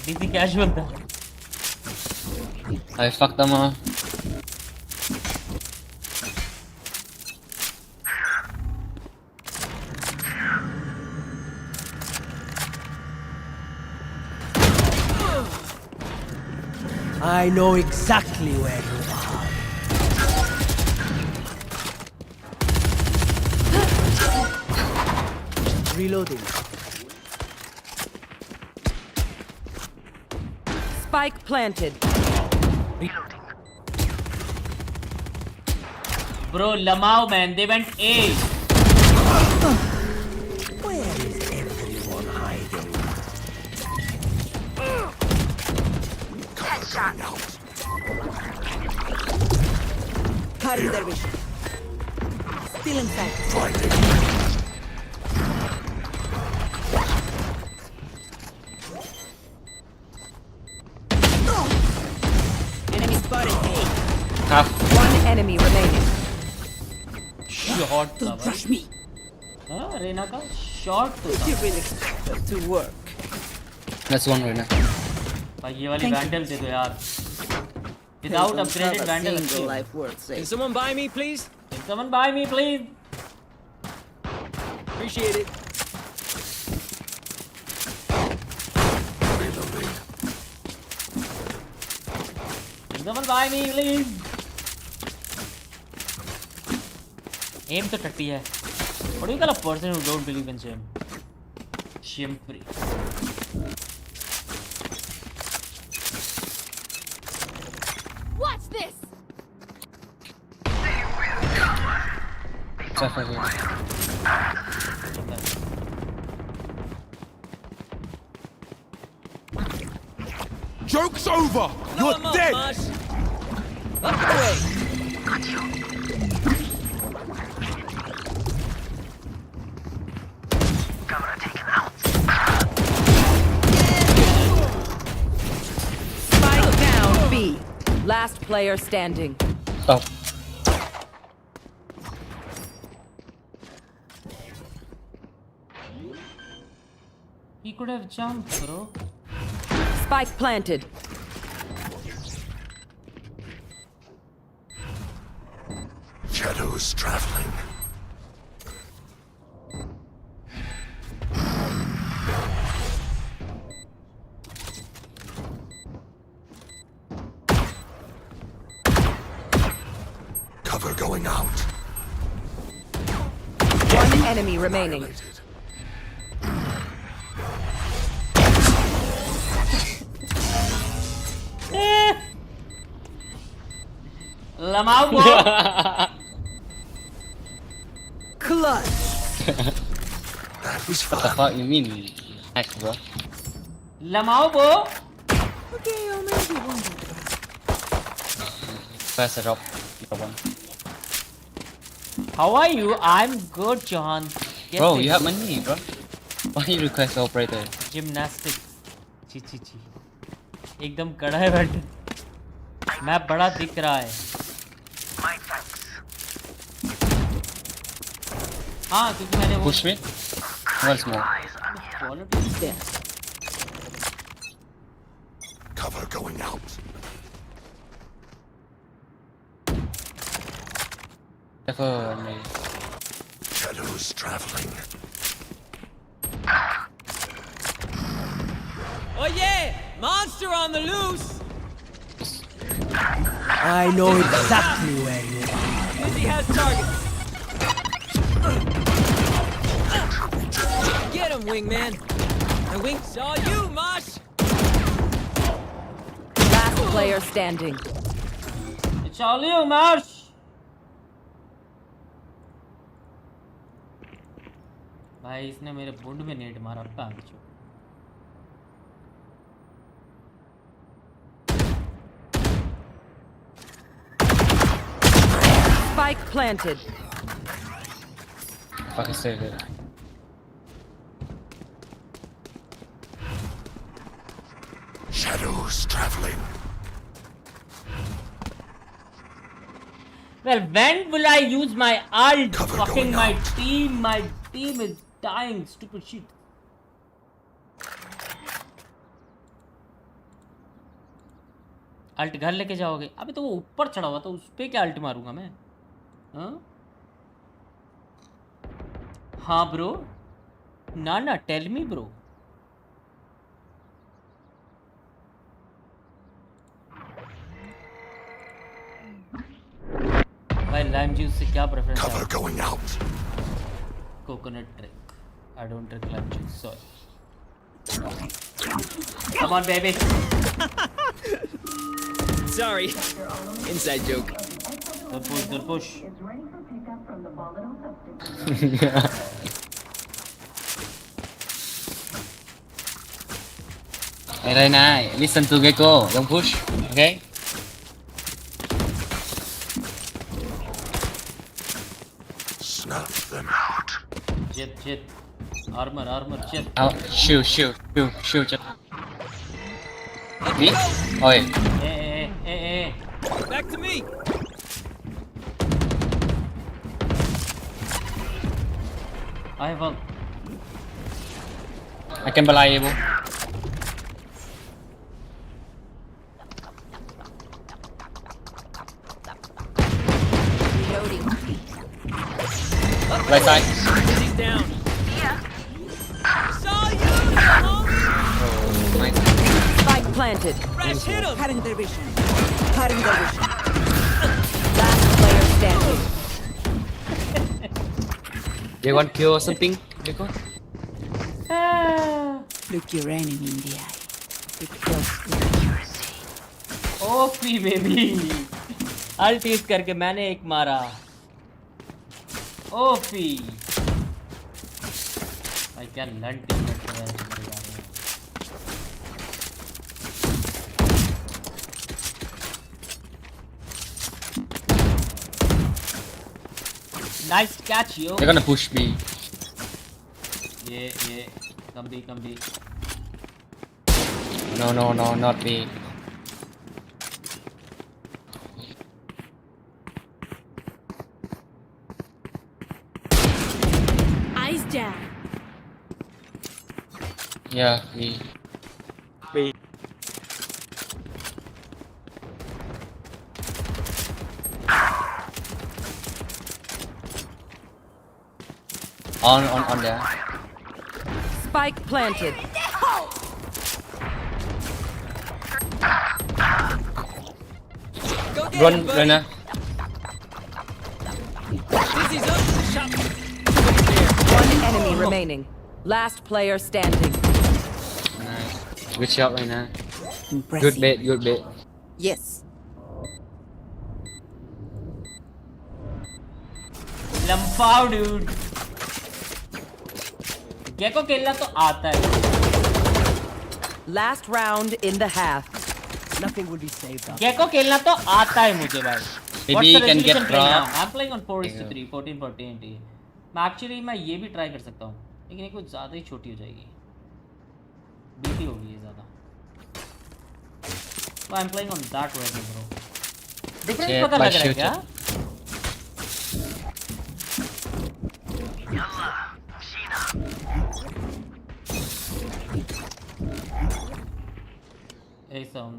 DC casual था. I fucked them all. I know exactly where you are. Reloading. Spike planted. Bro, Lamau man, they went A. Where is everyone hiding? Headshot. Cutting their vision. Still inside. Enemy spotted A. Half. One enemy remaining. Short था Rush me. हाँ रेना का short तो था. You really expect that to work? That's one right now. भाई ये वाली vandal दे दो यार. Without upgraded vandal अच्छी है. Life worth saving. Can someone buy me, please? Can someone buy me, please? Appreciate it. Can someone buy me, please? Aim तो टट्टी है. What do you call a person who don't believe in shame? Shame free. Watch this. Suffer here. Joke's over! You're dead! Up the way. Spike down B. Last player standing. Stop. He could have jumped, bro. Spike planted. Shadows traveling. Cover going out. One enemy remaining. Lamau bro. Clutch. What the fuck you mean? Hack, bro. Lamao, bro. Okay, or maybe one. First drop. One. How are you? I'm good, John. Yes, Bro, yes. you have money, bro. Why you request operator? Gymnastics. ची ची ची एकदम कड़ा है बैठ map बड़ा दिख रहा है हाँ क्योंकि मैंने वो Push me. Once more. Cover going out. Definitely. Shadows traveling. Oh yeah! Monster on the loose! I know exactly where you are. Dizzy has targets. Get him, wingman. The wing saw you, Mosh. Last player standing. It's all you, Marsh. भाई इसने मेरे बुंड में net मारा पैंचो Spike planted. Fucking save it. Shadows traveling. Well, when will I use my ult? Cover Fucking going my team is dying. Stupid shit. Ult घर लेके जाओगे अबे तो वो ऊपर चढ़ा हुआ तो उस पे क्या अल्ट मारूंगा मैं हाँ ब्रो ना टेल मी ब्रो भाई लाइम जूस से क्या प्रेफरेंस है coconut drink I don't drink lime juice sorry come on baby Sorry. Inside joke. Good push. Hey Reina, listen to Gecko. Don't push, okay? Snuff them out. Jet. Armor, jet. Oh, shoot, jet. Me? Oh, yeah. Hey. Back to me. I have one. I can belay you. Right side. He's down. Saw you, homie. Oh, nice. Spike planted. Fresh hit him. Cutting their vision. Last player standing. You want kill or something? Gecko? Look your enemy in the eye. With close accuracy. OP baby ult use करके मैंने एक मारा OP भाई क्या लंट Nice catch, yo. They're gonna push B. Yeah. Come B. No, not B. Eyes down. Yeah, B. B. On there. Spike planted. Go get Run, him, buddy. Rena. Dizzy's up. Shot. One enemy remaining. Last player standing. Nice. Good shot, Rena. Impressive. Good bait. Yes. Lampao, dude. Gekko खेलना तो आता है. Last round in the half. Nothing will be saved. Gekko खेलना तो आता है मुझे भाई. Maybe you can get raw. I'm playing on 4:3, 1440. Actually मैं ये भी ट्राई कर सकता हूँ, लेकिन ये कुछ ज़्यादा ही छोटी हो जाएगी. बीटी होगी ये ज़्यादा. So I'm playing on that version, bro. Difference पता लग रहा है क्या? A sound.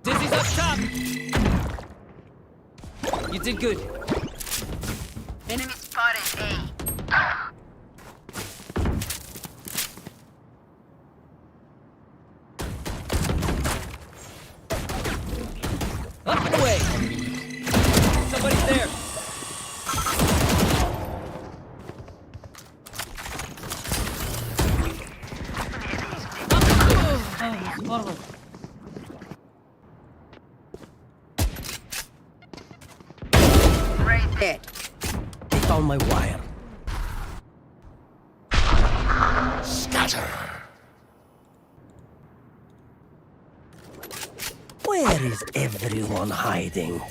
Dizzy's up top. You did good. Enemy spotted A. Up and away. Somebody's there. Forward. Right there. They found my wire. Scatter. Where is everyone hiding?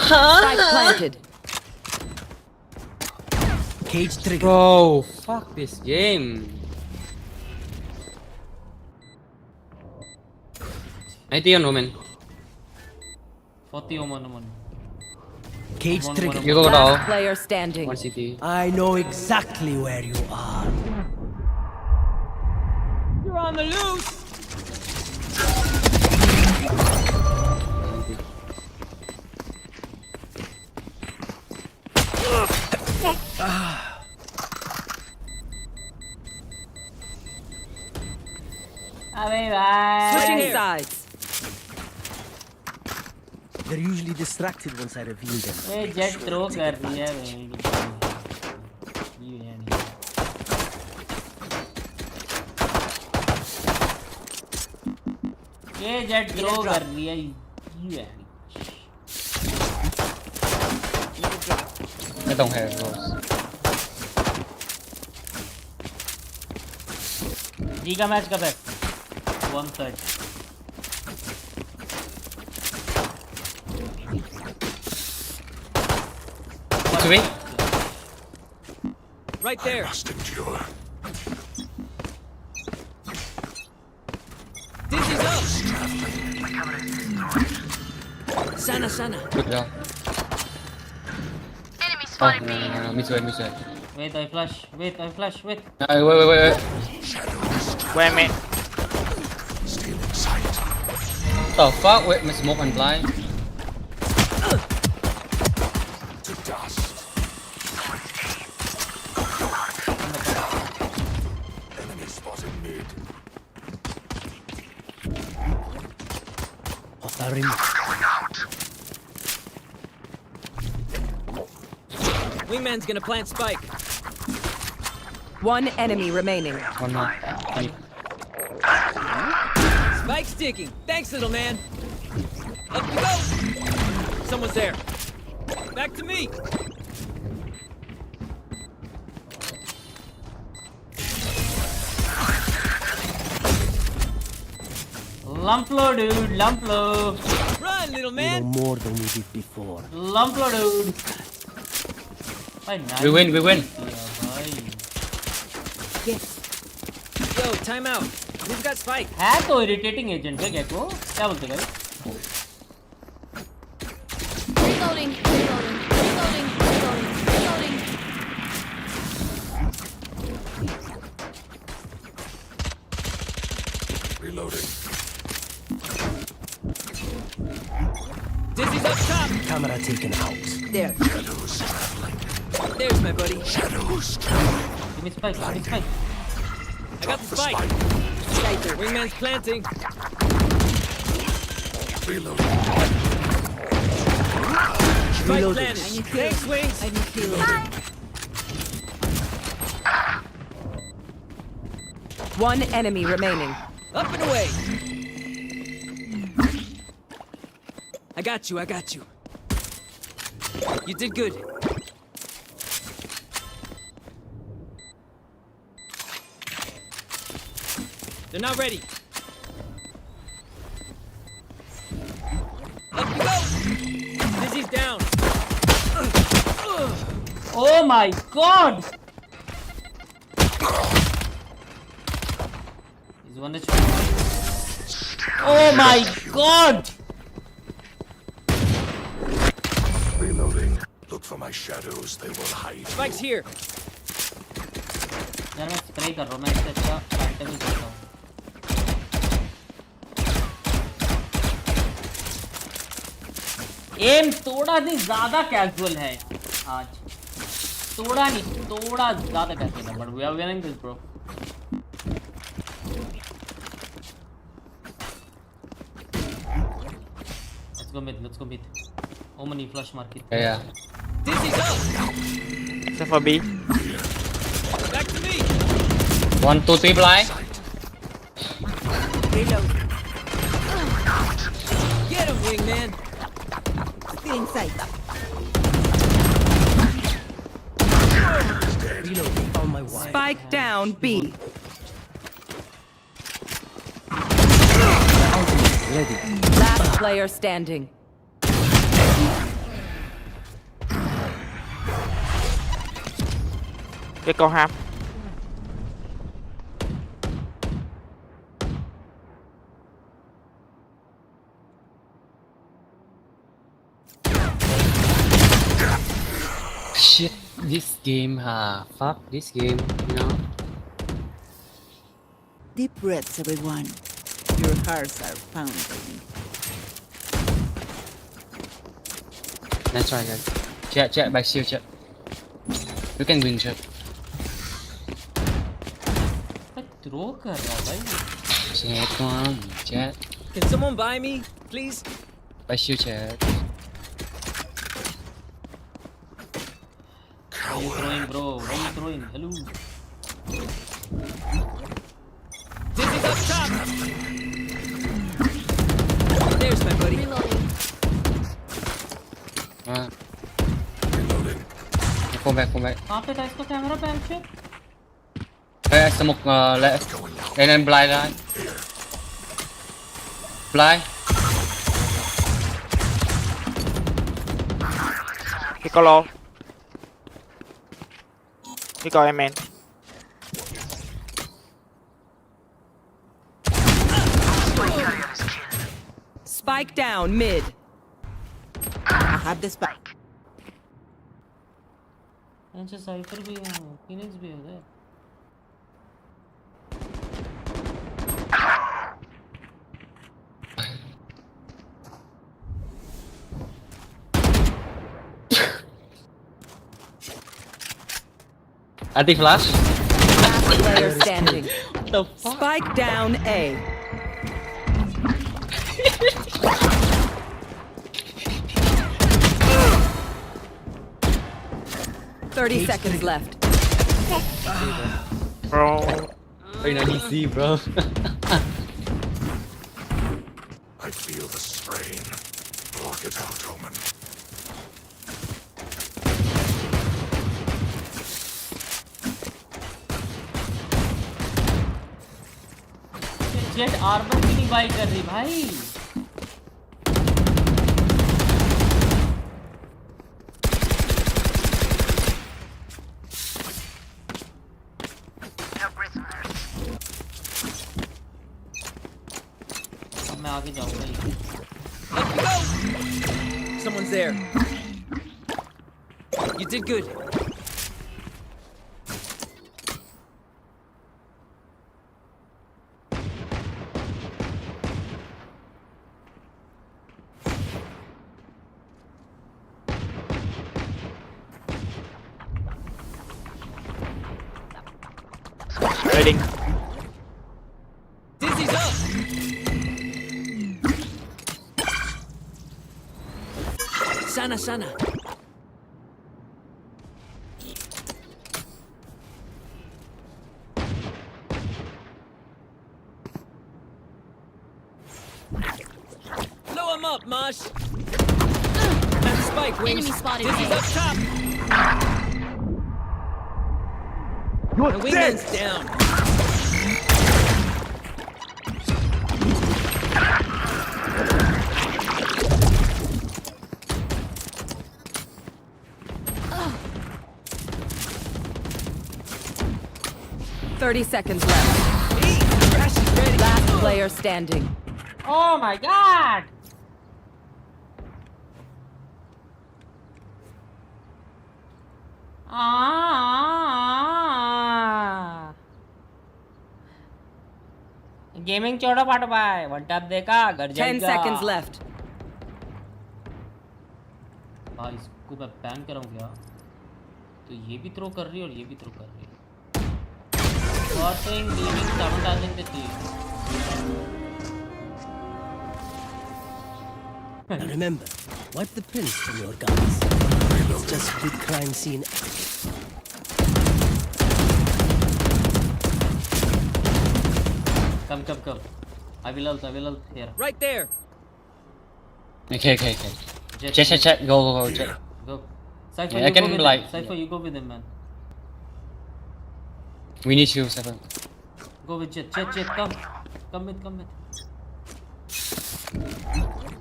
Spike planted. Cage trigger. Bro, fuck this game. 90 on woman. 40 on. Cage trigger. You go down. Last player standing. 1 CT. I know exactly where you are. You're on the loose. अबे भाई. Switching sides. They're usually distracted once I reveal them. ये jet throw कर रही है भाई. ये यानी. ये जेट थ्रो कर रही है. ये यानी. I don't have those. जी का मैच कब है? 1/3. It's away. Right there. I must endure. Dizzy's up. Sana. Good job. Enemy spotted B. No. Miss. Wait, I flash. Wait. Wait. Where, mate? Stealing sight. The fuck? Wait, my smoke and blind. To dust. Enemy spotted mid. Otarim. Going out. Wingman's gonna plant spike. One enemy remaining. One more. Spike's ticking. Thanks, little man. Up you go. Someone's there. Back to me. Lumplo, dude. Lumplo. Run, little You man. know more than we did before. Lumplo, dude. भाई, We win. Yes. Yo, time out. Who's got spike? है तो irritating agent है gecko. क्या बोलते भाई? Reloading. Reloading. Dizzy's up top. Camera taken out. There. Shadows traveling. There's my buddy. Shadows traveling. Give me spike. I got the spike. Wingman's planting. Reloading. Spike planted. Thanks, Wings. I need healing. One enemy remaining. Up and away. I got you. You did good. They're not ready. Up we go! Dizzy's down. Oh my god! He's one shot. Oh my god! Reloading. Look for my shadows, they will hide. Spike's here. यार मैं spray कर रहा हूँ, मैं इससे अच्छा item ही करता हूँ। एम थोड़ा सी ज़्यादा कैजुअल है आज, थोड़ा ज़्यादा कैजुअल है, but we are winning this, bro. Let's go mid. Omani flash market. Yeah. Dizzy's up. Except for B. Back to me. 1, 2, 3 blind. Reload. Get him, wingman. Still in sight. Reloading on my wire. Spike down B. Ready. Last player standing. They go half. Shit, this game, fuck this game, you know. Deep breaths, everyone. Your hearts are pounding. Nice try, guys. Chat, back shield, chat. You can win, chat. Throw कर रहा भाई। Chat, come on, chat. Can someone buy me, please? Back shield, chat. What are you throwing, bro? What are you throwing? Hello. Dizzy's up top. There's my buddy. Reloading. Reloading. Come back. कहाँ पे था इसका camera pan से? Hey, smoke left. And then blind line. Blind. He go low. He go main. Spike down mid. I have the spike. अच्छा cipher भी है, Phoenix भी है उधर। Anti-flash. Last player standing. The fuck? Spike down A. Thirty seconds left. Bro. Very not easy, bro. I feel the strain. Block it out, Omen. Jet armour भी नहीं by कर रही भाई। अब मैं आगे जाऊंगा। Up we go. Someone's there. You did good. Reading. Dizzy's up. Sana. Low on up, Mosh. Got the spike, Wings. Enemy spotted. This is up top. You're My wingman's down. Seconds left. Last player standing. Oh my god! Gaming छोड़ो पाटो भाई one tap देखा घर जाएगा 10 seconds left. भाई इसको मैं ban कराऊं क्या? तो ये भी थ्रो कर रही है और ये भी थ्रो कर रही है. Watching gaming 7050. Now remember, wipe the prints from your guns. It's just good crime scene. Come. I will ult here. Right there. Okay. Jet. Go. Jet. Go. Cypher, Yeah, I can like. Cypher, you go with him, man. We need you, Seven. Go with Jet. Come with.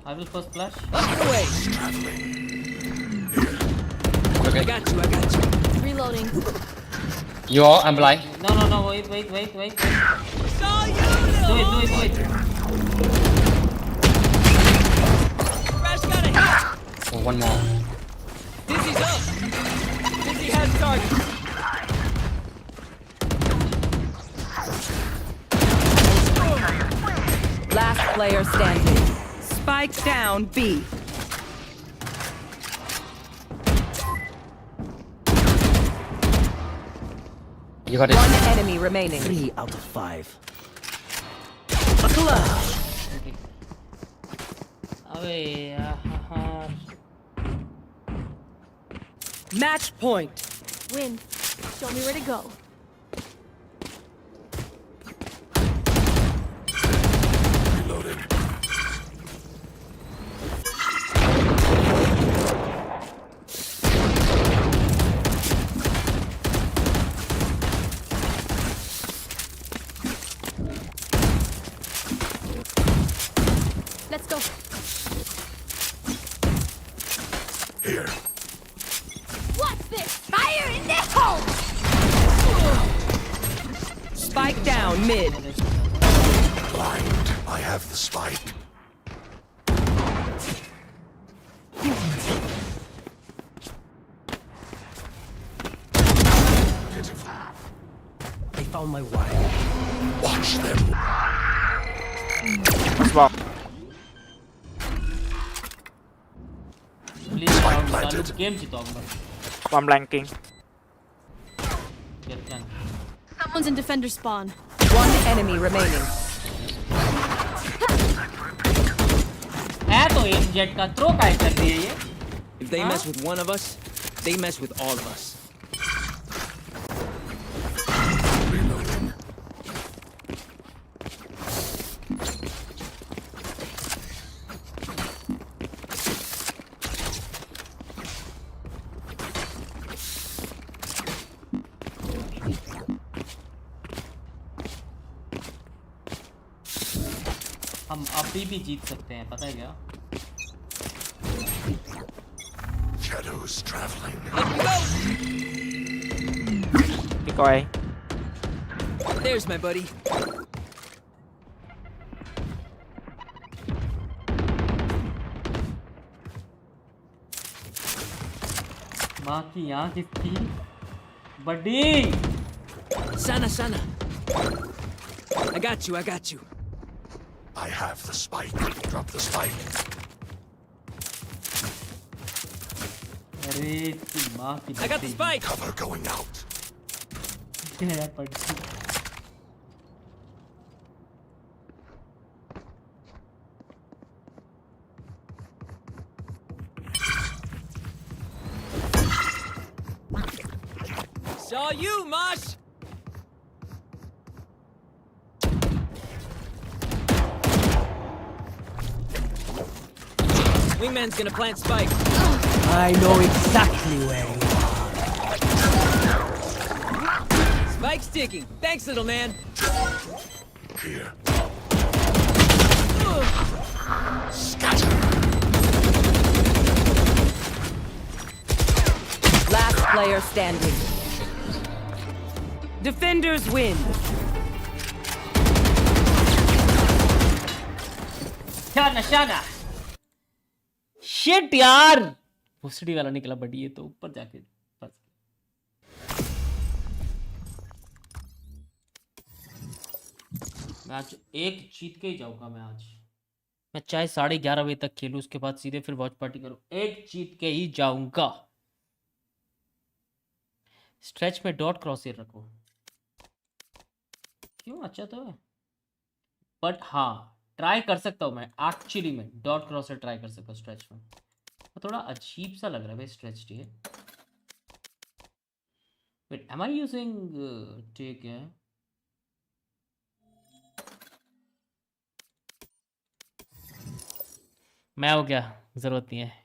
I will first flash. Up the way. Okay. I got you. Reloading. You all, I'm blind. No, wait. Saw you. Do it. Crash got a hit. Oh, one more. Dizzy's up. Dizzy has target. Last player standing. Spike down B. You got it. One enemy remaining. 3 out of 5. अबे यार. Match point. Win. Show me where to go. Reloading. Let's go. Here. What's this? Fire in the hole! Spike down mid. Blind. I have the spike. Pitiful. I found my wire. Watch them. Swap. Please download game chitanga. One blanking. Get done. Someone's in defender spawn. One enemy remaining. है तो एक jet का throw काय कर दिए ये. If they mess with one of us, they mess with all of us. हम अभी भी जीत सकते हैं पता है क्या? Shadows traveling. Pick away. There's my buddy. माँ की आँख इसकी बड़ी. Sana. I got you. I have the spike. Drop the spike. अरे इसकी माँ की. I got the spike. Cover going out. क्या पड़ी? Saw you, Mosh. Wingman's gonna plant spike. I know exactly where you Spike's ticking. Thanks, little man. Here. Last player standing. Defenders win. शाना shit यार भुसड़ी वाला निकला बड़ी है तो ऊपर जाके बस मैं आज एक जीत के ही जाऊंगा मैं आज मैं चाहे 11:30 बजे तक खेलूं उसके बाद सीधे फिर वॉच पार्टी करूं एक जीत के ही जाऊंगा स्ट्रेच में डॉट क्रॉसहेयर रखो क्यों अच्छा तो है बट हाँ ट्राई कर सकता हूँ मैं एक्चुअली में डॉट क्रॉसर ट्राई कर सकता हूँ स्ट्रेच में थोड़ा अजीब सा लग रहा है भाई स्ट्रेच है बट एम आई यूजिंग ठीक है मैं हो गया जरूरत नहीं है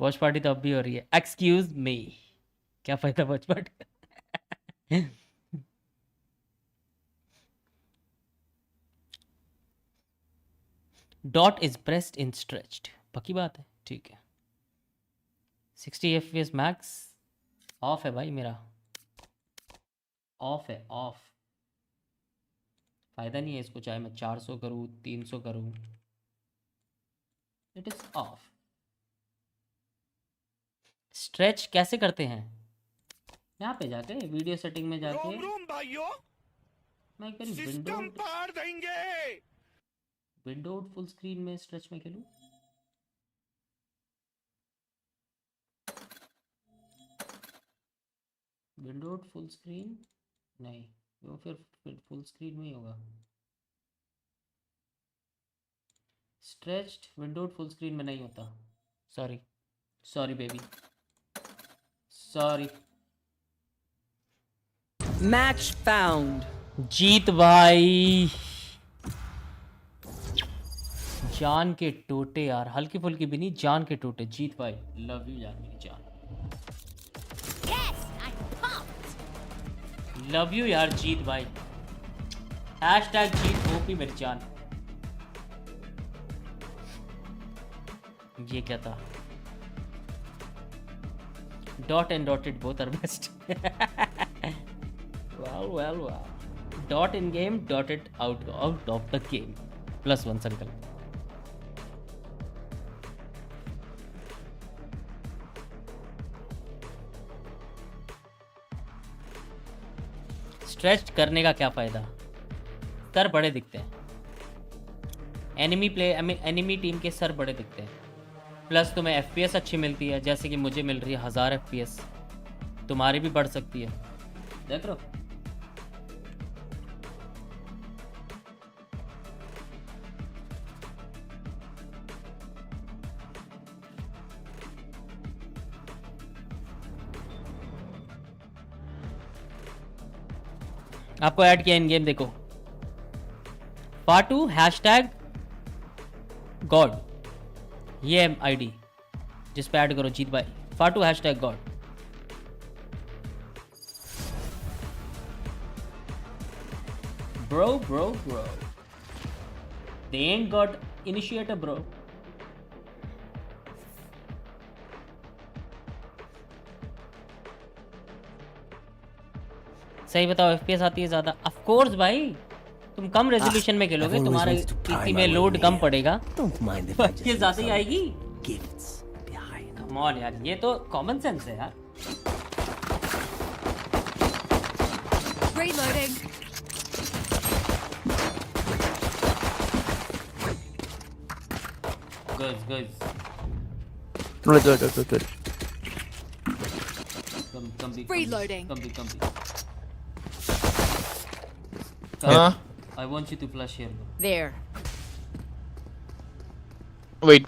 वॉच पार्टी तो अब भी हो रही है एक्सक्यूज मी क्या फायदा watch party dot is pressed in stretched पक्की बात है ठीक है 60 FPS मैक्स ऑफ है भाई मेरा ऑफ है ऑफ फायदा नहीं है इसको चाहे मैं 400 करूँ 300 करूँ इट इज ऑफ स्ट्रेच कैसे करते हैं यहाँ पे जाके वीडियो सेटिंग में जाके मैं एक बार विंडो फुल स्क्रीन में स्ट्रेच में खेलूं विंडो फुल स्क्रीन नहीं वो फिर फुल स्क्रीन में ही होगा स्ट्रेच्ड विंडो फुल स्क्रीन में नहीं होता sorry sorry baby sorry match found जीत भाई जान के टोटे यार हल्की फुल्की भी नहीं जान के टोटे जीत भाई लव यू यार मेरी जान लव यू यार जीत भाई हैशटैग जीत होपी मेरी जान ये क्या था dot and dotted both are best well dot in game dotted out of the game +1 circle stretch करने का क्या फायदा सर बड़े दिखते हैं एनिमी टीम के सर बड़े दिखते हैं प्लस तुम्हें FPS अच्छी मिलती है जैसे कि मुझे मिल रही है 1000 FPS तुम्हारी भी बढ़ सकती है देख लो आपको ऐड किया इन गेम देखो फाटू हैशटैग गॉड ये आईडी जिस पे ऐड करो जीत भाई फाटू hashtag god bro they ain't got initiator bro सही बताओ FPS आती है ज्यादा ऑफ कोर्स भाई तुम कम रेजोल्यूशन में खेलोगे तुम्हारे पीसी में लोड कम पड़ेगा ये ज्यादा ही आएगी कम ऑन यार ये तो कॉमन सेंस है यार Reloading. Good. Good. Reloading. Come. I want you to flash here. There. Wait.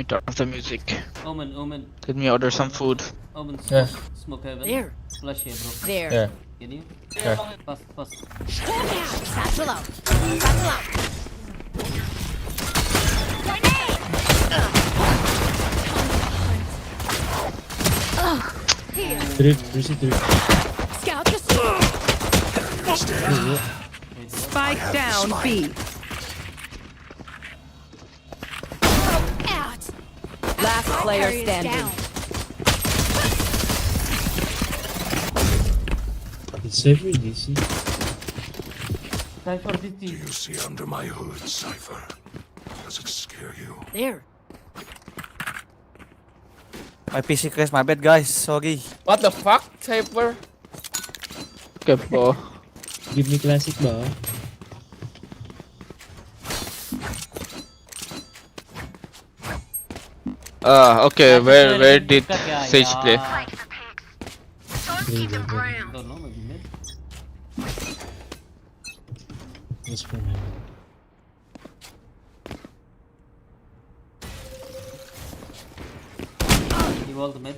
me turn off the music. Omen, Omen. Let me order some food. Omen, Yeah. smoke heaven. There. Flush here, bro. There. Yeah. Can you? Yeah. Fast, fast. Satchel out. Satchel out. Three, three. Scout the Spike down B. Out. Last player standing. It's every DC. Cypher, this Do you see under my hood, Cypher? Does it scare you? There. My PC crashed, my bad guys, sorry. What the fuck, Cypher? Okay, bro. Give me classic ba? Okay, where did Sage play? Don't know, maybe mid. Yes, for me. He walled the mid.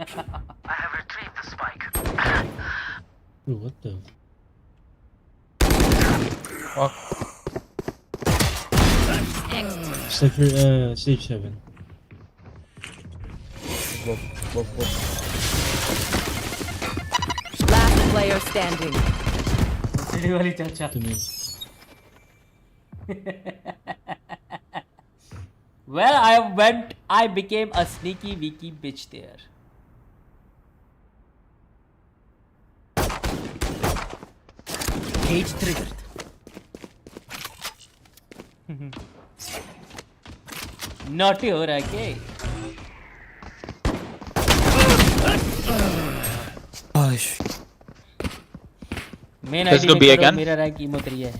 I have retrieved the spike. Bro, what the? Fuck. Cypher, Stage 7. Last player standing. City wali chacha. To me. Well, I became a sneaky weaky bitch there. Cage triggered. Naughty हो रहा है क्या? Main Let's ID go में B करो, again. मेरा rank emo 3 है.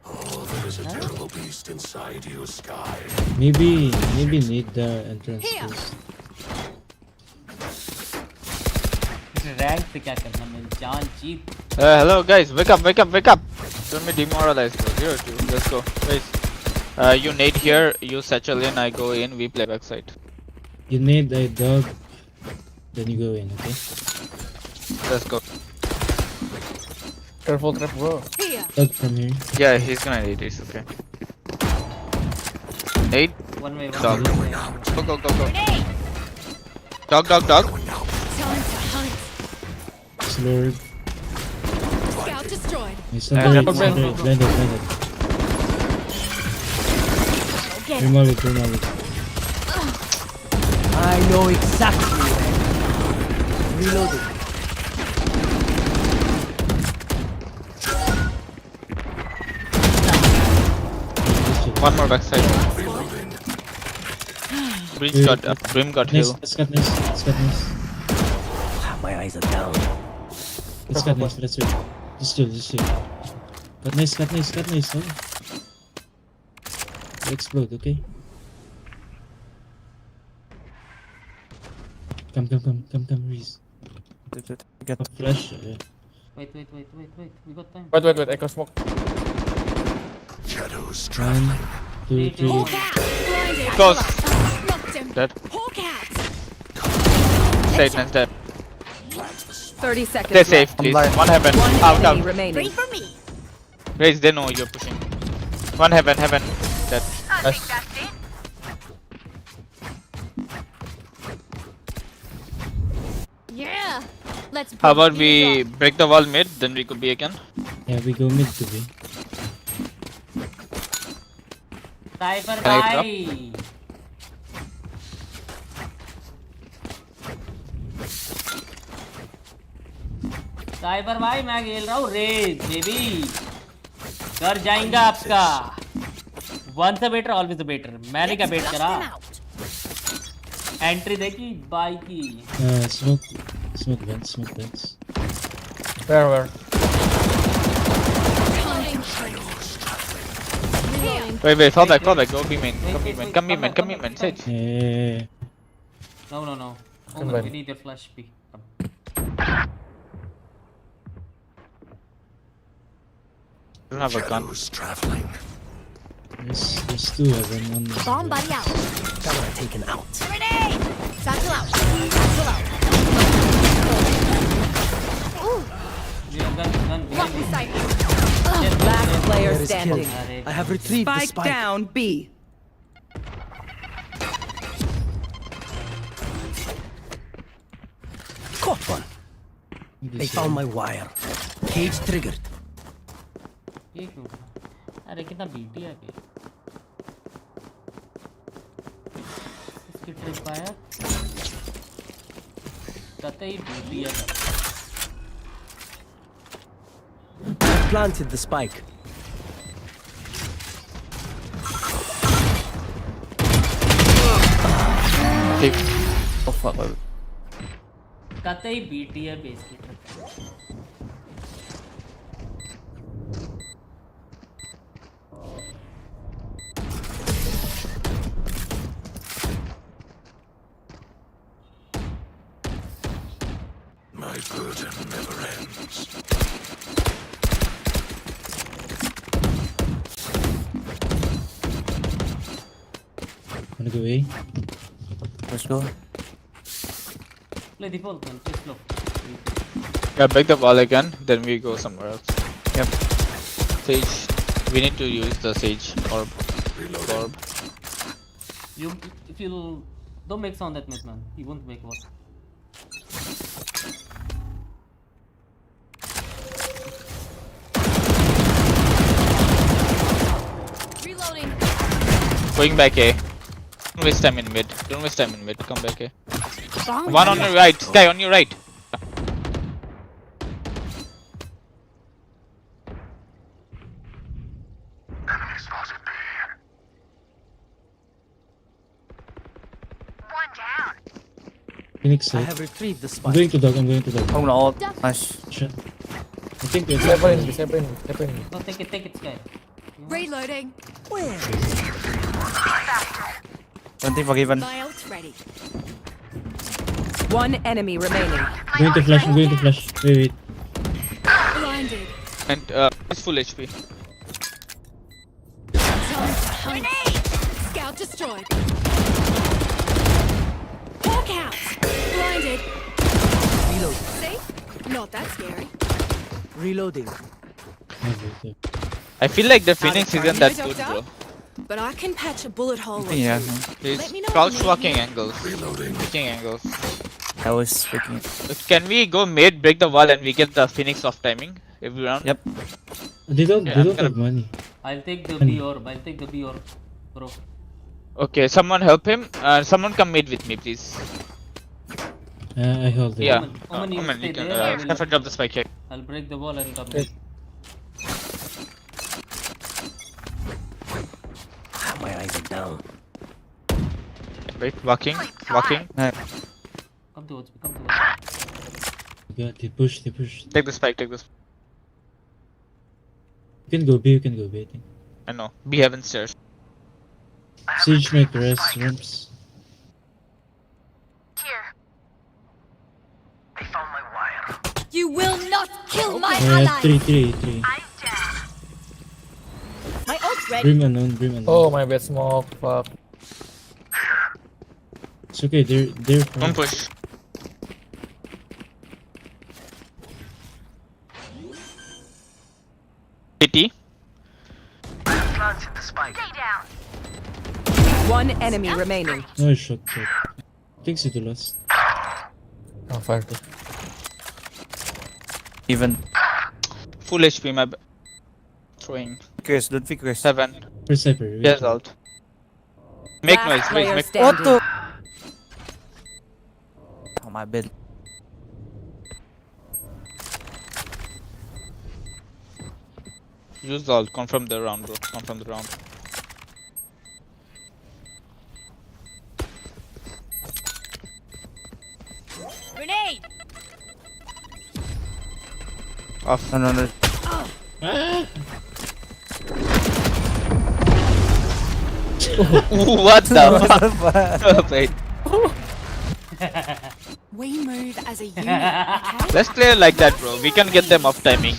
Oh, there is a terrible beast inside you, Sky. Maybe need the entrance first. Rank से क्या करना मेरी जान जीत. Hello guys, wake up. Don't be demoralized, bro. 0-2. Let's go. Guys, you nade here, you satchel in, I go in, we play backside. You need a dog, then you go in, okay? Let's go. Careful, bro. Dog from here. Yeah, he's gonna nade this, okay. Nade. One way, Dog. one way. Go. Dog. Time to hunt. Slurred. Scout destroyed. Nice, blended. Remove it. I know exactly where. Reloading. One more backside. Brim got heal. Let's cut nice. My eyes are down. Let's cut nice. Just chill. Cut nice. Oh. Explode, okay? Come, Reese. Get a flash. Wait. We got time. Wait. Echo smoke. Shadows 1, 2, 3. Close. Knocked him. Dead. Hawk Nice dead. 30 seconds. Stay safe, please. One heaven. Out. Remaining. For me. Raise, they know you're pushing. One heaven. Dead. Nice. Yeah. Let's. How about we break the wall mid, then we could be again. Yeah, we go mid to B. Cypher Can I drop? भाई. Cyber भाई मैं खेल रहा हूँ raise baby. कर जाएगा आपका. Once a better, always a better. मैंने क्या बेट करा? एंट्री देखी बाई की. Smoke vents. Where? Wait, fall back. Go B main. Come B main. Sage. Yeah. No. Oh, we need your flash B. don't have a gun. Traveling. There's two of them. One. Bomb buddy out. Camera taken out. Grenade! Satchel out. Satchel out. Ooh. Block the sight. Last player standing. I have retrieved the spike. down B. Caught one. They found my wire. Cage triggered. ये क्यों? अरे कितना BT है ये? इसकी trip पाया? कतई BT है। I planted the spike. Oh fuck. कतई बीटी है basically. My burden never ends. Wanna go A? Let's go. Play the ball, man. Play slow. Yeah, break the wall again, then we go somewhere else. Yep. Sage. We need to use the Sage orb. You, if you don't make sound that much, man, you won't make what. Reloading. Going back A. Don't waste time in mid. Don't waste time in mid. Come back A. Bomb One on your right. Sky on your right. Enemy spotted B. One down. Phoenix I side. have retrieved the I'm spike. going to dog. I'm going to dog. Oh no. Nice. Shit. I think we're No, take it, Sky. Reloading. 20 forgiven. My ult's ready. One enemy remaining. I'm going to flash. I'm going to flash. Wait. Blinded. And it's full HP. Grenade! Scout destroyed. Hawk out. Blinded. Reload. See? Not that scary. Reloading. I feel like the Phoenix isn't that good, bro. But I can patch a bullet hole. or Yeah. two. Please Let me know crouch when you're walking here. angles. Picking angles. I was speaking. Can we go mid, break the wall, and we get the Phoenix off timing every round? Yep. They don't have money. I'll take the B orb. I'll take the B orb, bro. Okay, someone help him. Someone come mid with me, please. I hold it. Yeah. Omen, you Omen, stay you can there, I will- drop the spike here. I'll break the wall and come Okay. back. My eyes are down. Wait, walking. Come towards me, come towards me. God, they push. Take the spike, take this. You can go B, I think. I know. B heaven stairs. Siege make the rest, ramps. Here. They found my wire. You will not kill my Three. I'm down. My ult's ready. Brim unknown. Oh my bad smoke. Fuck. It's okay, they're Don't push. KT. Planted the spike. Stay down. One enemy remaining. No shot. I think it's the last. Oh, 5. Even. Full HP, my throwing. Chris, don't pick Chris. 7. First sniper. Yes, alt. Make Last noise, player make standing. What the? Oh my bad. Use the alt, confirm the round, bro. Confirm the round. Grenade! Off. No. What the fuck? Wait. We move as a unit, okay? Let's play like that, bro. We can get them off timing.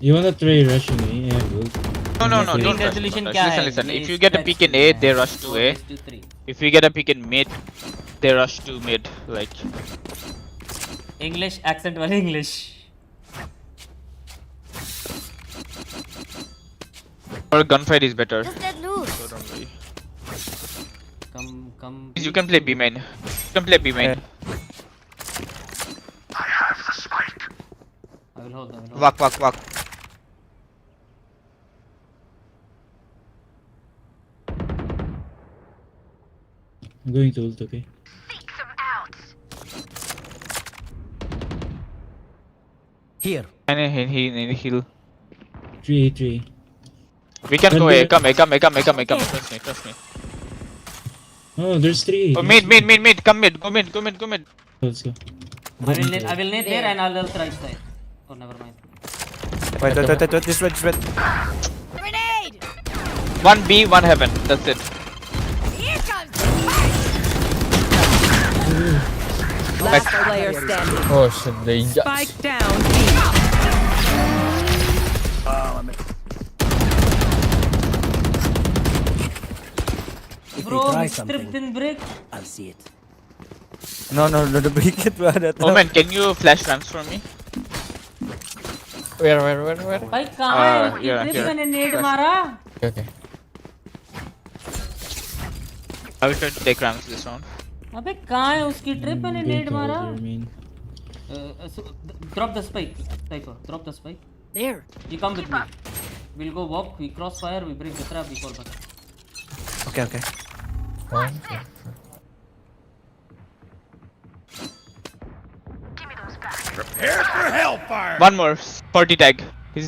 You wanna try rushing me? Yeah, good. No, don't rush. resolution Don't क्या rush. है? Listen. ये If you get a pick in A, they rush to A. 4:3. If you get a pick in mid, they rush to mid. Like. English accent वाले English. Or gunfight is better. Just let loose. So don't worry. Come. You can play B main. You can play B main. I have the spike. I will hold. Walk. I'm going to ult, okay? Here. And he need heal. 3. We can go A. Come. Trust me. Oh, there's 3. Oh, mid. Come mid. Go mid. Let's go. I will net there and I'll try side. Oh, never mind. Wait. This red. Grenade! 1 B, 1 heaven. That's it. Here comes Last player standing. Oh shit, they got. Spike down. If Bro, they try strip something, didn't break. I'll see it. No, break it, brother. Oh man, can you flash ramps for me? Where? भाई कहाँ है उसकी here, trip here. मैंने net मारा. Okay. I will try to take ramps this round. अबे कहाँ है उसकी ट्रिप मैंने नेट मारा. Drop the spike, Typer. Drop the spike. There. You come with me. We'll go walk. We crossfire. We break the trap. We call back. Okay. Prepare for hellfire. One more. 40 tag. He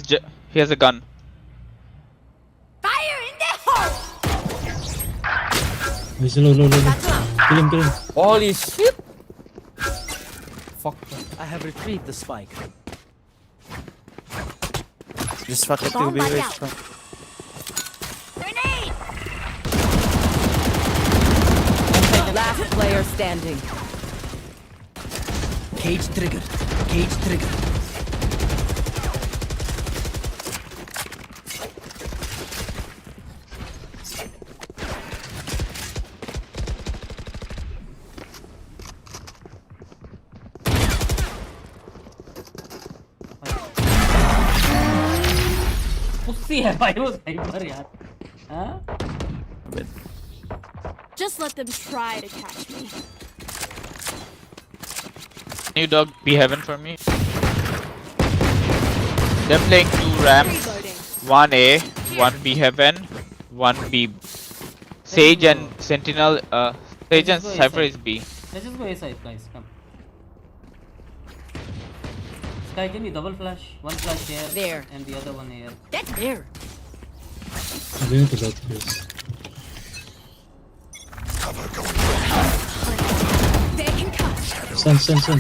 has a gun. Fire in the hole! He's low. Kill him. Holy shit! Fuck. I have retrieved the spike. Just fuck it to Bomb be back very out. strong. Grenade! Last player standing. Cage triggered. पुस्सी है भाई वो साइपर यार. हाँ? Just let them try to catch me. Can you dog B heaven for me? They're playing 2 ramps. 1 A, 1 B heaven, 1 B. Sage and Sentinel. Sage and Cypher is B. Let's just go A side, guys. Come. Sky, give me double flash. One flash here. There. And the other one here. Get there. I'm going to back this. Cover going. They can cut. Stun.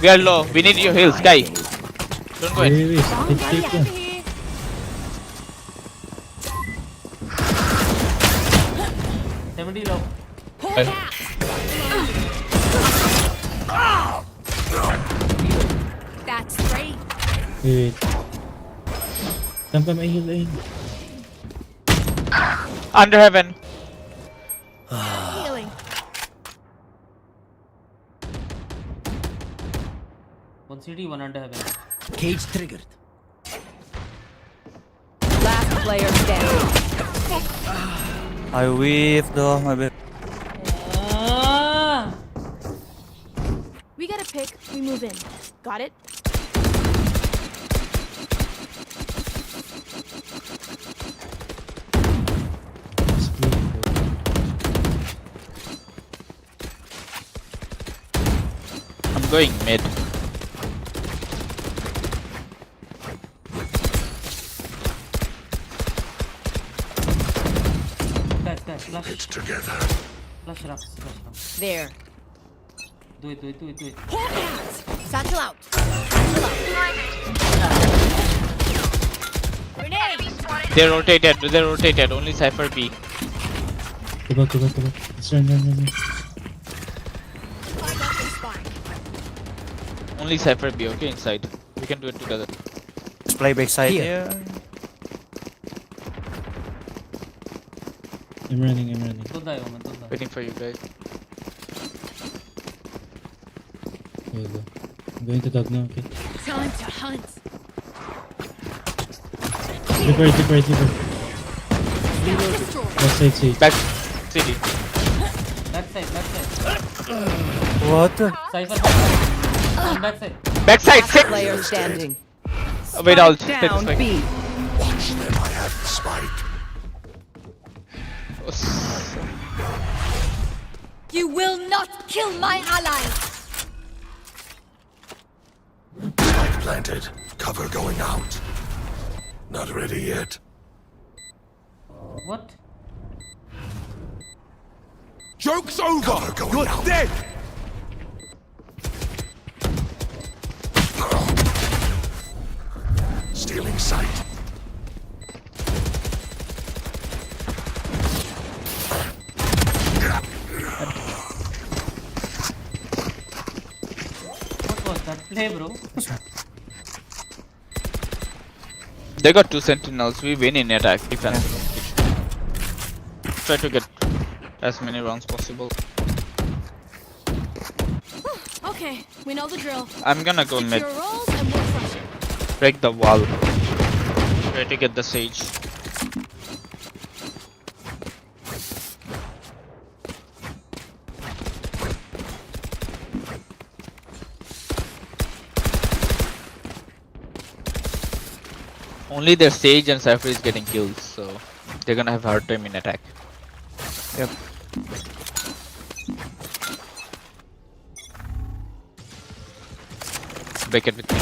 We are low. We need your heal, Sky. Don't go in. Wait. Take them. 70 low. That's great. Wait. Come, heal. Under heaven. Healing. One CD, one under heaven. Cage triggered. Last player standing. I whiffed though, my bad. We get a pick. We move in. Got it? I'm going mid. Flash. It's together. Flash ramps. There. Do it. Hold hands. Satchel out. Grenade. They rotated. Only Cypher B. Go back. Let's run. Only Cypher B, okay, inside. We can do it together. Let's play backside here. I'm running. Waiting for you guys. There you go. I'm going to dog now, okay? Time to hunt. Deeper. Left side Sage. Back city. Backside. What? Cypher backside. Backside 6. Player standing. Wait, I'll take Down this B. Watch them, I have the spike. You will not kill my allies. Spike planted. Cover going out. Not ready yet. What? Joke's over! Cover going You're out. Dead! Stealing sight. What was that play, bro? They got 2 sentinels. We win in attack defense. Try to get as many rounds possible. Okay, we know the drill. I'm gonna go mid. Your roles and we'll crush it. Break the wall. Try to get the Sage. Only their Sage and Cypher is getting kills, so they're gonna have a hard time in attack. Yep. Break it with me.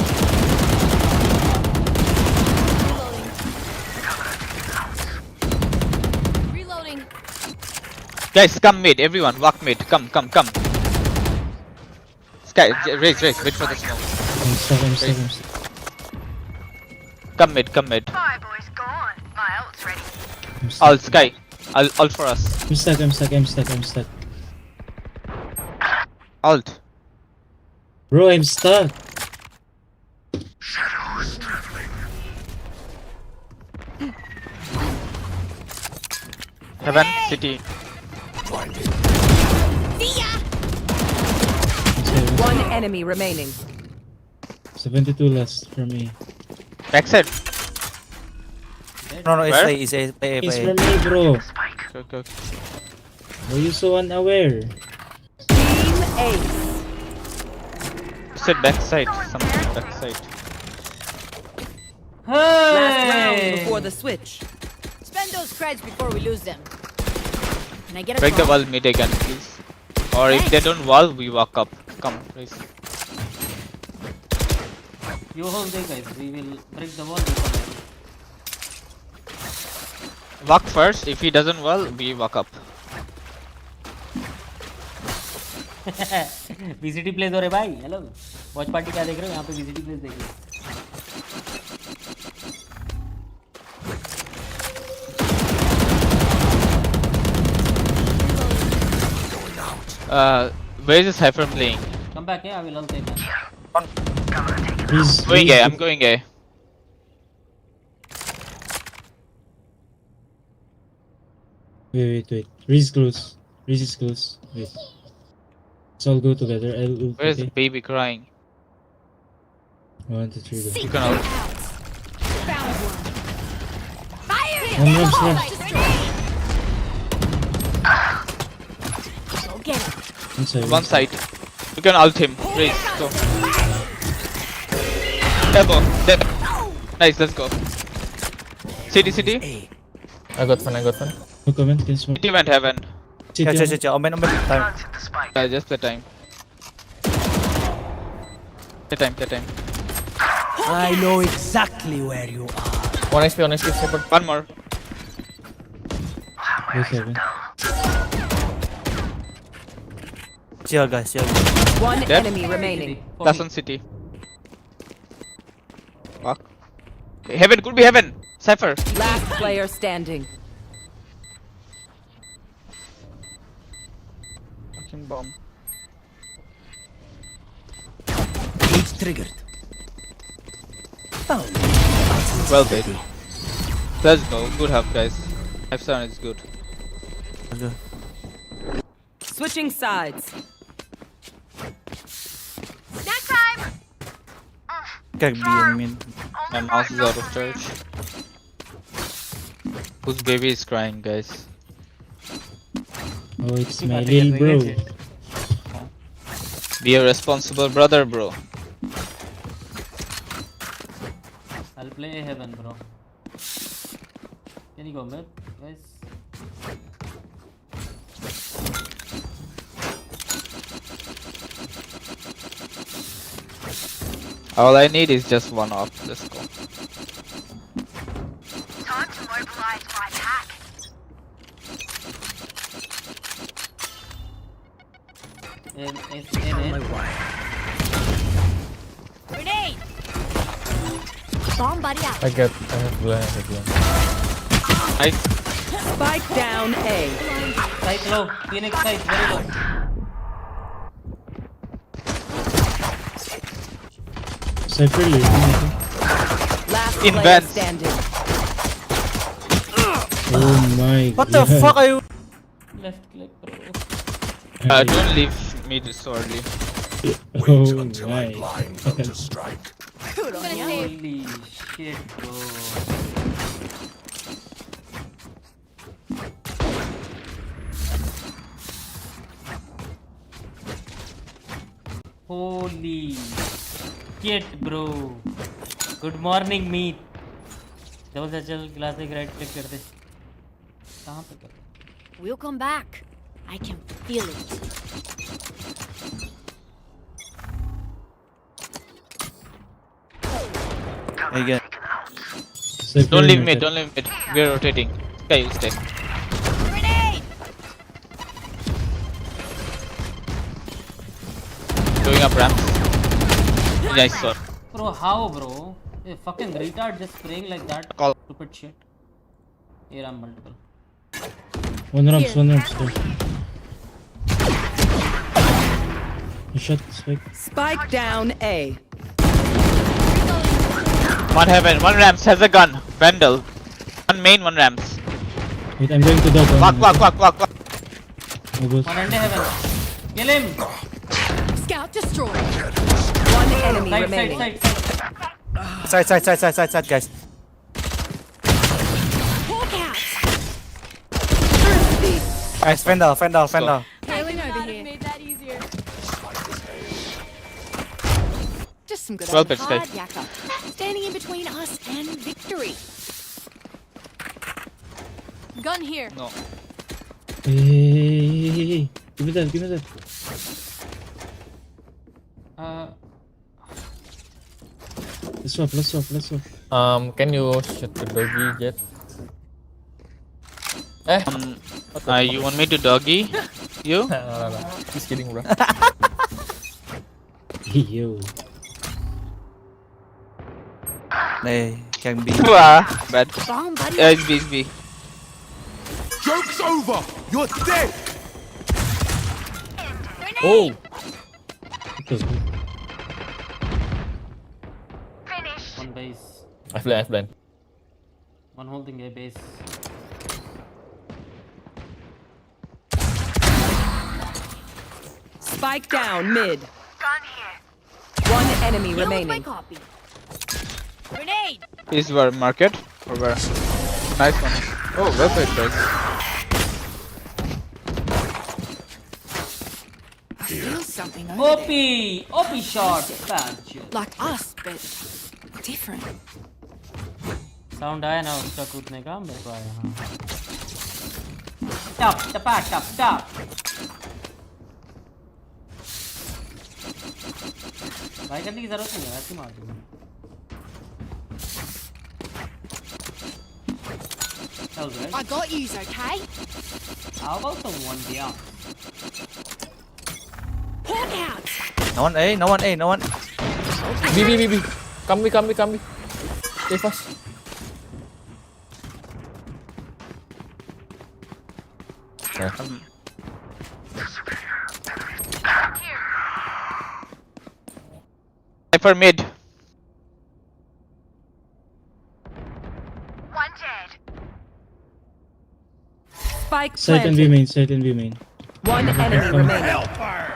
Reloading. Guys, come mid. Everyone, walk mid. Come. Sky, race. Wait for the smoke. I'm stuck. Come mid. Bye, boys, go on. My ult's ready. Ult, Sky. Ult for us. I'm stuck. Ult. Bro, I'm stuck. Shadows traveling. Heaven, city. One enemy remaining. 72 last for me. Backside. No, it's Where? A, it's A. It's from me, bro. Okay. Were you so unaware? Team Ace. Said backside. Something backside. Last round before the switch. Spend those creds before we lose them. Can I get a Break the drop? wall mid again, please. Or if they don't wall, we walk up. Come, please. You hold there, guys. We will break the wall before. Walk first. If he doesn't wall, we walk up. VCT plays हो रहे भाई. Hello. Watch party क्या देख रहे हो? यहाँ पे VCT plays देख रहे हो. Where is the Cypher playing? Come back here. I will all take that. Going A. I'm going A. Wait. Reese is close. Wait. Let's all go together. Where's the baby crying? 1, 2, 3, go. You can out. Fire him! One round left. Go get it. One side. You can ult him. Please, go. Elbow. Dead. Nice, let's go. City. I got fun. No comment, can smoke. City went heaven. City Omen, time. Just the time. The time. I know exactly where you are. One HP, support. One more. Go 7. Chill, guys. One Dead. enemy remaining. Last one city. Fuck. Okay, heaven, could be heaven. Cypher. Last player standing. Fucking bomb. It's triggered. found. Well played. Let's go. Good help, guys. 5-7 is good. Okay. Switching sides. Snack time! Can be in mid. My mouse is out of charge. Whose baby is crying, guys? Oh, it's my little bro. Be a responsible brother, bro. I'll play heaven, bro. Can you go mid, guys? All I need is just one off. Let's go. Time to mobilize my pack. Grenade! Bomb buddy out. I have blind again. Spike down A. Side low. Phoenix side, very low. Cypher leaving. Last In player vents. standing. Oh my What god. the fuck are you? Left click, bro. Don't leave me this early. Oh my. To strike. Holy shit, bro. Holy shit, bro. Good morning, meat. Double सचल classic right click कर दे. कहाँ पे कर? We'll come back. I can feel it. Again. Don't leave me, don't leave me. We're rotating. Sky, you stay. Grenade! Going up ramps. Nice shot. Bro, how, bro? A fucking retard just spraying like that. Call. Stupid shit. Here I'm multiple. One ramps. Shot spike. Spike down A. One heaven, one ramps has a gun. Vandal. One main, one ramps. Wait, I'm going to dog. Walk. Oh, boss. One under heaven. Kill him! Scout destroyed. One enemy Side, remaining. Side, guys. Hawk out. Guys, Fendal. Failing over here. Made that easier. Just some good Well old pitched, hard guys. yakka. Standing in between us and victory. Gun here. No. Hey. Give me that. Let's swap. Can you shoot the doggy jet? You want me to doggy? You? No. Just kidding, bro. Yo. Hey, can be. Bad. Bomb buddy. It's B. Joke's over! You're dead! Oh! One base. I blind. One holding A base. Spike down mid. Gun here. One enemy Kill with my remaining. copy. Grenade. Is where market? Or where? Nice one. Oh, well played, guys. I feel something over there. OP shot. Bad shit. Like us, but different. Sound आया ना उसका कूदने का मेरे को आया हाँ. Tap. भाई करने की जरूरत नहीं है ऐसे मार दूँगा. That was right. I got yous, okay? How about the one beyond? Hawk out. No one. B. Come me. Stay fast. Sniper mid. Spike Side and B main, side and B main. One enemy remaining.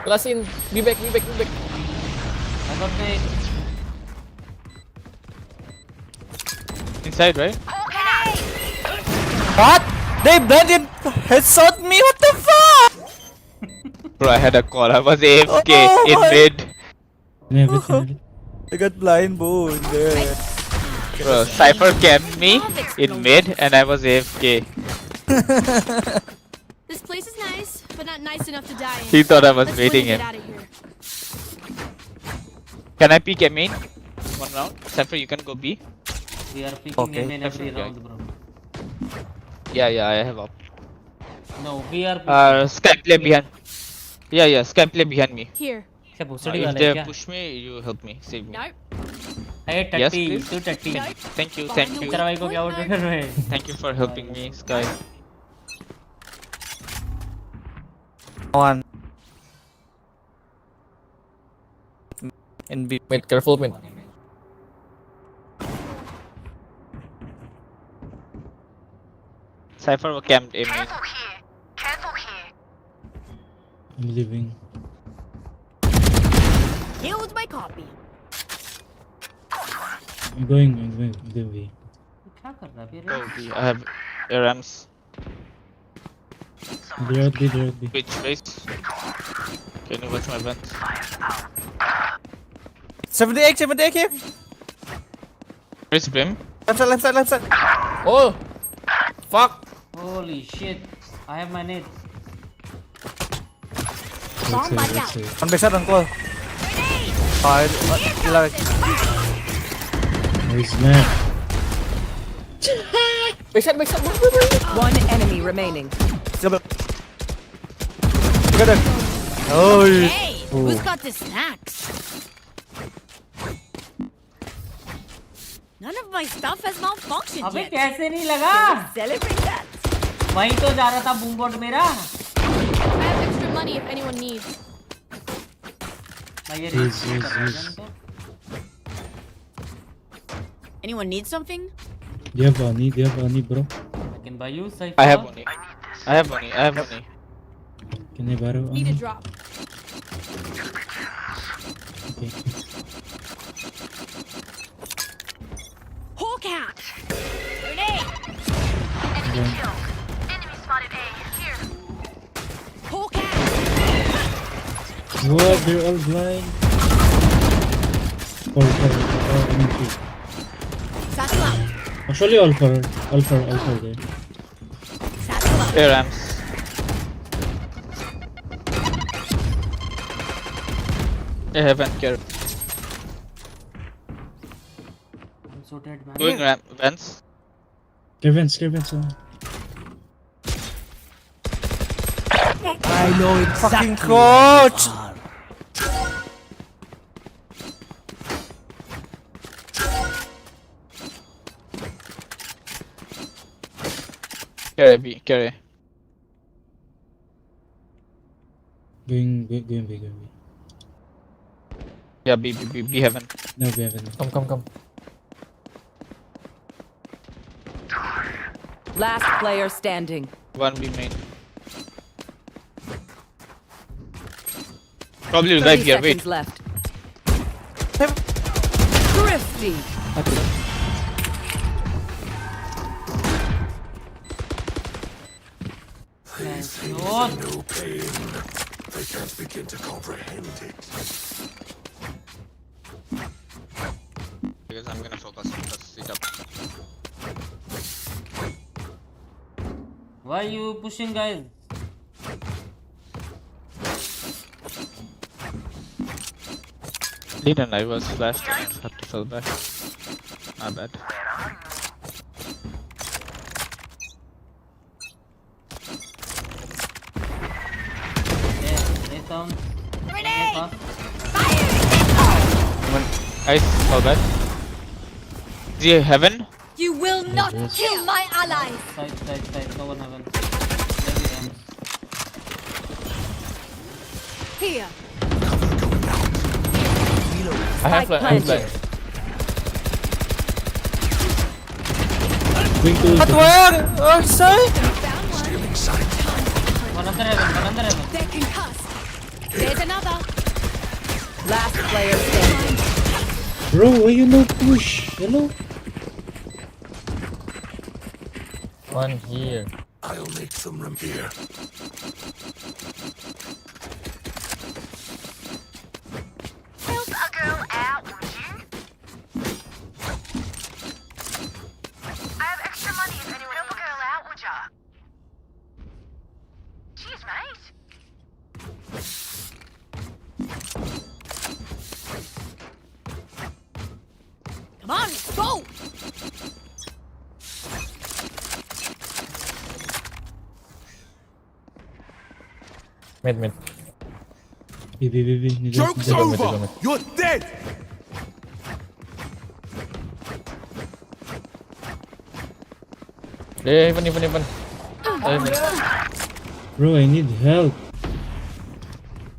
Last in. Be back. I got the Inside, right? What? They blended headshot me. What the fuck? Bro, I had a call. I was AFK in mid. I got blind bow in there. Bro, Cypher camped me in mid and I was AFK. This place is nice, but not nice enough to die in. He thought I was Let's waiting get him. out of here. Can I peek a main? One round. Cypher, you can go B. We are picking in every Cypher, round, bro. Yeah, I have up. No, we are. Sky play behind. Yeah, Sky play behind me. Here. If they push me, you help me, save me. Nope. Hey, Yes, 30, please. 230. Thank you. Sarvai ko kya order कर रहे हैं? Thank you for helping me, Sky. One. In B. Mid, careful mid. Cypher was camped A main. I'm leaving. Here's my copy. I'm going B. क्या कर रहा है Go B. I have ARMs. They're out B. Which base? Can you watch my vents? 78 here. Where's Brim? Left side. Oh! Fuck! Holy shit! I have my nade. On base on call. Where's Matt? Backside. One enemy remaining. Oh, Hey, who's got the snacks? None of my stuff has malfunctioned अबे yet. कैसे नहीं लगा? Celebrate that. वहीं तो जा रहा था boom board मेरा. I have extra money if anyone needs. मैं ये Anyone need something? Do you have any, bro? I can buy you Cypher. I have money. Can I borrow? Need a drop. Okay. Hawk out. Grenade. Enemy killed. Enemy spotted A. Here. Hawk out. What? They're all blind. All for. Actually, all for there. ARMs. I haven't cared. I'm so dead, man. Doing vents. Vents. I know it, fucking coach. Carry B. Going B. Yeah, B heaven. No, B haven't. Come. Last player standing. One B main. Probably revive here. Wait. Left. Thrifty. They think they know pain. They can't begin to comprehend it. Because I'm gonna focus it up. Why are you pushing, guys? Didn't I was flashed and had to fall back. Not bad. Down. Grenade! Nice, fall back. Do you heaven? You will not kill my allies. Side. No one heaven. Here. I have flash. Going to. At where? Oh, sorry. Revealing sight. One under heaven. They're concussed. There's another. Last player standing. Bro, why you no push? Hello? One here. I'll make them here. Help a girl out, would you? I have extra money if anyone help a girl out, would ya? Cheers, mate. Come on, let's go. Mid. B. Joke's over! You're dead! Yeah, even. Bro, I need help.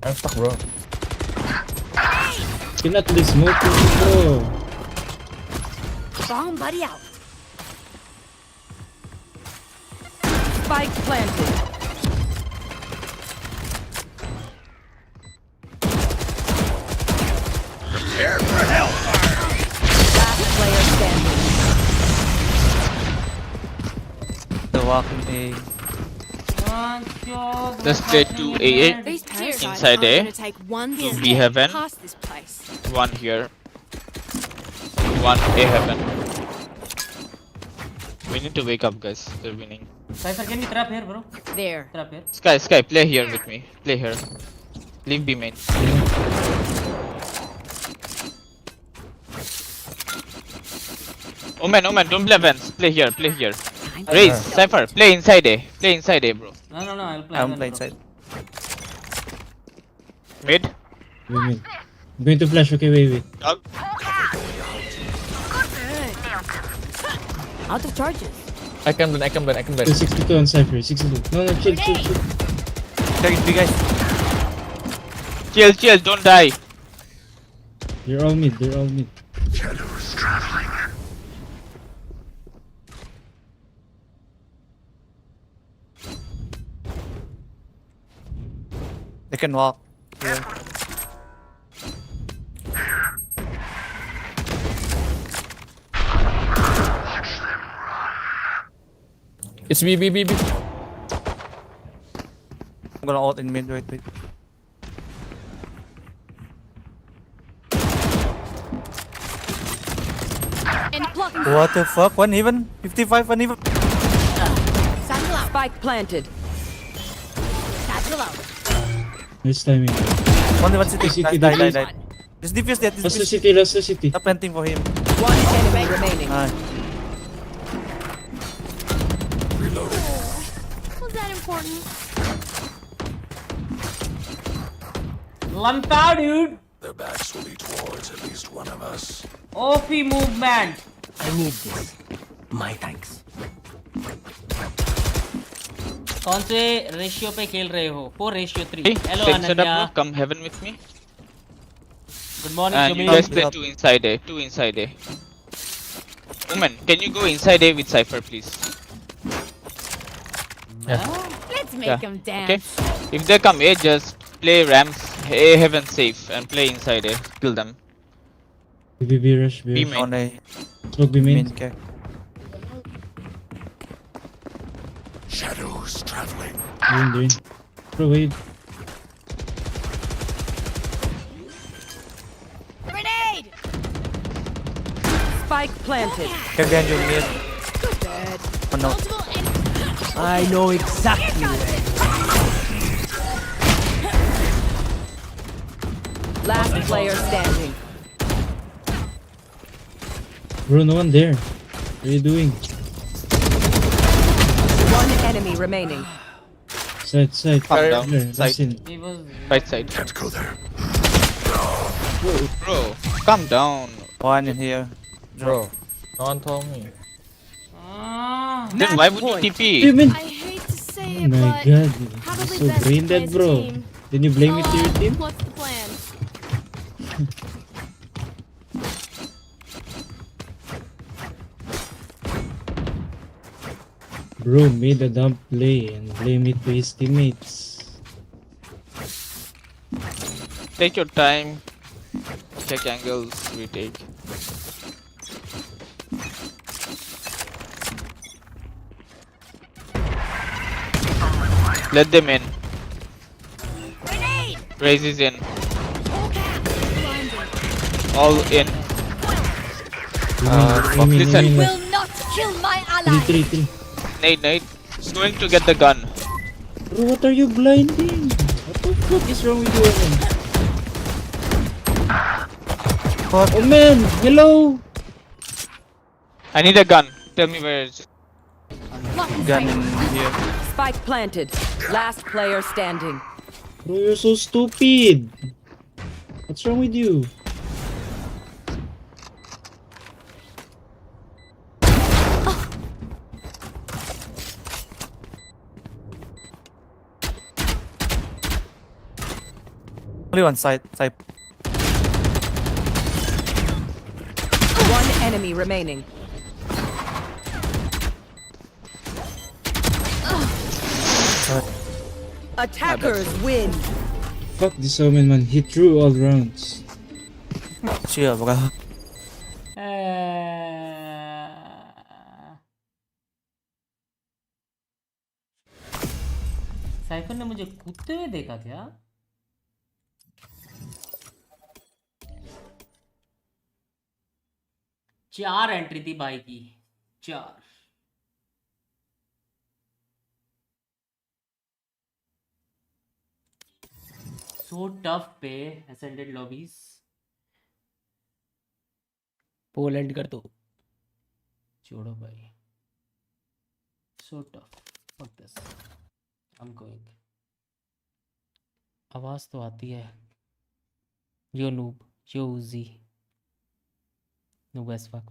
I'm stuck, bro. Cannot be smoking, bro. Bomb buddy out. Spike planted. Prepare for hellfire. Last player standing. The walking A. Let's play 2 A inside A. 2 B heaven. 1 here. 1 A heaven. We need to wake up, guys. They're winning. Cypher, can you trap here, bro? There. Trap here. Sky, play here with me. Play here. Leave B main. Omen, don't play Vents. Play here. Raise, Cypher, play inside A. Bro. No, I'll play. I'm playing inside. Mid. Wait. I'm going to flash, okay, wait. Dog. Out of charges. I can blend. 62 on Cypher, 62. No, chill. Target B, guys. Chill, don't die. They're all mid. Shadows traveling. They can walk. Yeah. It's B. I'm gonna ult in mid, wait. What the fuck? 1 even? 55 1 even? Spike planted. Nice timing. Only 1 city. City, Die. Just defuse that. Lost the city. Stop planting for him. 1 enemy remaining. Was that important? Lanta, dude. Their backs will be towards at least one of us. OP movement. I need this. My thanks. कौन से ratio पे खेल रहे हो? 4:3. Hello Set Ananya. up, come heaven with me. Good morning, And you guys play 2 inside A. Woman, can you go inside A with Cypher, please? Let's make him dance. Okay. If they come A, just play Rams A heaven safe and play inside A. Kill them. B rush. B main. On A. Smoke B main. Okay. Shadows traveling. Doing. Bro, wait. Grenade! Spike planted. Can behind you mid. Oh no. I know exactly where. Last player standing. Bro, no one there. What are you doing? 1 enemy remaining. Side. Calm down. Last in. Right side. Can't go there. Bro, calm down. 1 in here. Bro, no one told me. Then why would you TP? I hate to say Oh it, my but god. probably So best to brain play dead, as a bro. team. Then you blame it to your team? What's the plan? Bro made a dumb play and blame it to his teammates. Take your time. Check angles. We take. Let them in. Raise is in. All in. Listen. Will not kill my ally. Three. Nate. He's going to get the gun. Bro, what are you blinding? What the fuck is wrong with you, man? Oh man, hello. I need a gun. Tell me where it's. Gun in here. Spike planted. Last player standing. Bro, you're so stupid. What's wrong with you? Only one side. One enemy remaining. Attackers win. Fuck this Omen, man. He threw all rounds. Chill, bro. Cipher ने मुझे कूदते हुए देखा क्या? चार entry थी भाई की, 4. So tough पे ascended lobbies. पोलैंड कर दो, छोड़ो भाई. So tough. Fuck this. I'm going. आवाज तो आती है. Yo noob, yo Uzi. Noob as fuck.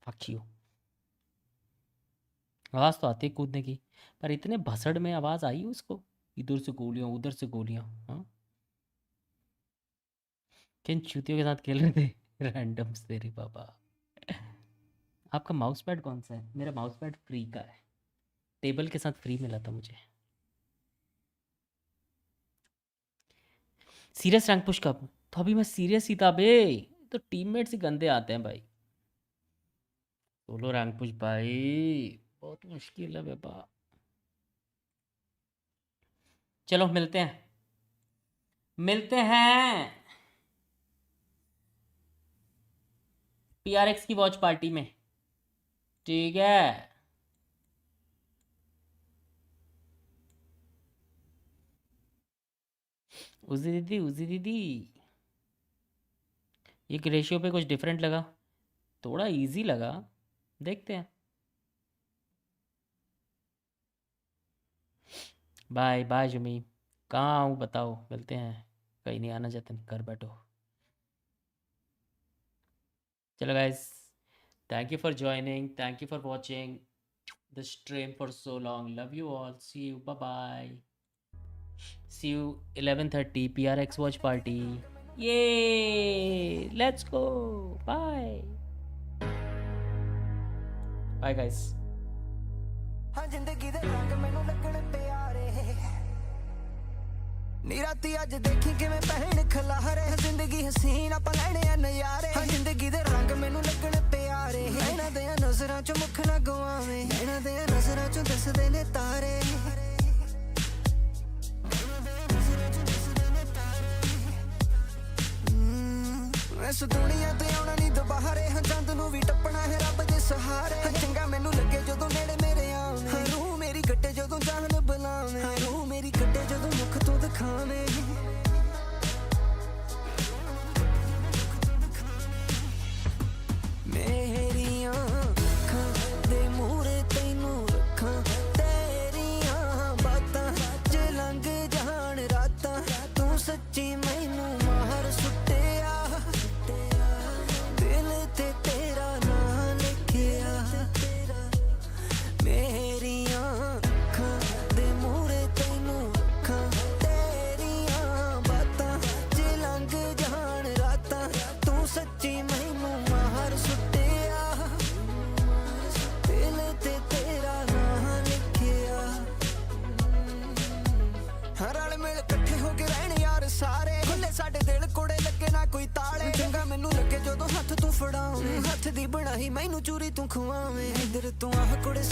Fuck you. आवाज तो आती है कूदने की, पर इतने भसड़ में आवाज आई उसको. इधर से गोलियां, उधर से गोलियां. हाँ, किन चूतियों के साथ खेल रहे थे रैंडम्स तेरी पापा. आपका माउस पैड कौन सा है? मेरा माउस पैड फ्री का है, टेबल के साथ फ्री मिला था मुझे. सीरियस रैंक पुश कब? तो अभी मैं सीरियस ही था बे, तो टीममेट्स ही गंदे आते हैं भाई. सोलो रैंक पुश भाई बहुत मुश्किल है बाबा. चलो मिलते हैं PRX की वॉच पार्टी में. ठीक है, उजी दीदी एक रेशियो पे कुछ डिफरेंट लगा, थोड़ा इजी लगा, देखते हैं. बाय बाय जुमी. कहाँ हूँ बताओ, मिलते हैं. कहीं नहीं आना चाहते, घर बैठो. चलो guys, thank you for joining, thank you for watching the stream for so long. Love you all. See you. Bye bye. See you 11:30 PRX watch party. Yay! Let's go. Bye. Bye guys. ਨੀ ਰਾਤੀ ਅੱਜ ਦੇਖੀ ਕਿਵੇਂ ਪਹਿਣ ਖਲਾਰੇ, ਜ਼ਿੰਦਗੀ ਹਸੀਨ ਆਪਾਂ ਲੈਣੇ ਆ ਨਜ਼ਾਰੇ. ਜ਼ਿੰਦਗੀ ਦੇ ਰੰਗ ਮੈਨੂੰ ਲੱਗਣ ਪਿਆਰੇ, ਇਹਨਾਂ ਦੇ ਨਜ਼ਰਾਂ ਚੋਂ ਮੁੱਖ ਨਾ ਗਵਾਵੇਂ, ਇਹਨਾਂ ਦੇ ਨਜ਼ਰਾਂ ਚੋਂ ਦਿਸਦੇ ਨੇ ਤਾਰੇ. ਇਸ ਦੁਨੀਆ ਤੇ ਆਉਣਾ ਨਹੀਂ ਦੁਬਾਰੇ, ਚੰਦ ਨੂੰ ਵੀ ਟੱਪਣਾ ਹੈ ਰੱਬ ਦੇ ਸਹਾਰੇ. ਚੰਗਾ ਮੈਨੂੰ ਲੱਗੇ ਜਦੋਂ ਨੇੜੇ ਮੇਰੇ ਆਵੇਂ, ਰੂਹ ਮੇਰੀ ਗੱਟੇ ਜਦੋਂ ਜਾਨ ਬੁਲਾਵੇਂ, ਰੂਹ ਮੇਰੀ ਗੱਟੇ ਜਦੋਂ ਮੁਖ ਤੋਂ ਦਿਖਾਵੇਂ. ਮੇਰੀਆਂ ਅੱਖਾਂ ਦੇ ਮੂਹਰੇ ਤੈਨੂੰ ਰੱਖਾਂ, ਤੇਰੀਆਂ ਬਾਤਾਂ ਚ ਲੰਘ ਜਾਣ ਰਾਤਾਂ, ਤੂੰ ਸੱਚੀ ਮੈਨੂੰ ਮਾਰ ਸੁੱਟਿਆ, ਦਿਲ ਤੇ ਤੇਰਾ ਨਾਂ ਲਿਖਿਆ. ਫੜਾਵੇਂ ਹੱਥ ਦੀ ਬਣਾਈ ਮੈਨੂੰ ਚੂਰੀ ਤੂੰ ਖਵਾਵੇਂ ਇਧਰ ਤੂੰ ਆਹ ਕੁੜੇ